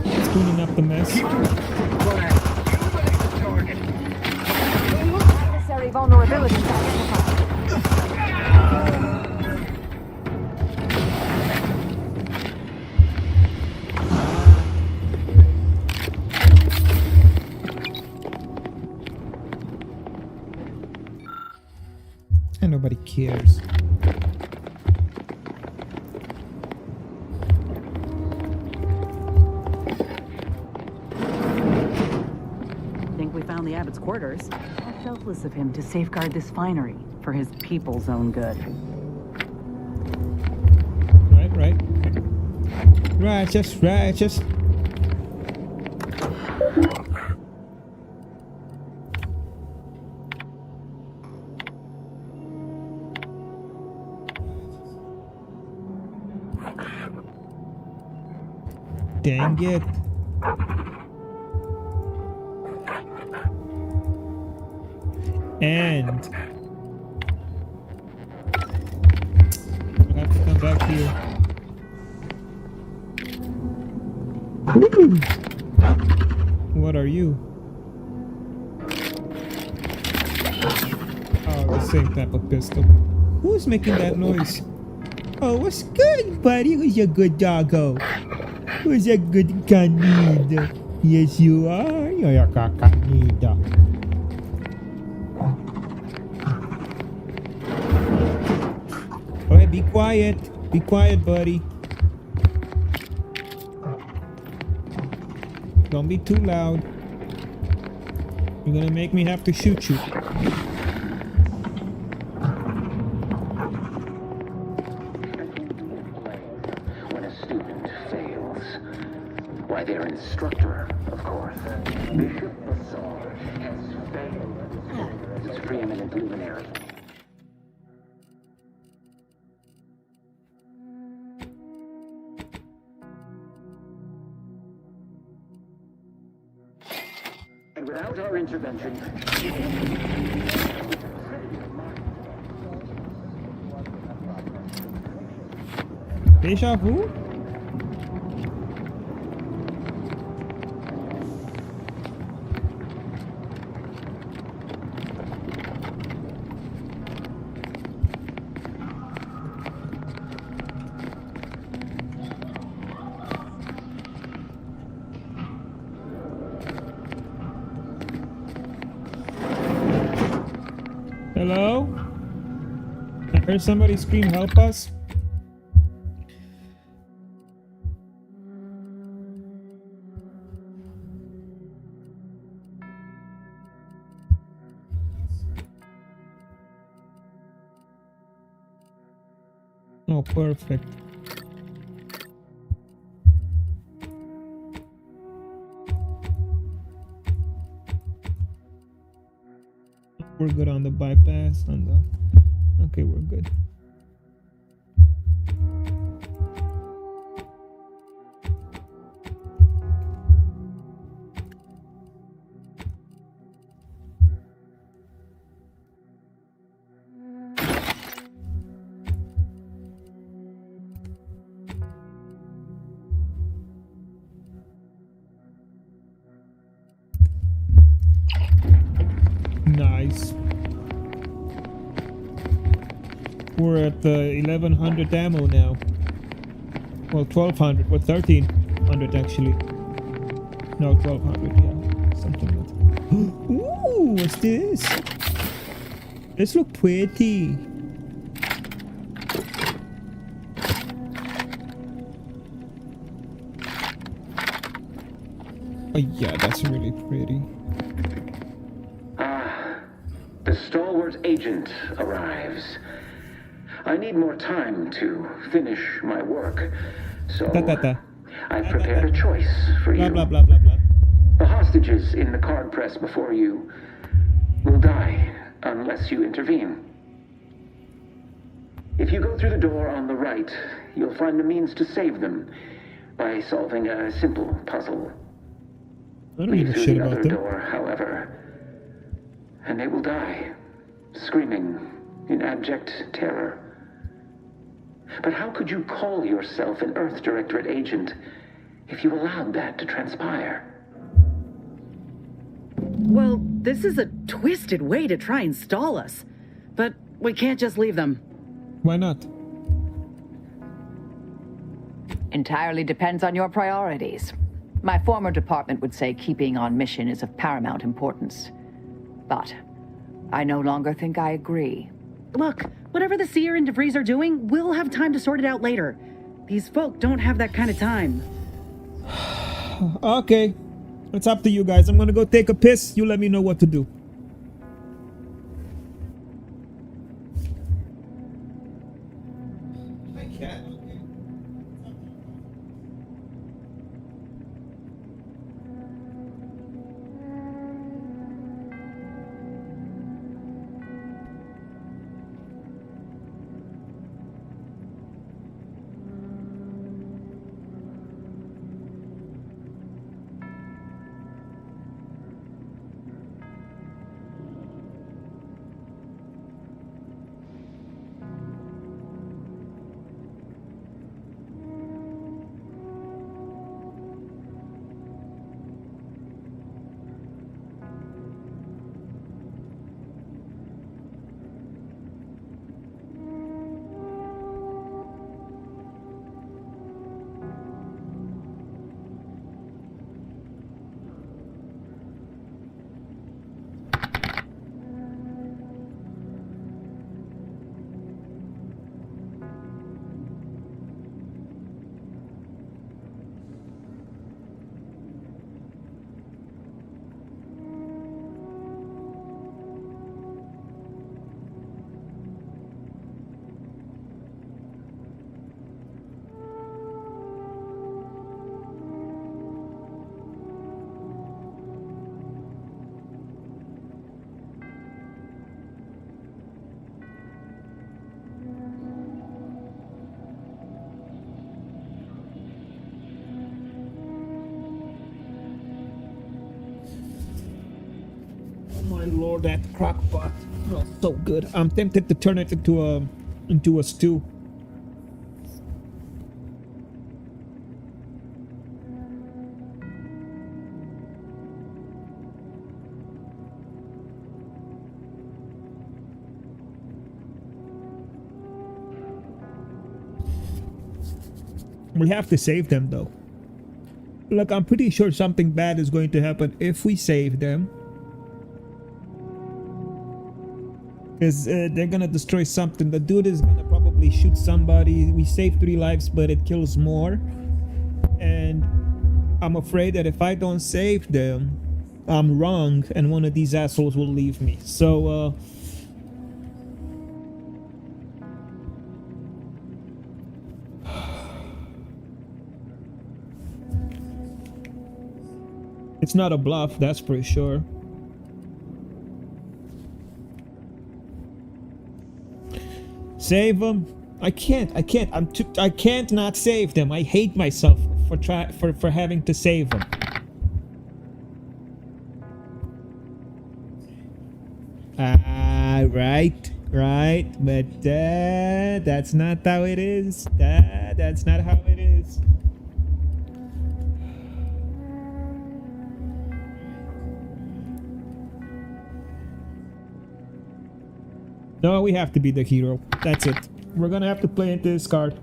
S2: It's cleaning up the mess.
S6: Necessary vulnerability identified.
S2: And nobody cares.
S6: Think we found the abbot's quarters? How selfless of him to safeguard this finery for his people's own good.
S2: Right. Righteous. Dang it. And I'll have to come back here. What are you? Oh, the same type of pistol. Who's making that noise? Oh, what's good, buddy? Who's your good doggo? Who's a good canida? Yes, you are. You're a canida. Alright, be quiet. Be quiet, buddy. Don't be too loud. You're gonna make me have to shoot you.
S14: By their instructor, of course. Bishop Bassar has failed as its preeminent luminary. And without our intervention,
S2: Deja vu? Hello? I heard somebody scream, help us. Oh, perfect. We're good on the bypass, on the... Okay, we're good. Nice. We're at 1100 ammo now. Well, 1200. We're 1300 actually. No, 1200. Yeah, something like that. Ooh, what's this? This look pretty. Oh yeah, that's really pretty.
S14: The stalwart agent arrives. I need more time to finish my work, so I've prepared a choice for you.
S2: Blah, blah, blah, blah.
S14: The hostages in the card press before you will die unless you intervene. If you go through the door on the right, you'll find the means to save them by solving a simple puzzle.
S2: I don't give a shit about them.
S14: Door, however, and they will die, screaming in abject terror. But how could you call yourself an Earth Directorate agent if you allowed that to transpire?
S6: Well, this is a twisted way to try and stall us. But we can't just leave them.
S2: Why not?
S12: Entirely depends on your priorities. My former department would say keeping on mission is of paramount importance. But I no longer think I agree.
S6: Look, whatever the Seer and DeVries are doing, we'll have time to sort it out later. These folk don't have that kind of time.
S2: Okay. It's up to you guys. I'm gonna go take a piss. You let me know what to do. I can't. My lord, that crock pot smells so good. I'm tempted to turn it into a stew. We have to save them though. Look, I'm pretty sure something bad is going to happen if we save them. Because they're gonna destroy something. The dude is gonna probably shoot somebody. We save 3 lives, but it kills more. And I'm afraid that if I don't save them, I'm wrong, and one of these assholes will leave me. So, it's not a bluff, that's for sure. Save them. I can't. I can't not save them. I hate myself for having to save them. Right. But that's not how it is. That's not how it is. No, we have to be the hero. That's it. We're gonna have to play into this card.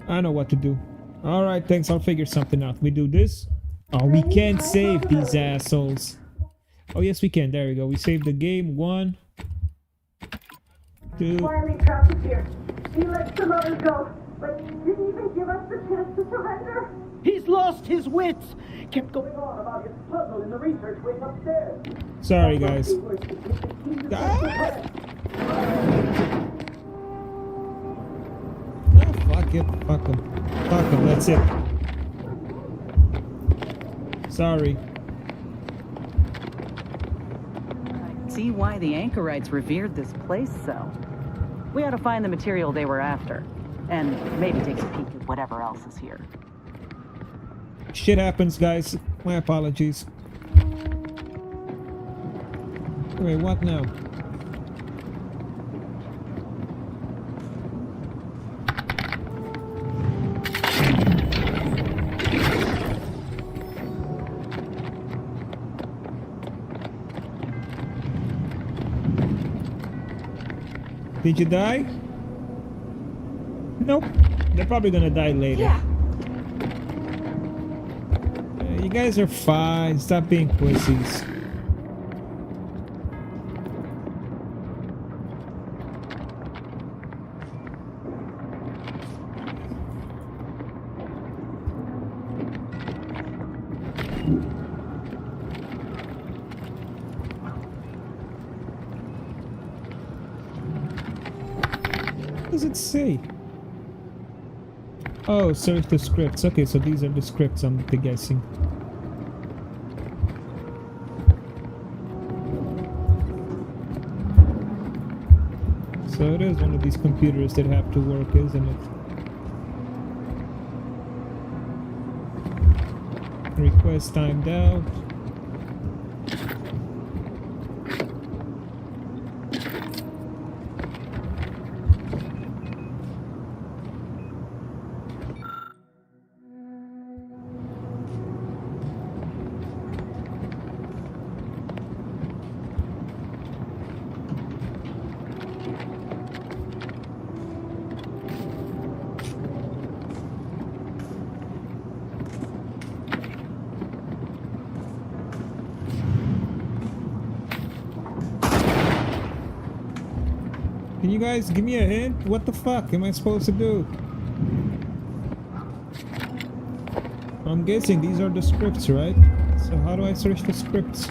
S2: I know what to do. Alright, thanks. I'll figure something out. We do this. Oh, we can't save these assholes. Oh, yes, we can. There we go. We saved the game. 1, 2.
S3: Wiley trapped us here. He let some others go, but didn't even give us the chance to surrender.
S18: He's lost his wits.
S3: Kept going on about his puzzle in the research wing upstairs.
S2: Sorry, guys. Oh, fuck it. Fuck him. Fuck him. That's it. Sorry.
S6: I see why the anchorites revered this place so. We ought to find the material they were after, and maybe take a peek at whatever else is here.
S2: Shit happens, guys. My apologies. Wait, what now? Did you die? Nope. They're probably gonna die later.
S10: Yeah.
S2: You guys are fine. Stop being pussies. What does it say? Oh, search the scripts. Okay, so these are the scripts I'm guessing. So it is one of these computers that have to work, isn't it? Request timed out. Can you guys give me a hint? What the fuck am I supposed to do? I'm guessing these are the scripts, right? So how do I search the scripts?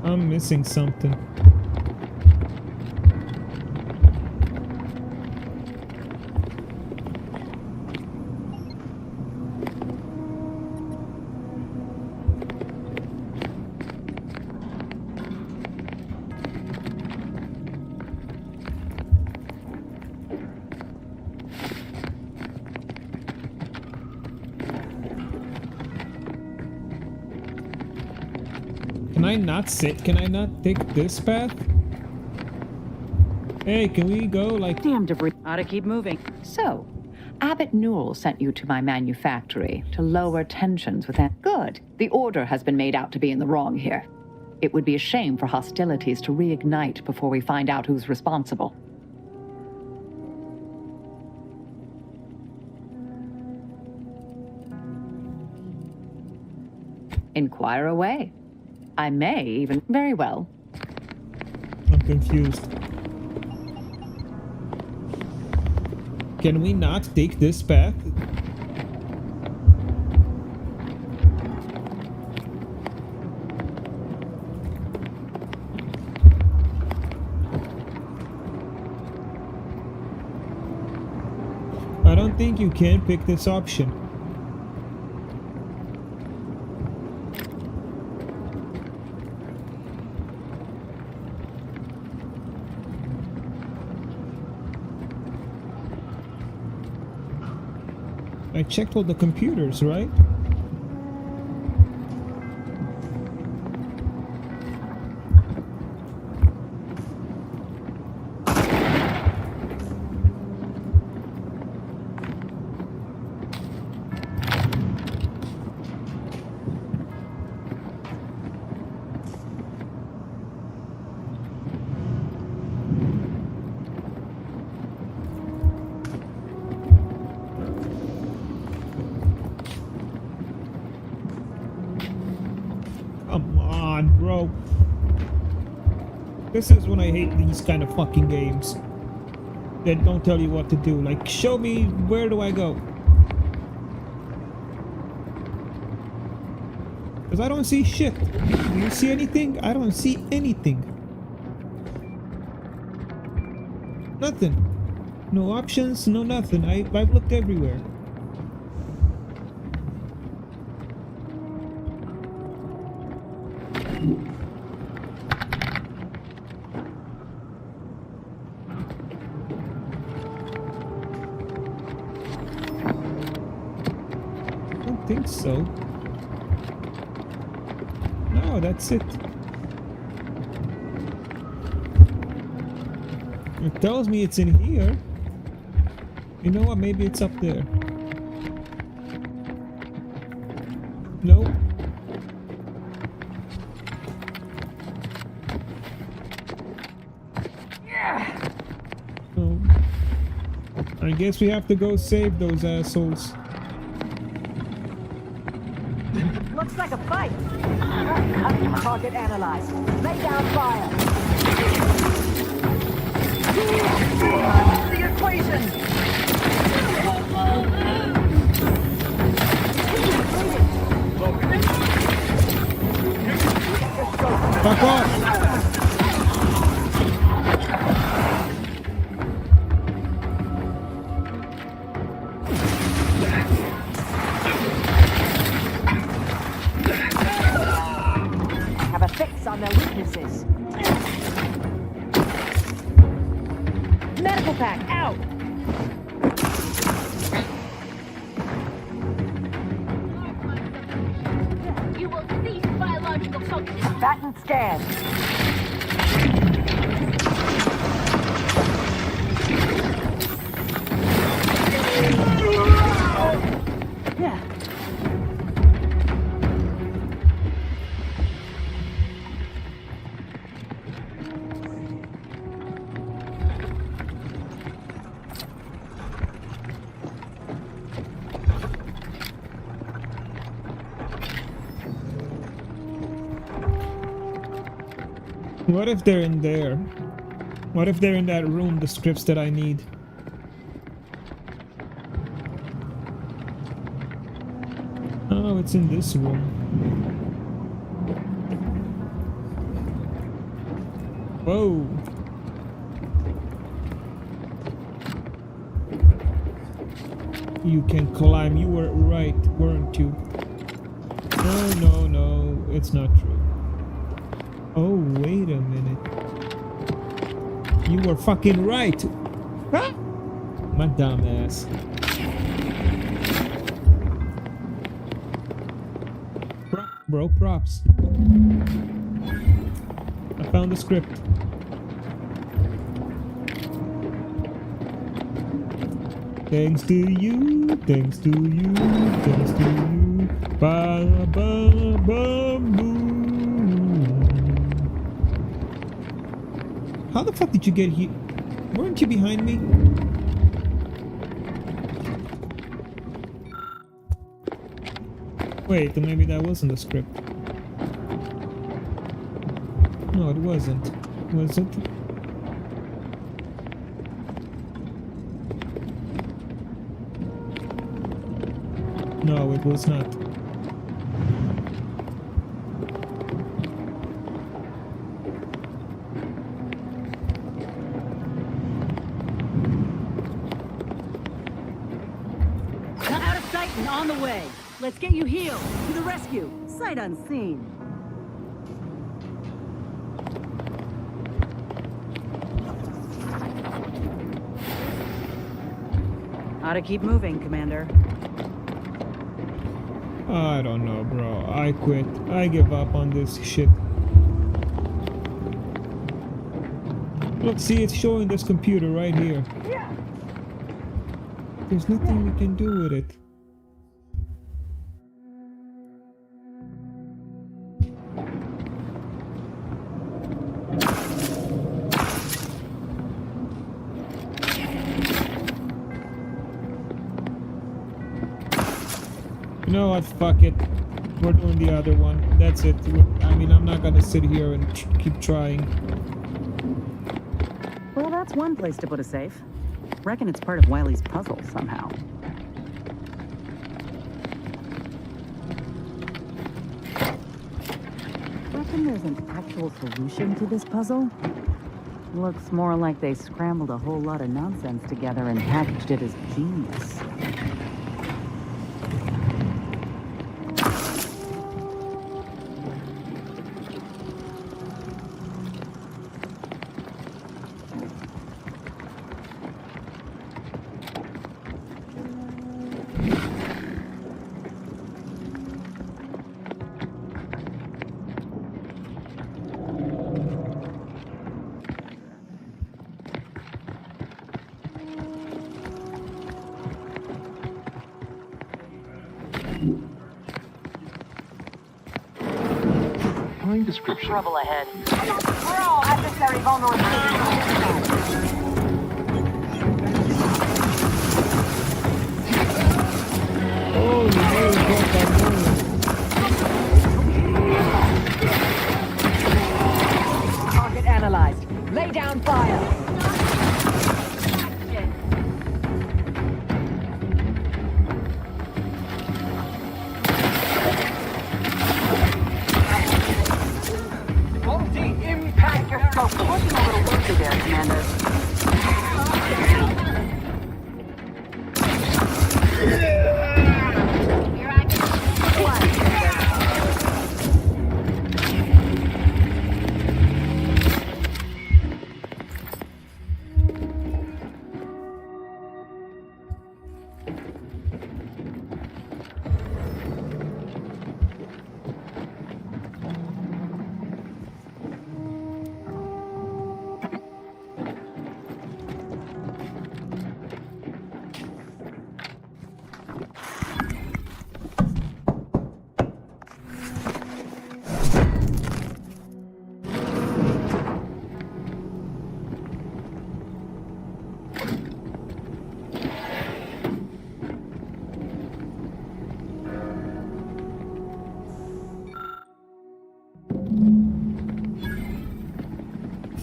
S2: I'm missing something. Can I not sit? Can I not take this path? Hey, can we go like...
S6: Damn debris. Oughta keep moving.
S12: So, Abbot Newell sent you to my manufactory to lower tensions with that. Good. The order has been made out to be in the wrong here. It would be a shame for hostilities to reignite before we find out who's responsible. Inquire away. I may even... Very well.
S2: I'm confused. Can we not take this path? I don't think you can pick this option. I checked all the computers, right? Come on, bro. This is when I hate these kind of fucking games that don't tell you what to do. Like, show me, where do I go? Because I don't see shit. Do you see anything? I don't see anything. Nothing. No options, no nothing. I've looked everywhere. I don't think so. No, that's it. It tells me it's in here. You know what? Maybe it's up there. Nope. So, I guess we have to go save those assholes.
S6: Looks like a fight. Target analyzed. Lay down fire. The equation.
S2: Fuck off!
S6: Have a fix on their weaknesses. Medical pack out.
S10: You will cease biological function.
S6: Batten scan. Yeah.
S2: What if they're in there? What if they're in that room, the scripts that I need? Oh, it's in this room. Whoa. You can climb. You were right, weren't you? No, it's not true. Oh, wait a minute. You were fucking right. Huh? My dumb ass. Bro, props. I found the script. Thanks to you, thanks to you, thanks to you. Ba ba ba boom. How the fuck did you get here? Weren't you behind me? Wait, then maybe that wasn't the script. No, it wasn't. Was it? No, it was not.
S15: Out of sight and on the way. Let's get you healed. To the rescue. Sight unseen. Ought to keep moving, Commander.
S2: I don't know, bro. I quit. I give up on this shit. Look, see, it's showing this computer right here. There's nothing we can do with it. You know what? Fuck it. We're doing the other one. That's it. I mean, I'm not gonna sit here and keep trying.
S6: Well, that's one place to put a safe. Reckon it's part of Wiley's puzzle somehow. Reckon there's an actual solution to this puzzle? Looks more like they scrambled a whole lot of nonsense together and packaged it as genius.
S21: Description.
S1: Trouble ahead. We're all adversary vulnerability.
S2: Oh,
S12: Target analyzed. Lay down fire.
S6: Pushing a little worky there, Commander.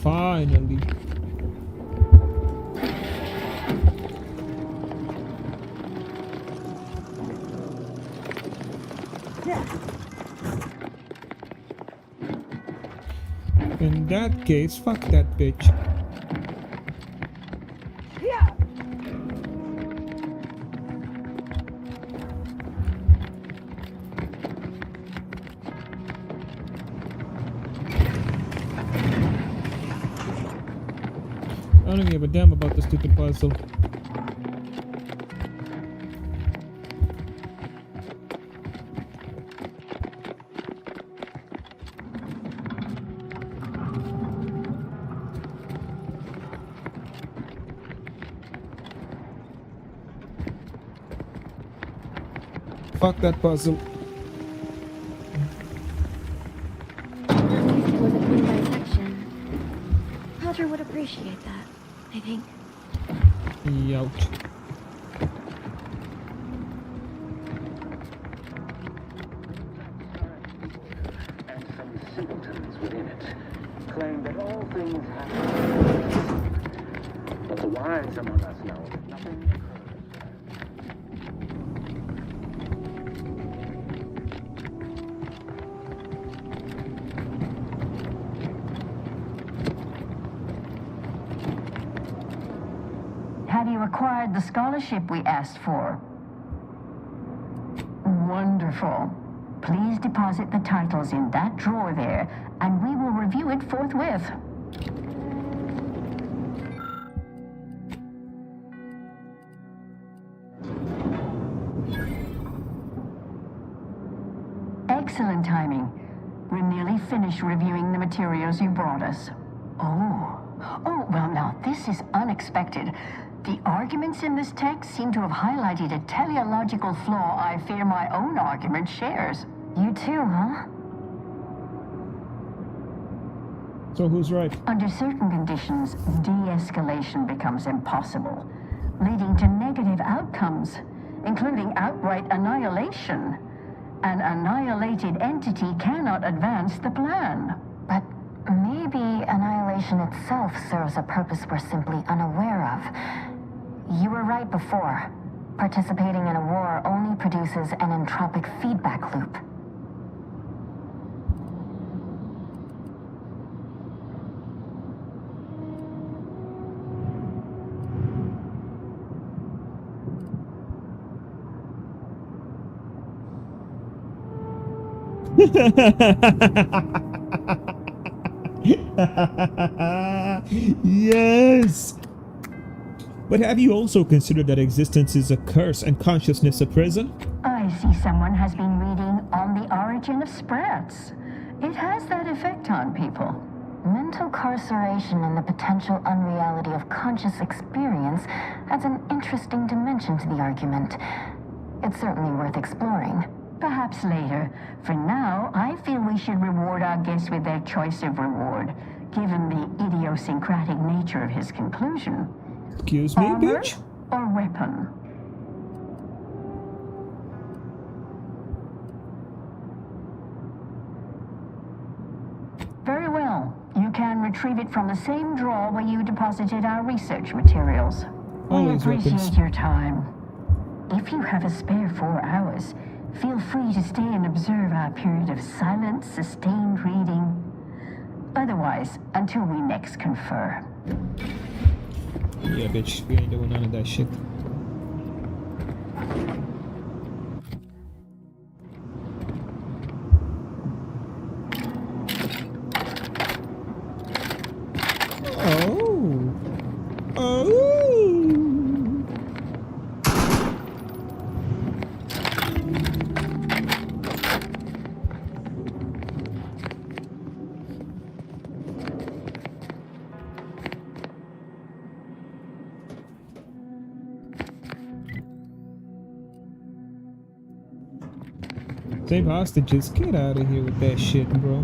S2: Finally. In that case, fuck that bitch. I don't give a damn about the stupid puzzle. Fuck that puzzle.
S10: At least it was a clean dissection. Roger would have appreciate that, I think.
S2: Youch.
S17: And some simpletons within it claim that all things happen. But the wise among us know that nothing occurs.
S9: Have you acquired the scholarship we asked for? Wonderful. Please deposit the titles in that drawer there, and we will review it forthwith. Excellent timing. We're nearly finished reviewing the materials you brought us. Oh, well now, this is unexpected. The arguments in this text seem to have highlighted a teleological flaw I fear my own argument shares. You too, huh?
S2: So who's right?
S9: Under certain conditions, de-escalation becomes impossible, leading to negative outcomes, including outright annihilation. An annihilated entity cannot advance the plan.
S11: But maybe annihilation itself serves a purpose we're simply unaware of. You were right before. Participating in a war only produces an entropic feedback loop.
S2: Yes! But have you also considered that existence is a curse and consciousness a prison?
S9: I see someone has been reading On the Origin of Sprats. It has that effect on people.
S11: Mental carceration and the potential unreality of conscious experience adds an interesting dimension to the argument. It's certainly worth exploring.
S9: Perhaps later. For now, I feel we should reward our guest with their choice of reward, given the idiosyncratic nature of his conclusion.
S2: Excuse me,
S9: Armor
S2: bitch?
S9: or weapon? Very well. You can retrieve it from the same drawer where you deposited our research materials. We
S2: Always
S9: appreciate
S2: weapons.
S9: your time. If you have a spare 4 hours, feel free to stay and observe our period of silent, sustained reading. Otherwise, until we next confer.
S2: Yeah, bitch, we ain't doing none of that shit. Save hostages, get out of here with that shit, bro.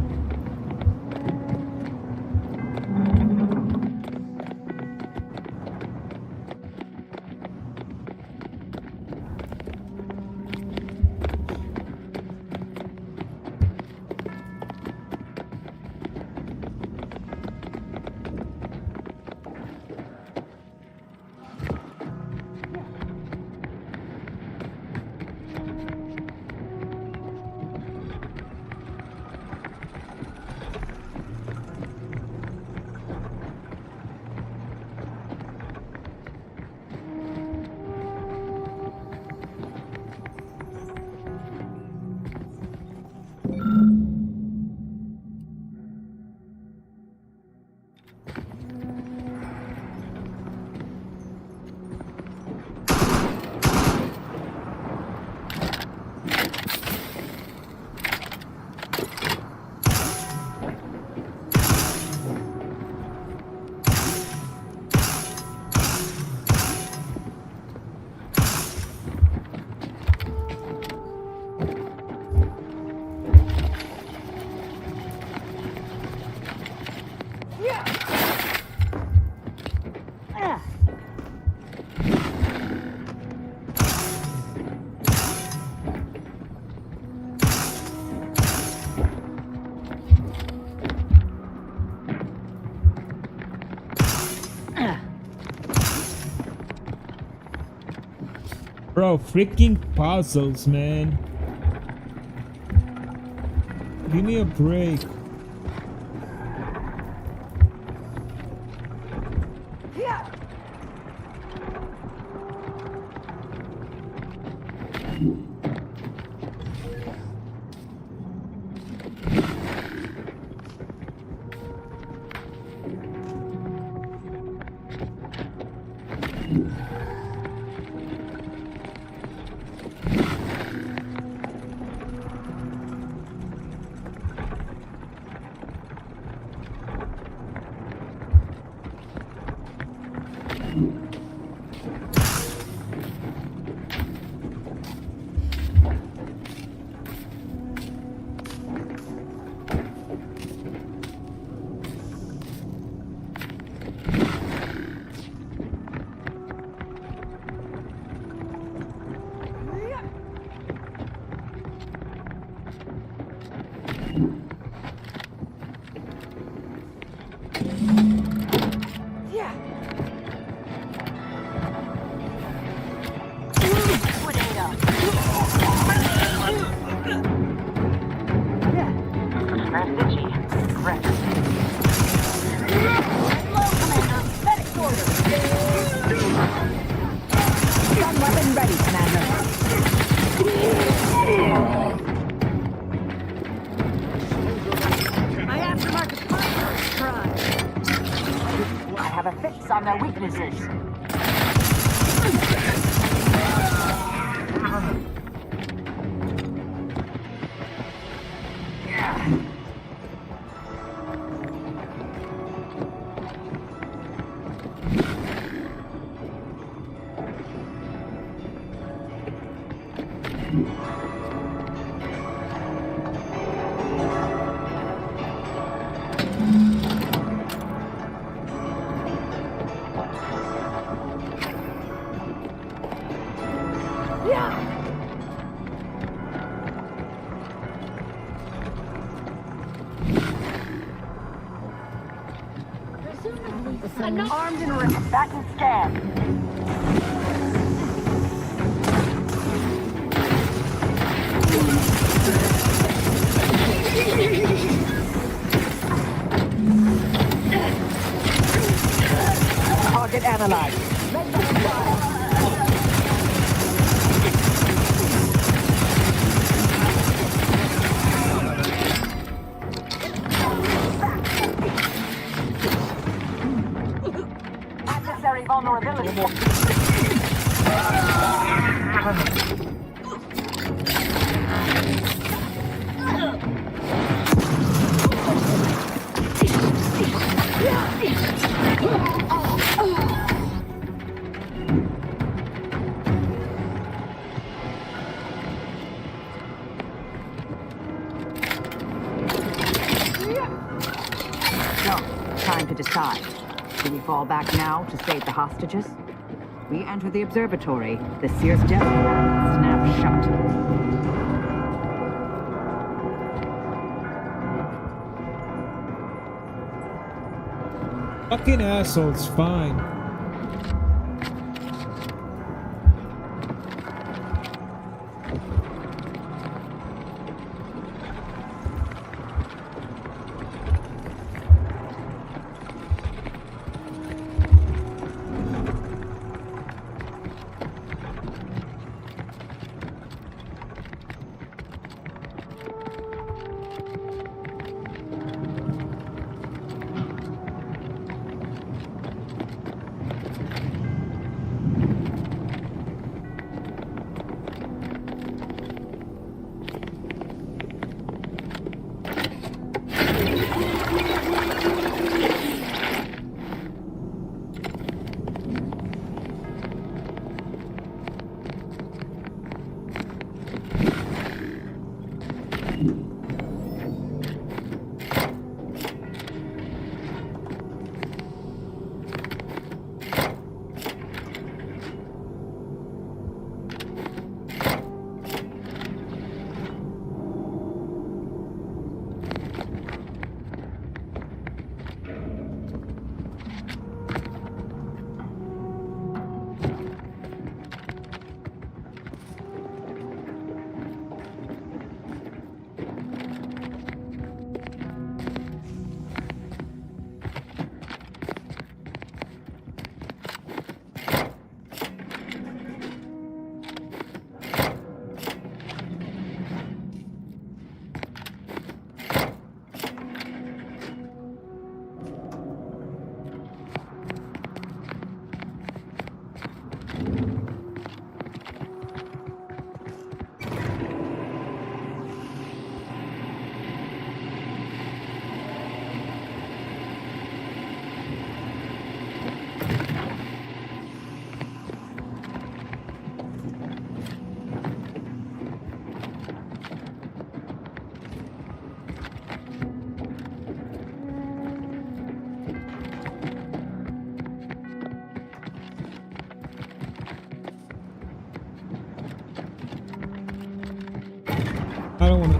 S2: Bro, freaking puzzles, man. Give me a break.
S1: On their weaknesses. Armed and ready. Back and scan. Target analyzed. Adversary vulnerability.
S6: Time to decide. Do we fall back now to save the hostages? We enter the observatory. The Seer's death snaps shut.
S2: Fucking assholes, fine.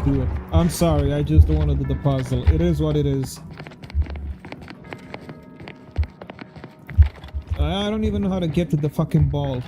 S2: do it. I'm sorry, I just don't want to do the puzzle. It is what it is. I don't even know how to get to the fucking ball.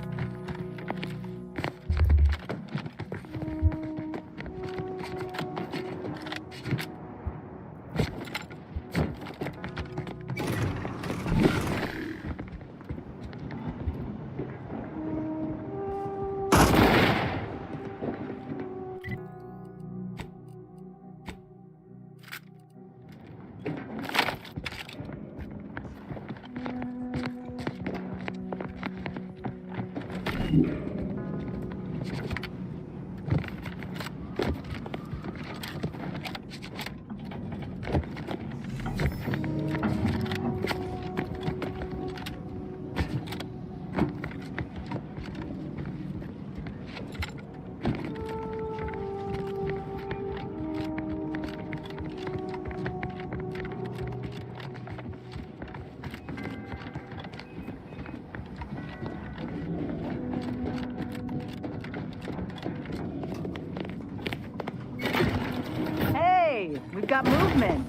S6: Hey, we've got movement.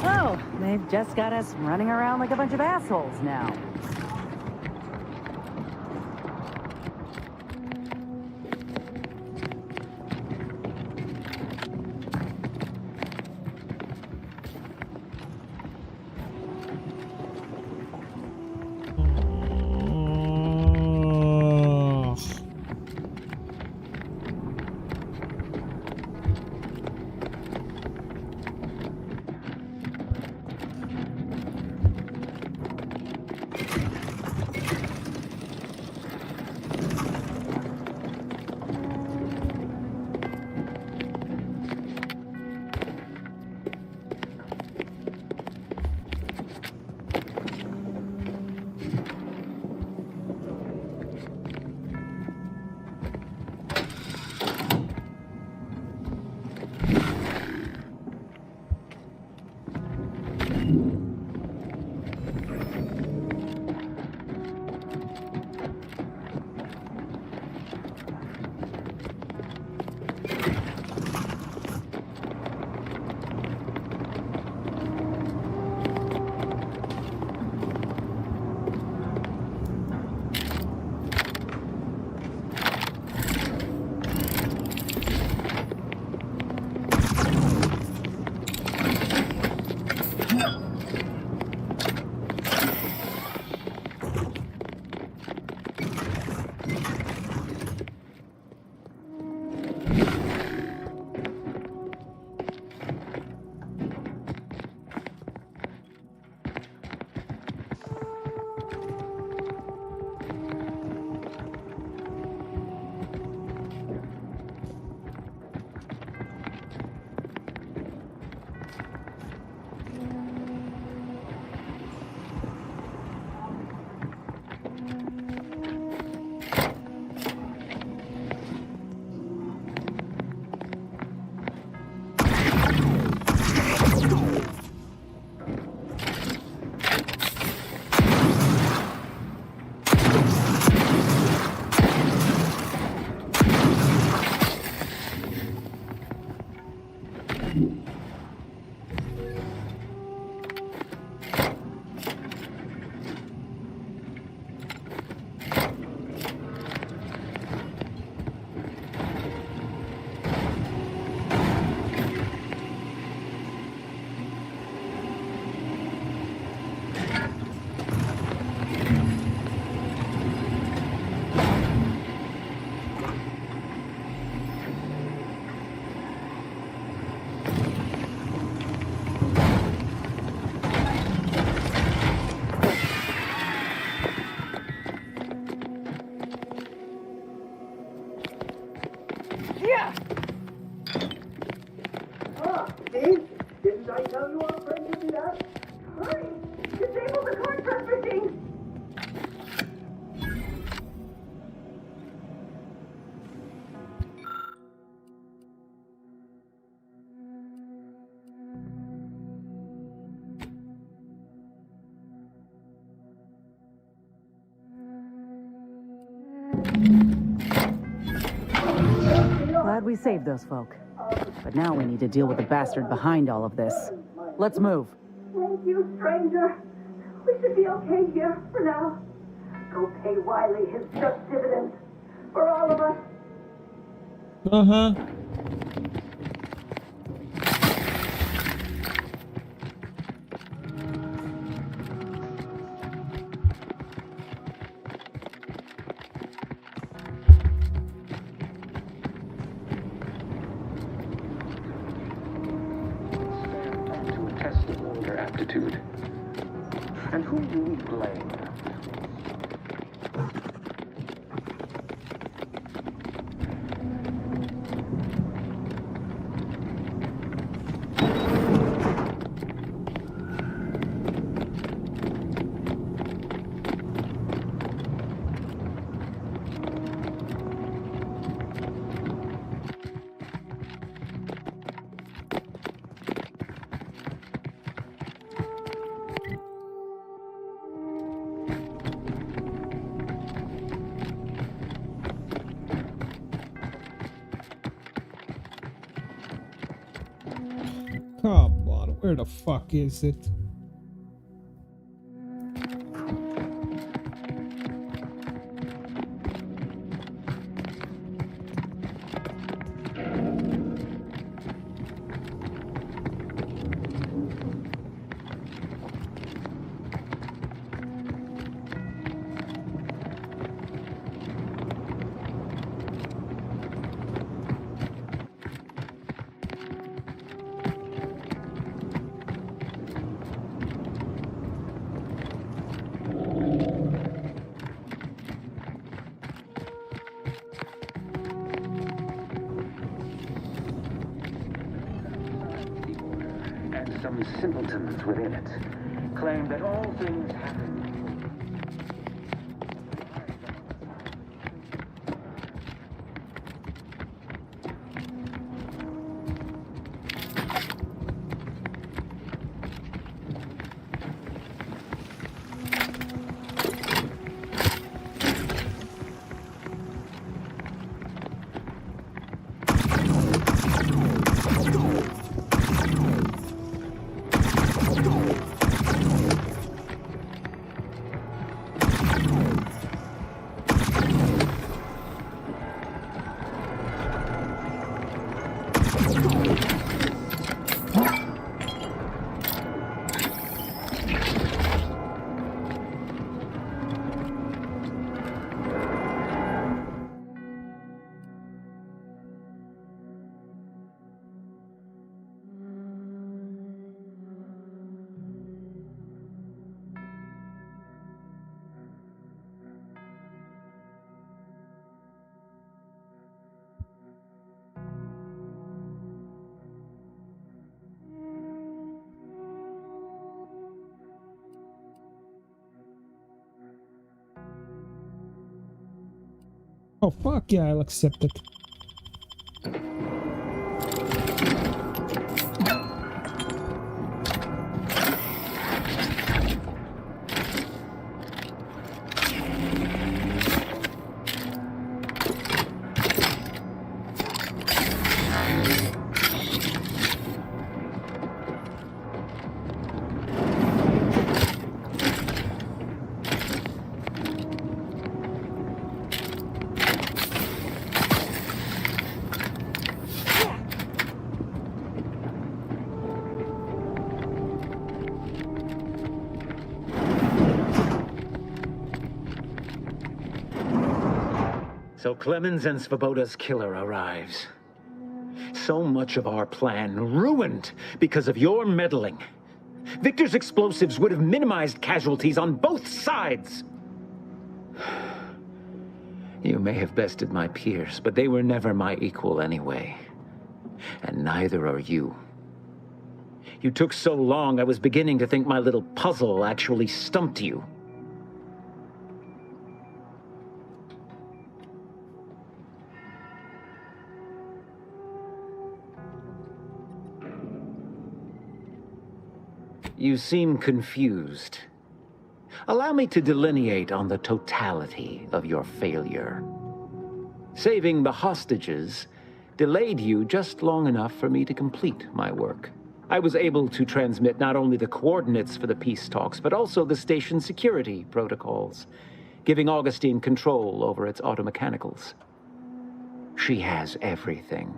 S6: Oh, they've just got us running around like a bunch of assholes now.
S3: Yeah. Ah, see? Didn't I tell you our friend would do that? Hurry! Disable the card surfacing!
S6: Glad we saved those folk. But now we need to deal with the bastard behind all of this. Let's move.
S3: Thank you, stranger. We should be okay here for now. Go pay Wiley his just dividends. For all of us.
S2: Uh-huh.
S17: And who do we blame?
S2: Come on, where the fuck is it?
S17: Some simpletons within it claim that all things happen.
S2: Oh fuck yeah, I'll accept it.
S14: So Clemens and Svoboda's killer arrives. So much of our plan ruined because of your meddling. Victor's explosives would have minimized casualties on both sides. You may have bested my peers, but they were never my equal anyway. And neither are you. You took so long, I was beginning to think my little puzzle actually stumped you. You seem confused. Allow me to delineate on the totality of your failure. Saving the hostages delayed you just long enough for me to complete my work. I was able to transmit not only the coordinates for the peace talks, but also the station's security protocols, giving Augustine control over its automechanicals. She has everything.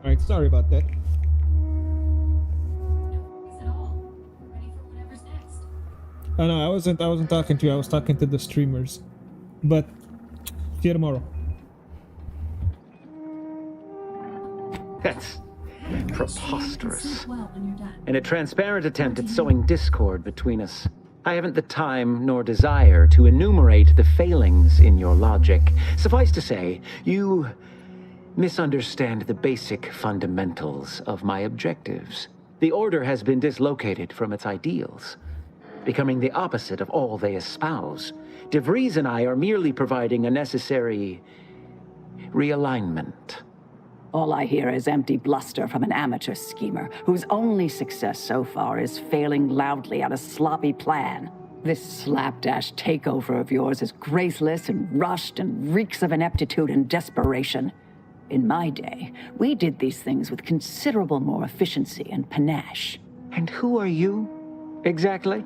S2: Alright, sorry about that. Oh no, I wasn't talking to you, I was talking to the streamers. But see you tomorrow.
S14: That's preposterous. And a transparent attempt at sowing discord between us. I haven't the time nor desire to enumerate the failings in your logic. Suffice to say, you misunderstand the basic fundamentals of my objectives. The Order has been dislocated from its ideals, becoming the opposite of all they espouse. De Vries and I are merely providing a necessary realignment.
S12: All I hear is empty bluster from an amateur schemer whose only success so far is failing loudly at a sloppy plan. This slapdash takeover of yours is graceless and rushed and reeks of ineptitude and desperation. In my day, we did these things with considerable more efficiency and panache.
S14: And who are you, exactly?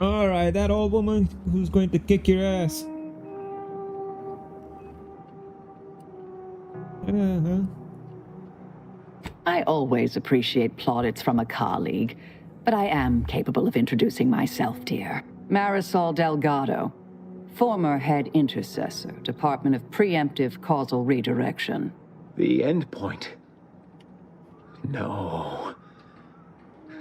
S2: Alright, that old woman who's going to kick your ass.
S12: I always appreciate plaudits from a colleague, but I am capable of introducing myself, dear. Marisol Delgado, former head intercessor, Department of Preemptive Causal Redirection.
S14: The endpoint. No.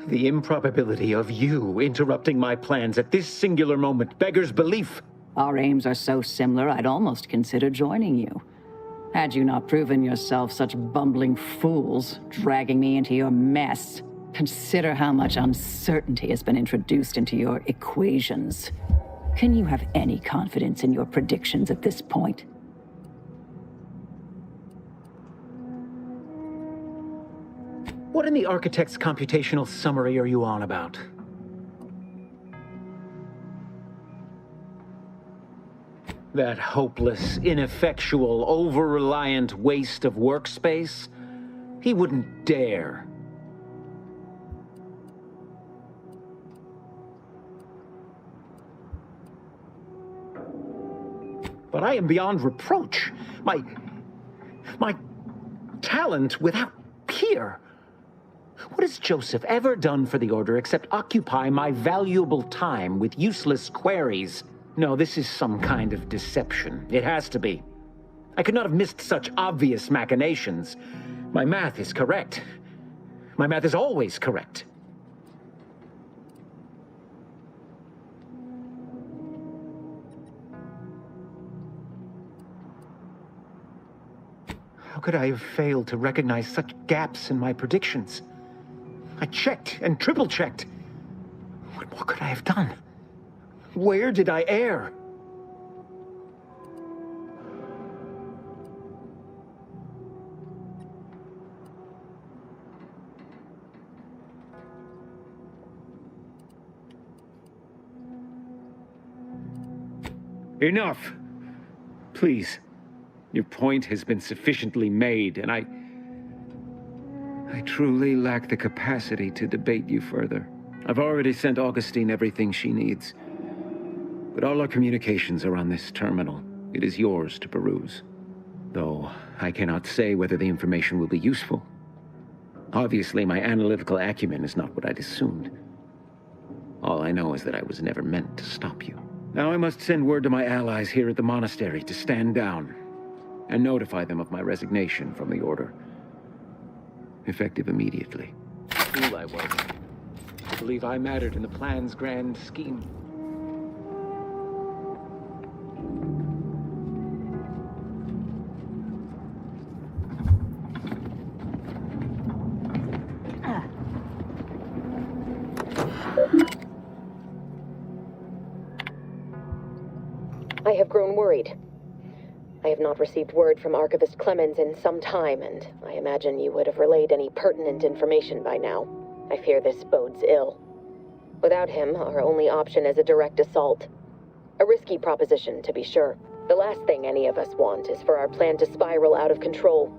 S14: The improbability of you interrupting my plans at this singular moment beggars belief.
S12: Our aims are so similar, I'd almost consider joining you. Had you not proven yourself such bumbling fools, dragging me into your mess. Consider how much uncertainty has been introduced into your equations. Can you have any confidence in your predictions at this point?
S14: What in the architect's computational summary are you on about? That hopeless, ineffectual, over-reliant waste of workspace? He wouldn't dare. But I am beyond reproach. My talent without peer. What has Joseph ever done for the Order except occupy my valuable time with useless queries? No, this is some kind of deception. It has to be. I could not have missed such obvious machinations. My math is correct. My math is always correct. How could I have failed to recognize such gaps in my predictions? I checked and triple-checked. What more could I have done? Where did I err? Enough! Please. Your point has been sufficiently made, and I truly lack the capacity to debate you further. I've already sent Augustine everything she needs. But all our communications are on this terminal. It is yours to peruse. Though I cannot say whether the information will be useful. Obviously, my analytical acumen is not what I'd assumed. All I know is that I was never meant to stop you. Now I must send word to my allies here at the monastery to stand down and notify them of my resignation from the Order. Effective immediately. Fool I was. I believe I mattered in the plan's grand scheme.
S5: I have grown worried. I have not received word from Archivist Clemens in some time, and I imagine you would have relayed any pertinent information by now. I fear this bodes ill. Without him, our only option is a direct assault. A risky proposition, to be sure. The last thing any of us want is for our plan to spiral out of control.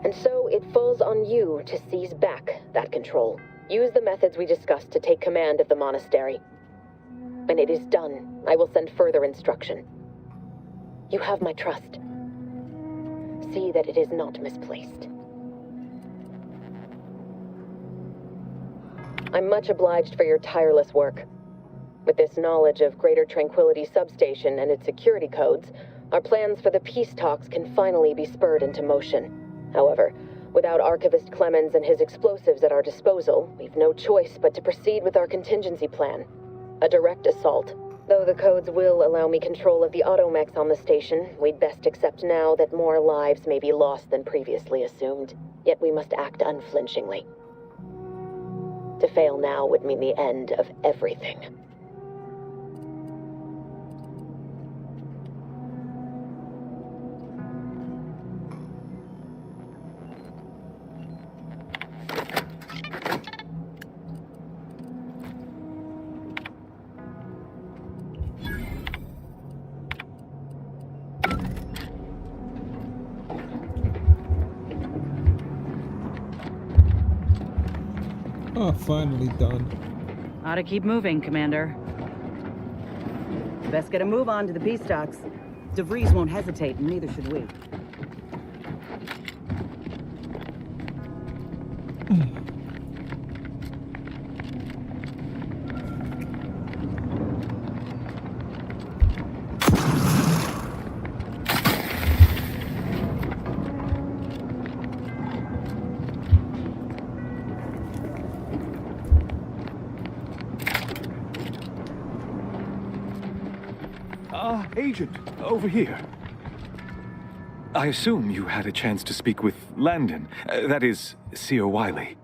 S5: And so it falls on you to seize back that control. Use the methods we discussed to take command of the monastery. When it is done, I will send further instruction. You have my trust. See that it is not misplaced. I'm much obliged for your tireless work. With this knowledge of Greater Tranquility Substation and its security codes, our plans for the peace talks can finally be spurred into motion. However, without Archivist Clemens and his explosives at our disposal, we've no choice but to proceed with our contingency plan. A direct assault. Though the codes will allow me control of the automechs on the station, we'd best accept now that more lives may be lost than previously assumed. Yet we must act unflinchingly. To fail now would mean the end of everything.
S2: Oh, finally done.
S6: Ought to keep moving, Commander. Best get a move on to the peace talks. DeVries won't hesitate, and neither should we.
S21: Agent, over here. I assume you had a chance to speak with Landon, that is, Seer Wiley.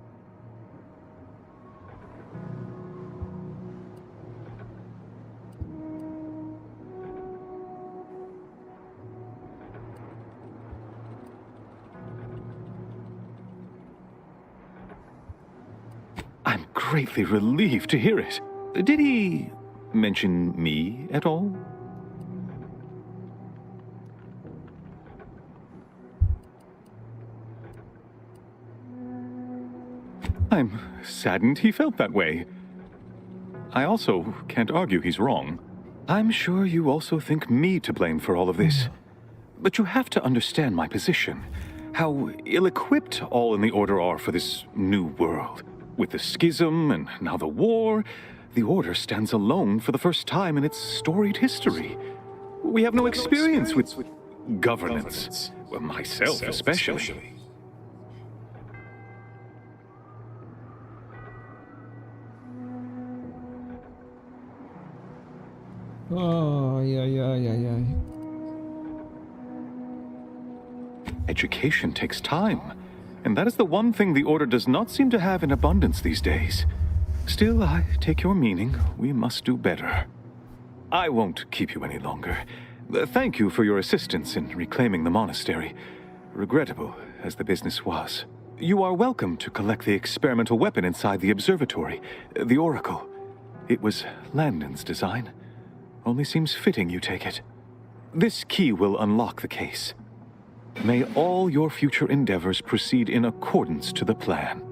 S21: I'm greatly relieved to hear it. Did he mention me at all? I'm saddened he felt that way. I also can't argue he's wrong. I'm sure you also think me to blame for all of this. But you have to understand my position. How ill-equipped all in the Order are for this new world. With the schism and now the war, the Order stands alone for the first time in its storied history. We have no experience with governance. Well, myself especially.
S2: Oh, yeah.
S21: Education takes time, and that is the one thing the Order does not seem to have in abundance these days. Still, I take your meaning. We must do better. I won't keep you any longer. Thank you for your assistance in reclaiming the monastery, regrettable as the business was. You are welcome to collect the experimental weapon inside the observatory, the Oracle. It was Landon's design. Only seems fitting you take it. This key will unlock the case. May all your future endeavors proceed in accordance to the plan.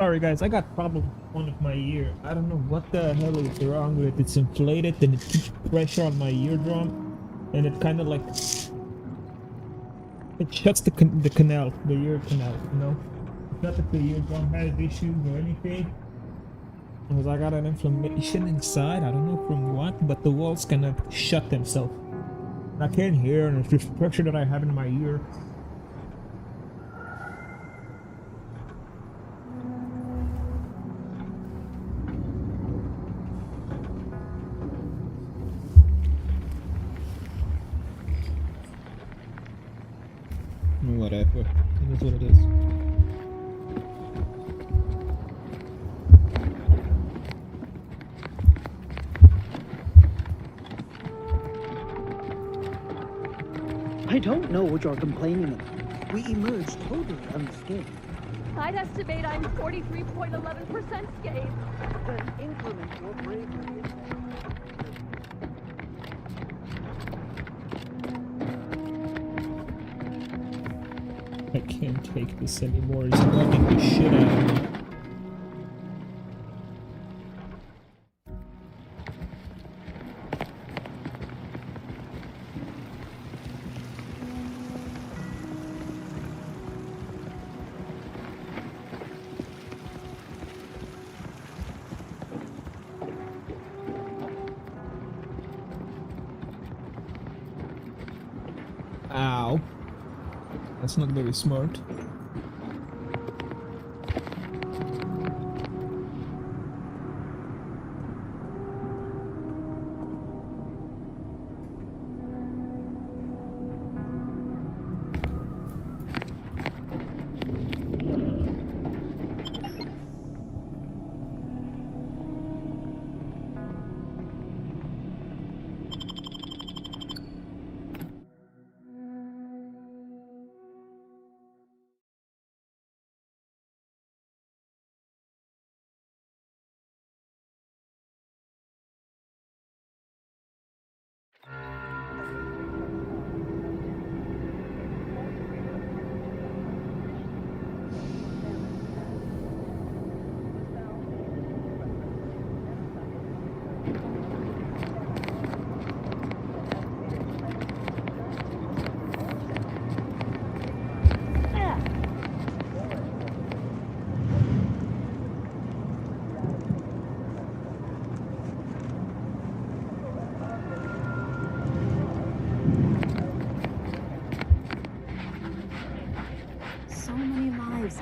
S2: Sorry guys, I got problem with one of my ear. I don't know what the hell is wrong with it. It's inflated and it keeps pressure on my eardrum, and it kind of like it shuts the canal, the ear canal. You know, it's not that the eardrum has issues or anything. Because I got an inflammation inside. I don't know from what, but the walls kind of shut themselves. I can't hear, and it's just pressure that I have in my ear. Whatever. It is what it is.
S18: I don't know what you're complaining about. We emerged totally unscathed.
S19: I'd estimate I'm 43.11% scathed.
S18: Then increment your bravery.
S2: I can't take this anymore. He's bugging the shit out of me. Ow. That's not very smart.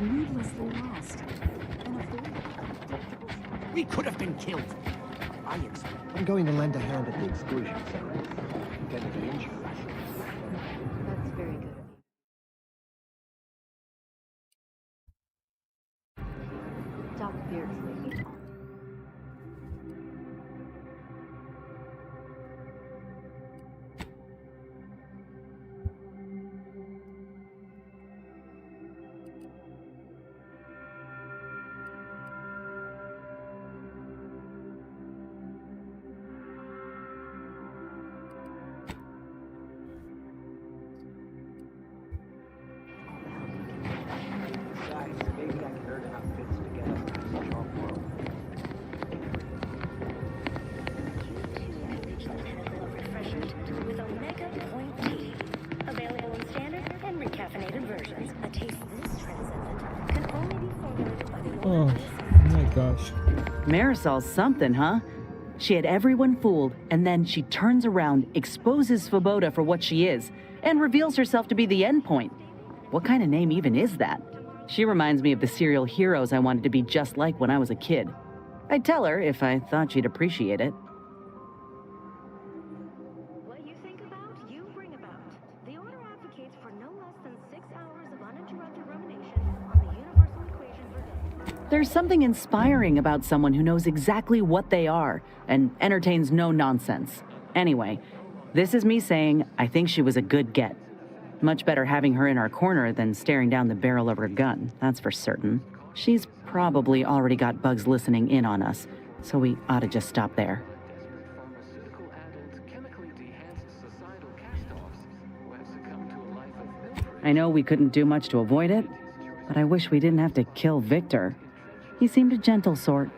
S6: Needlessly lost.
S18: We could have been killed. I expect.
S3: I'm going to lend a hand at the exclusion center. Get any injuries.
S10: That's very good. Stop fiercely.
S2: Oh my gosh.
S6: Marisol's something, huh? She had everyone fooled, and then she turns around, exposes Svoboda for what she is, and reveals herself to be the endpoint. What kind of name even is that? She reminds me of the serial heroes I wanted to be just like when I was a kid. I'd tell her if I thought she'd appreciate it.
S10: What you think about, you bring about. The Order advocates for no less than 6 hours of uninterrupted rumination on the universal equation for day.
S6: There's something inspiring about someone who knows exactly what they are and entertains no nonsense. Anyway, this is me saying I think she was a good get. Much better having her in our corner than staring down the barrel of her gun, that's for certain. She's probably already got bugs listening in on us, so we ought to just stop there. I know we couldn't do much to avoid it, but I wish we didn't have to kill Victor. He seemed a gentle sort.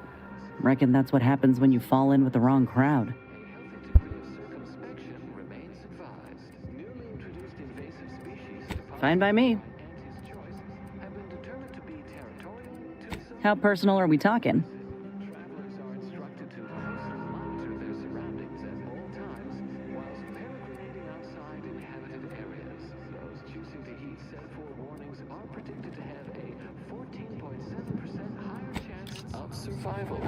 S6: Reckon that's what happens when you fall in with the wrong crowd. Fine by me. How personal are we talking?
S13: Survival.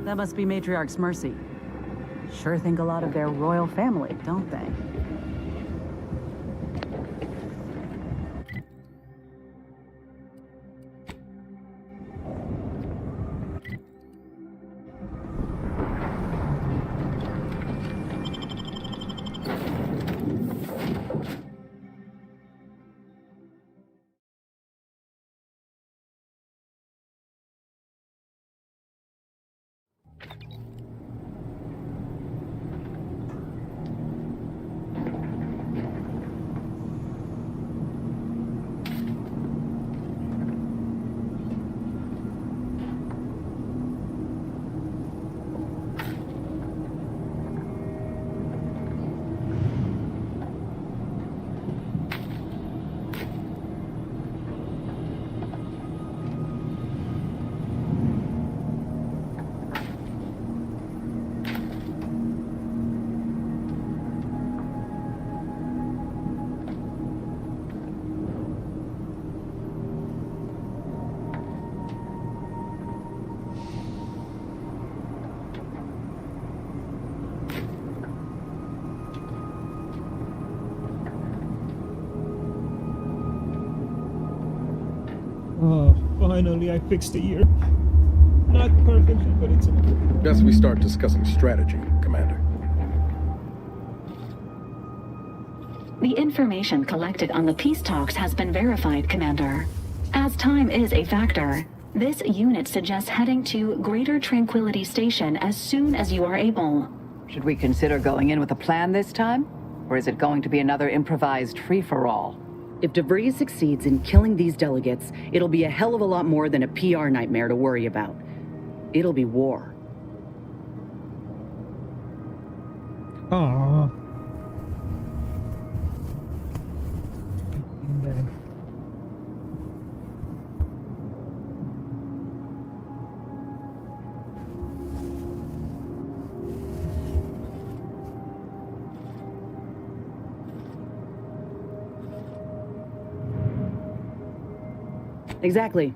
S6: That must be Matriarch's Mercy. Sure think a lot of their royal family, don't they?
S2: Oh, finally I fixed the ear. Not perfectly, but it's enough.
S22: Best we start discussing strategy, Commander.
S9: The information collected on the peace talks has been verified, Commander. As time is a factor, this unit suggests heading to Greater Tranquility Station as soon as you are able.
S12: Should we consider going in with a plan this time? Or is it going to be another improvised free-for-all?
S6: If DeVries succeeds in killing these delegates, it'll be a hell of a lot more than a PR nightmare to worry about. It'll be war.
S2: Aww.
S6: Exactly.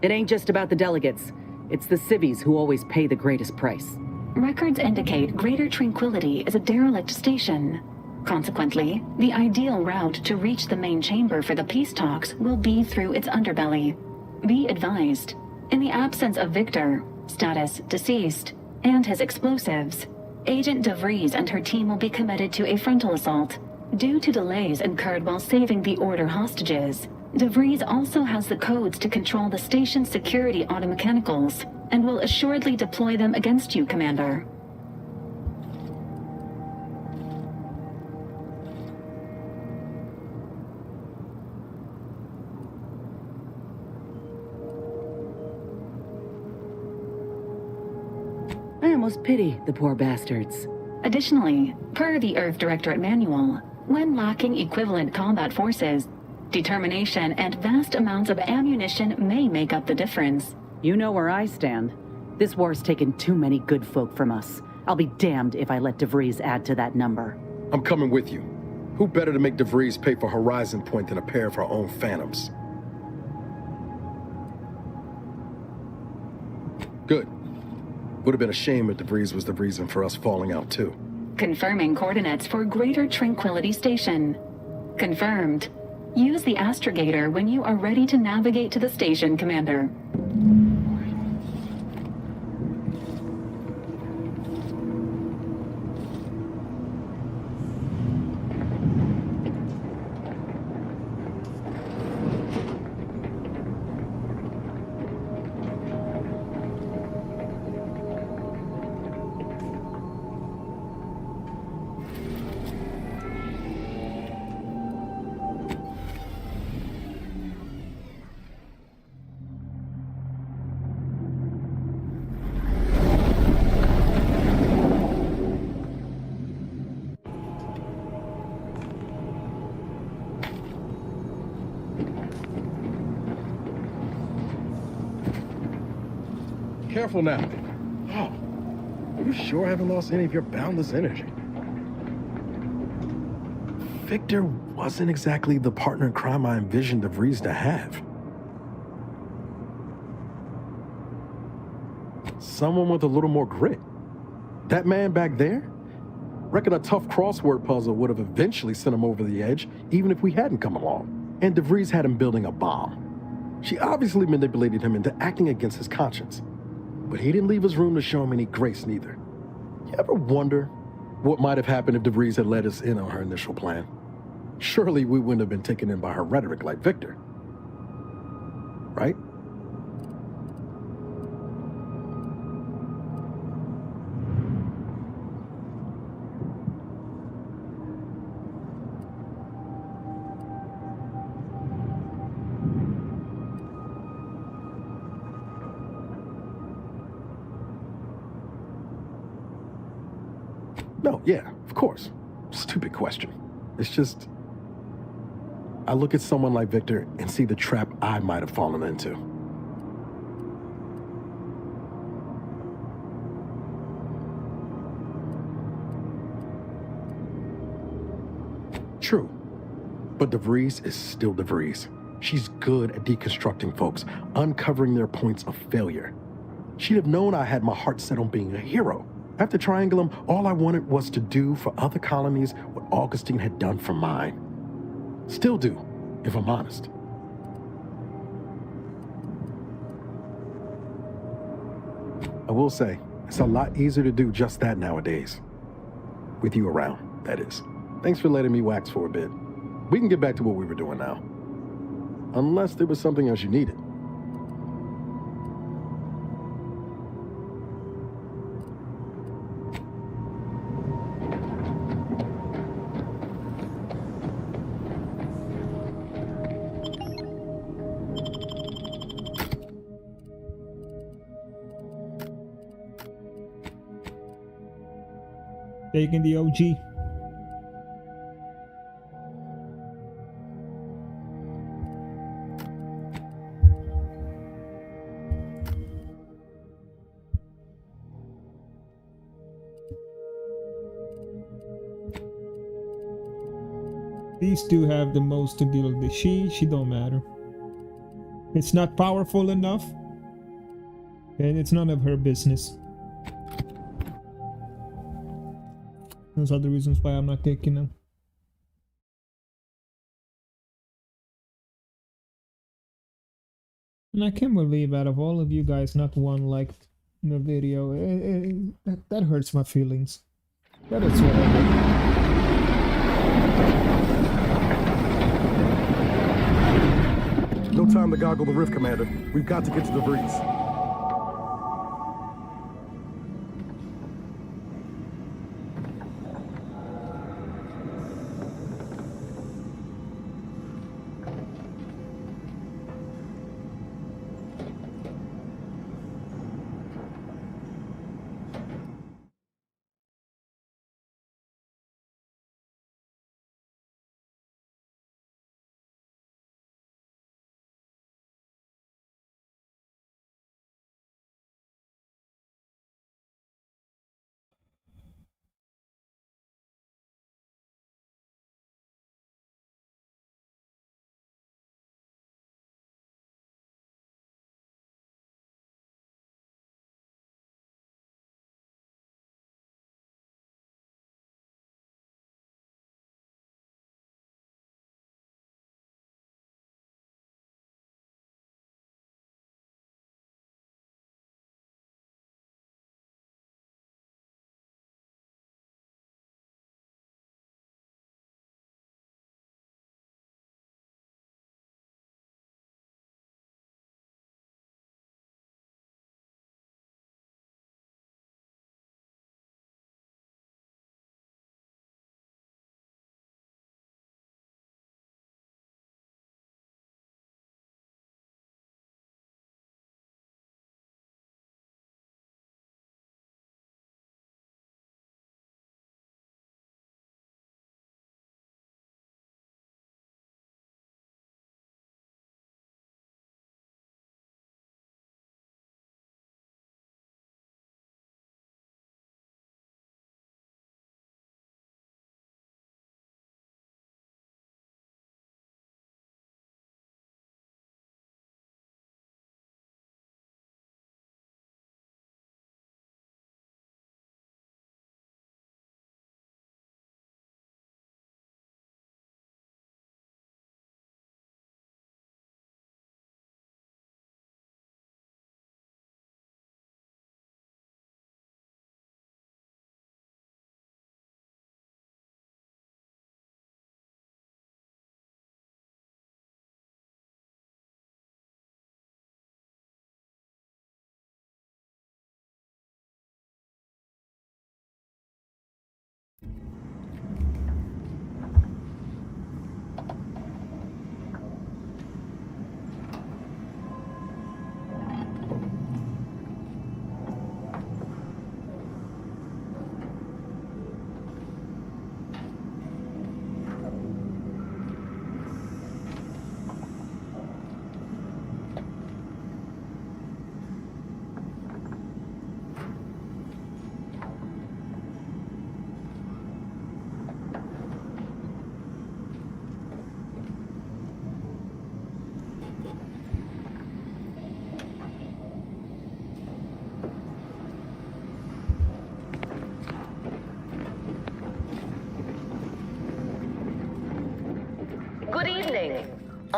S6: It ain't just about the delegates. It's the civvies who always pay the greatest price.
S9: Records indicate Greater Tranquility is a derelict station. Consequently, the ideal route to reach the main chamber for the peace talks will be through its underbelly. Be advised, in the absence of Victor, status deceased, and his explosives, Agent DeVries and her team will be committed to a frontal assault. Due to delays incurred while saving the Order hostages, DeVries also has the codes to control the station's security automechanicals, and will assuredly deploy them against you, Commander.
S6: I almost pity the poor bastards.
S8: Additionally, per the Earth Directorate Manual, when lacking equivalent combat forces, determination and vast amounts of ammunition may make up the difference.
S6: You know where I stand. This war's taken too many good folk from us. I'll be damned if I let DeVries add to that number.
S22: I'm coming with you. Who better to make DeVries pay for Horizon Point than a pair of our own Phantoms? Good. Would have been a shame if DeVries was the reason for us falling out too.
S8: Confirming coordinates for Greater Tranquility Station. Confirmed. Use the astrogator when you are ready to navigate to the station, Commander.
S22: Careful now. Oh, you sure haven't lost any of your boundless energy. Victor wasn't exactly the partner in crime I envisioned DeVries to have. Someone with a little more grit. That man back there? Reckon a tough crossword puzzle would have eventually sent him over the edge, even if we hadn't come along. And DeVries had him building a bomb. She obviously manipulated him into acting against his conscience. But he didn't leave us room to show him any grace neither. You ever wonder what might have happened if DeVries had let us in on her initial plan? Surely we wouldn't have been taken in by her rhetoric like Victor. Right? No, yeah, of course. Stupid question. It's just, I look at someone like Victor and see the trap I might have fallen into. True, but DeVries is still DeVries. She's good at deconstructing folks, uncovering their points of failure. She'd have known I had my heart set on being a hero. After Triangulum, all I wanted was to do for other colonies what Augustine had done for mine. Still do, if I'm honest. I will say, it's a lot easier to do just that nowadays. With you around, that is. Thanks for letting me wax for a bit. We can get back to what we were doing now. Unless there was something else you needed.
S2: Taking the OG. These two have the most to deal with. She don't matter. It's not powerful enough, and it's none of her business. Those are the reasons why I'm not taking them. And I can't believe out of all of you guys, not one liked the video. That hurts my feelings. That is what I
S22: No time to goggle the rift, Commander. We've got to get to DeVries.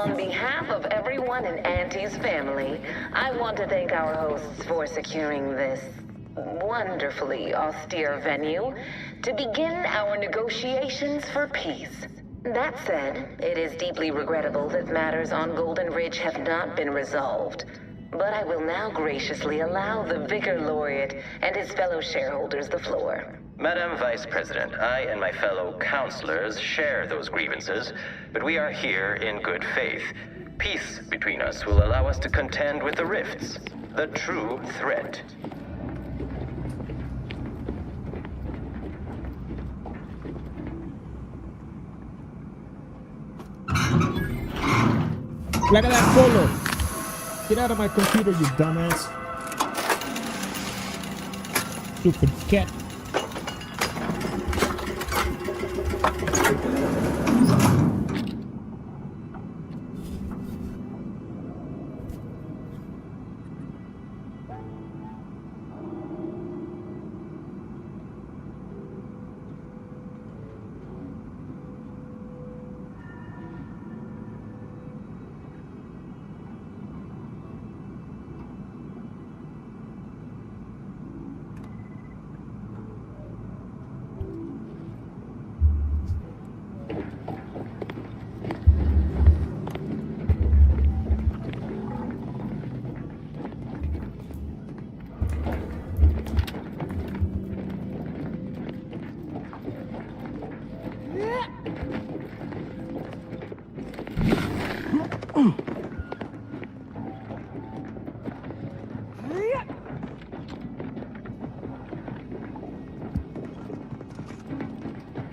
S4: On behalf of everyone in Auntie's family, I want to thank our hosts for securing this wonderfully austere venue to begin our negotiations for peace. That said, it is deeply regrettable that matters on Golden Ridge have not been resolved. But I will now graciously allow the Vicar Laureate and his fellow shareholders the floor.
S20: Madam Vice President, I and my fellow councilors share those grievances, but we are here in good faith. Peace between us will allow us to contend with the rifts, the true threat.
S2: Look at that photo! Get out of my computer, you dumbass. Stupid cat.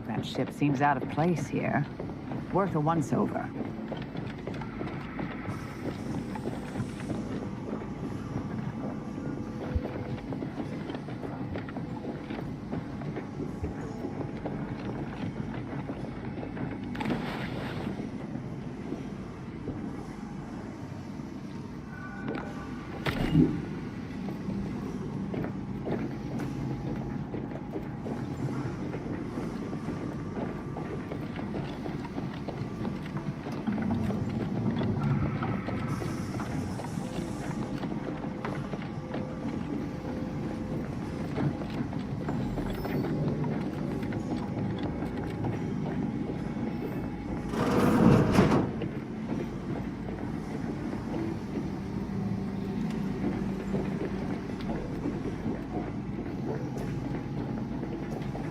S6: That ship seems out of place here. Worth a once-over.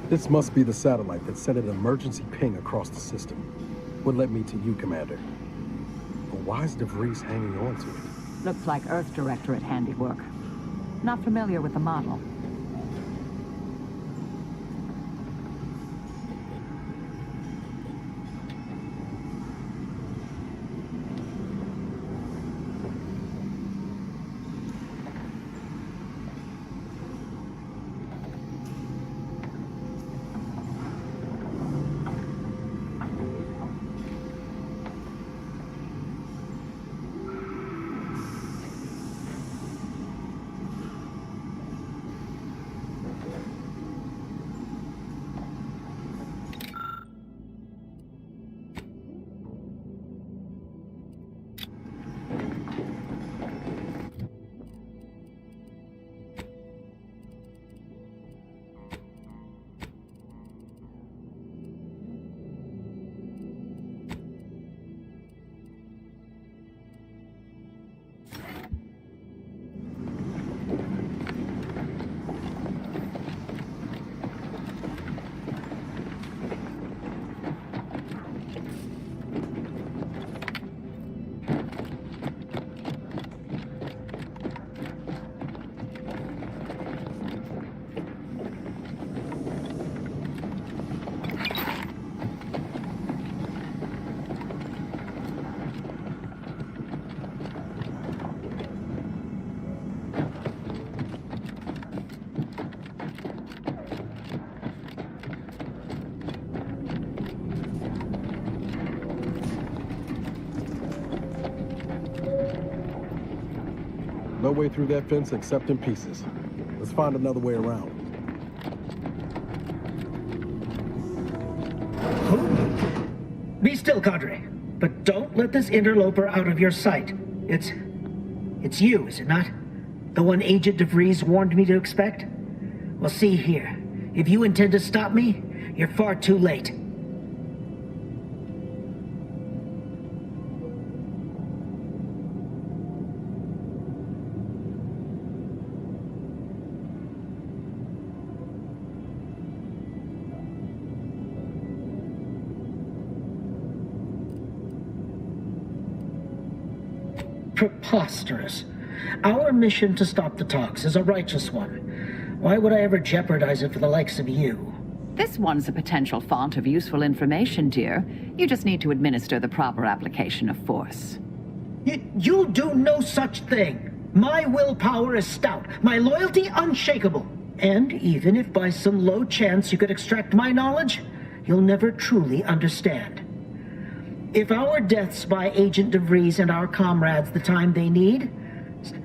S22: This must be the satellite that sent an emergency ping across the system. What led me to you, Commander? But why is DeVries hanging on to it?
S6: Looks like Earth Directorate handiwork. Not familiar with the model.
S22: No way through that fence except in pieces. Let's find another way around.
S23: Be still, Cadre. But don't
S3: let this interloper out of your sight. It's you, is it not? The one Agent DeVries warned me to expect? Well, see here. If you intend to stop me, you're far too late. Preposterous. Our mission to stop the talks is a righteous one. Why would I ever jeopardize it for the likes of you?
S12: This one's a potential font of useful information, dear. You just need to administer the proper application of force.
S3: You'll do no such thing. My willpower is stout, my loyalty unshakable. And even if by some low chance you could extract my knowledge, you'll never truly understand. If our deaths buy Agent DeVries and our comrades the time they need,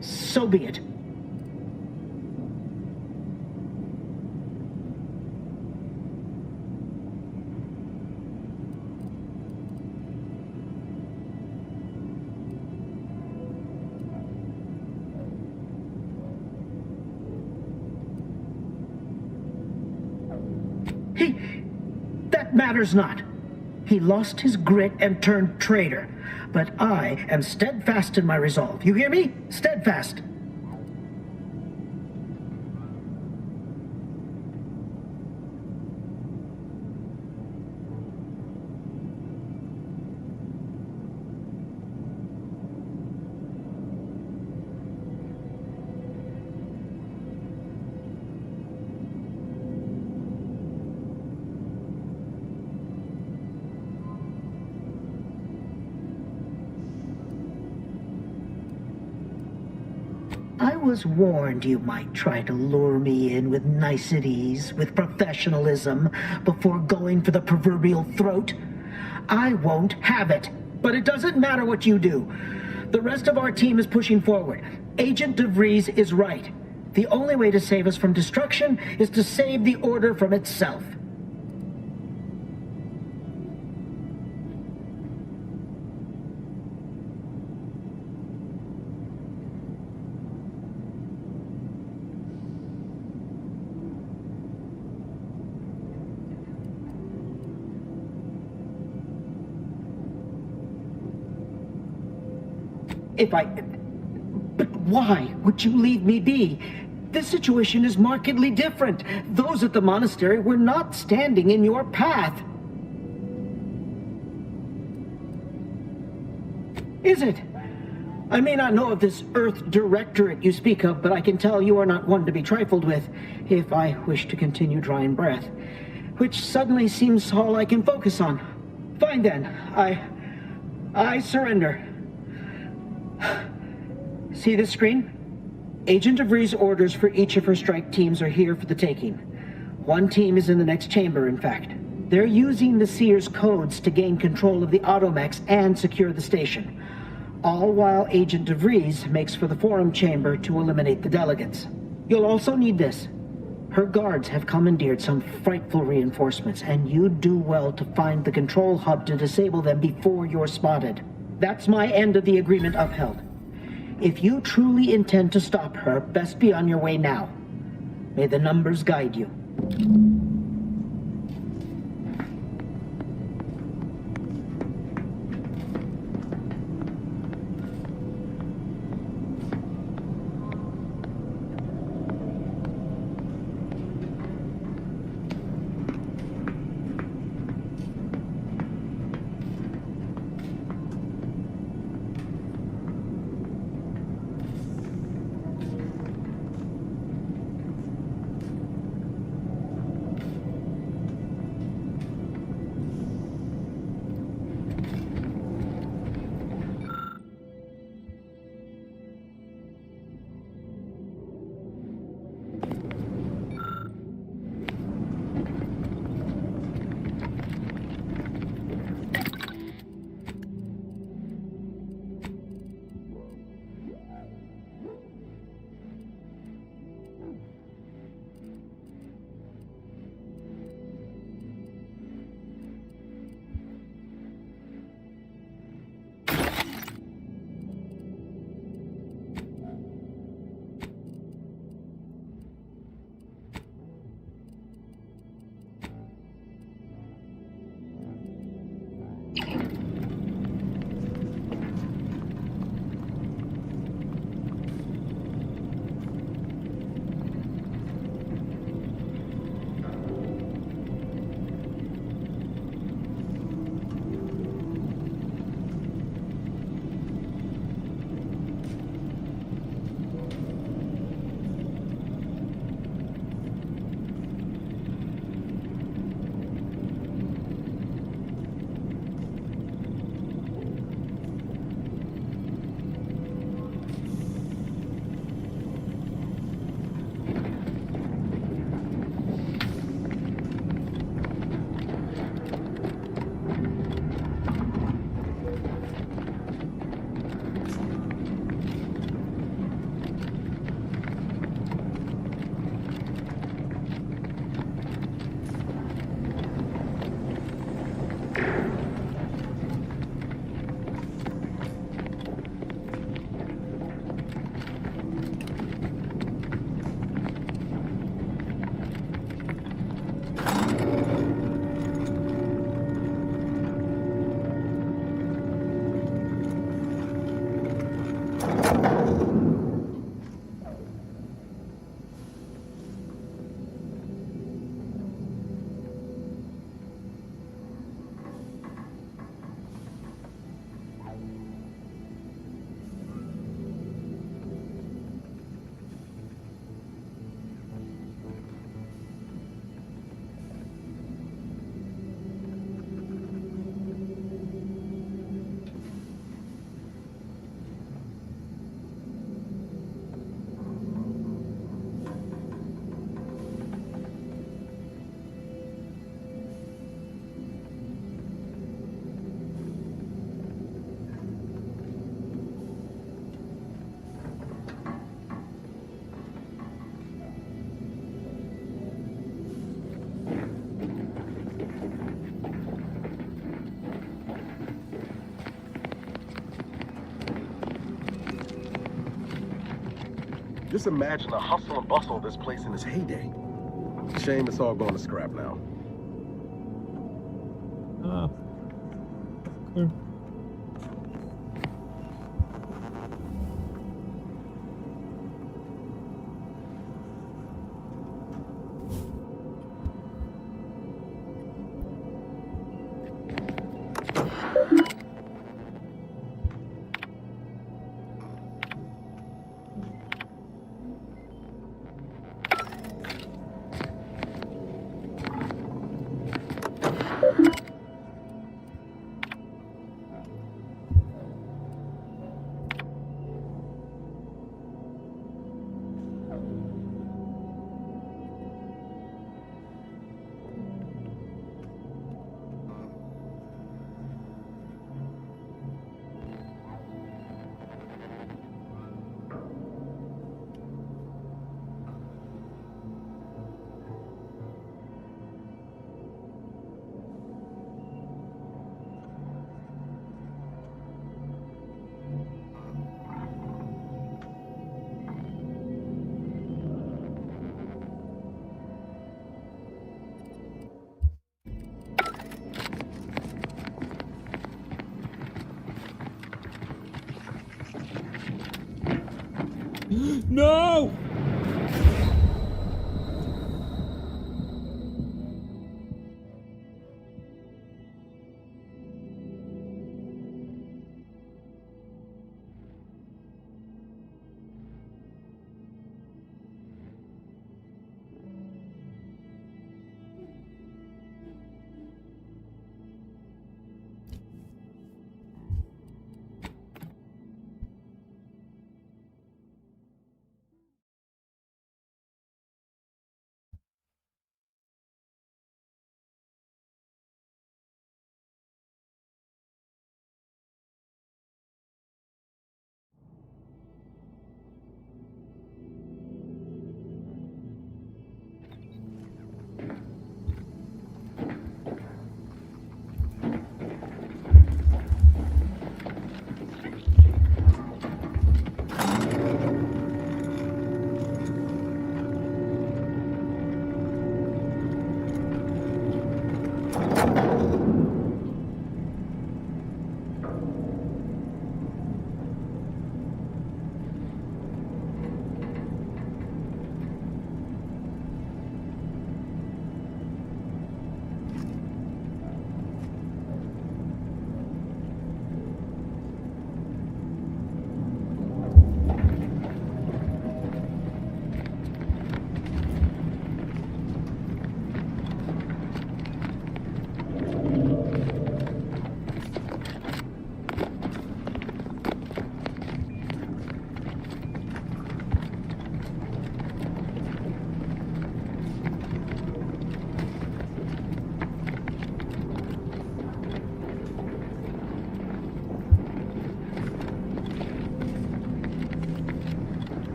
S3: so be it. That matters not. He lost his grit and turned traitor. But I am steadfast in my resolve. You hear me? Steadfast. I was warned you might try to lure me in with niceties, with professionalism, before going for the proverbial throat. I won't have it. But it doesn't matter what you do. The rest of our team is pushing forward. Agent DeVries is right. The only way to save us from destruction is to save the Order from itself. But why would you leave me be? This situation is markedly different. Those at the monastery were not standing in your path. Is it? I may not know of this Earth Directorate you speak of, but I can tell you are not one to be trifled with, if I wish to continue drawing breath, which suddenly seems all I can focus on. Fine then, I surrender. See this screen? Agent DeVries' orders for each of her strike teams are here for the taking. One team is in the next chamber, in fact. They're using the Seer's codes to gain control of the automechs and secure the station. All while Agent DeVries makes for the forum chamber to eliminate the delegates. You'll also need this. Her guards have commandeered some frightful reinforcements, and you'd do well to find the control hub to disable them before you're spotted. That's my end of the agreement upheld. If you truly intend to stop her, best be on your way now. May the numbers guide you.
S22: Just imagine the hustle and bustle of this place in its heyday. Shame it's all going to scrap now.
S2: Ah. Cool. No!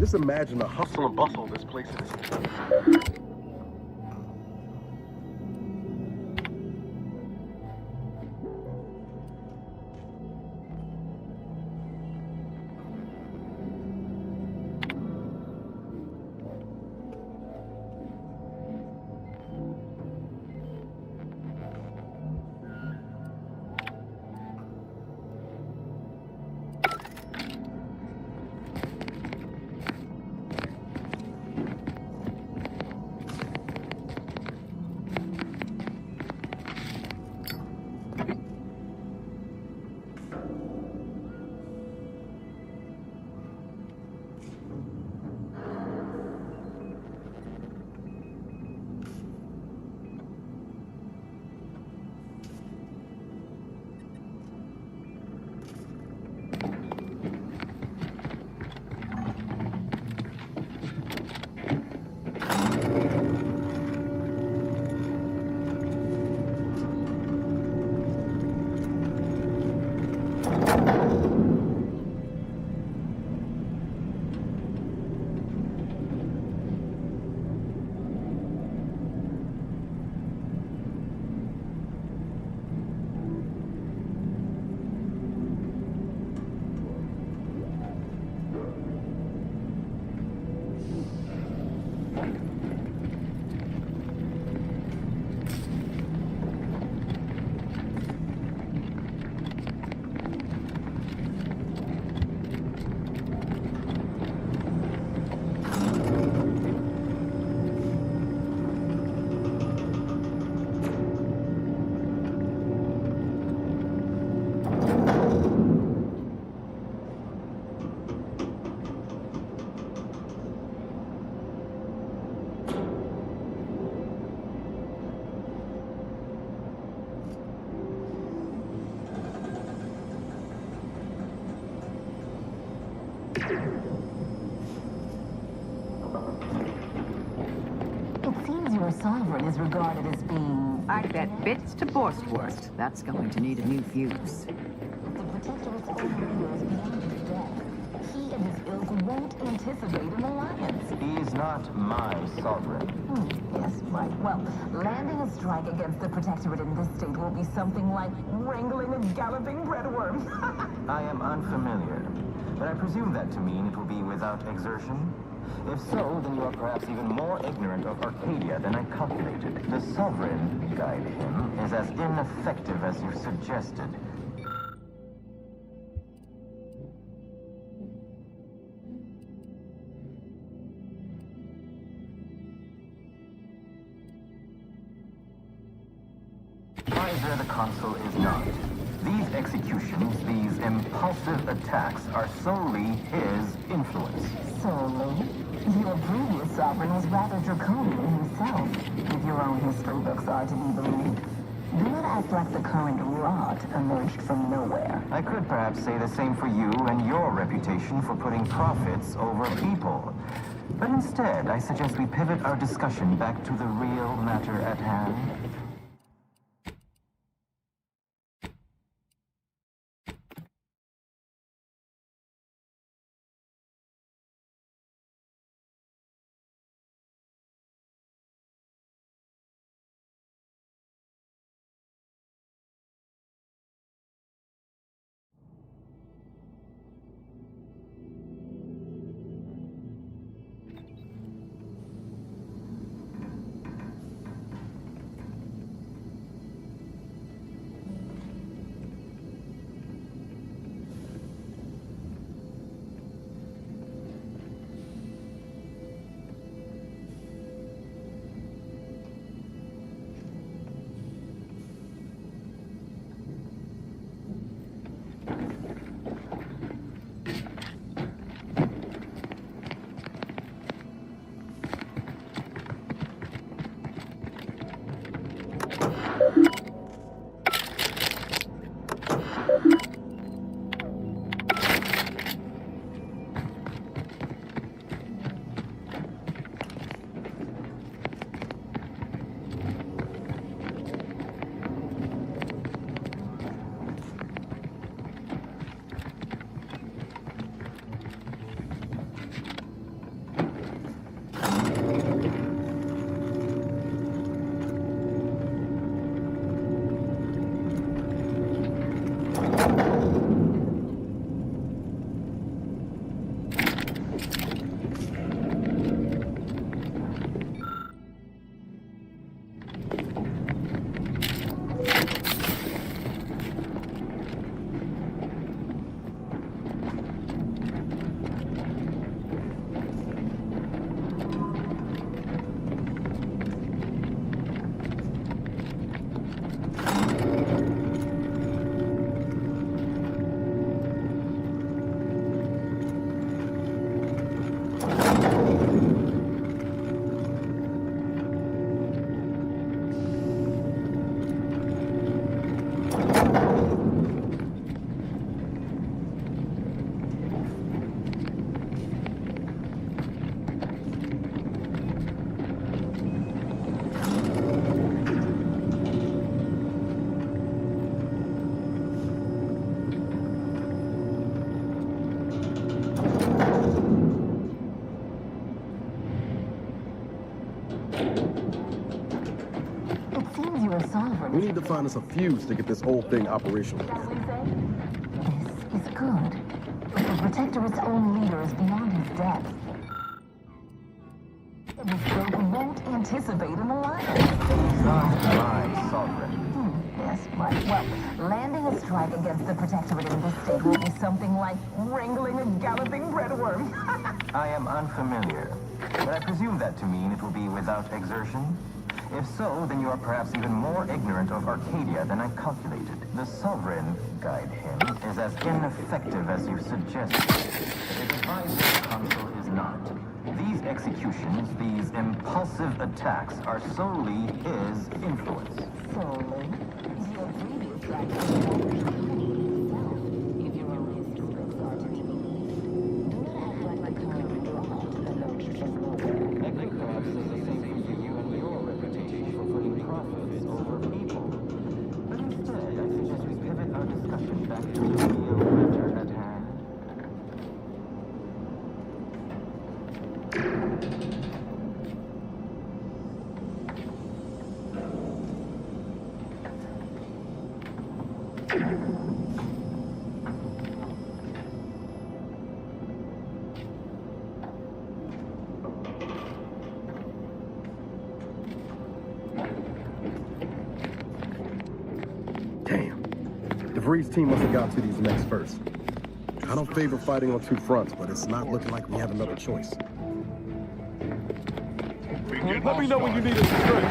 S22: Just imagine the hustle and bustle this place is.
S11: It seems your sovereign is regarded as being...
S7: I'd bet bits to Borstwurst. That's going to need a new fuse.
S11: The Protectorate's only leader is beyond his death. He and his ilk won't anticipate an alliance.
S20: He's not my sovereign.
S11: Yes, right. Well, landing a strike against the Protectorate in this state will be something like wrangling a galloping breadworm.
S20: I am unfamiliar, but I presume that to mean it will be without exertion. If so, then you are perhaps even more ignorant of Arcadia than I calculated. The Sovereign, guide him, is as ineffective as you suggested. Wiser the Consul is not. These executions, these impulsive attacks, are solely his influence.
S11: Solely? Your previous sovereign was rather draconian himself, if your own history books are to be believed. Do not act like the current rot emerged from nowhere.
S20: I could perhaps say the same for you and your reputation for putting profits over people. But instead, I suggest we pivot our discussion back to the real matter at hand.
S11: It seems you are sovereign.
S22: We need to find us a fuse to get this whole thing operational.
S11: This is good. The Protectorate's own leader is beyond his depth. The won't anticipate an alliance.
S15: My sovereign.
S11: Yes, right. Well, landing a strike against the Protectorate in this state will be something like wrangling a galloping breadworm.
S15: I am unfamiliar, but I presume that to mean it will be without exertion. If so, then you are perhaps even more ignorant of Arcadia than I calculated. The Sovereign, guide him, is as ineffective as you suggested. His advisor, Consul, is not. These executions, these impulsive attacks, are solely his influence.
S11: Solely? Your previous actions if your own histories are to be believed. Do not act like the current draw to the notice of nowhere.
S15: I could perhaps say the same for you and your reputation for putting profits over people. But instead, I suggest we pivot our discussion back to the real matter at hand.
S22: DeVries' team must have got to these mechs first. I don't favor fighting on two fronts, but it's not looking like we have another choice.
S21: Let me know when you need us straight.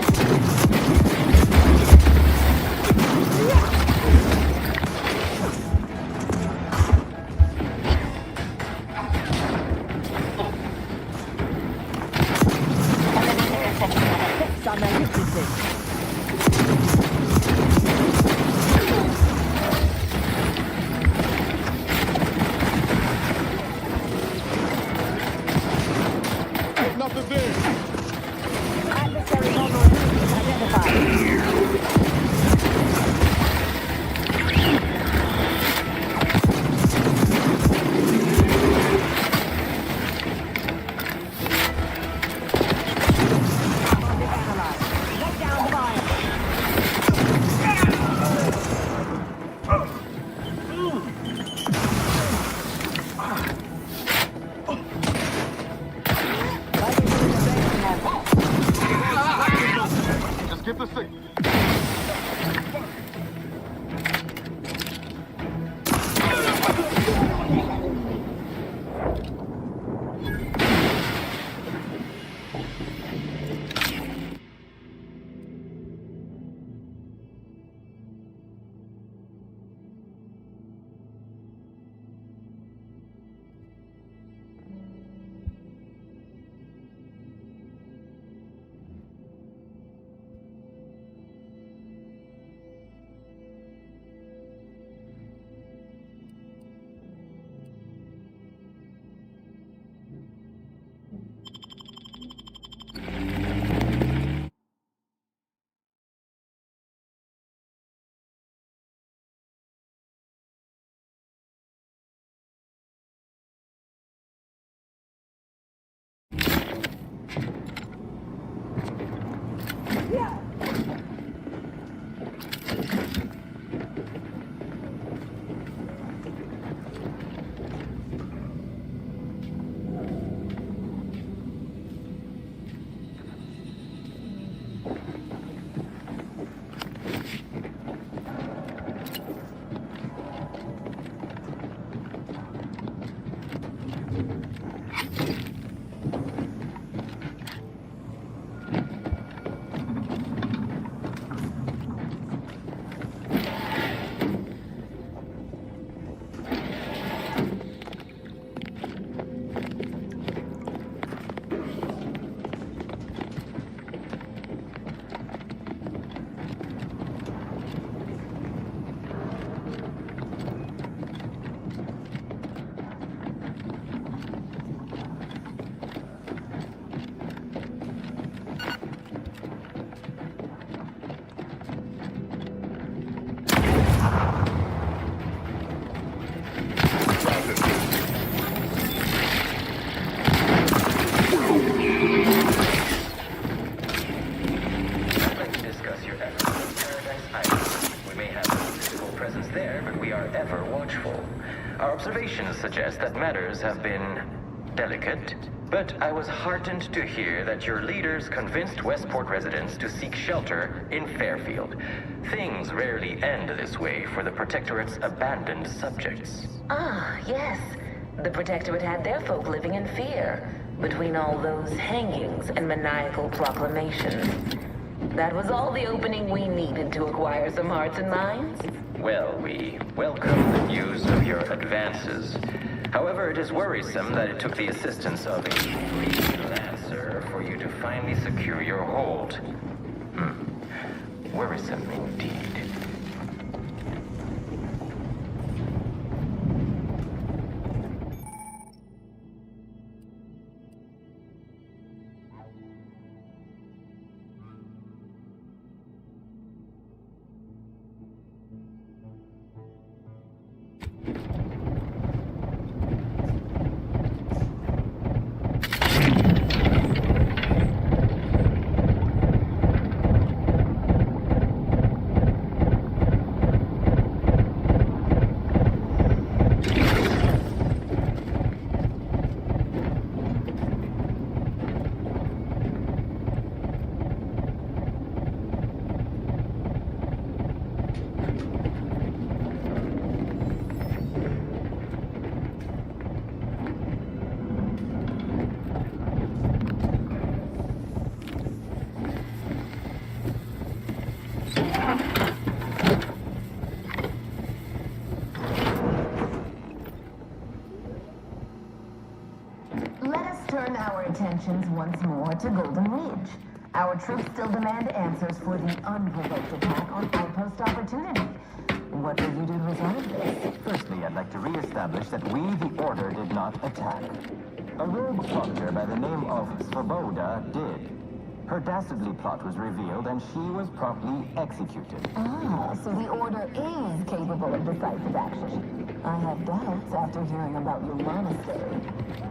S21: Nothing there.
S10: Adversary vulnerability identified.
S21: Just get the signal.
S20: Our observations suggest that matters have been delicate, but I was heartened to hear that your leaders convinced Westport residents to seek shelter in Fairfield. Things rarely end this way for the Protectorate's abandoned subjects.
S4: Ah, yes. The Protectorate had their folk living in fear between all those hangings and maniacal proclamations. That was all the opening we needed to acquire some hearts and minds.
S20: Well, we welcome the news of your advances. However, it is worrisome that it took the assistance of a freelancer for you to finally secure your hold. Worrisome indeed.
S1: Turn our attentions once more to Golden Ridge. Our troops still demand answers for the unprovoked attack on Outpost Opportunity. What will you do to resolve this?
S15: Firstly, I'd like to re-establish that we, the Order, did not attack. A rogue proctor by the name of Svoboda did. Her dastardly plot was revealed and she was promptly executed.
S1: Ah, so the Order is capable of decisive action. I have doubts after hearing about your monastery.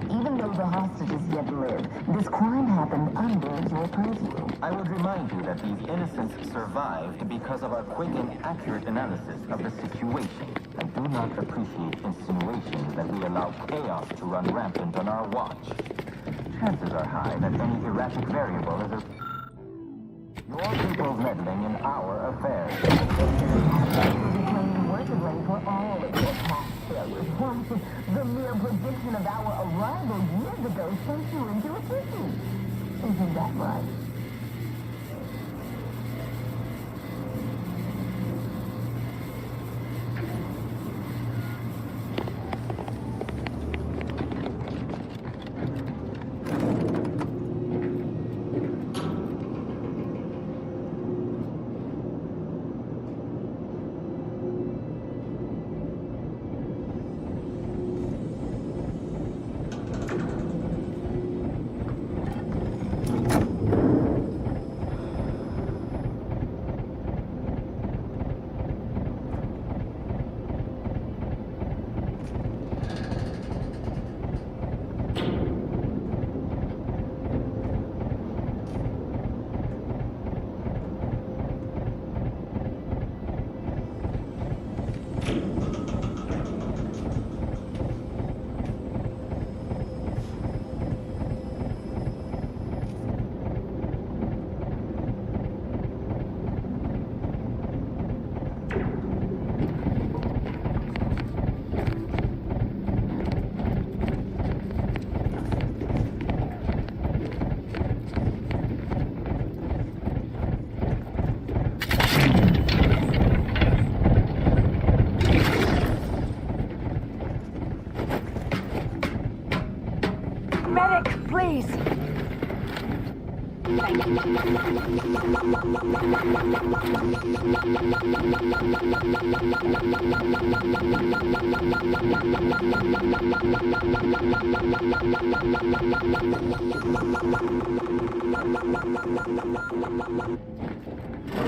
S1: Even though the hostages yet live, this crime happened under your purview.
S15: I would remind you that these innocents survived because of our quick and accurate analysis of the situation. I do not appreciate insinuations that we allow chaos to run rampant on our watch. Chances are high that any erratic variable is a... Your people meddling in our affairs.
S1: We're to blame for all of your past failures. The mere prediction of our arrival years ago sent you into a tizzy. Isn't that right?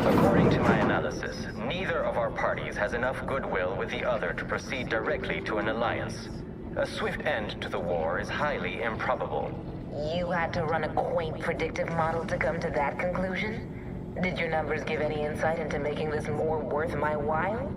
S20: According to my analysis, neither of our parties has enough goodwill with the other to proceed directly to an alliance. A swift end to the war is highly improbable.
S4: You had to run a quaint predictive model to come to that conclusion? Did your numbers give any insight into making this more worth my while?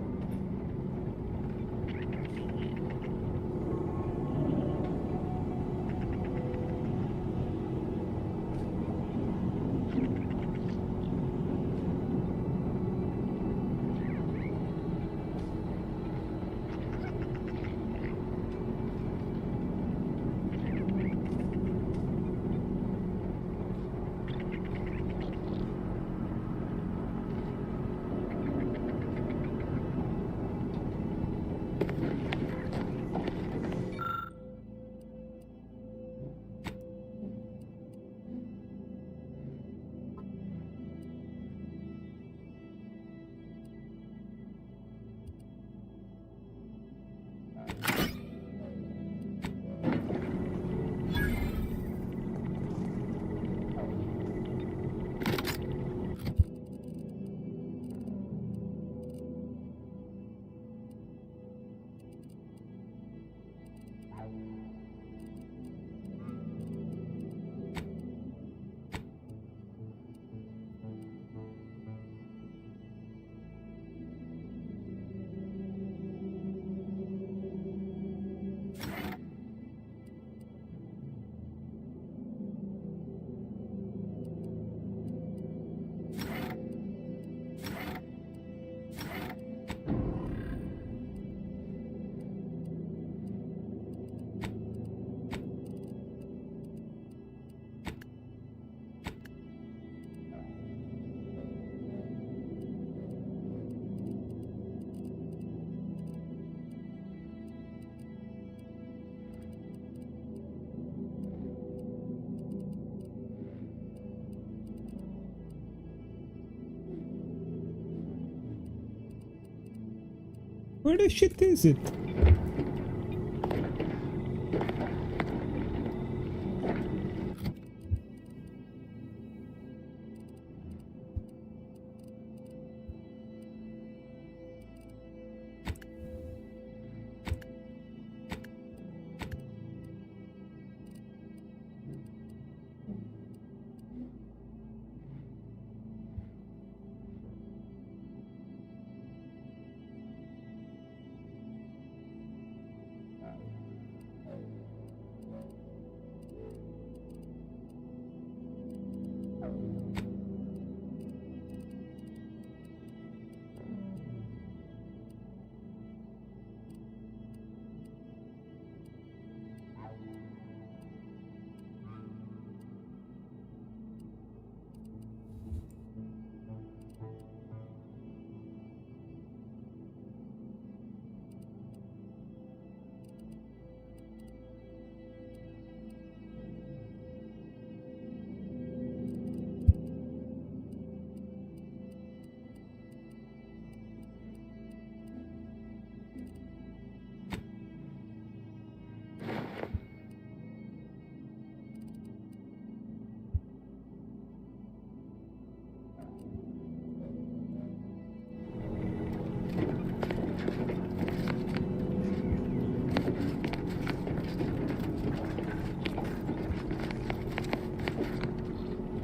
S2: Where the shit is it?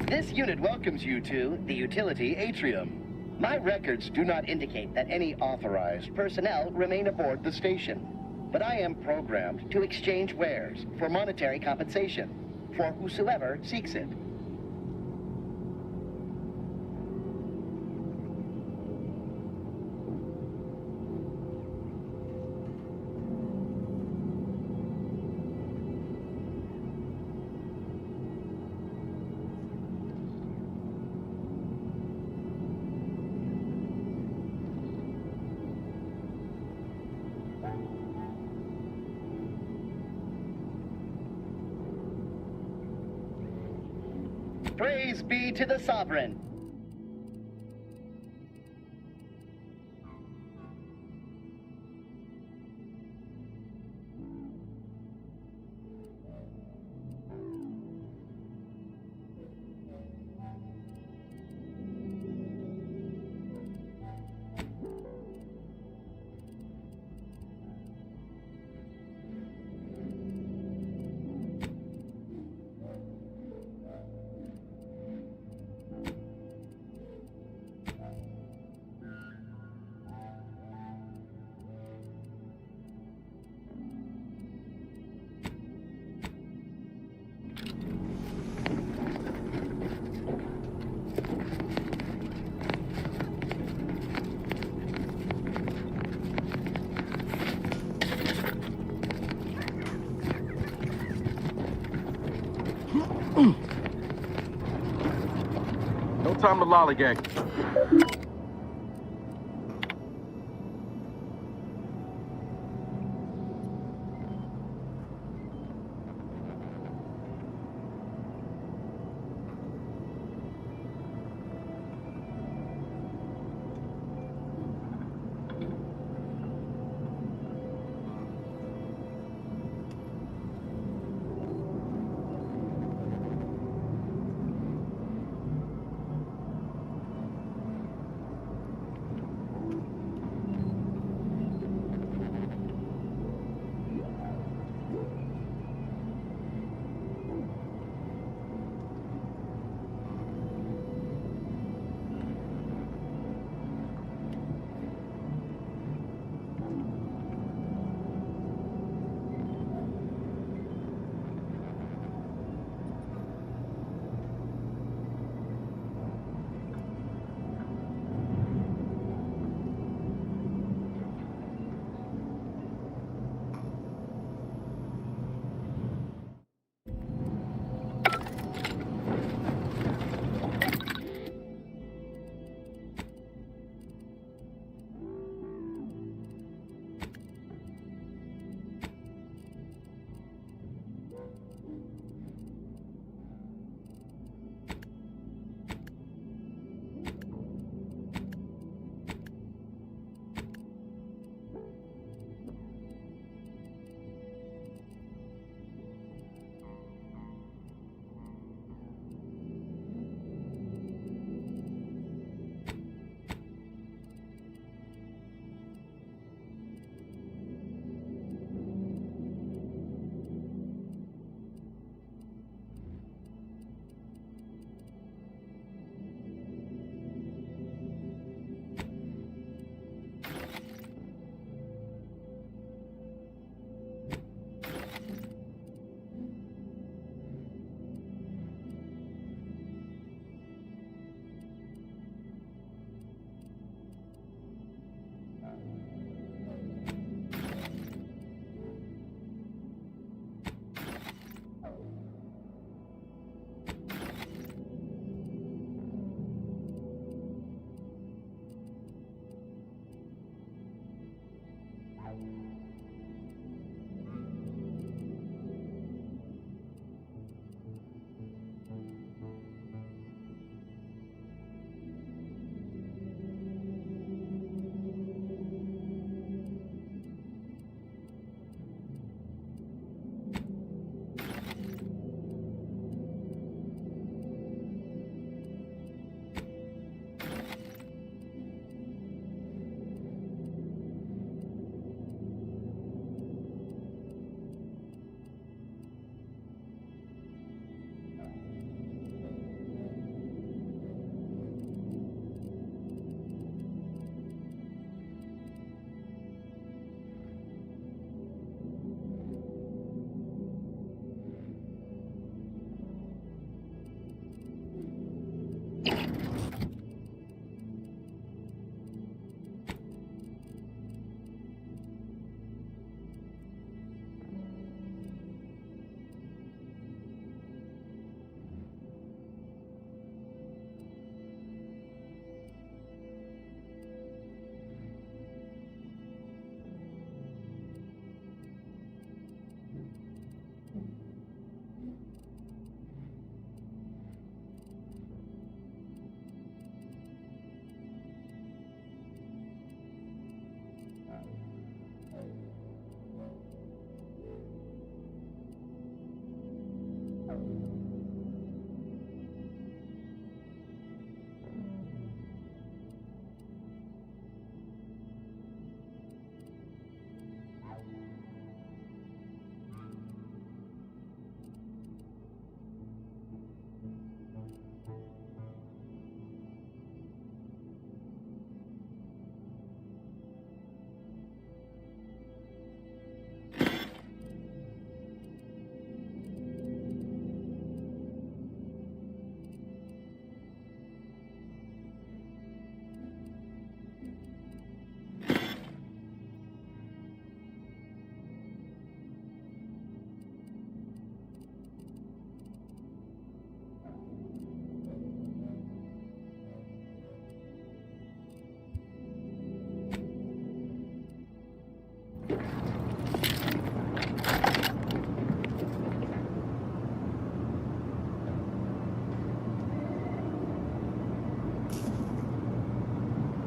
S16: This unit welcomes you to the utility atrium. My records do not indicate that any authorized personnel remain aboard the station. But I am programmed to exchange wares for monetary compensation for whosoever seeks it. Praise be to the Sovereign.
S22: No time to lollygag.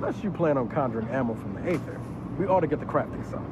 S22: Unless you plan on conjuring ammo from the Aether, we ought to get the crafting some.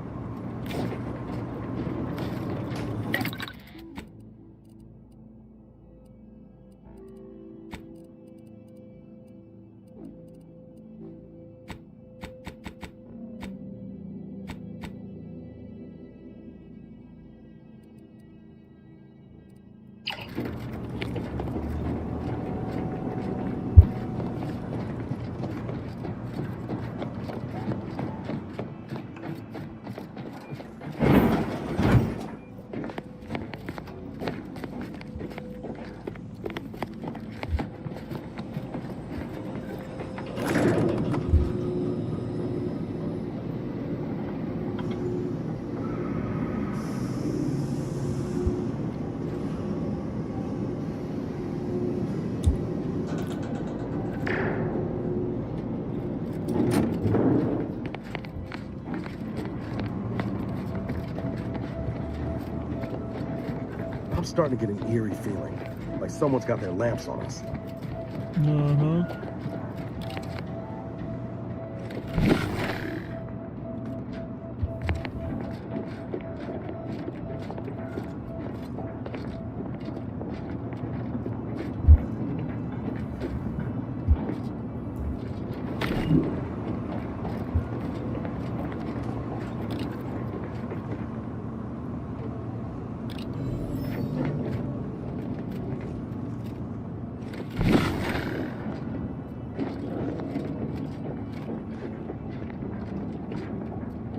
S22: I'm starting to get an eerie feeling, like someone's got their lamps on us.
S2: Uh-huh.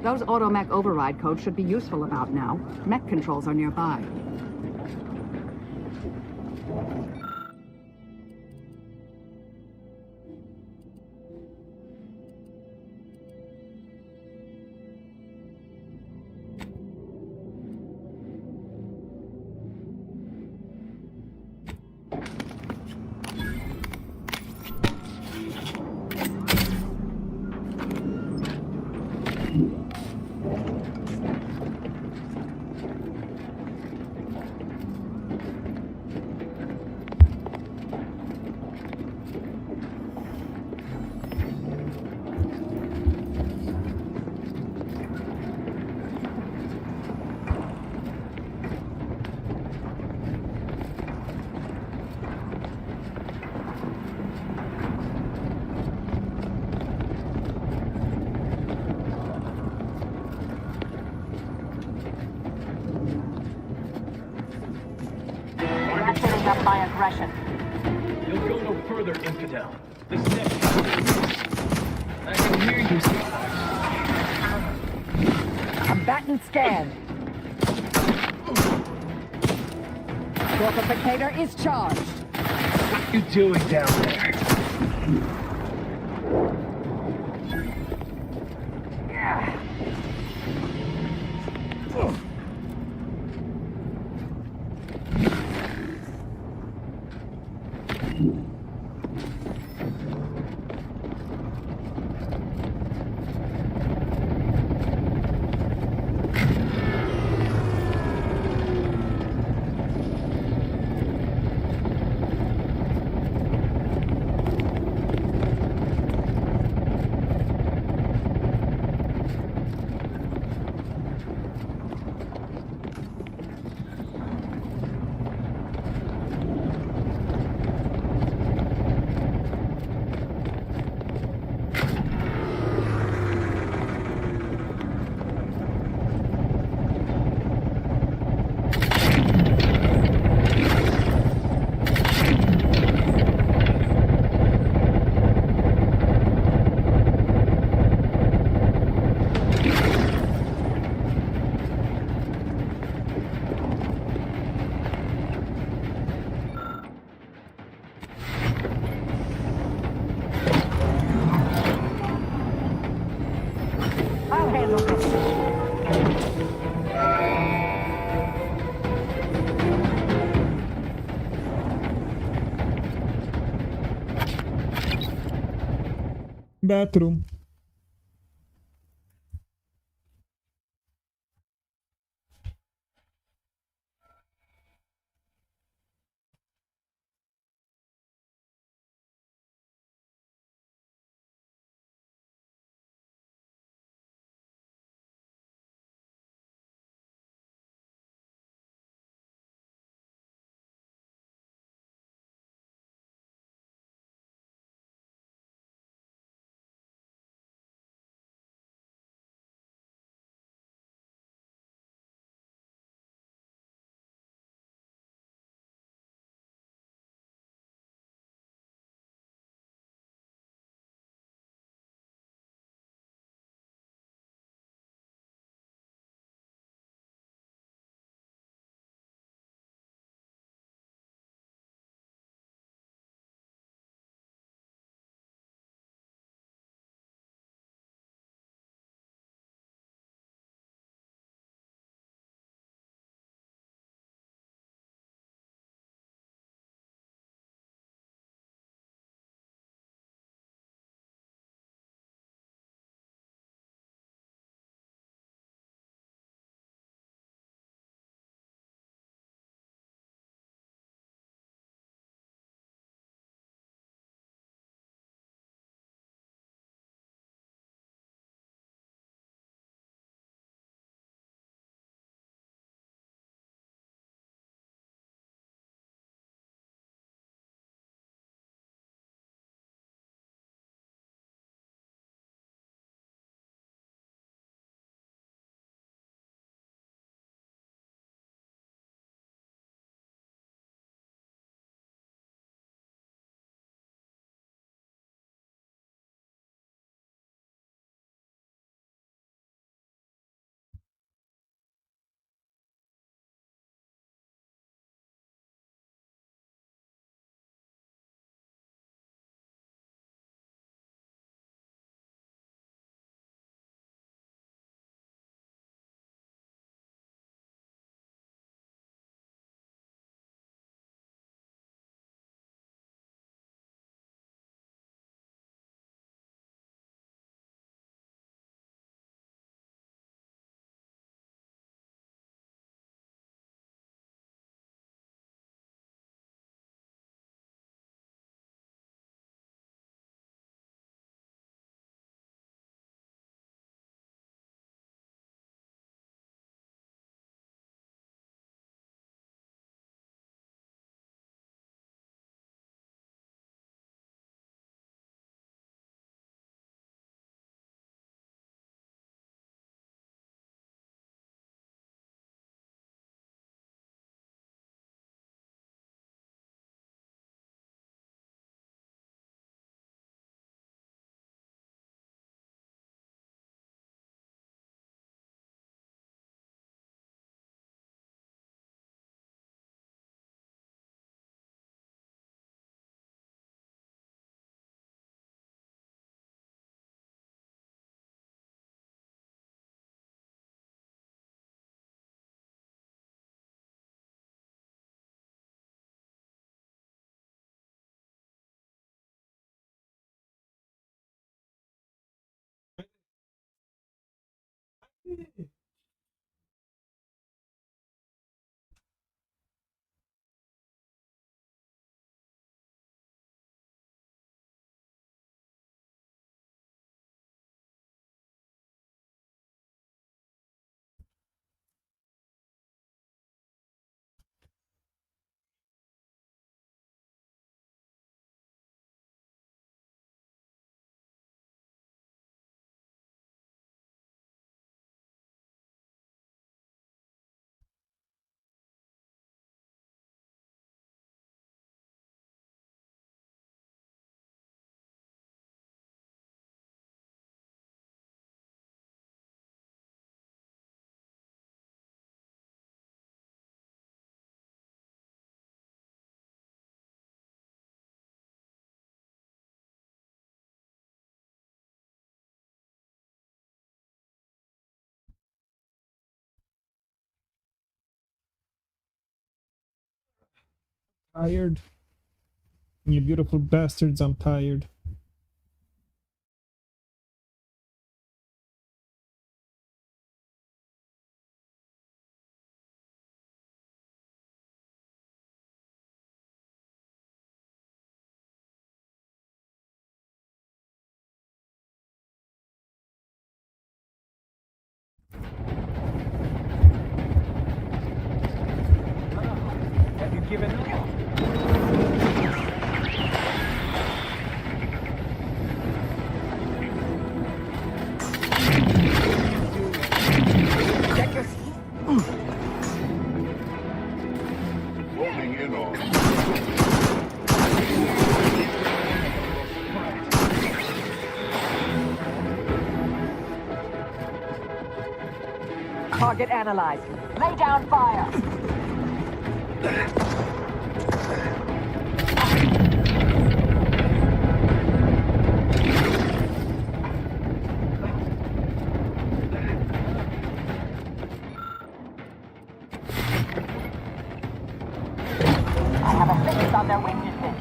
S14: Those auto-mech override codes should be useful about now. Mech controls are nearby. Ratcheting up my aggression.
S17: You'll go no further, infidel. This section. I can hear you.
S14: Combatant scan. Fortificator is charged.
S17: What you doing down there?
S14: I'll handle this.
S2: Bathroom. Tired. You beautiful bastards, I'm tired.
S17: Have you given up?
S5: Check your rolling in on.
S6: Target analyzed. Lay down fire. I have a fix on their weaknesses.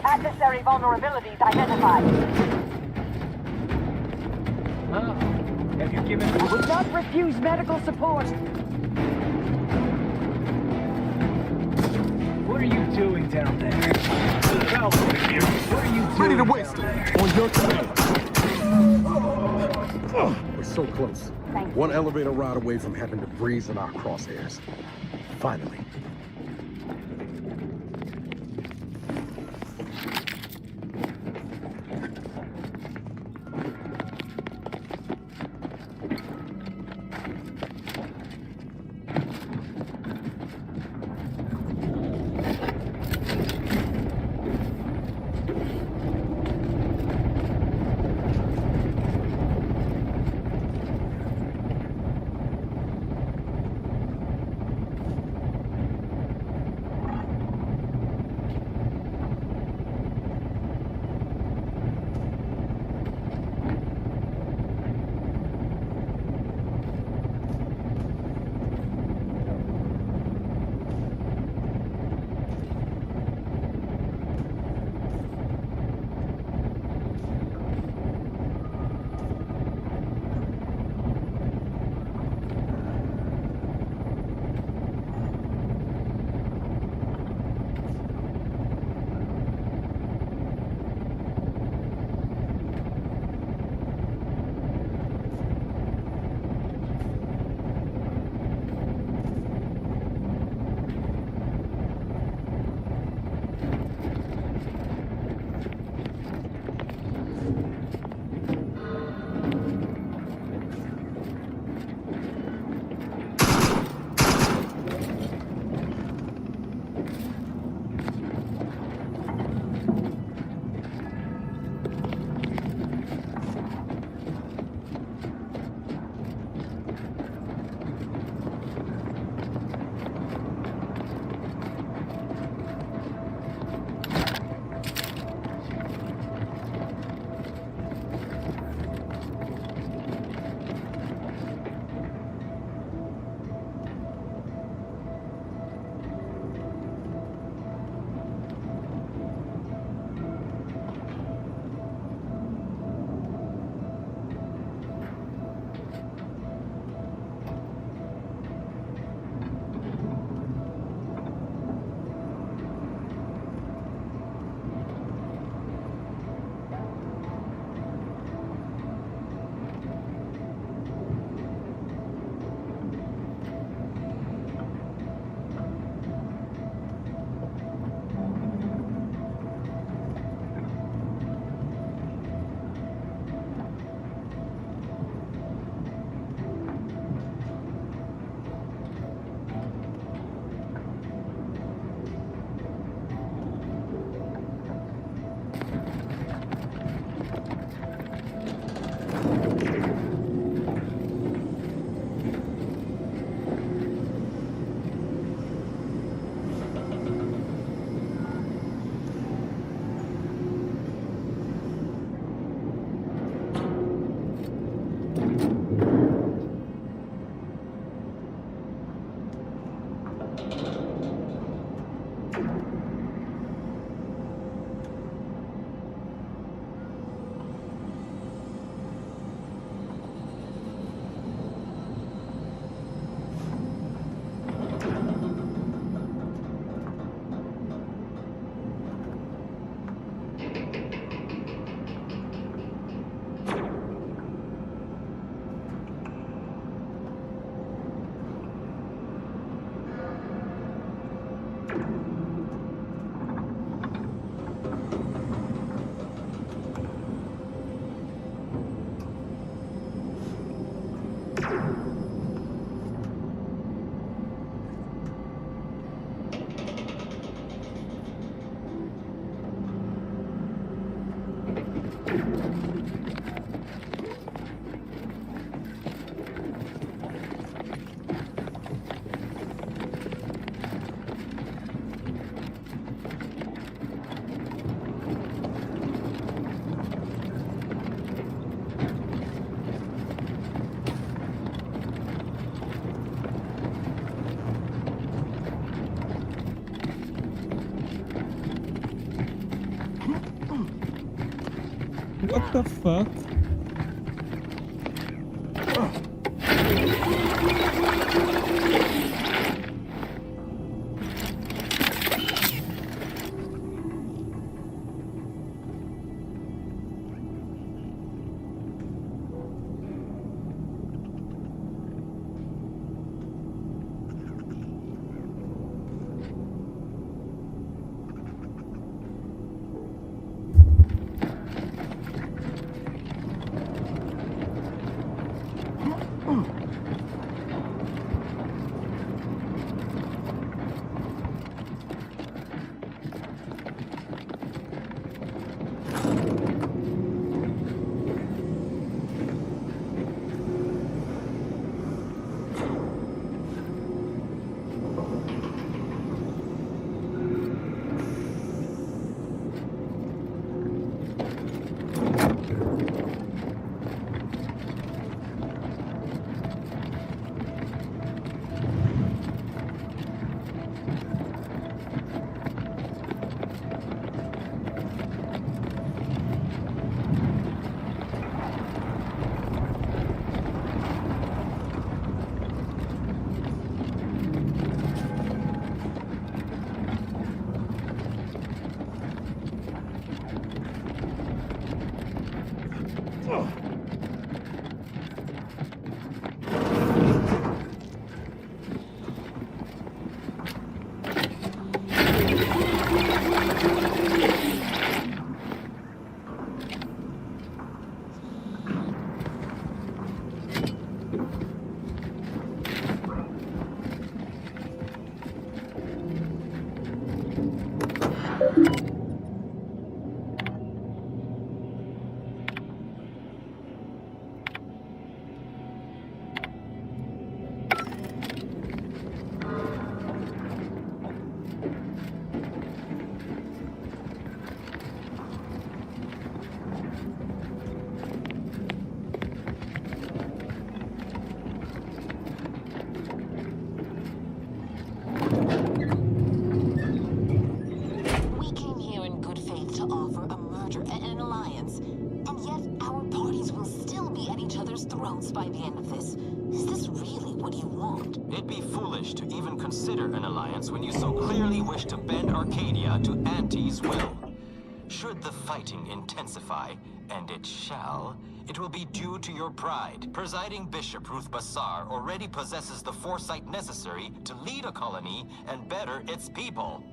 S6: Adversary vulnerabilities identified.
S17: Have you given
S6: I will not refuse medical support.
S17: What are you doing down there? What are you doing?
S22: Ready to waste it. On your command. We're so close. One elevator ride away from having to breeze in our crosshairs. Finally.
S2: What the fuck?
S18: By the end of this. Is this really what you want?
S20: It'd be foolish to even consider an alliance when you so clearly wish to bend Arcadia to Auntie's will. Should the fighting intensify, and it shall, it will be due to your pride. Presiding Bishop Ruth Bassar already possesses the foresight necessary to lead a colony and better its people.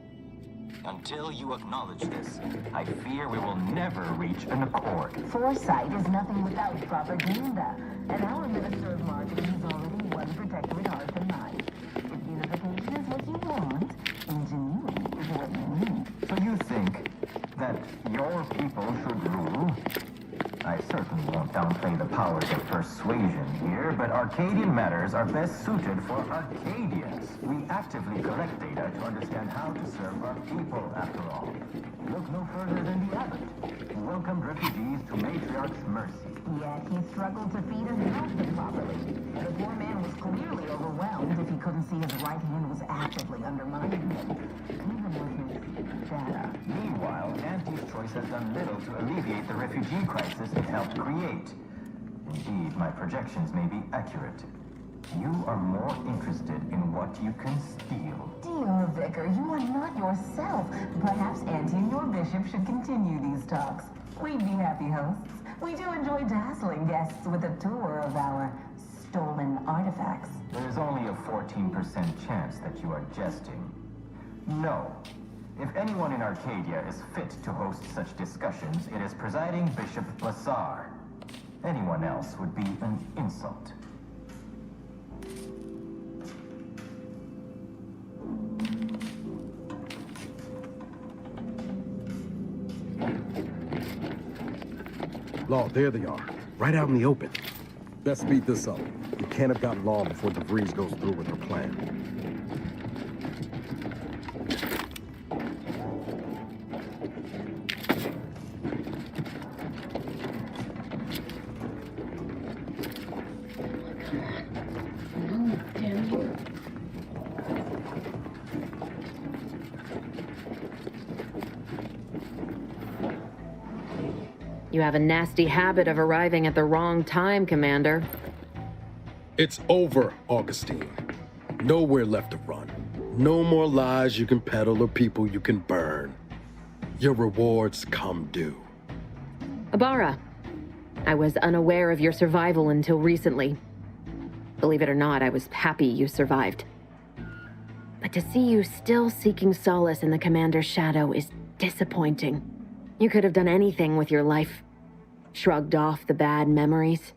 S20: Until you acknowledge this, I fear we will never reach an accord.
S1: Foresight is nothing without propaganda, and our Minister of Marketing is already one protectorate heart and mind. If unification is what you want, ingenuity is what you need.
S15: So you think that your people should rule? I certainly won't downplay the powers of persuasion here, but Arcadian matters are best suited for Arcadians. We actively collect data to understand how to serve our people, after all. Look no further than the abbot, who welcomed refugees to Matriarch's mercy.
S1: Yet he struggled to feed and house them properly, and the poor man was clearly overwhelmed if he couldn't see his right hand was actively undermining him, even with his data.
S15: Meanwhile, Auntie's choice has done little to alleviate the refugee crisis it helped create. Indeed, my projections may be accurate. You are more interested in what you can steal.
S1: Dear Vicar, you are not yourself. Perhaps Auntie and your bishop should continue these talks. We'd be happy hosts. We do enjoy dazzling guests with a tour of our stolen artifacts.
S15: There is only a 14% chance that you are jesting. No. If anyone in Arcadia is fit to host such discussions, it is presiding Bishop Bassar. Anyone else would be an insult.
S22: Lord, there they are. Right out in the open. Let's speed this up. We can't have gotten long before DeVries goes through with her plan.
S13: You have a nasty habit of arriving at the wrong time, Commander.
S22: It's over, Augustine. Nowhere left to run. No more lies you can peddle or people you can burn. Your rewards come due.
S13: Ibarra, I was unaware of your survival until recently. Believe it or not, I was happy you survived. But to see you still seeking solace in the Commander's shadow is disappointing. You could have done anything with your life. Shrugged off the bad memories.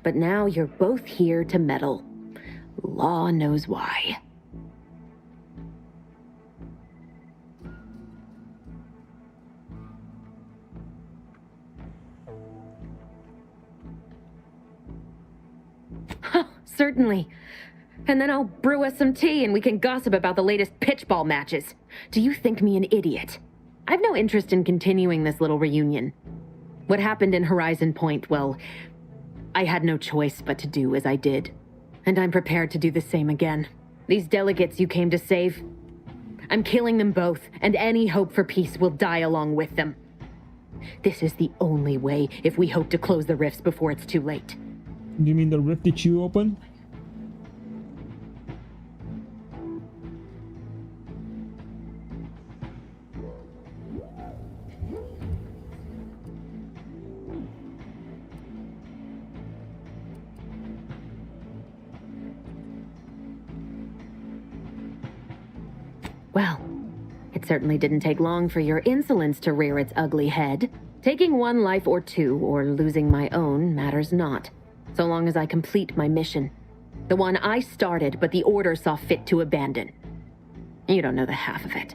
S13: But now you're both here to meddle. Law knows why. Oh, certainly. And then I'll brew us some tea and we can gossip about the latest pitchball matches. Do you think me an idiot? I've no interest in continuing this little reunion. What happened in Horizon Point, well, I had no choice but to do as I did. And I'm prepared to do the same again. These delegates you came to save, I'm killing them both, and any hope for peace will die along with them. This is the only way if we hope to close the rifts before it's too late.
S2: Do you mean the rift that you opened?
S13: Well, it certainly didn't take long for your insolence to rear its ugly head. Taking one life or two, or losing my own, matters not, so long as I complete my mission. The one I started, but the Order saw fit to abandon. You don't know the half of it.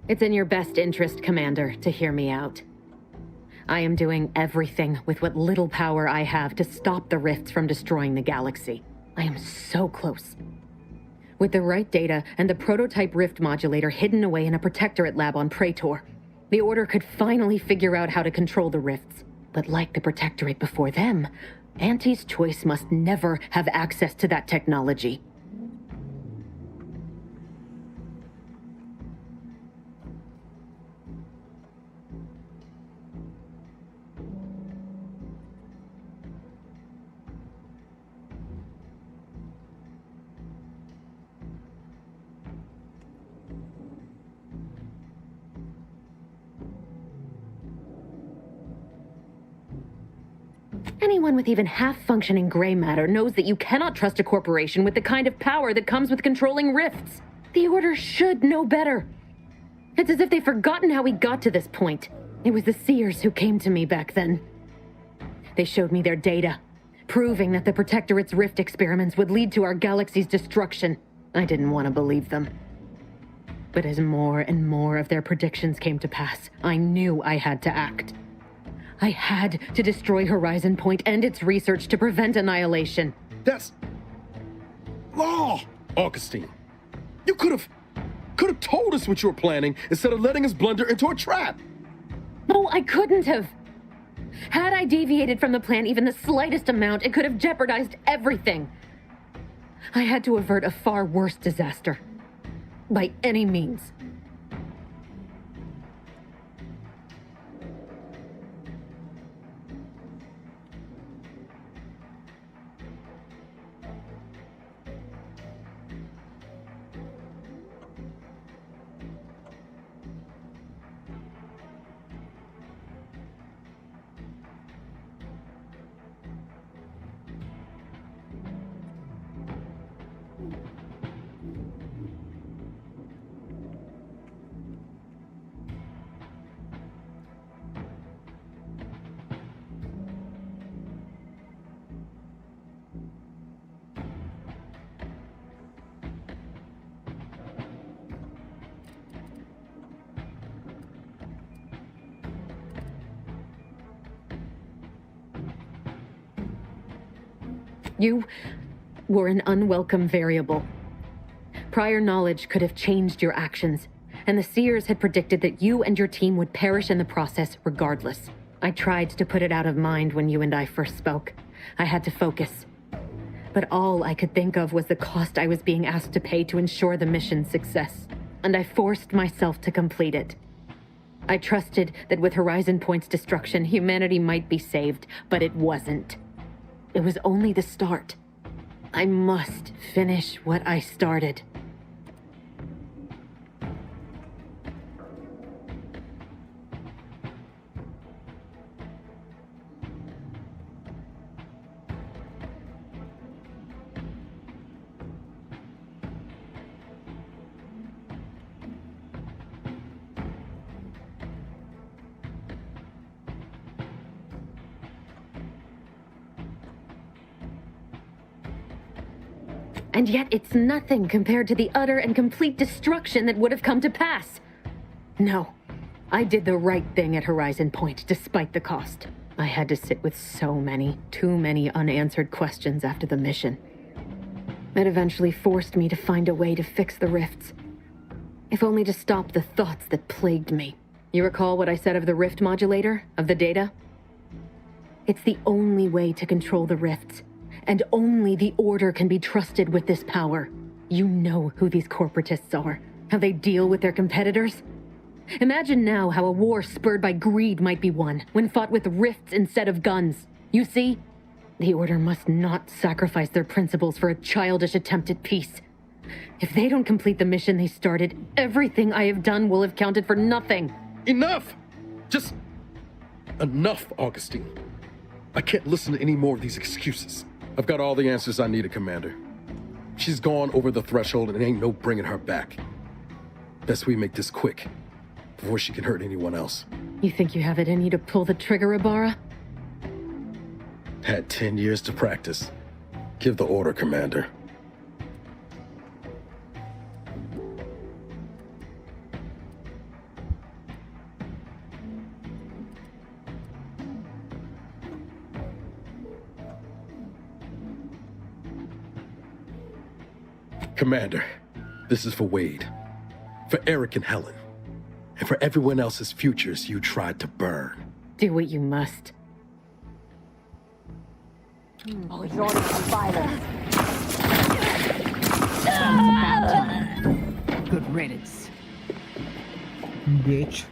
S13: It's in your best interest, Commander, to hear me out. I am doing everything with what little power I have to stop the rifts from destroying the galaxy. I am so close. With the right data and the prototype rift modulator hidden away in a protectorate lab on Praetor, the Order could finally figure out how to control the rifts. But like the protectorate before them, Auntie's choice must never have access to that technology. Anyone with even half-functioning gray matter knows that you cannot trust a corporation with the kind of power that comes with controlling rifts. The Order should know better. It's as if they've forgotten how we got to this point. It was the Seers who came to me back then. They showed me their data, proving that the Protectorate's rift experiments would lead to our galaxy's destruction. I didn't want to believe them. But as more and more of their predictions came to pass, I knew I had to act. I had to destroy Horizon Point and its research to prevent annihilation.
S22: That's law, Augustine. You could have told us what you were planning instead of letting us blunder into a trap.
S13: No, I couldn't have. Had I deviated from the plan even the slightest amount, it could have jeopardized everything. I had to avert a far worse disaster. By any means. You were an unwelcome variable. Prior knowledge could have changed your actions, and the Seers had predicted that you and your team would perish in the process regardless. I tried to put it out of mind when you and I first spoke. I had to focus. But all I could think of was the cost I was being asked to pay to ensure the mission's success, and I forced myself to complete it. I trusted that with Horizon Point's destruction, humanity might be saved, but it wasn't. It was only the start. I must finish what I started. And yet it's nothing compared to the utter and complete destruction that would have come to pass. No, I did the right thing at Horizon Point, despite the cost. I had to sit with too many unanswered questions after the mission. It eventually forced me to find a way to fix the rifts. If only to stop the thoughts that plagued me. You recall what I said of the rift modulator, of the data? It's the only way to control the rifts. And only the Order can be trusted with this power. You know who these corporatists are, how they deal with their competitors. Imagine now how a war spurred by greed might be won, when fought with rifts instead of guns. You see? The Order must not sacrifice their principles for a childish attempt at peace. If they don't complete the mission they started, everything I have done will have counted for nothing.
S22: Enough! Just enough, Augustine. I can't listen to any more of these excuses. I've got all the answers I needed, Commander. She's gone over the threshold and ain't no bringing her back. Best we make this quick, before she can hurt anyone else.
S13: You think you have it in you to pull the trigger, Ibarra?
S22: Had 10 years to practice. Give the order, Commander. Commander, this is for Wade, for Eric and Helen, and for everyone else's futures you tried to burn.
S13: Do what you must.
S6: Majority of violence.
S7: Good riddance.
S2: Bitch.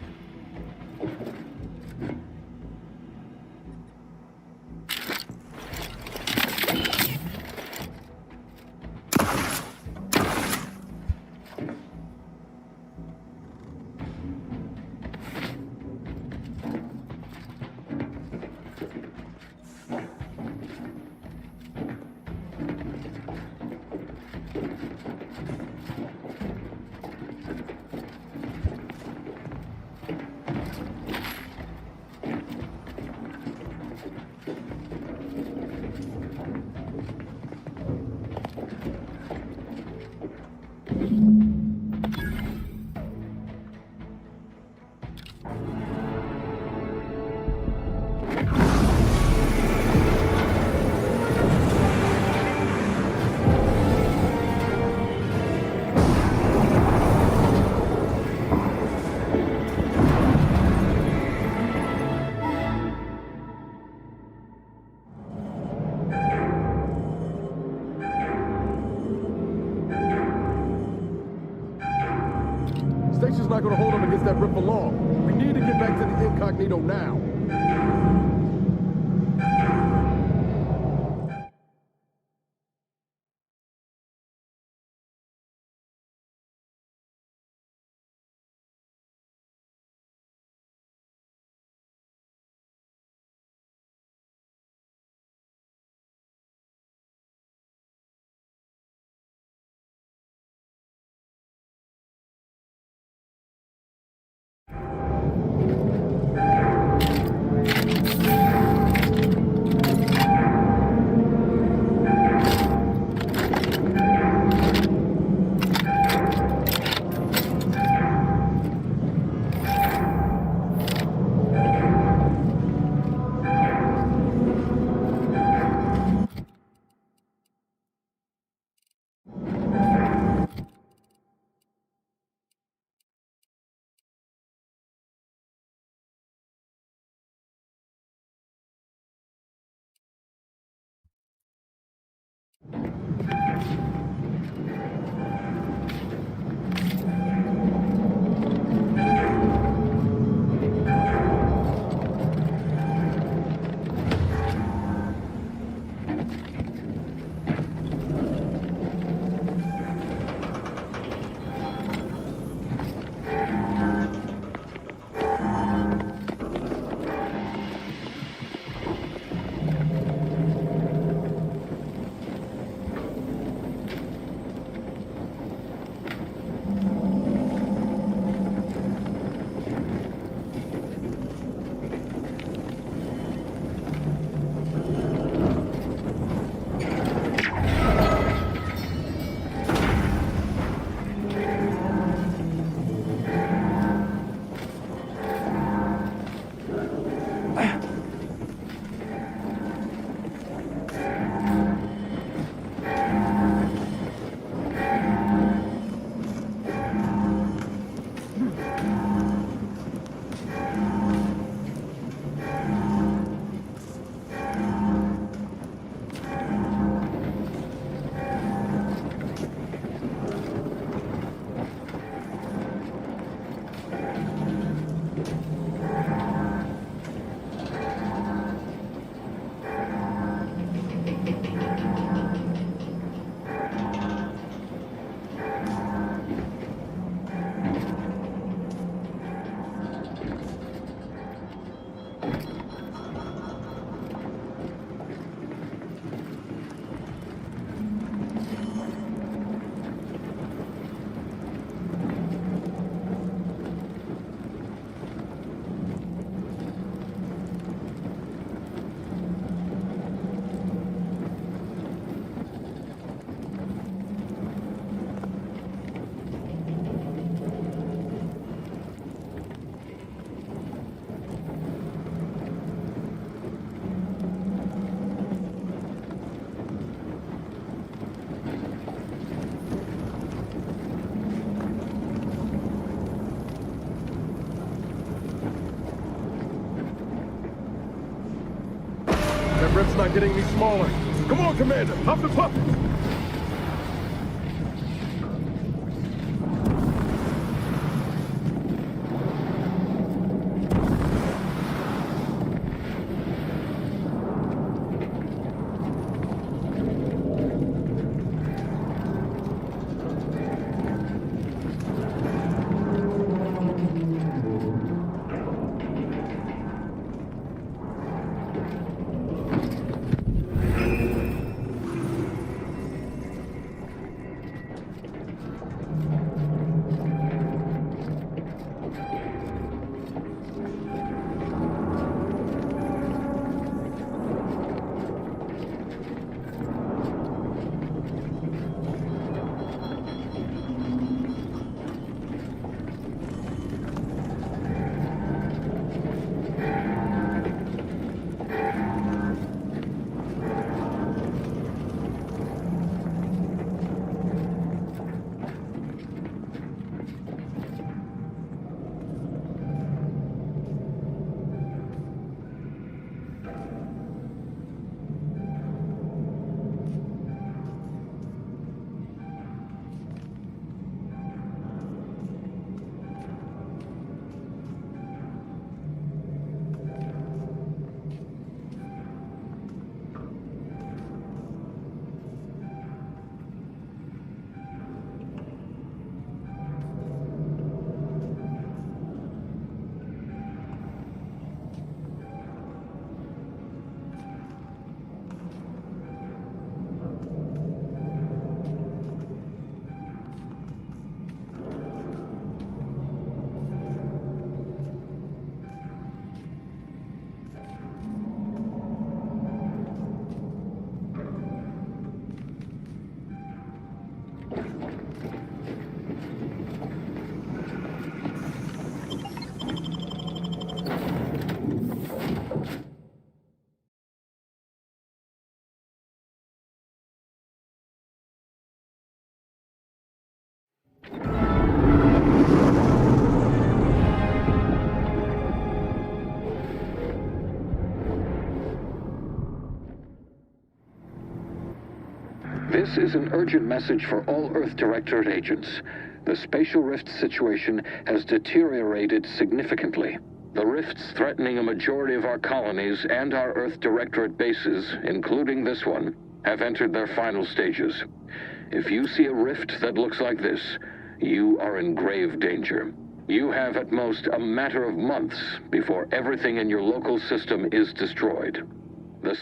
S22: Station's not gonna hold them against that rip for long. We need to get back to the incognito now. That rift's not getting any smaller. Come on, Commander, up the puppet!
S9: This is an urgent message for all Earth Directorate agents. The spatial rift situation has deteriorated significantly. The rifts threatening a majority of our colonies and our Earth Directorate bases, including this one, have entered their final stages. If you see a rift that looks like this, you are in grave danger. You have at most a matter of months before everything in your local system is destroyed. The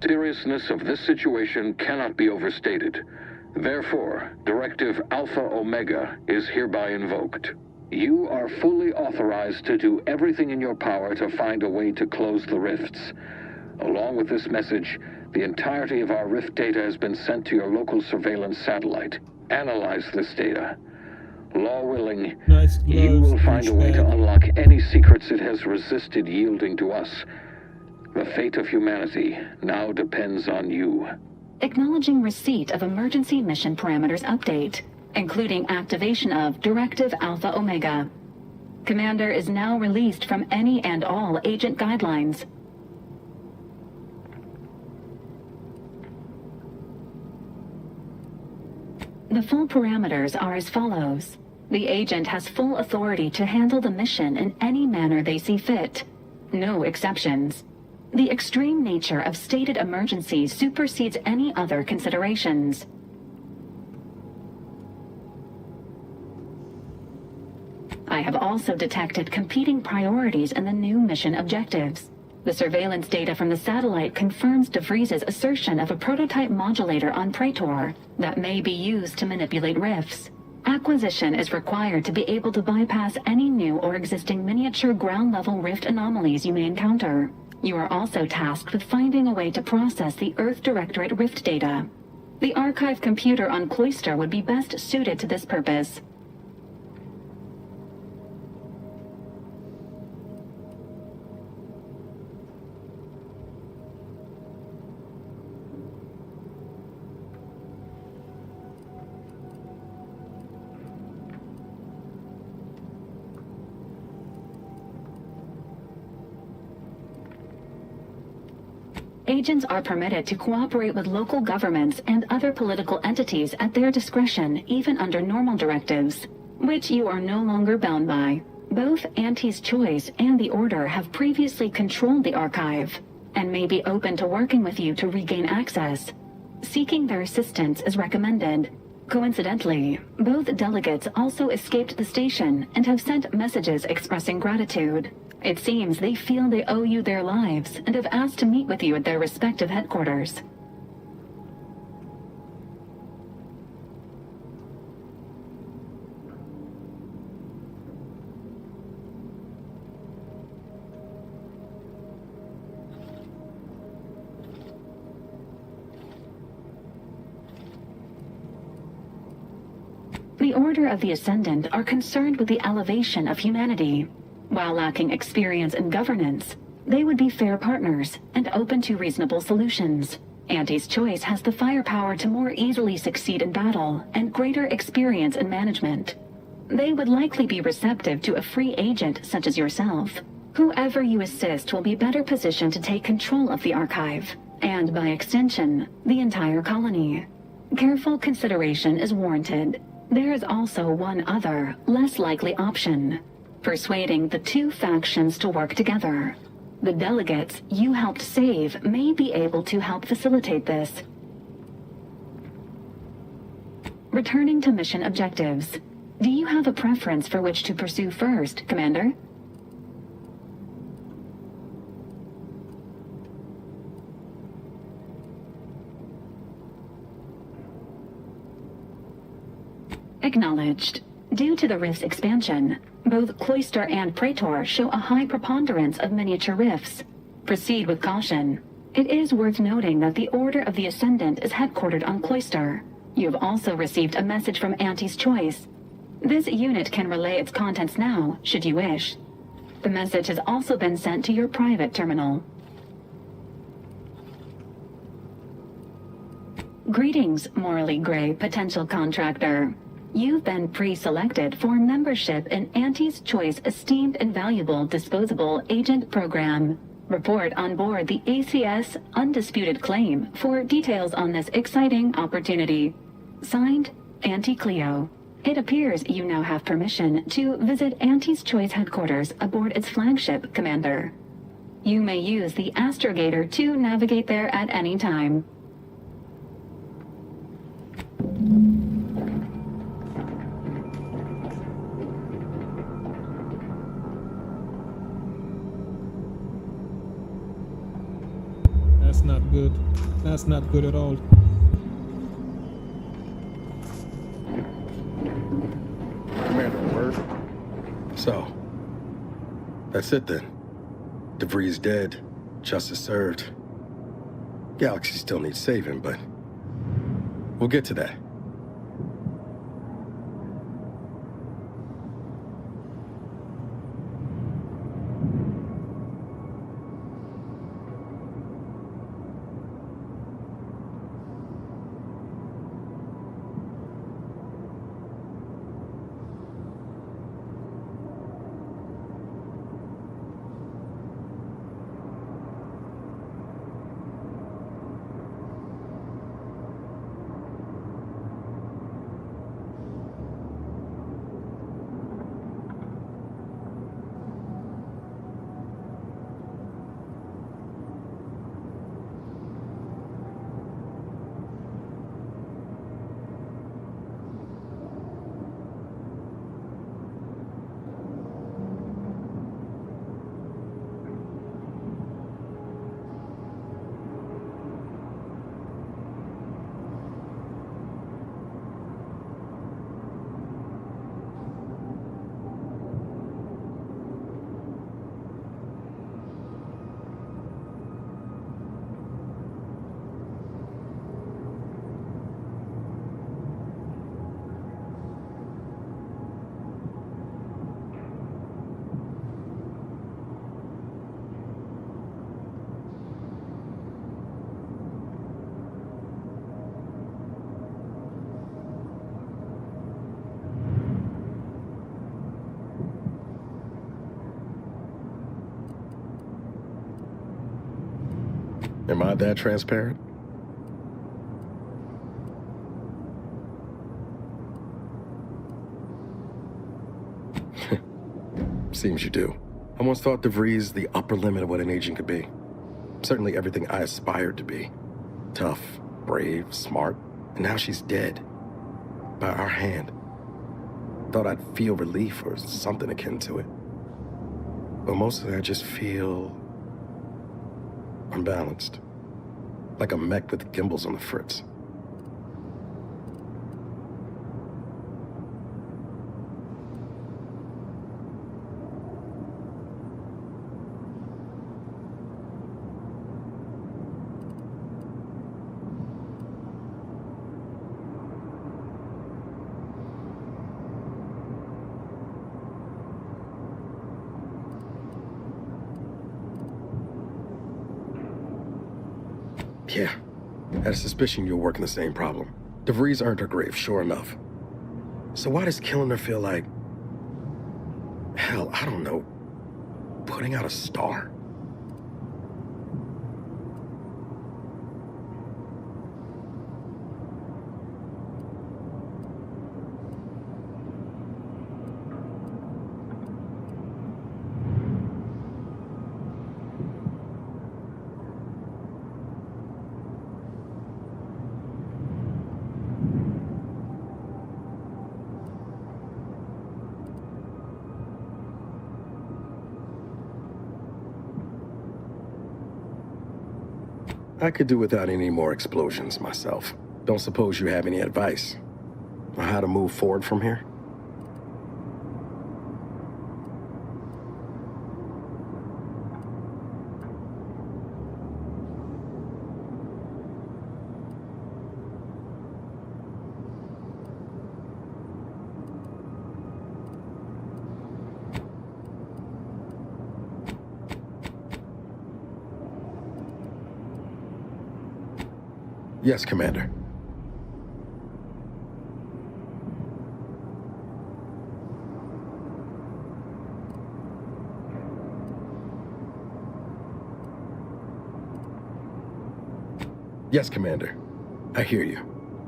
S9: seriousness of this situation cannot be overstated. Therefore, Directive Alpha Omega is hereby invoked. You are fully authorized to do everything in your power to find a way to close the rifts. Along with this message, the entirety of our rift data has been sent to your local surveillance satellite. Analyze this data. Law willing, you will find a way to unlock any secrets it has resisted yielding to us. The fate of humanity now depends on you.
S8: Acknowledging receipt of emergency mission parameters update, including activation of Directive Alpha Omega. Commander is now released from any and all agent guidelines. The full parameters are as follows. The agent has full authority to handle the mission in any manner they see fit. No exceptions. The extreme nature of stated emergencies supersedes any other considerations. I have also detected competing priorities in the new mission objectives. The surveillance data from the satellite confirms DeVries' assertion of a prototype modulator on Praetor that may be used to manipulate rifts. Acquisition is required to be able to bypass any new or existing miniature ground-level rift anomalies you may encounter. You are also tasked with finding a way to process the Earth Directorate rift data. The archive computer on Cloister would be best suited to this purpose. Agents are permitted to cooperate with local governments and other political entities at their discretion, even under normal directives, which you are no longer bound by. Both Auntie's Choice and the Order have previously controlled the archive, and may be open to working with you to regain access. Seeking their assistance is recommended. Coincidentally, both delegates also escaped the station and have sent messages expressing gratitude. It seems they feel they owe you their lives and have asked to meet with you at their respective headquarters. The Order of the Ascendant are concerned with the elevation of humanity. While lacking experience in governance, They would be fair partners and open to reasonable solutions. Auntie's Choice has the firepower to more easily succeed in battle and greater experience in management. They would likely be receptive to a free agent such as yourself. Whoever you assist will be better positioned to take control of the archive, and by extension, the entire colony. Careful consideration is warranted. There is also one other, less likely option: persuading the two factions to work together. The delegates you helped save may be able to help facilitate this. Returning to mission objectives. Do you have a preference for which to pursue first, Commander? Acknowledged. Due to the rift's expansion, both Cloister and Praetor show a high preponderance of miniature rifts. Proceed with caution. It is worth noting that the Order of the Ascendant is headquartered on Cloister. You have also received a message from Auntie's Choice. This unit can relay its contents now, should you wish. The message has also been sent to your private terminal. Greetings, morally gray potential contractor. You've been pre-selected for membership in Auntie's Choice Esteemed and Valuable Disposable Agent Program. Report on board the ACS Undisputed Claim for details on this exciting opportunity. Signed, Auntie Cleo. It appears you now have permission to visit Auntie's Choice headquarters aboard its flagship, Commander. You may use the astrogator to navigate there at any time.
S2: That's not good. That's not good at all.
S22: Commander, word. So, that's it then. DeVries dead, justice served. Galaxy still needs saving, but we'll get to that. Am I that transparent? Seems you do. I once thought DeVries the upper limit of what an agent could be. Certainly everything I aspired to be. Tough, brave, smart, and now she's dead. By our hand. Thought I'd feel relief or something akin to it. But mostly I just feel unbalanced. Like a mech with gimbals on the fritz. Yeah, I had a suspicion you were working the same problem. DeVries earned her grave, sure enough. So why does killing her feel like... hell, I don't know, putting out a star? I could do without any more explosions myself. Don't suppose you have any advice on how to move forward from here? Yes, Commander. Yes, Commander. I hear you.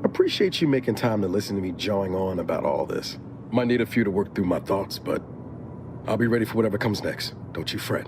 S22: Appreciate you making time to listen to me jawing on about all this. Might need a few to work through my thoughts, but I'll be ready for whatever comes next. Don't you fret.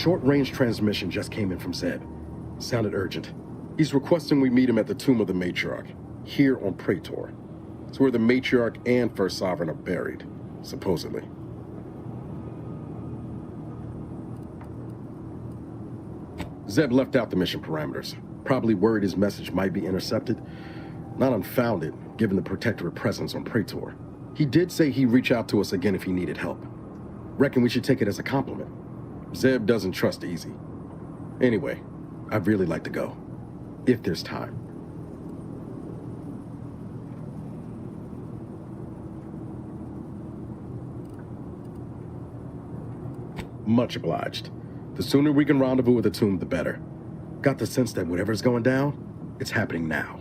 S22: short-range transmission just came in from Zeb. Sounded urgent. He's requesting we meet him at the tomb of the Matriarch, here on Praetor. It's where the Matriarch and First Sovereign are buried, supposedly. Zeb left out the mission parameters, probably worried his message might be intercepted. Not unfounded, given the Protectorate presence on Praetor. He did say he'd reach out to us again if he needed help. Reckon we should take it as a compliment. Zeb doesn't trust easy. Anyway, I'd really like to go, if there's time. Much obliged. The sooner we can rendezvous at the tomb, the better. Got the sense that whatever's going down, it's happening now.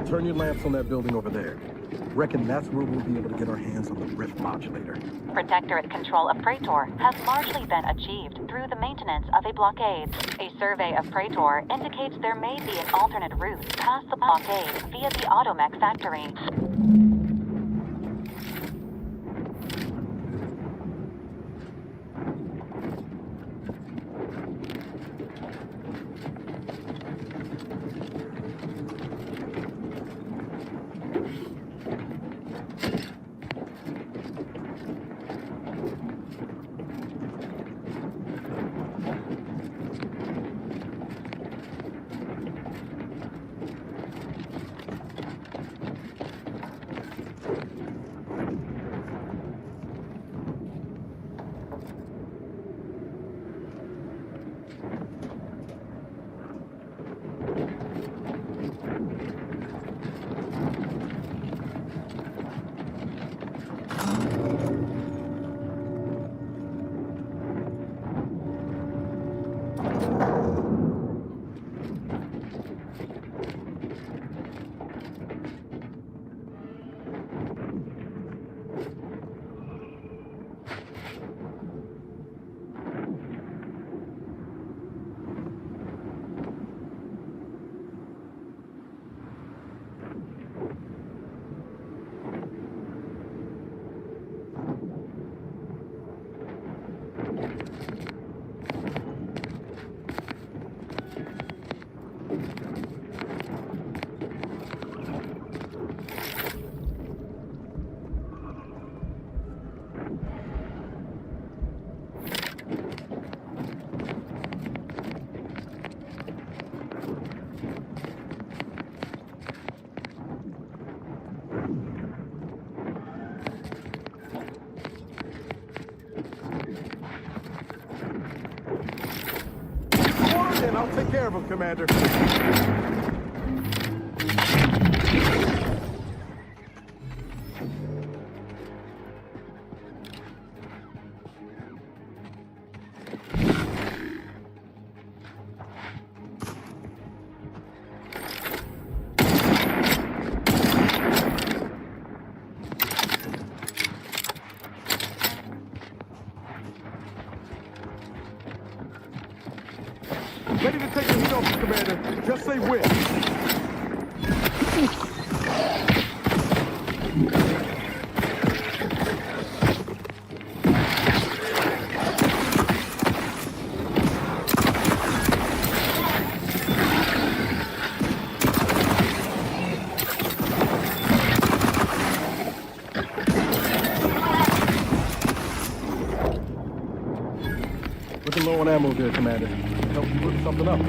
S22: Turn your lamps on that building over there. Reckon that's where we'll be able to get our hands on the rift modulator.
S8: Protectorate control of Praetor has largely been achieved through the maintenance of a blockade. A survey of Praetor indicates there may be an alternate route past the blockade via the Automech factory.
S22: I'll take care of him, Commander. Ready to take the heat off, Commander. Just say when. Looking low on ammo there, Commander. Help you look something up.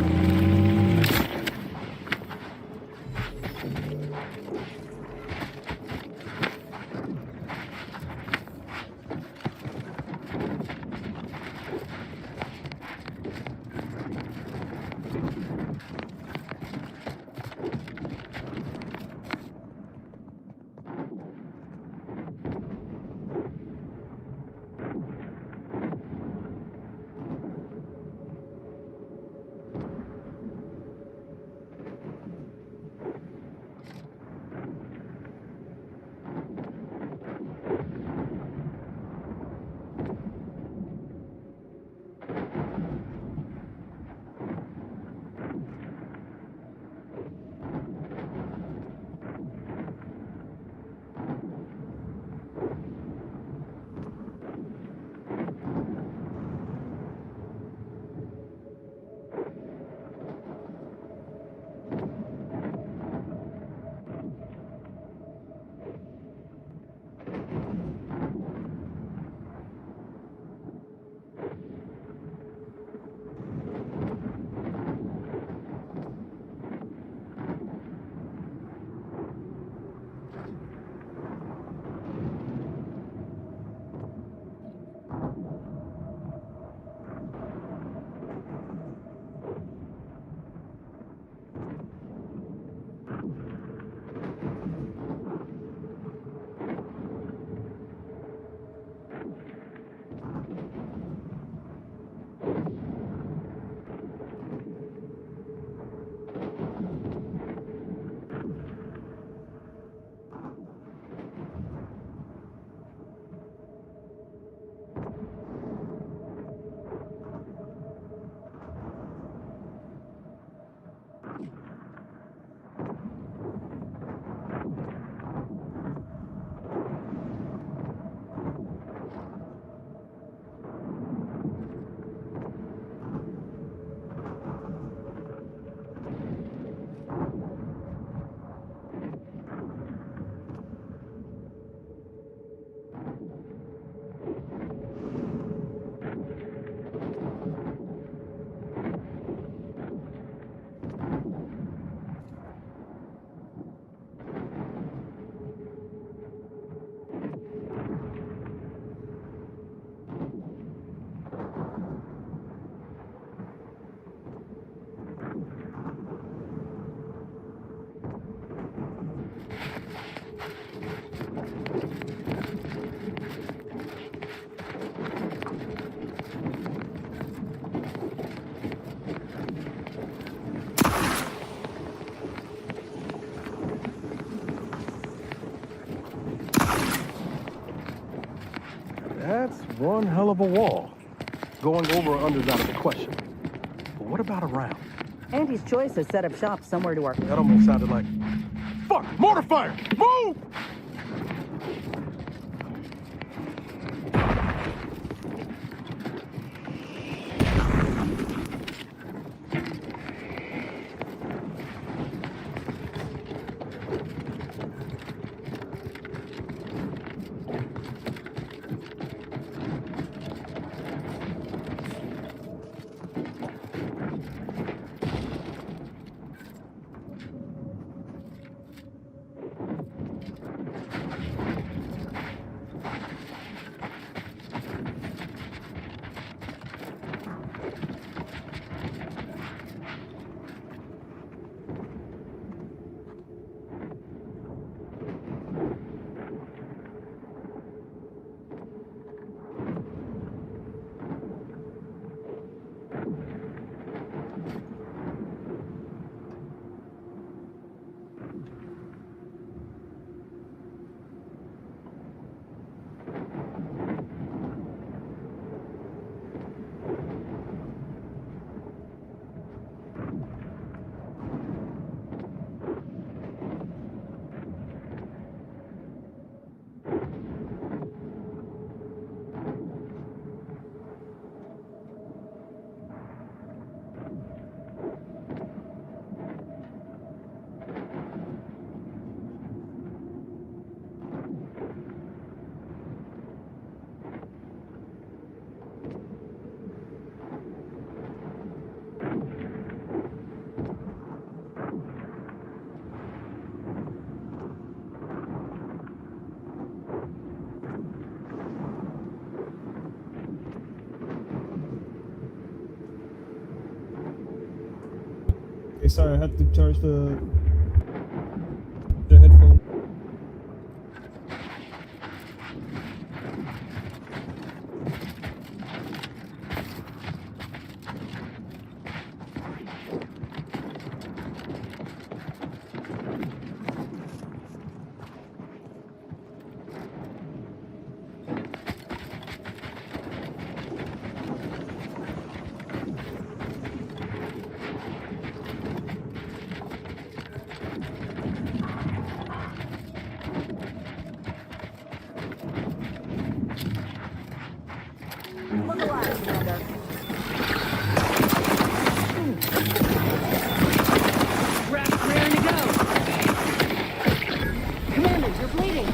S22: one hell of a wall. Going over or under's out of the question. But what about around?
S6: Andy's choice has set up shop somewhere to our...
S22: That almost sounded like... Fuck! Mortar fire! Move!
S2: Okay, sorry, I had to charge the headphone.
S6: Look alive, Commander.
S13: Raft raring to go. Commander, you're bleeding.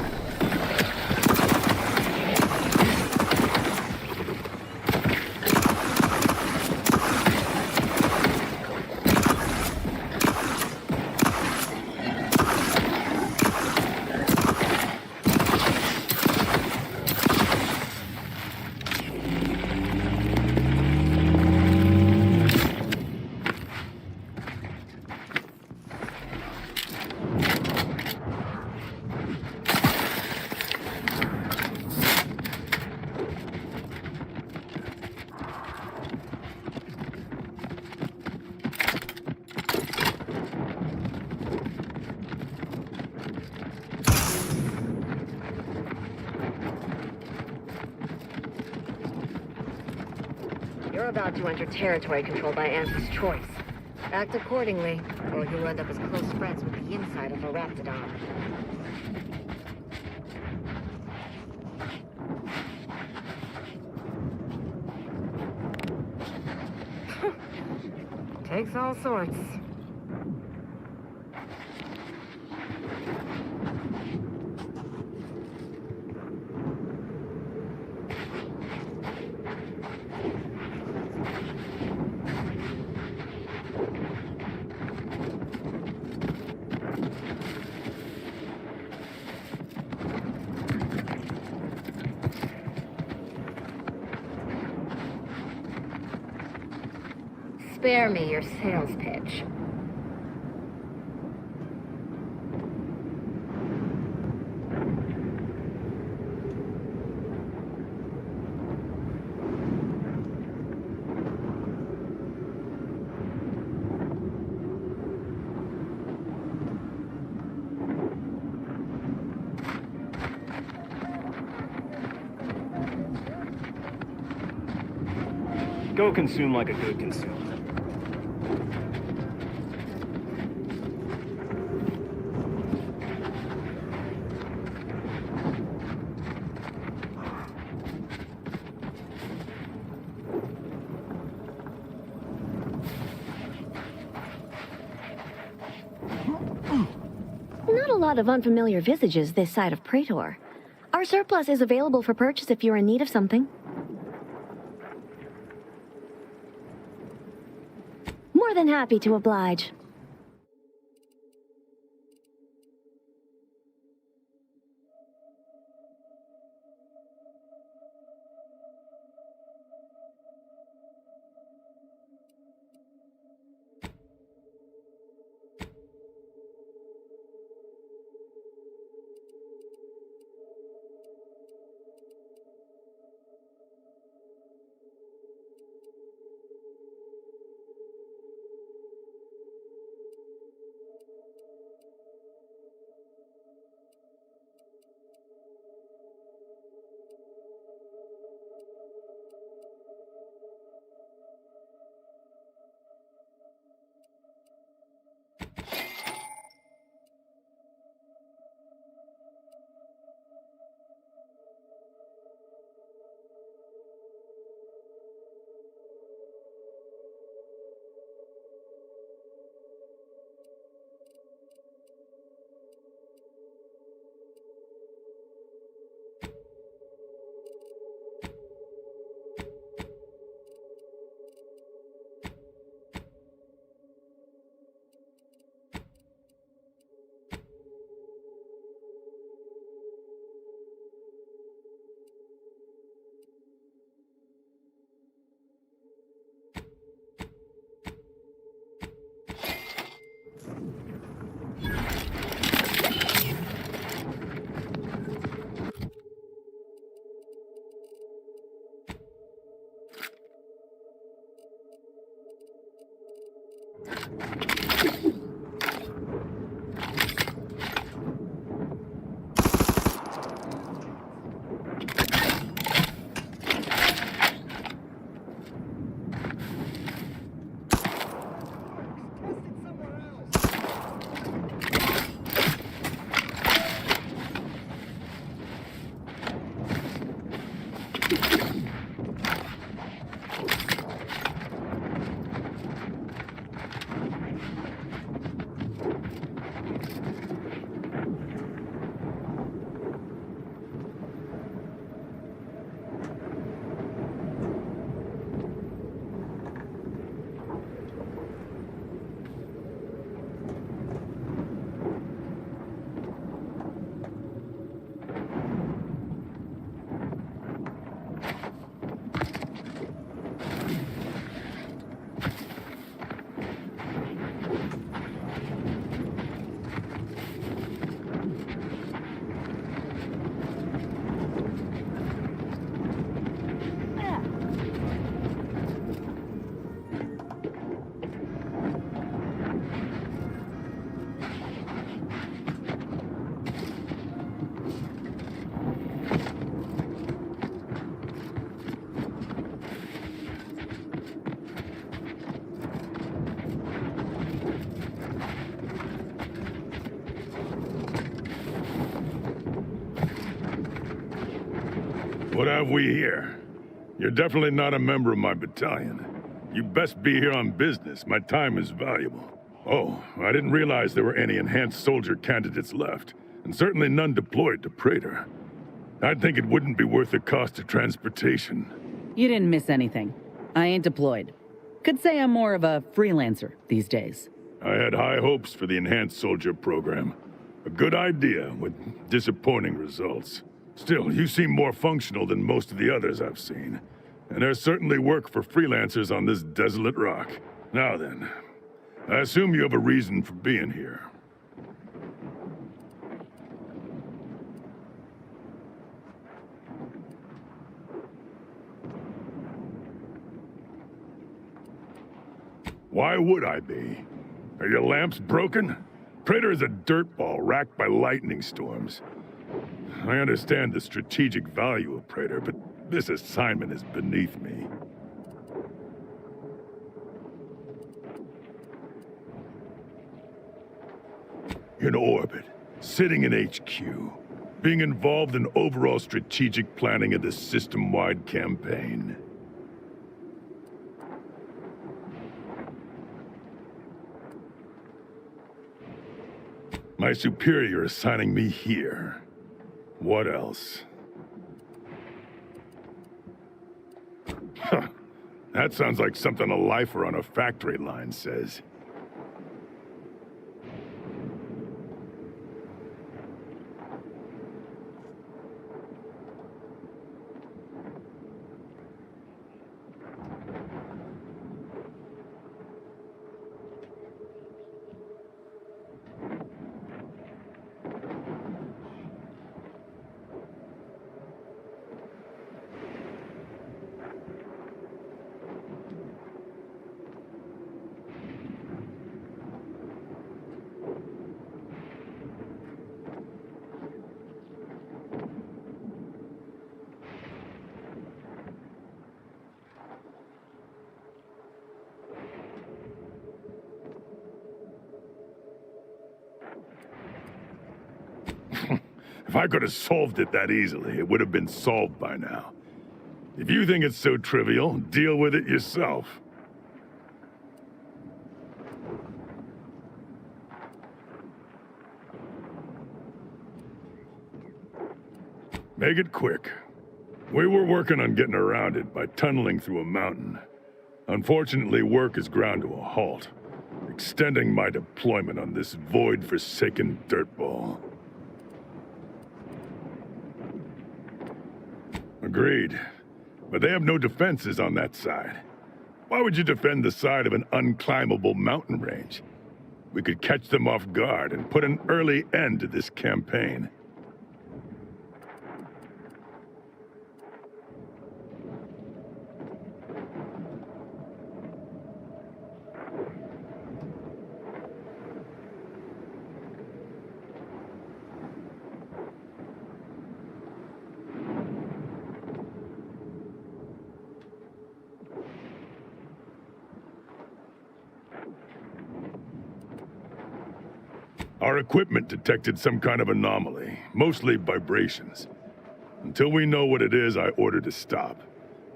S12: You're about to enter territory controlled by Anti's choice. Act accordingly, or you'll end up as close friends with the inside of a raptidon. Takes all sorts. Spare me your sales pitch.
S3: Go consume like a good consumer.
S10: Not a lot of unfamiliar visages this side of Praetor. Our surplus is available for purchase if you're in need of something. More than happy to oblige.
S5: What have we here? You're definitely not a member of my battalion. You best be here on business. My time is valuable. Oh, I didn't realize there were any enhanced soldier candidates left, and certainly none deployed to Praetor. I'd think it wouldn't be worth the cost of transportation.
S6: You didn't miss anything. I ain't deployed. Could say I'm more of a freelancer these days.
S5: I had high hopes for the enhanced soldier program. A good idea with disappointing results. Still, you seem more functional than most of the others I've seen. And there's certainly work for freelancers on this desolate rock. Now then, I assume you have a reason for being here. Why would I be? Are your lamps broken? Praetor is a dirtball racked by lightning storms. I understand the strategic value of Praetor, but this assignment is beneath me. in orbit, sitting in HQ, being involved in overall strategic planning of this system-wide campaign. My superior assigning me here. What else? Huh. That sounds like something a lifer on a factory line says. If I could have solved it that easily, it would have been solved by now. If you think it's so trivial, deal with it yourself. Make it quick. We were working on getting around it by tunneling through a mountain. Unfortunately, work is ground to a halt, extending my deployment on this void-forsaken dirtball. Agreed. But they have no defenses on that side. Why would you defend the side of an unclimbable mountain range? We could catch them off guard and put an early end to this campaign. Our equipment detected some kind of anomaly, mostly vibrations. Until we know what it is, I ordered to stop.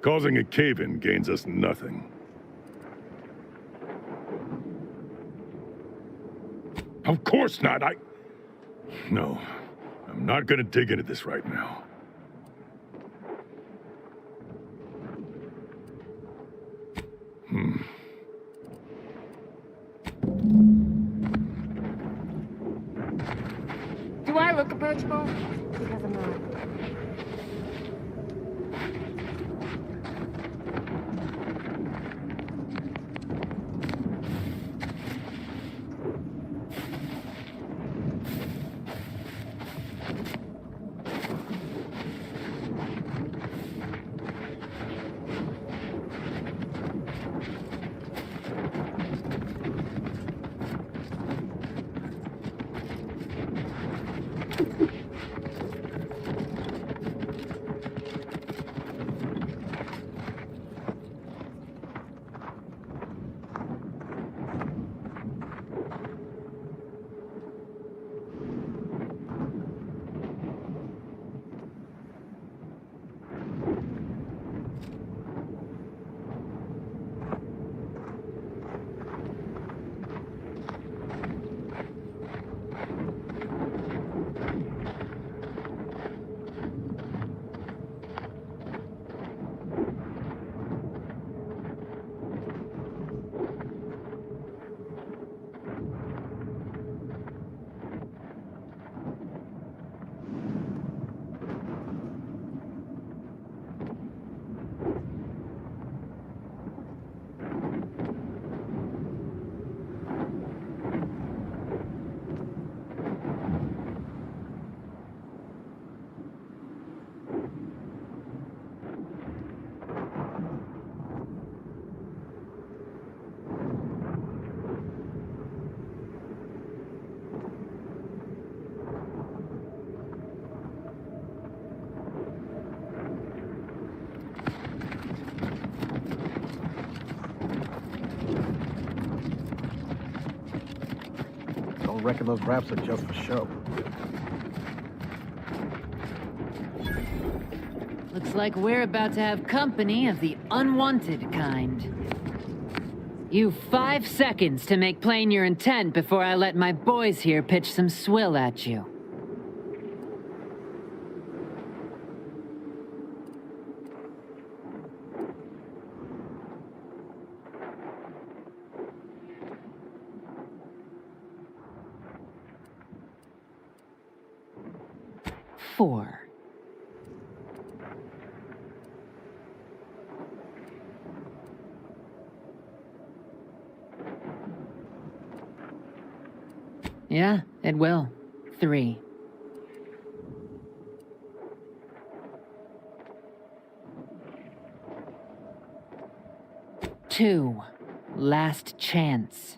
S5: Causing a cave-in gains us nothing. Of course not, No, I'm not gonna dig into this right now.
S10: Do I look approachable? Because I'm not.
S22: reckon those raps are just for show.
S11: Looks like we're about to have company of the unwanted kind. You've 5 seconds to make plain your intent before I let my boys here pitch some swill at you. Four. Yeah, it will. 3. 2. Last chance.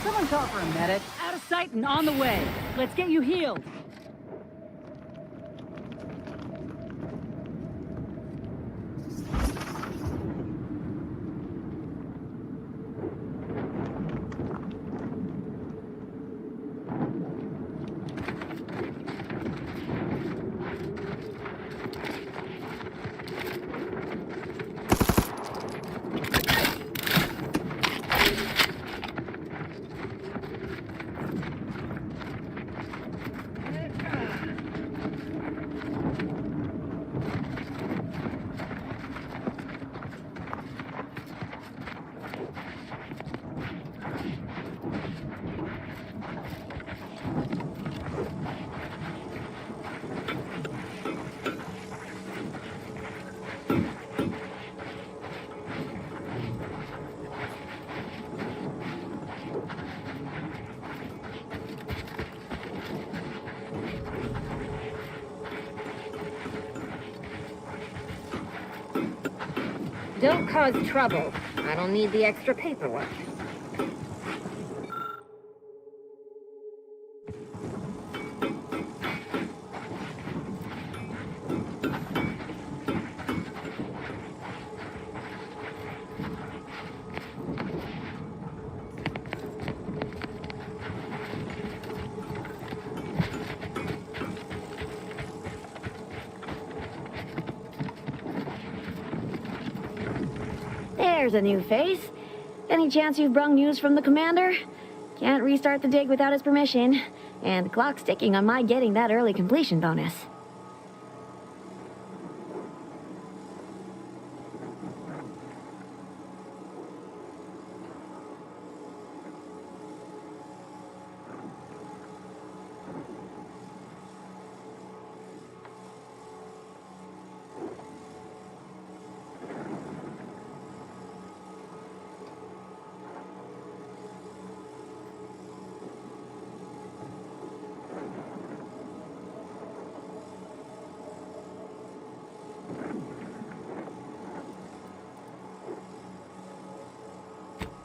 S11: 'Someone call for a medic. Out of sight and on the way. Let's get you healed.
S12: Don't cause trouble. I don't need the extra paperwork.
S10: There's a new face. Any chance you've brung news from the commander? Can't restart the dig without his permission, and the clock's ticking on my getting that early completion bonus.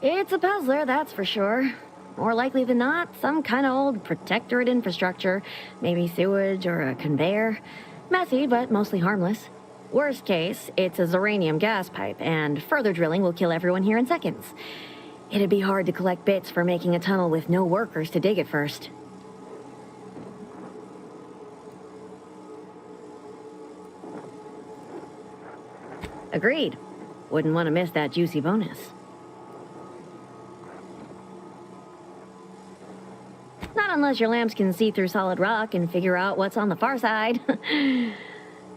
S10: It's a puzzler, that's for sure. More likely than not, some kind of old protectorate infrastructure. Maybe sewage or a conveyor. Messy, but mostly harmless. Worst case, it's a Zeranium gas pipe, and further drilling will kill everyone here in seconds. It'd be hard to collect bits for making a tunnel with no workers to dig it first. Agreed. Wouldn't want to miss that juicy bonus. Not unless your lamps can see through solid rock and figure out what's on the far side.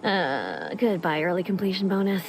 S10: Goodbye, early completion bonus.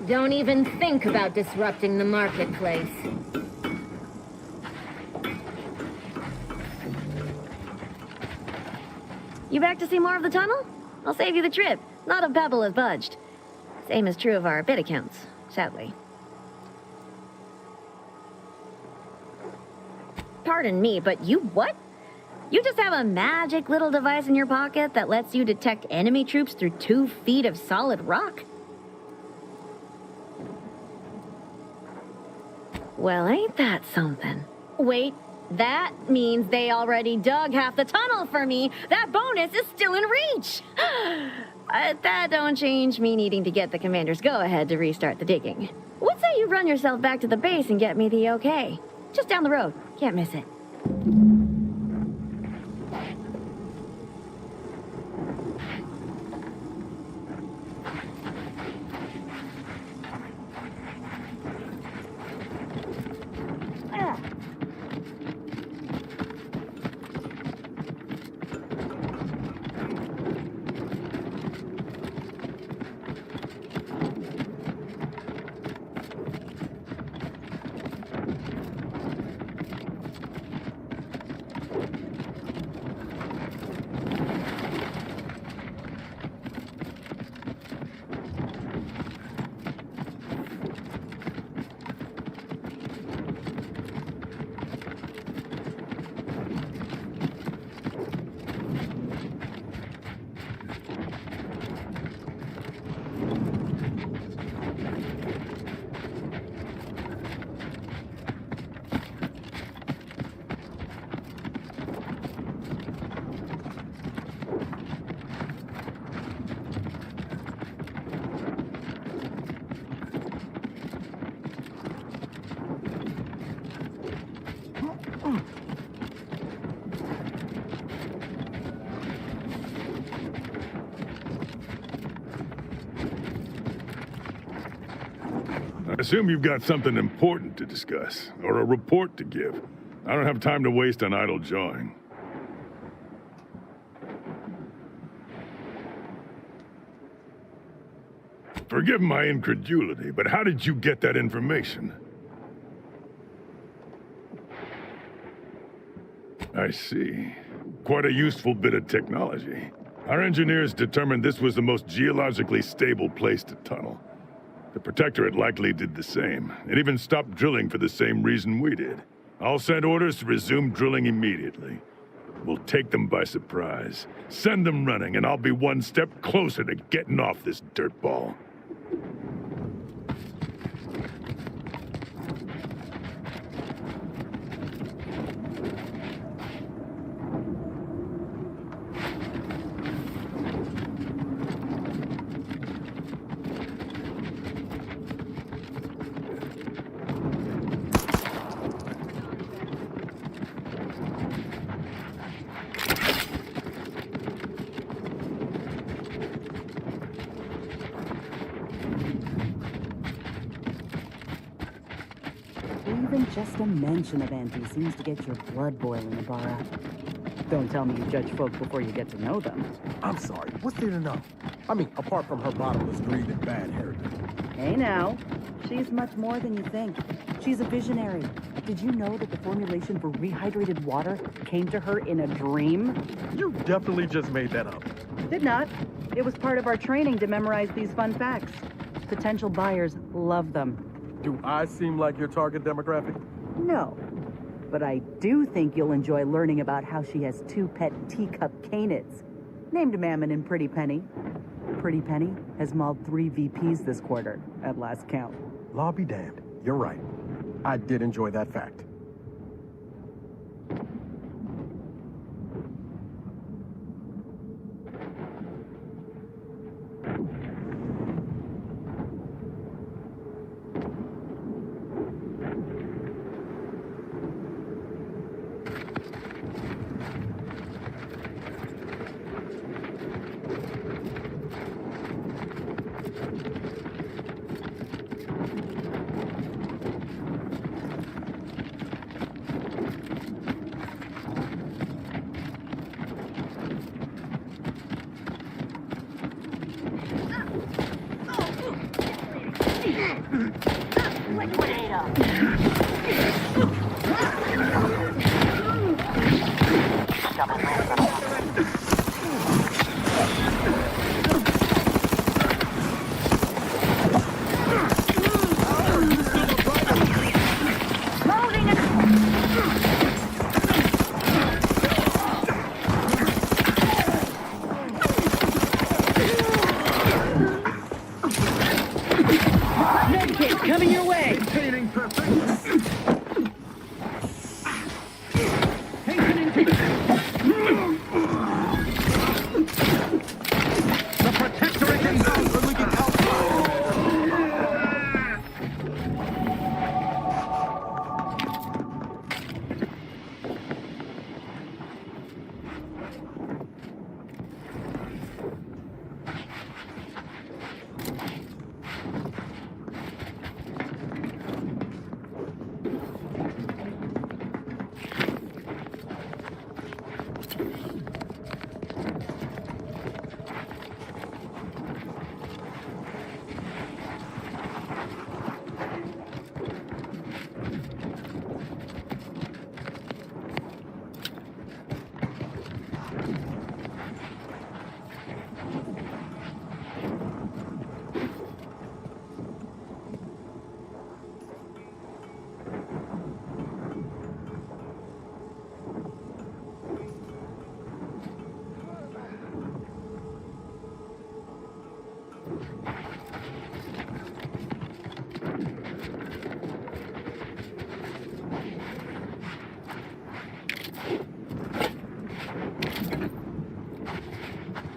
S12: Don't even think about disrupting the marketplace.
S10: You back to see more of the tunnel? I'll save you the trip. Not a pebble has budged. Same is true of our bit accounts, sadly. Pardon me, but you what? You just have a magic little device in your pocket that lets you detect enemy troops through 2 feet of solid rock? Well, ain't that something? Wait, that means they already dug half the tunnel for me. That bonus is still in reach. That don't change me needing to get the commander's go-ahead to restart the digging. What say you run yourself back to the base and get me the okay? Just down the road. Can't miss it.
S5: assume you've got something important to discuss, or a report to give. I don't have time to waste on idle jawing. Forgive my incredulity, but how did you get that information? I see. Quite a useful bit of technology. Our engineers determined this was the most geologically stable place to tunnel. The Protectorate likely did the same. It even stopped drilling for the same reason we did. I'll send orders to resume drilling immediately. We'll take them by surprise. Send them running, and I'll be one step closer to getting off this dirtball.
S6: Even just a mention of Auntie seems to get your blood boiling, Ibarra. Don't tell me you judge folk before you get to know them.
S22: I'm sorry, what's there to know? I mean, apart from her bottomless greed and bad heritage.
S6: Hey now, she's much more than you think. She's a visionary. Did you know that the formulation for rehydrated water came to her in a dream?
S22: You definitely just made that up.
S6: Did not. It was part of our training to memorize these fun facts. Potential buyers love them.
S22: Do I seem like your target demographic?
S6: No. But I do think you'll enjoy learning about how she has 2 pet teacup canids, named Mammon and Pretty Penny. Pretty Penny has mauled 3 VPs this quarter, at last count.
S22: Law be damned. You're right. I did enjoy that fact.
S6: Coming your way!
S22: Maintaining perfection!
S6: Hastening to the...
S22: The Protectorate inbound for leaking outside!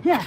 S6: Yeah.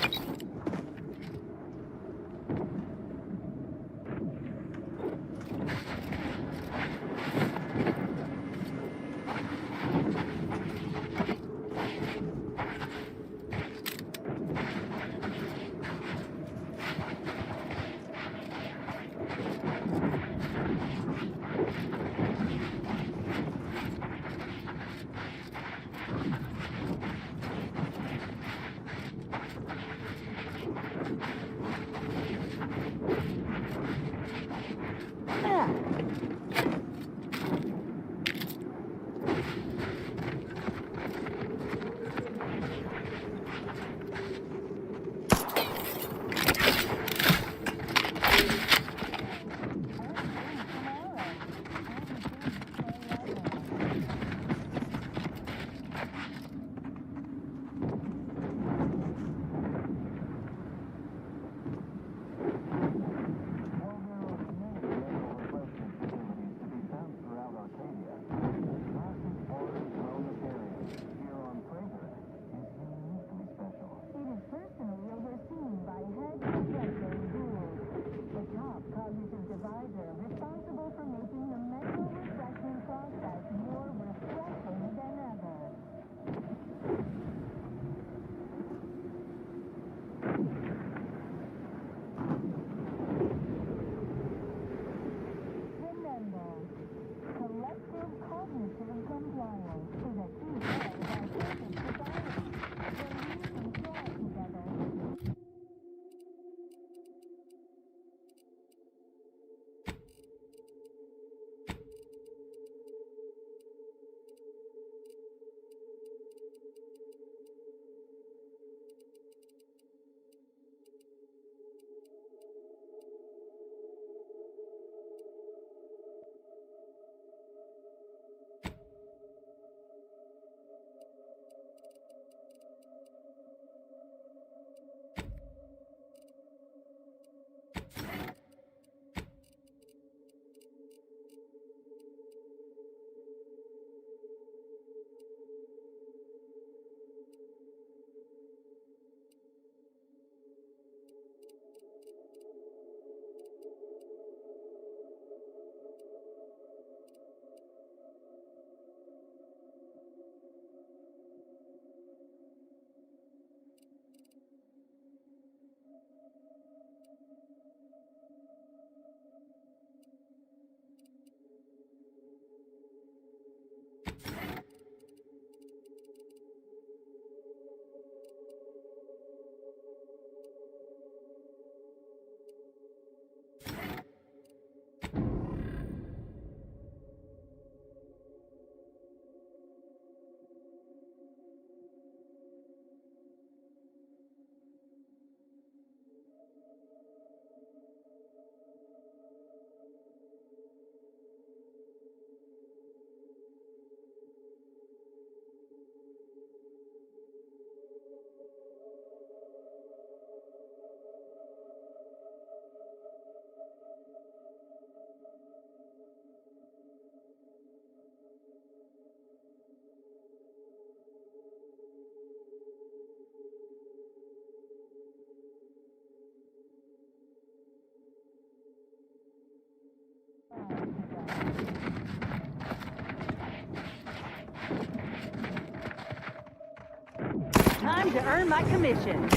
S6: Time to earn my commission.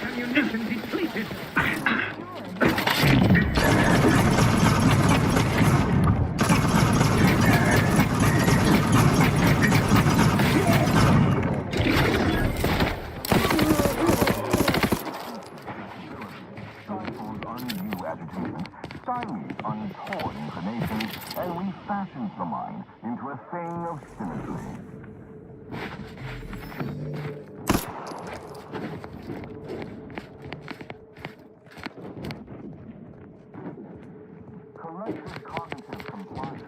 S17: Ammunition depleted.
S15: Stymies untorn inclinations, and refashions the mind into a thing of symmetry. Corrective cognitive compliance.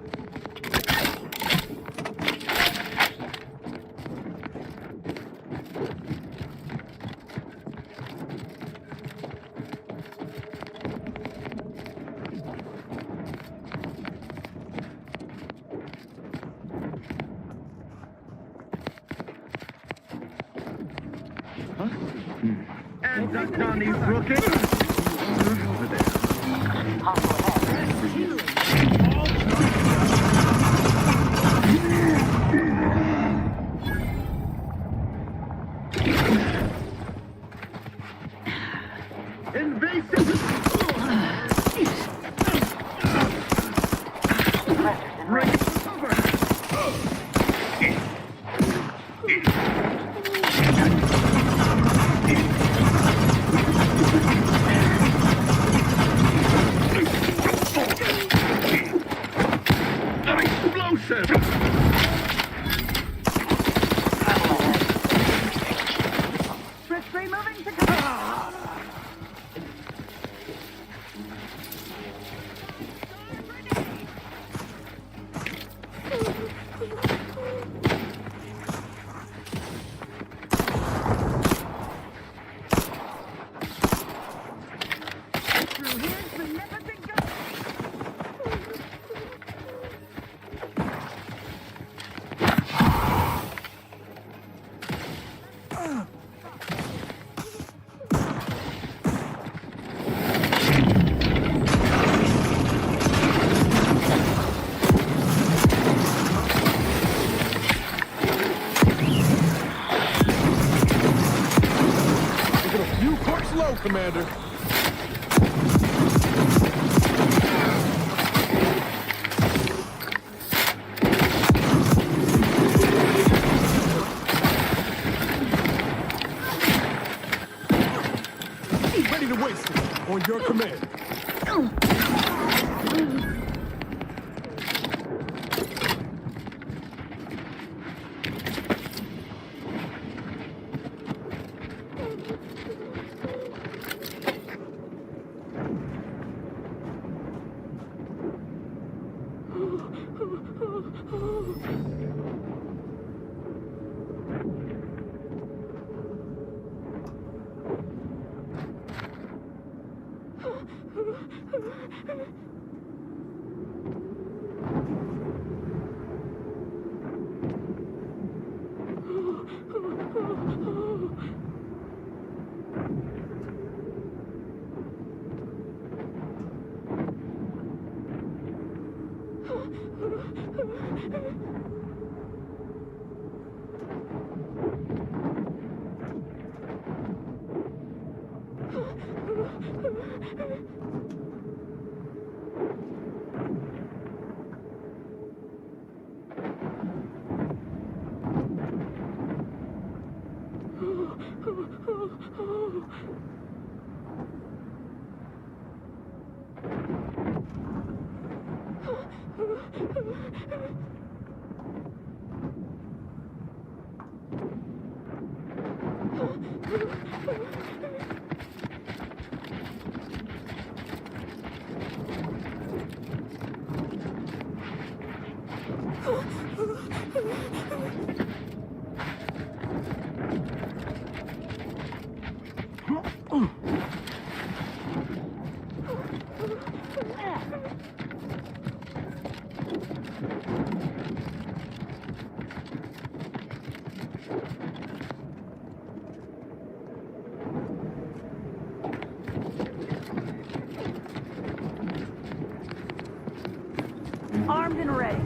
S17: And duck on these rookies. Over there. Invasive. Right over.
S6: Risk-free moving to cover.
S22: Slow, Commander. Ready to waste it. On your command.
S6: Armed and ready.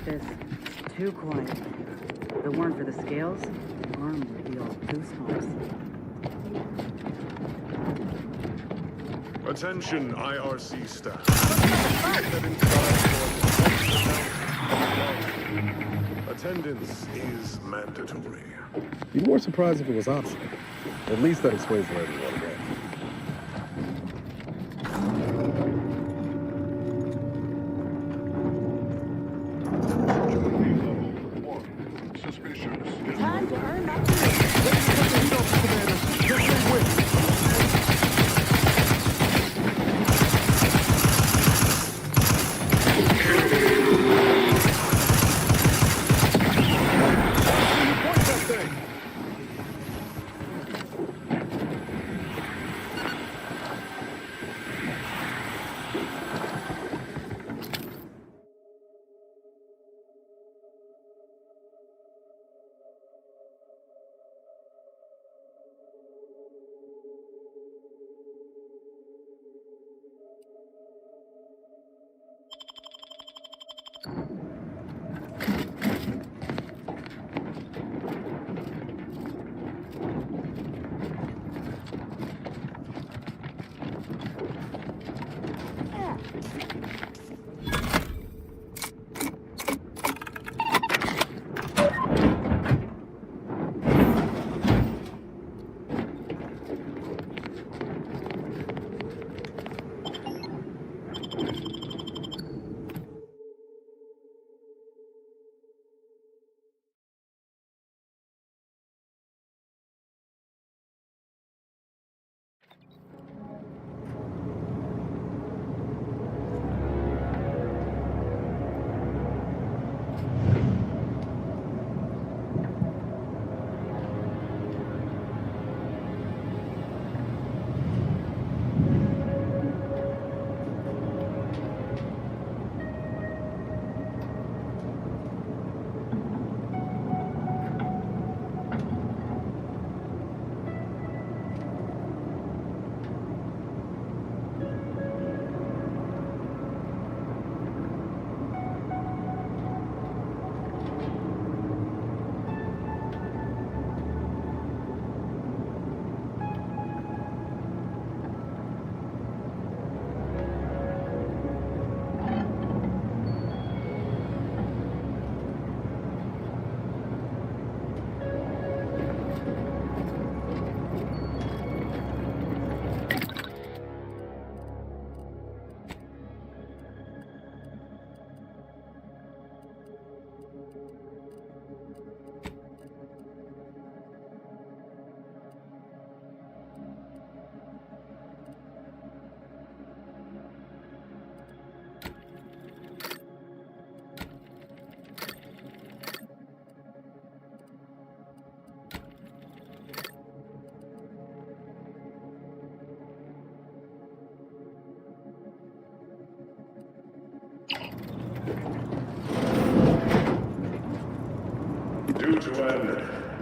S6: This is too quiet. If it weren't for the scales, the arm would be all goosebumps.
S19: Attention, IRC staff. Attendance is mandatory.
S22: Be more surprised if it was optional. At least that explains where everyone went.
S14: Time to earn my Just wait.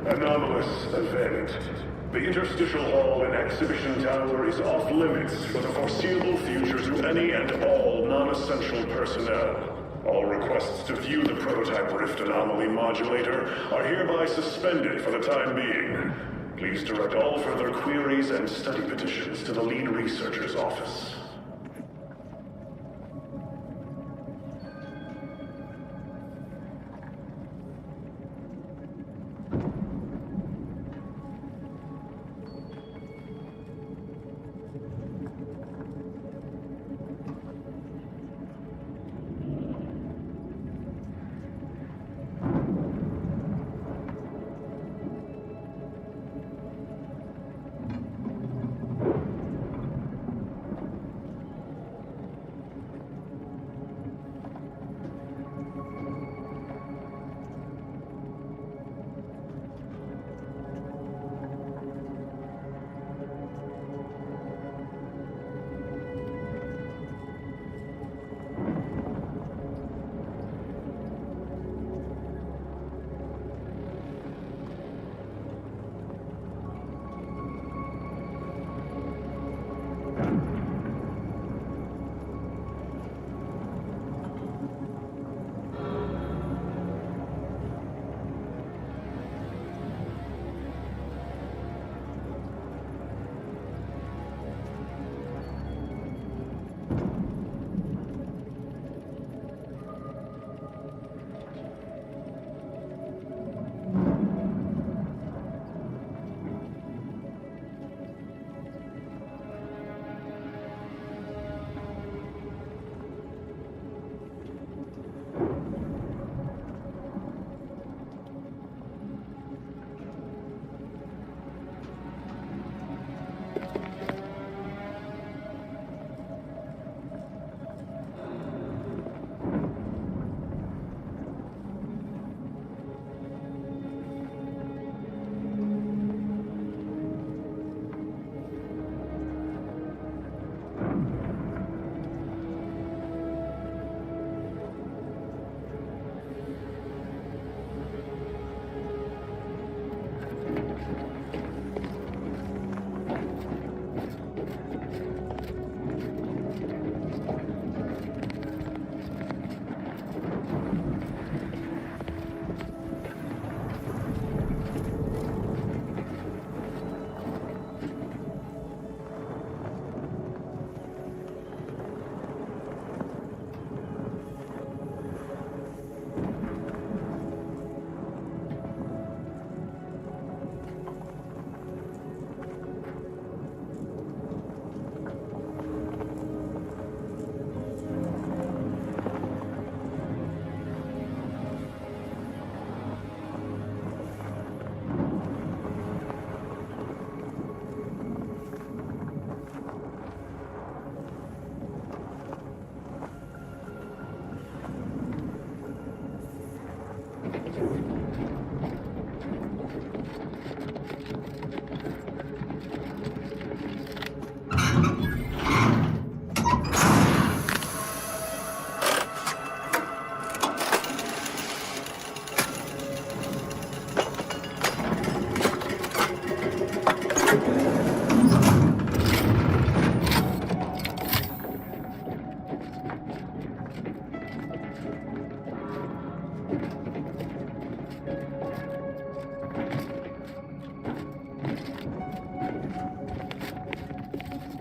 S19: Anomalous event. The interstitial hall and exhibition tower is off limits for the foreseeable future to any and all non-essential personnel. All requests to view the prototype rift anomaly modulator are hereby suspended for the time being. Please direct all further queries and study petitions to the lead researcher's office.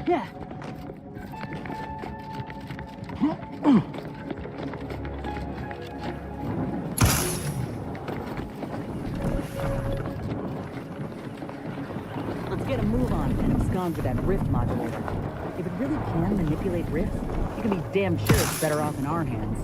S6: Yeah. Let's get a move on and abscond with that rift modulator. If it really can manipulate rifts, you can be damn sure it's better off in our hands.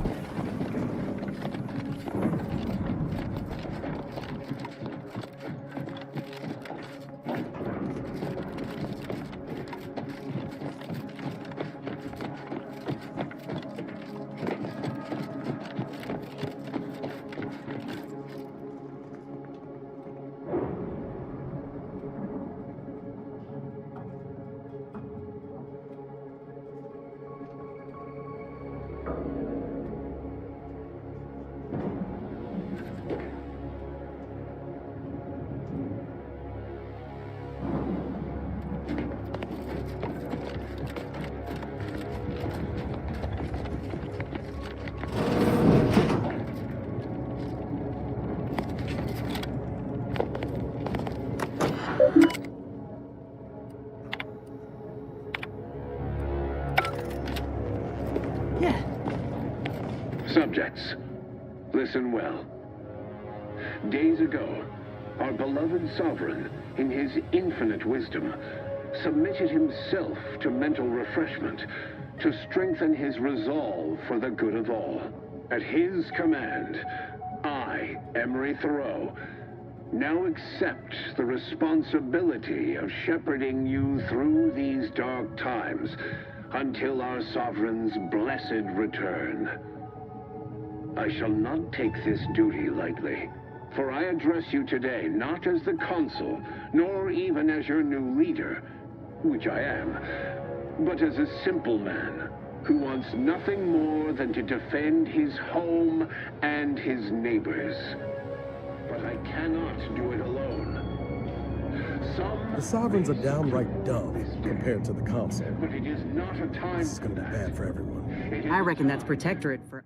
S9: Subjects, listen well. Days ago, our beloved sovereign, in his infinite wisdom, submitted himself to mental refreshment to strengthen his resolve for the good of all. At his command, I, Emery Thoreau, now accept the responsibility of shepherding you through these dark times until our sovereign's blessed return. I shall not take this duty lightly, for I address you today not as the consul, nor even as your new leader, which I am, but as a simple man who wants nothing more than to defend his home and his neighbors. But I cannot do it alone.
S4: The sovereigns are downright dumb compared to the consul.
S9: But it is not a time.
S4: This is going to be bad for everyone.
S6: I reckon that's protectorate for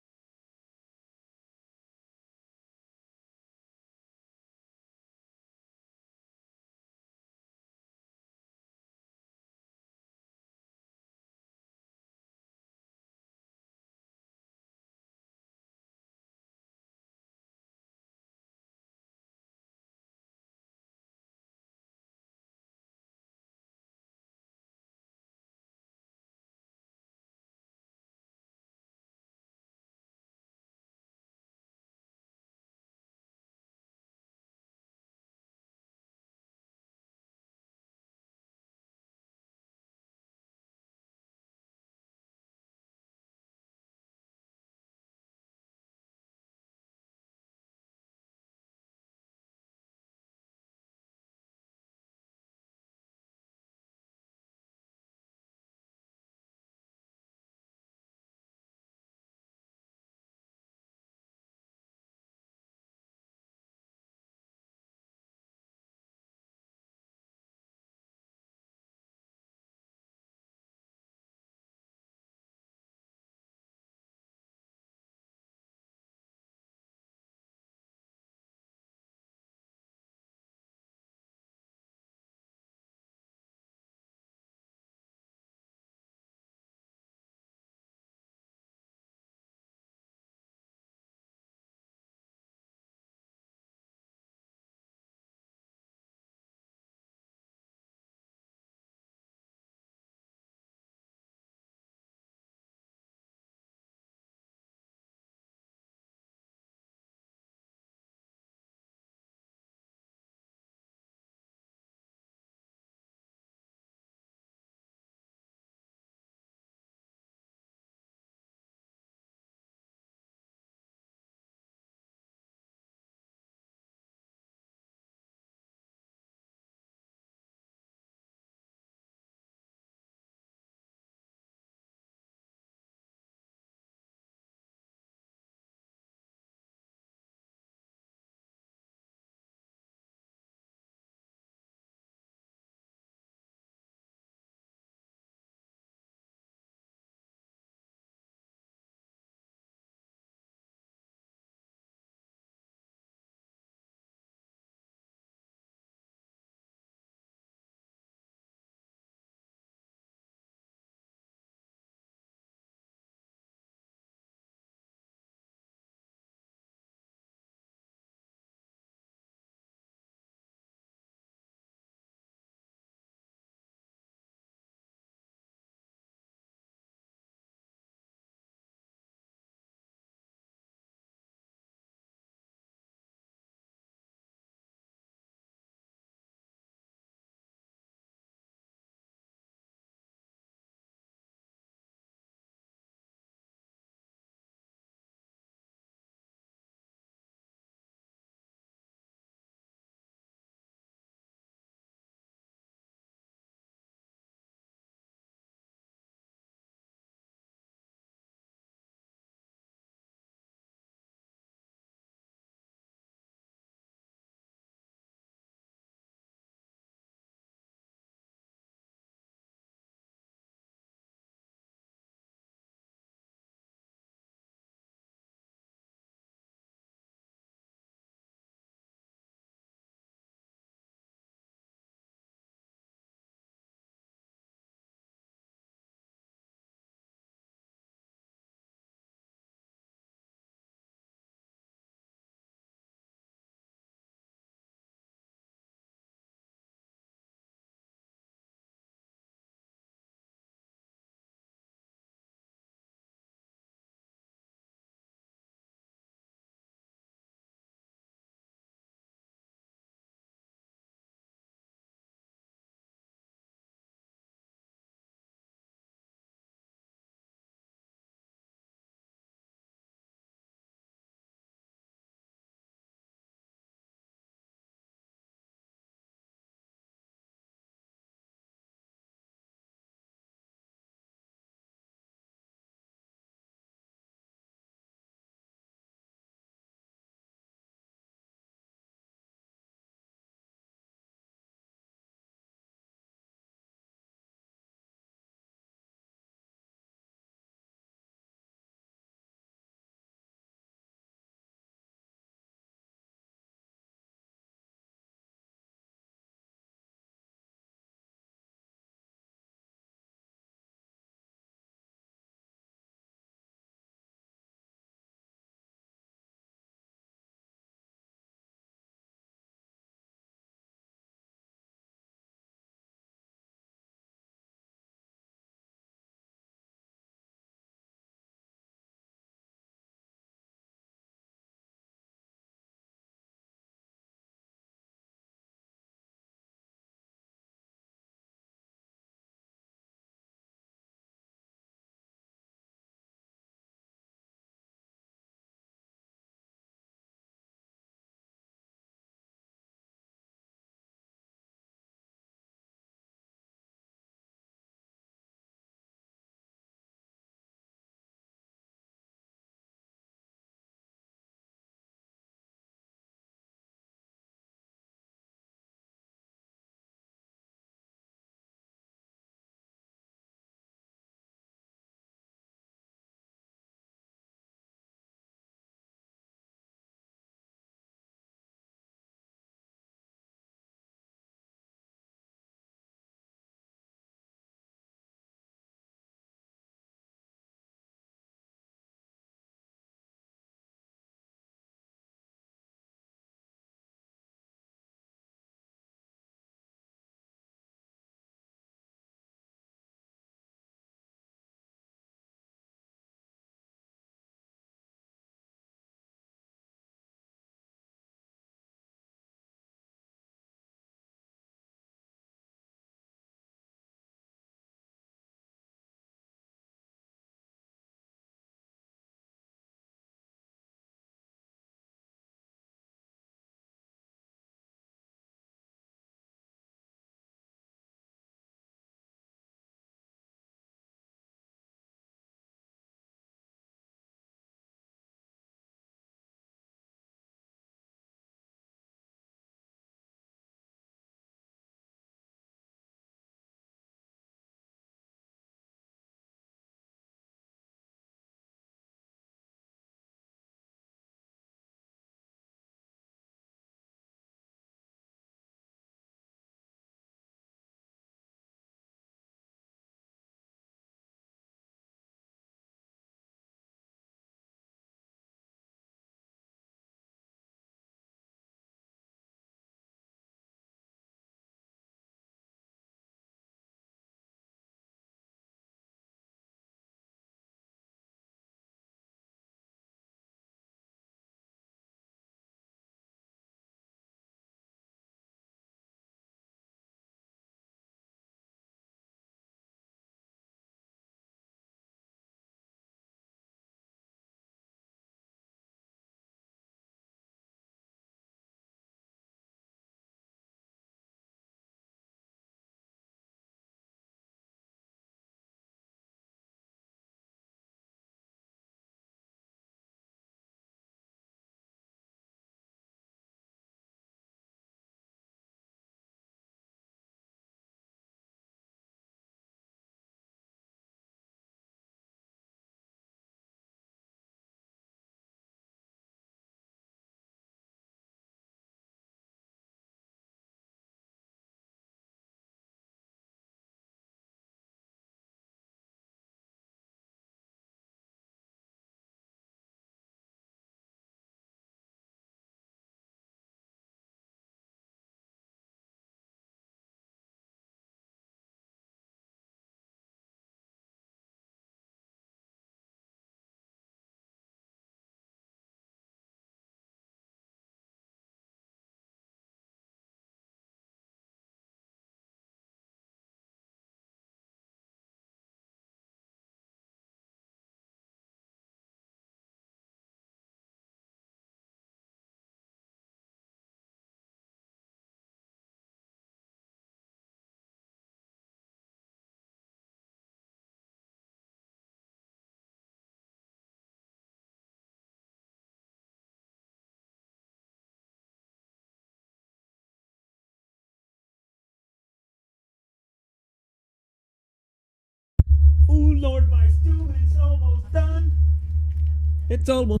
S2: It's almost.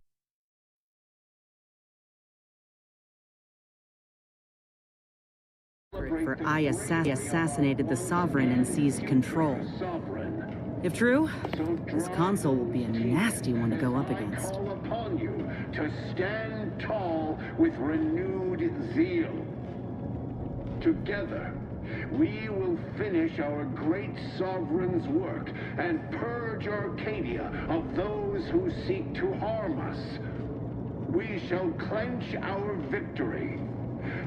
S6: For I assassinated the Sovereign and seized control. If true, this console will be a nasty one to go up against.
S9: Call upon you to stand tall with renewed zeal. Together, we will finish our great sovereign's work and purge Arcadia of those who seek to harm us. We shall clench our victory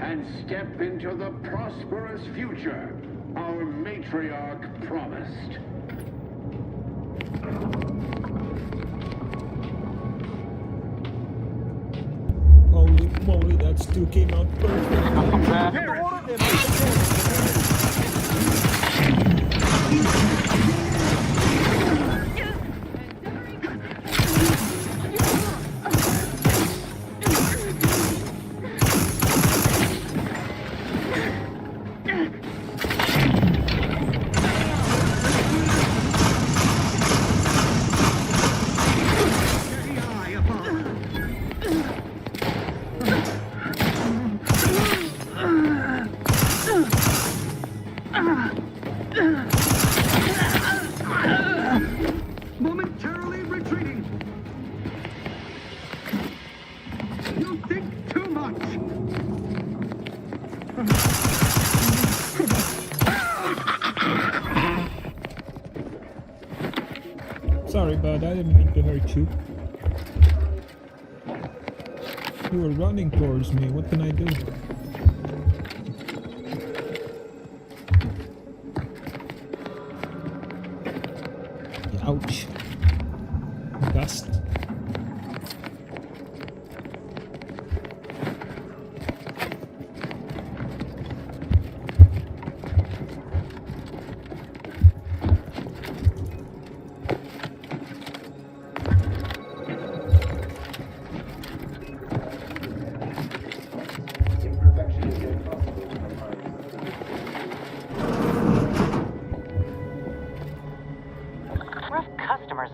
S9: and step into the prosperous future our matriarch promised.
S2: Holy moly, that still came out perfect.
S9: Momentarily retreating. You think too much.
S2: Sorry, bud, I didn't mean to hurt you. You were running towards me, what can I do? Ouch. Dust.
S6: Customers.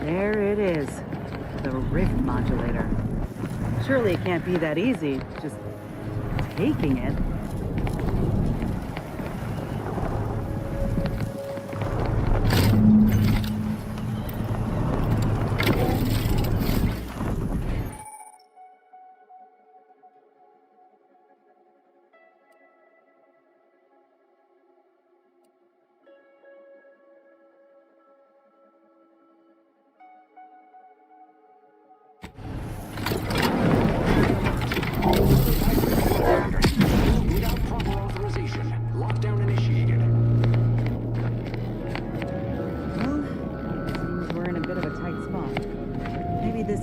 S6: There it is. The rift modulator. Surely it can't be that easy, just taking it.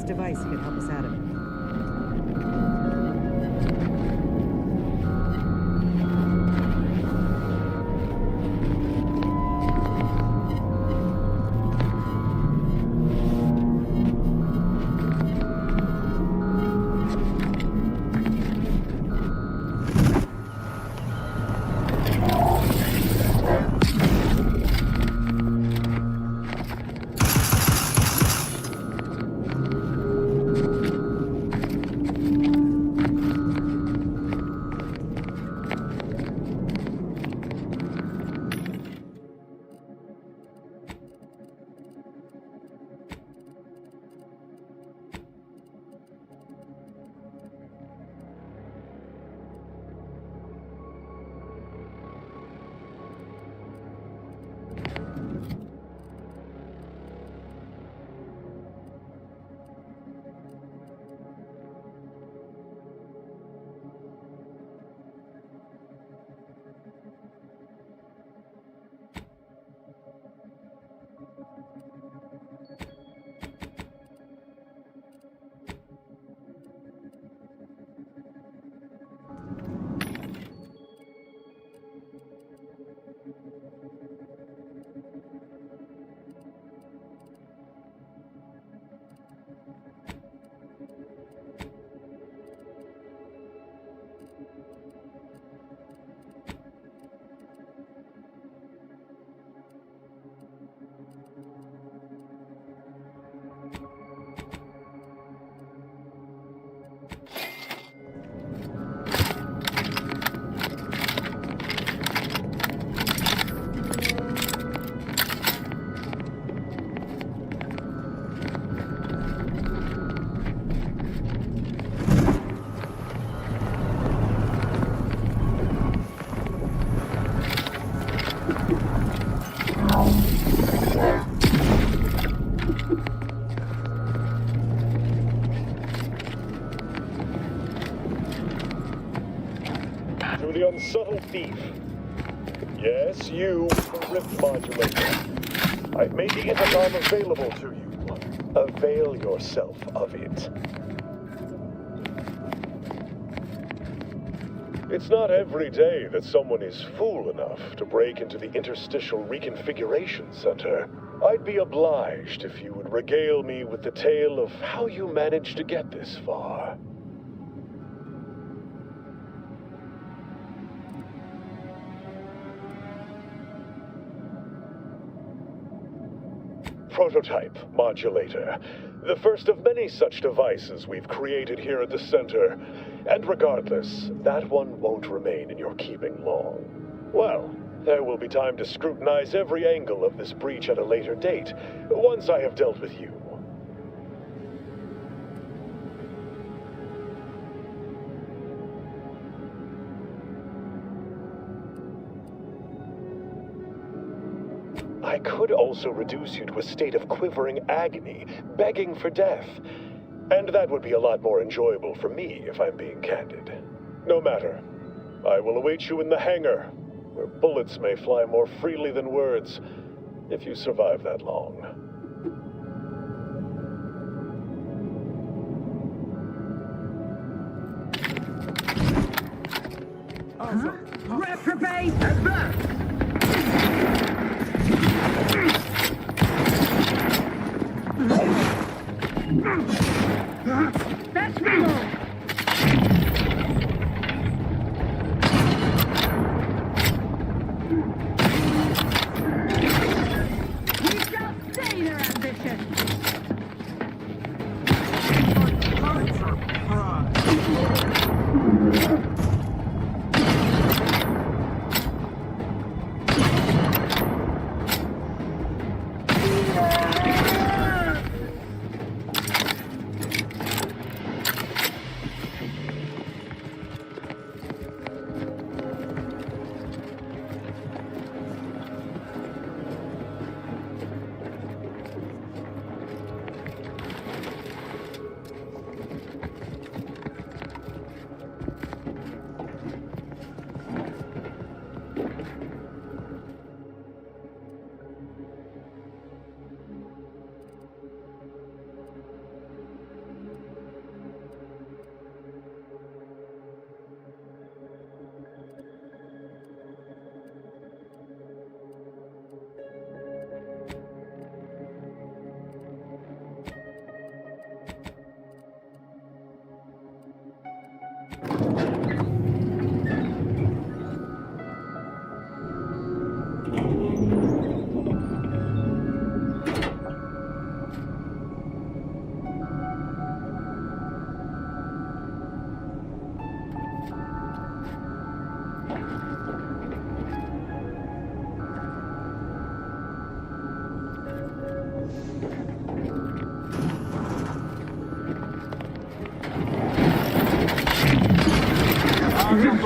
S6: Device could help us out of it.
S19: To the unsubtle thief. Yes, you, the rift modulator. I've made the intercom available to you. Avail yourself of it. It's not every day that someone is fool enough to break into the Interstitial Reconfiguration Center. I'd be obliged if you would regale me with the tale of how you managed to get this far. Prototype modulator. The first of many such devices we've created here at the center. And regardless, that one won't remain in your keeping long. Well, there will be time to scrutinize every angle of this breach at a later date, once I have dealt with you. I could also reduce you to a state of quivering agony, begging for death. And that would be a lot more enjoyable for me, if I'm being candid. No matter. I will await you in the hangar, where bullets may fly more freely than words, if you survive that long.
S6: Reprobate! Advance! That's reload! We shall stay their ambition!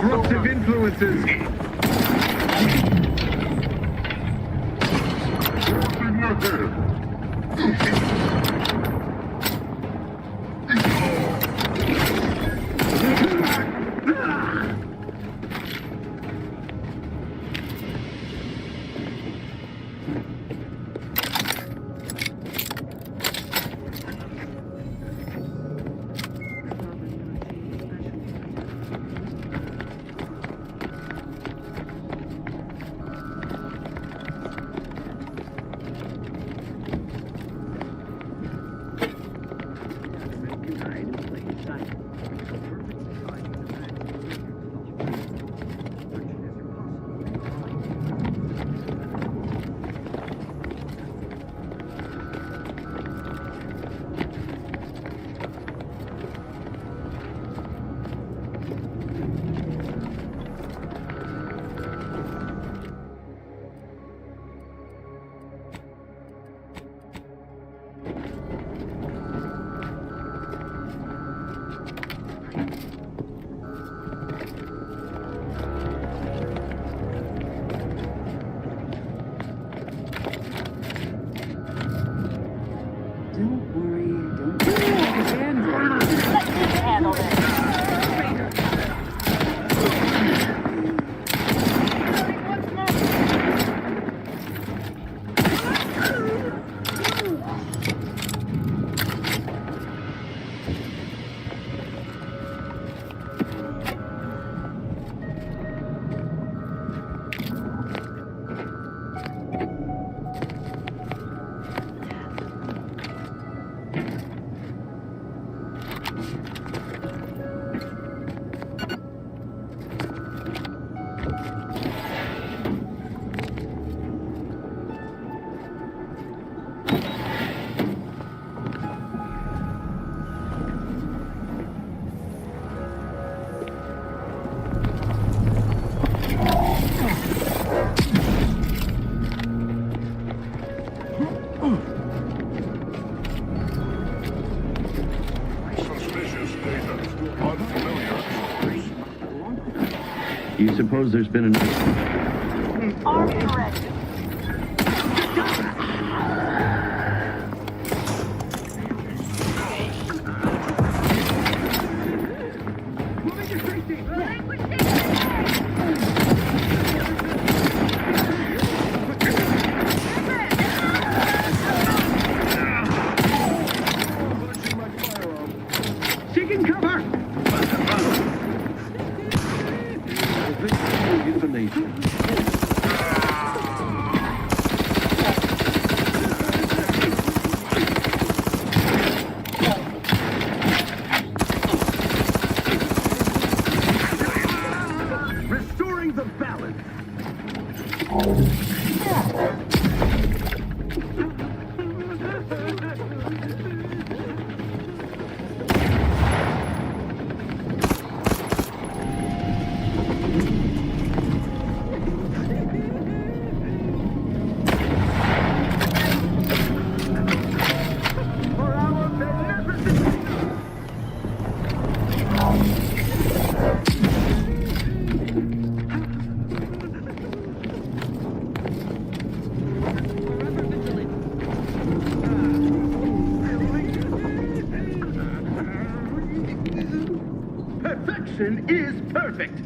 S16: Disruptive influences.
S21: You suppose there's been an...
S16: Arms ready.
S21: Taking cover! Euthanasia.
S16: Restoring the balance. Perfection is perfect.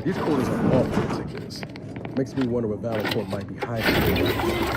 S4: These quarters are awful meticulous. Makes me wonder what Valancourt might be hiding.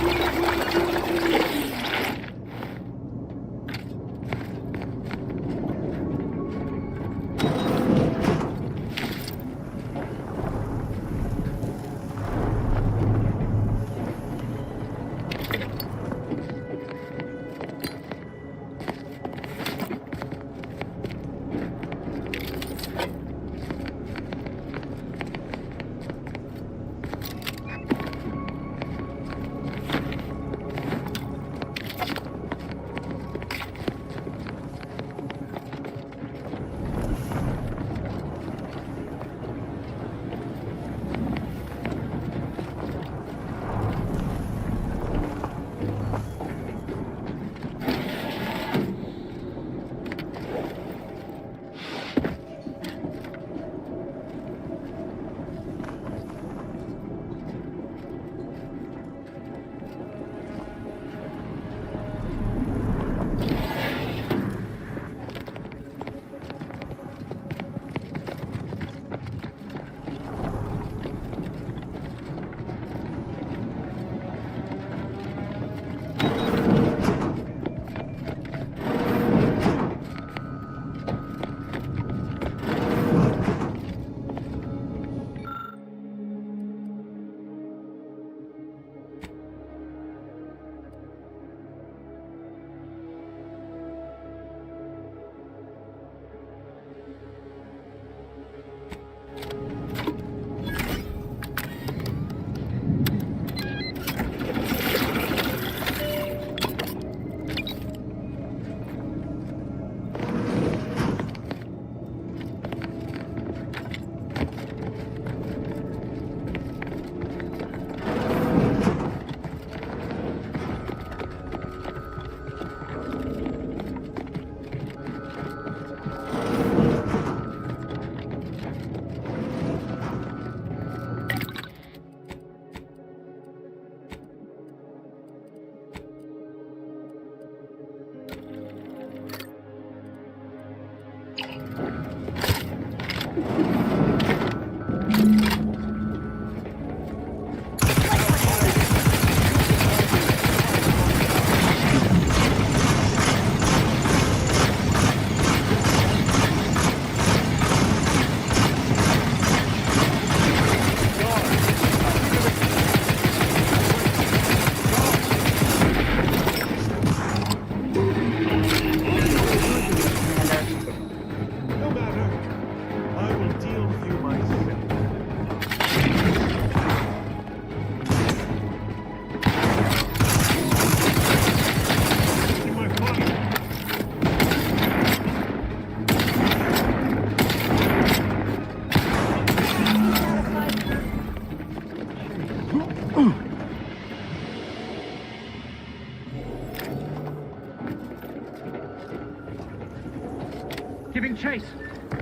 S16: Giving chase.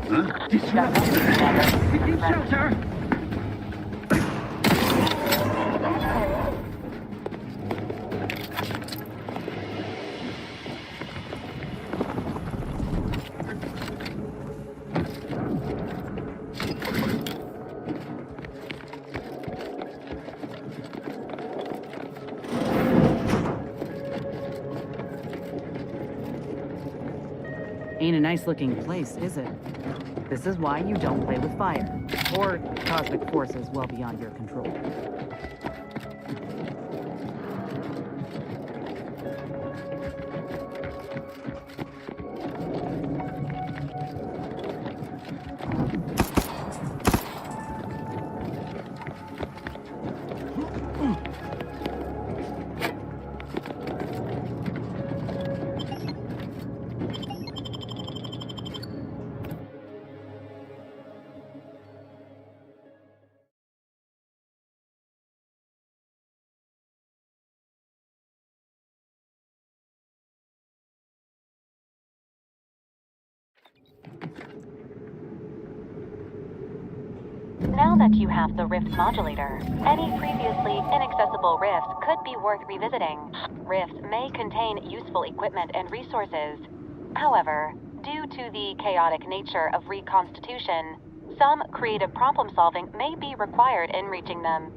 S16: Huh? Disrupt. Taking shelter.
S6: Ain't a nice looking place, is it? This is why you don't play with fire, or cosmic forces well beyond your control.
S8: Now that you have the Rift modulator, any previously inaccessible rifts could be worth revisiting. Rifts may contain useful equipment and resources. However, due to the chaotic nature of reconstitution, Some creative problem solving may be required in reaching them.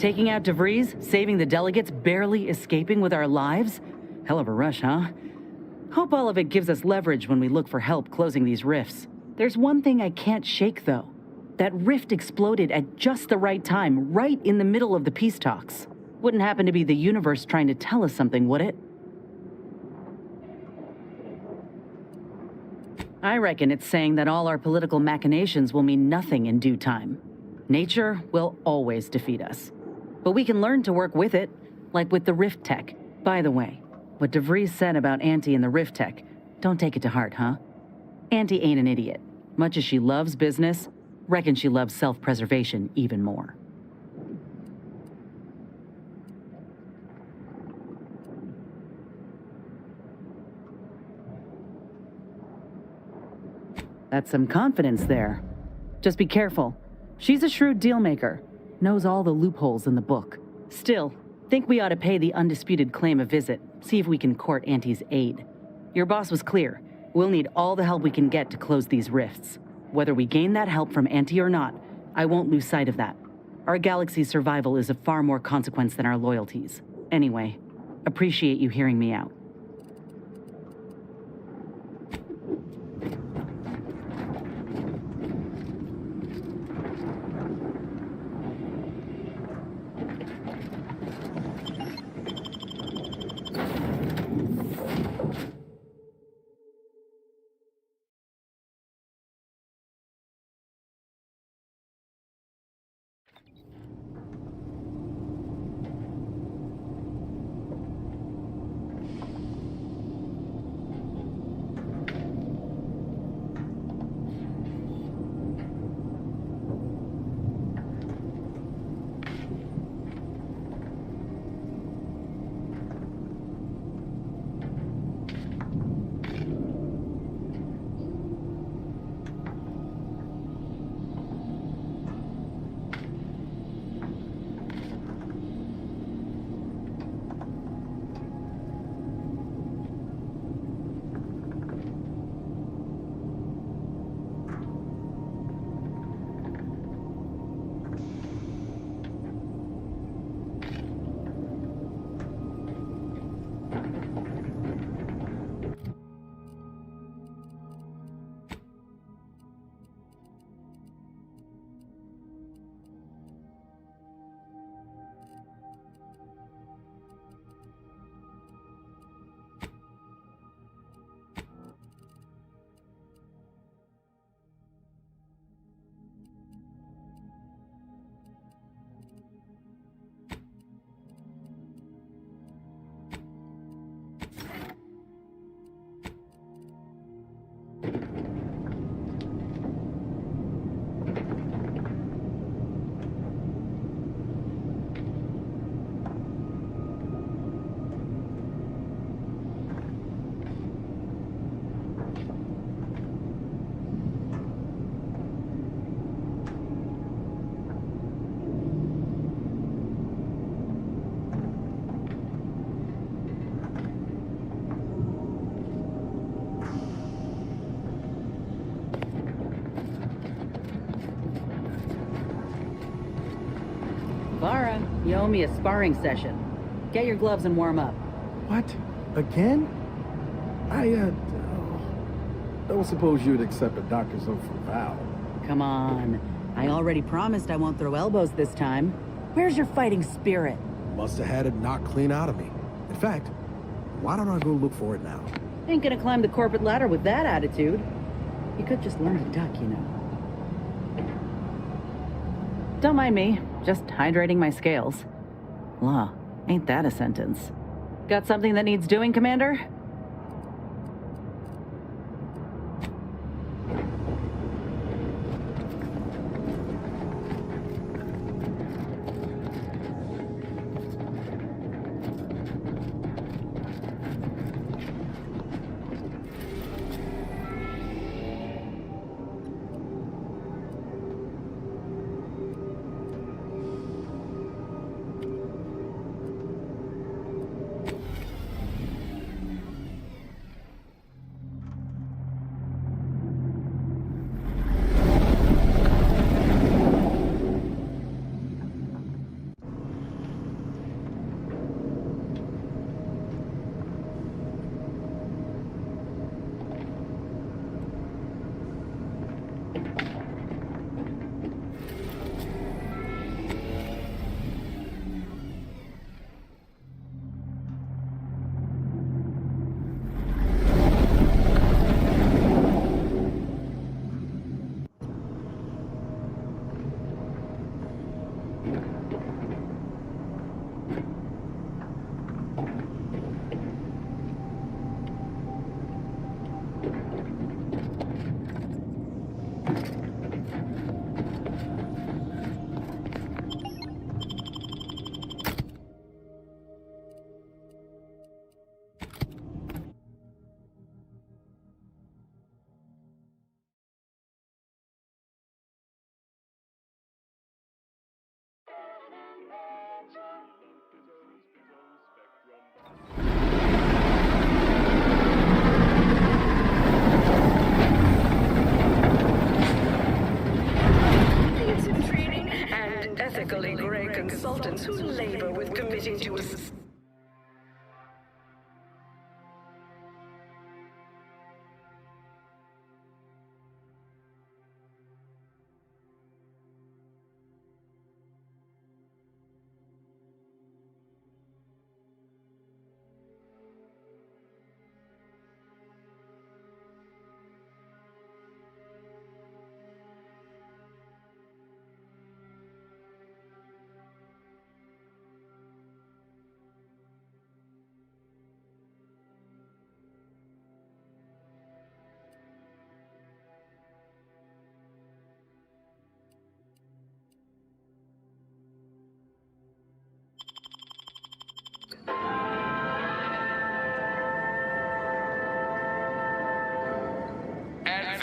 S6: Taking out DeVries, saving the delegates, barely escaping with our lives? Hell of a rush, huh? Hope all of it gives us leverage when we look for help closing these rifts. There's one thing I can't shake, though. That rift exploded at just the right time, right in the middle of the peace talks. Wouldn't happen to be the universe trying to tell us something, would it? I reckon it's saying that all our political machinations will mean nothing in due time. Nature will always defeat us. But we can learn to work with it, like with the rift tech. By the way, what DeVries said about Auntie and the rift tech, don't take it to heart, huh? Auntie ain't an idiot. Much as she loves business, reckon she loves self-preservation even more. That's some confidence there. Just be careful. She's a shrewd deal-maker. Knows all the loopholes in the book. Still, think we ought to pay the undisputed claim a visit. See if we can court Auntie's aid. Your boss was clear. We'll need all the help we can get to close these rifts. Whether we gain that help from Auntie or not, I won't lose sight of that. Our galaxy's survival is of far more consequence than our loyalties. Anyway, appreciate you hearing me out. Clara, you owe me a sparring session. Get your gloves and warm up.
S22: What? Again? I don't suppose you'd accept a doctor's oath from Val.
S6: Come on. I already promised I won't throw elbows this time. Where's your fighting spirit?
S22: Must have had it knocked clean out of me. In fact, why don't I go look for it now?
S6: Ain't gonna climb the corporate ladder with that attitude. You could just learn to duck, you know. Don't mind me. Just hydrating my scales. Law, ain't that a sentence? Got something that needs doing, Commander?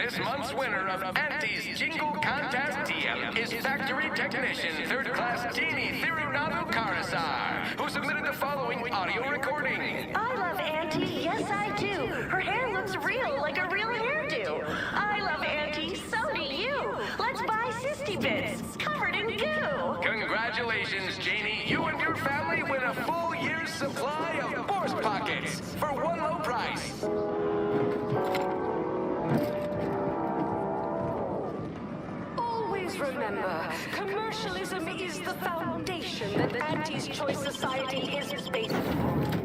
S18: This month's winner of Auntie's Jingle Contest TM is Factory Technician 3rd Class Teeny Thirunavu Karasar, who submitted the following audio recording.
S20: I love Auntie, yes I do. Her hair looks real, like a real hairdo. I love Auntie, so do you. Let's buy Sisty Bits, covered in goo.
S18: Congratulations, Janie. You and your family win a full year's supply of Borst Pockets for one low price.
S20: Always remember, commercialism is the foundation that Auntie's Choice Society is based on.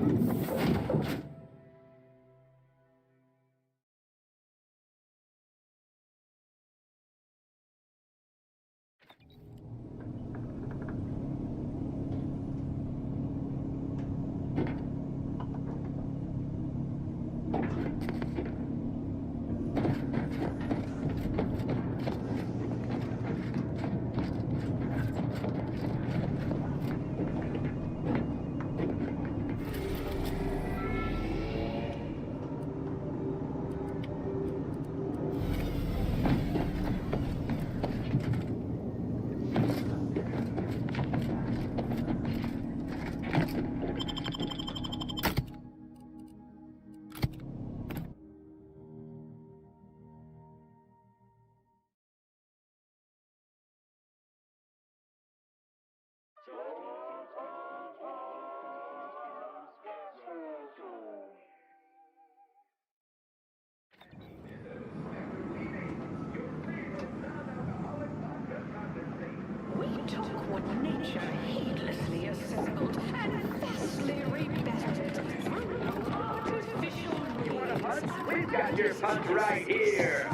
S20: We took what nature heedlessly assembled and vastly rebetted through artificial means.
S18: We've got your punch right here.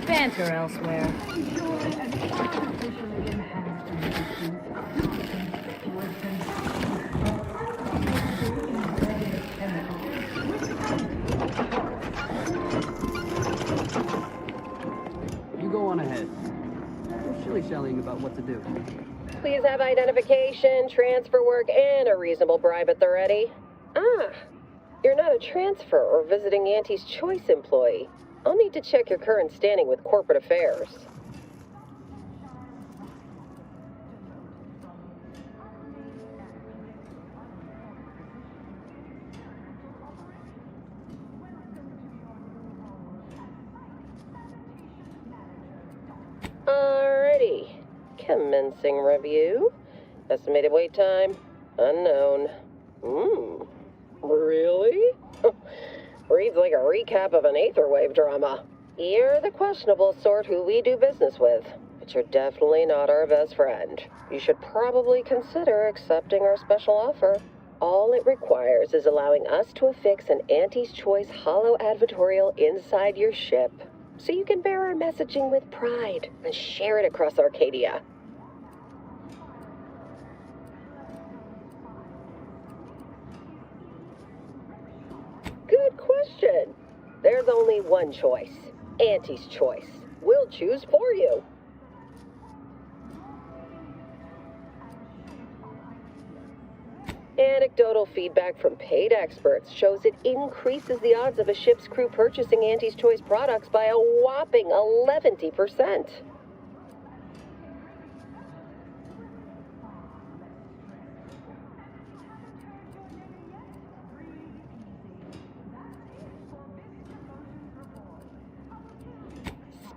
S11: Banter elsewhere.
S23: You go on ahead. We're shilly-shallying about what to do.
S13: Please have identification, transfer work, and a reasonable bribe at the ready. Ah, you're not a transfer or visiting Auntie's Choice employee. I'll need to check your current standing with corporate affairs. Alrighty. Commencing review. Estimated wait time, unknown. Really? Reads like a recap of an Aetherwave drama. You're the questionable sort who we do business with, but you're definitely not our best friend. You should probably consider accepting our special offer. All it requires is allowing us to affix an Auntie's Choice holo advertorial inside your ship, so you can bear our messaging with pride and share it across Arcadia. Good question. There's only one choice. Auntie's Choice. We'll choose for you. Anecdotal feedback from paid experts shows it increases the odds of a ship's crew purchasing Auntie's Choice products by a whopping 11%.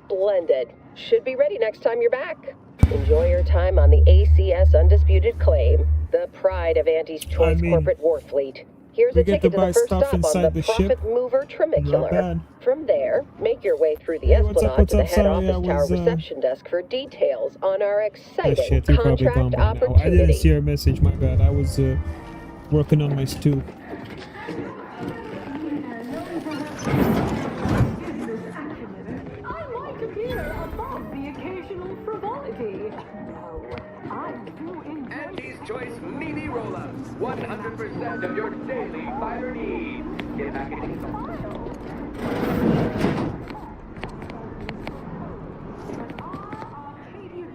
S13: Splendid. Should be ready next time you're back. Enjoy your time on the ACS Undisputed Claim, the pride of Auntie's Choice corporate war fleet. Here's a ticket to the first stop on the Profit Mover Trimicular. From there, make your way through the Esplanade to the head office tower reception desk for details on our exciting contract opportunity.
S2: I didn't see your message, my bad. I was working on my stew.
S18: Auntie's Choice Meaty Roll-Ups. 100% of your daily fiber needs. Get back in.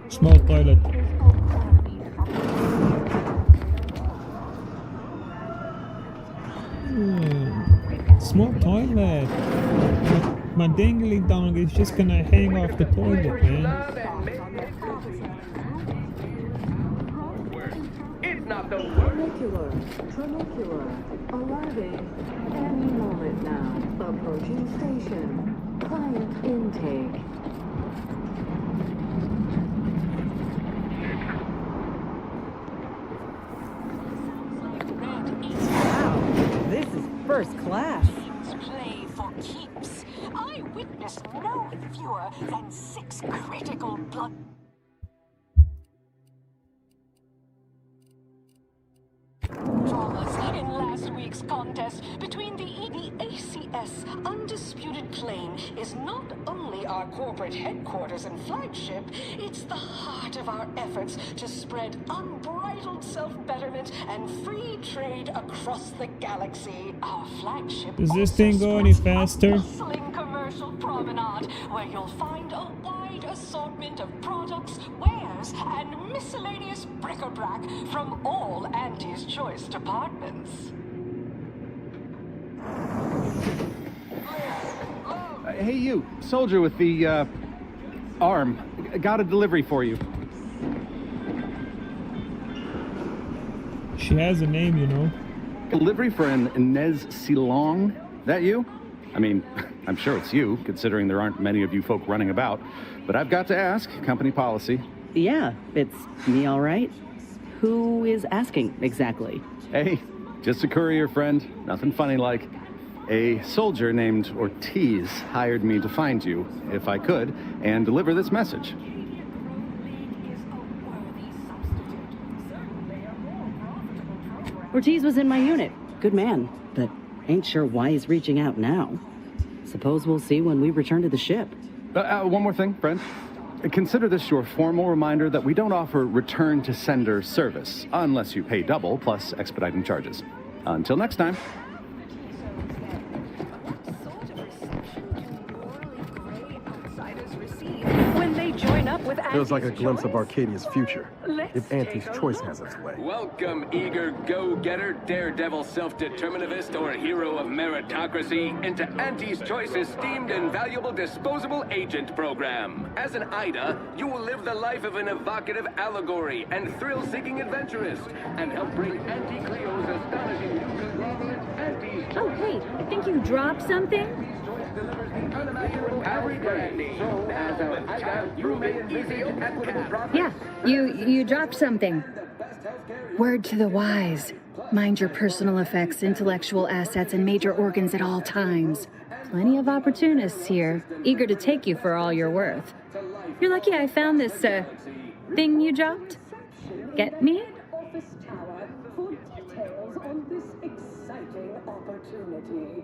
S2: Small toilet. Small toilet. My dingly dong is just gonna hang off the toilet, man.
S18: It's not the
S6: Trinicular, arriving any moment now. Approaching station. Client intake. Wow, this is first class.
S1: Play for keeps. I witnessed no fewer than 6 critical blood. Dramas in last week's contest between the ACS. Undisputed Claim is not only our corporate headquarters and flagship, it's the heart of our efforts to spread unbridled self-betterment and free trade across the galaxy. Our flagship
S2: Does this thing go any faster?
S1: bustling commercial promenade where you'll find a wide assortment of products, wares, and miscellaneous bric-a-brac from all Auntie's Choice departments.
S3: Hey, you, soldier with the, arm. Got a delivery for you.
S2: She has a name, you know.
S3: Delivery for an Inez Silong. That you? I mean, I'm sure it's you, considering there aren't many of you folk running about. But I've got to ask, company policy.
S6: Yeah, it's me, all right. Who is asking exactly?
S3: Hey, just a courier friend. Nothing funny like. A soldier named Ortiz hired me to find you, if I could, and deliver this message.
S6: Ortiz was in my unit. Good man, but ain't sure why he's reaching out now. Suppose we'll see when we return to the ship.
S3: One more thing, friend. Consider this your formal reminder that we don't offer return to sender service, unless you pay double plus expediting charges. Until next time.
S1: When they join up with
S4: Feels like a glimpse of Arcadia's future, if Auntie's Choice has its way.
S18: Welcome, eager go-getter, daredevil self-determinativist, or hero of meritocracy, into Auntie's Choice's esteemed and valuable disposable agent program. As an Ida, you will live the life of an evocative allegory and thrill-seeking adventurist, and help bring Auntie Cleo's astonishing new conglomerate, Auntie's Choice.
S7: Oh, hey, I think you dropped something? Yeah, you dropped something. Word to the wise. Mind your personal effects, intellectual assets, and major organs at all times. Plenty of opportunists here, eager to take you for all you're worth. You're lucky I found this, thing you dropped. Get me?
S1: Office tower for details on this exciting opportunity.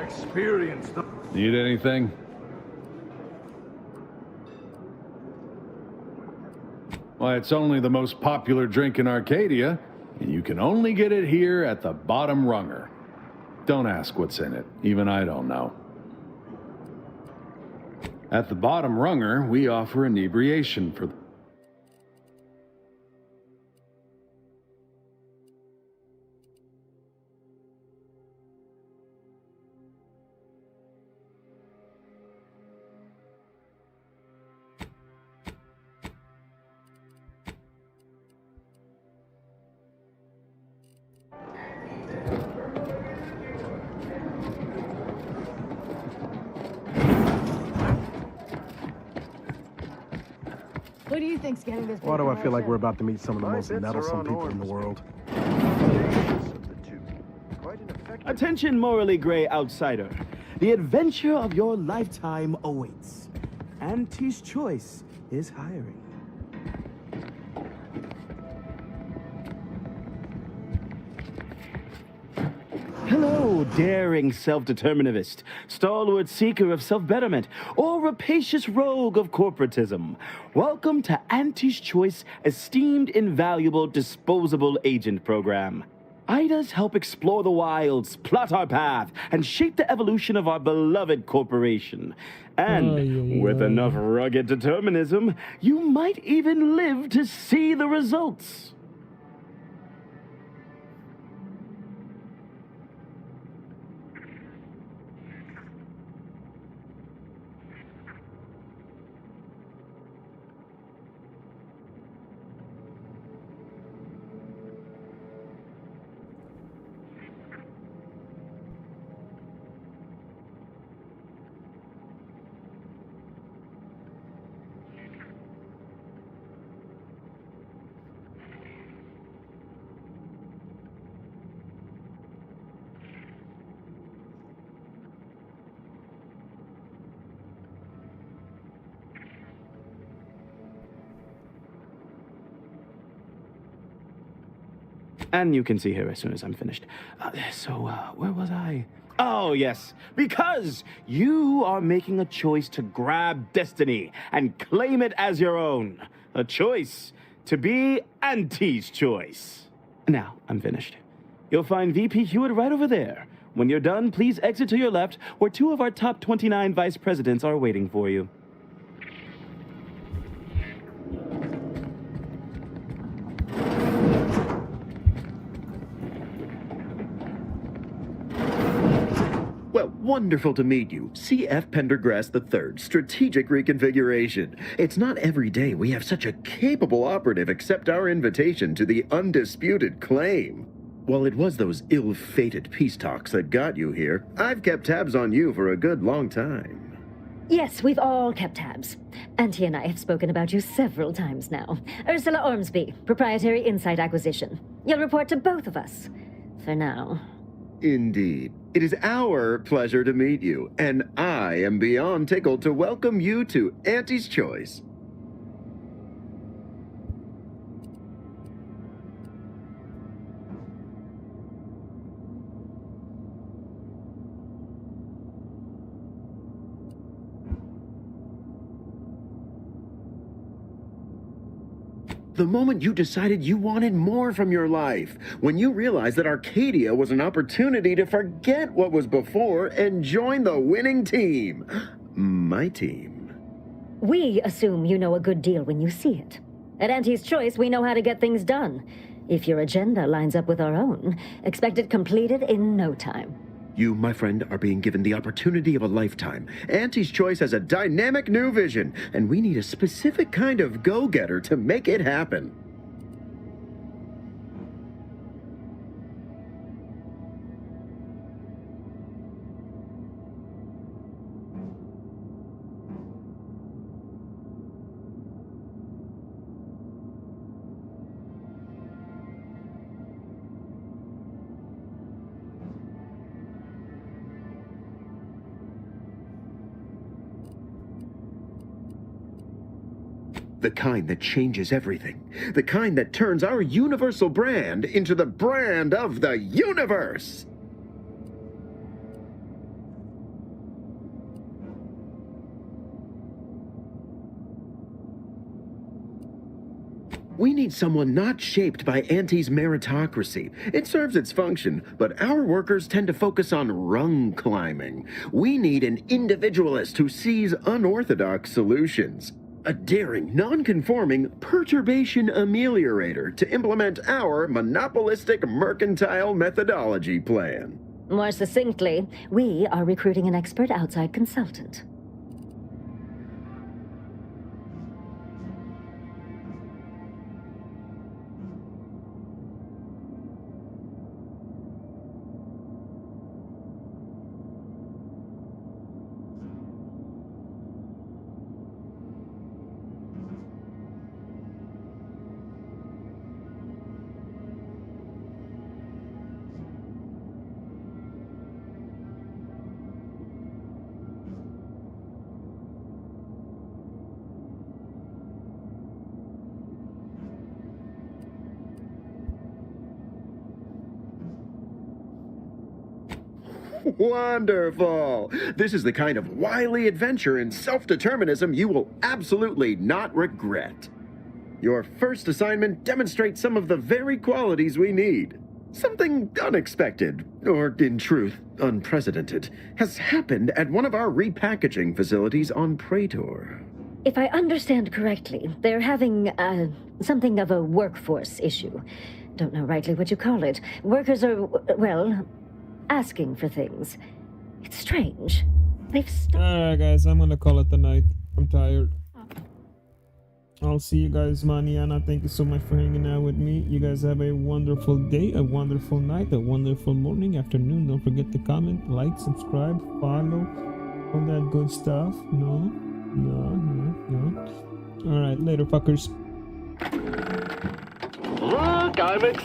S5: Experience. Need anything? Why, it's only the most popular drink in Arcadia, and you can only get it here at the Bottom Runger. Don't ask what's in it. Even I don't know. At the Bottom Runger, we offer inebriation for
S12: What do you think's getting this?
S4: Why do I feel like we're about to meet some of the most meddlesome people in the world?
S24: Attention, morally gray outsider. The adventure of your lifetime awaits. Auntie's Choice is hiring. Hello, Oh, daring self-determinivist, stalwart seeker of self-betterment, or rapacious rogue of corporatism. Welcome to Auntie's Choice Esteemed Invaluable Disposable Agent Program. IDAs help explore the wilds, plot our path, and shape the evolution of our beloved corporation. And with enough rugged determinism, you might even live to see the results. And you can see her as soon as I'm finished. Where was I? Oh, yes. Because you are making a choice to grab destiny and claim it as your own. A choice to be Auntie's Choice. Now, I'm finished. You'll find VP Hewitt right over there. When you're done, please exit to your left, where 2 of our top 29 vice presidents are waiting for you.
S21: Well, wonderful to meet you. C.F. Pendergrass III, Strategic Reconfiguration. It's not every day we have such a capable operative accept our invitation to the undisputed claim. While it was those ill-fated peace talks that got you here, I've kept tabs on you for a good long time.
S10: Yes, we've all kept tabs. Auntie and I have spoken about you several times now. Ursula Ormsby, Proprietary Insight Acquisition. You'll report to both of us. For now.
S21: Indeed. It is our pleasure to meet you, and I am beyond tickled to welcome you to Auntie's Choice. The moment you decided you wanted more from your life, when you realized that Arcadia was an opportunity to forget what was before and join the winning team. My team.
S10: We assume you know a good deal when you see it. At Auntie's Choice, we know how to get things done. If your agenda lines up with our own, expect it completed in no time.
S21: You, my friend, are being given the opportunity of a lifetime. Auntie's Choice has a dynamic new vision, and we need a specific kind of go-getter to make it happen. The kind that changes everything. The kind that turns our universal brand into the brand of the universe. We need someone not shaped by Auntie's meritocracy. It serves its function, but our workers tend to focus on rung climbing. We need an individualist who sees unorthodox solutions. A daring, non-conforming perturbation ameliorator to implement our monopolistic mercantile methodology plan.
S10: More succinctly, we are recruiting an expert outside consultant.
S21: Wonderful! This is the kind of wily adventure in self-determinism you will absolutely not regret. Your first assignment demonstrates some of the very qualities we need. Something unexpected, or in truth, unprecedented, has happened at one of our repackaging facilities on Praetor.
S10: If I understand correctly, they're having, something of a workforce issue. Don't know rightly what you call it. Workers are, well, asking for things. It's strange.
S2: Alright guys, I'm gonna call it a night. I'm tired. I'll see you guys mañana. Thank you so much for hanging out with me. You guys have a wonderful day, a wonderful night, a wonderful morning, afternoon. Don't forget to comment, like, subscribe, follow, all that good stuff. No. Alright, later fuckers.
S18: Look, I'm excited.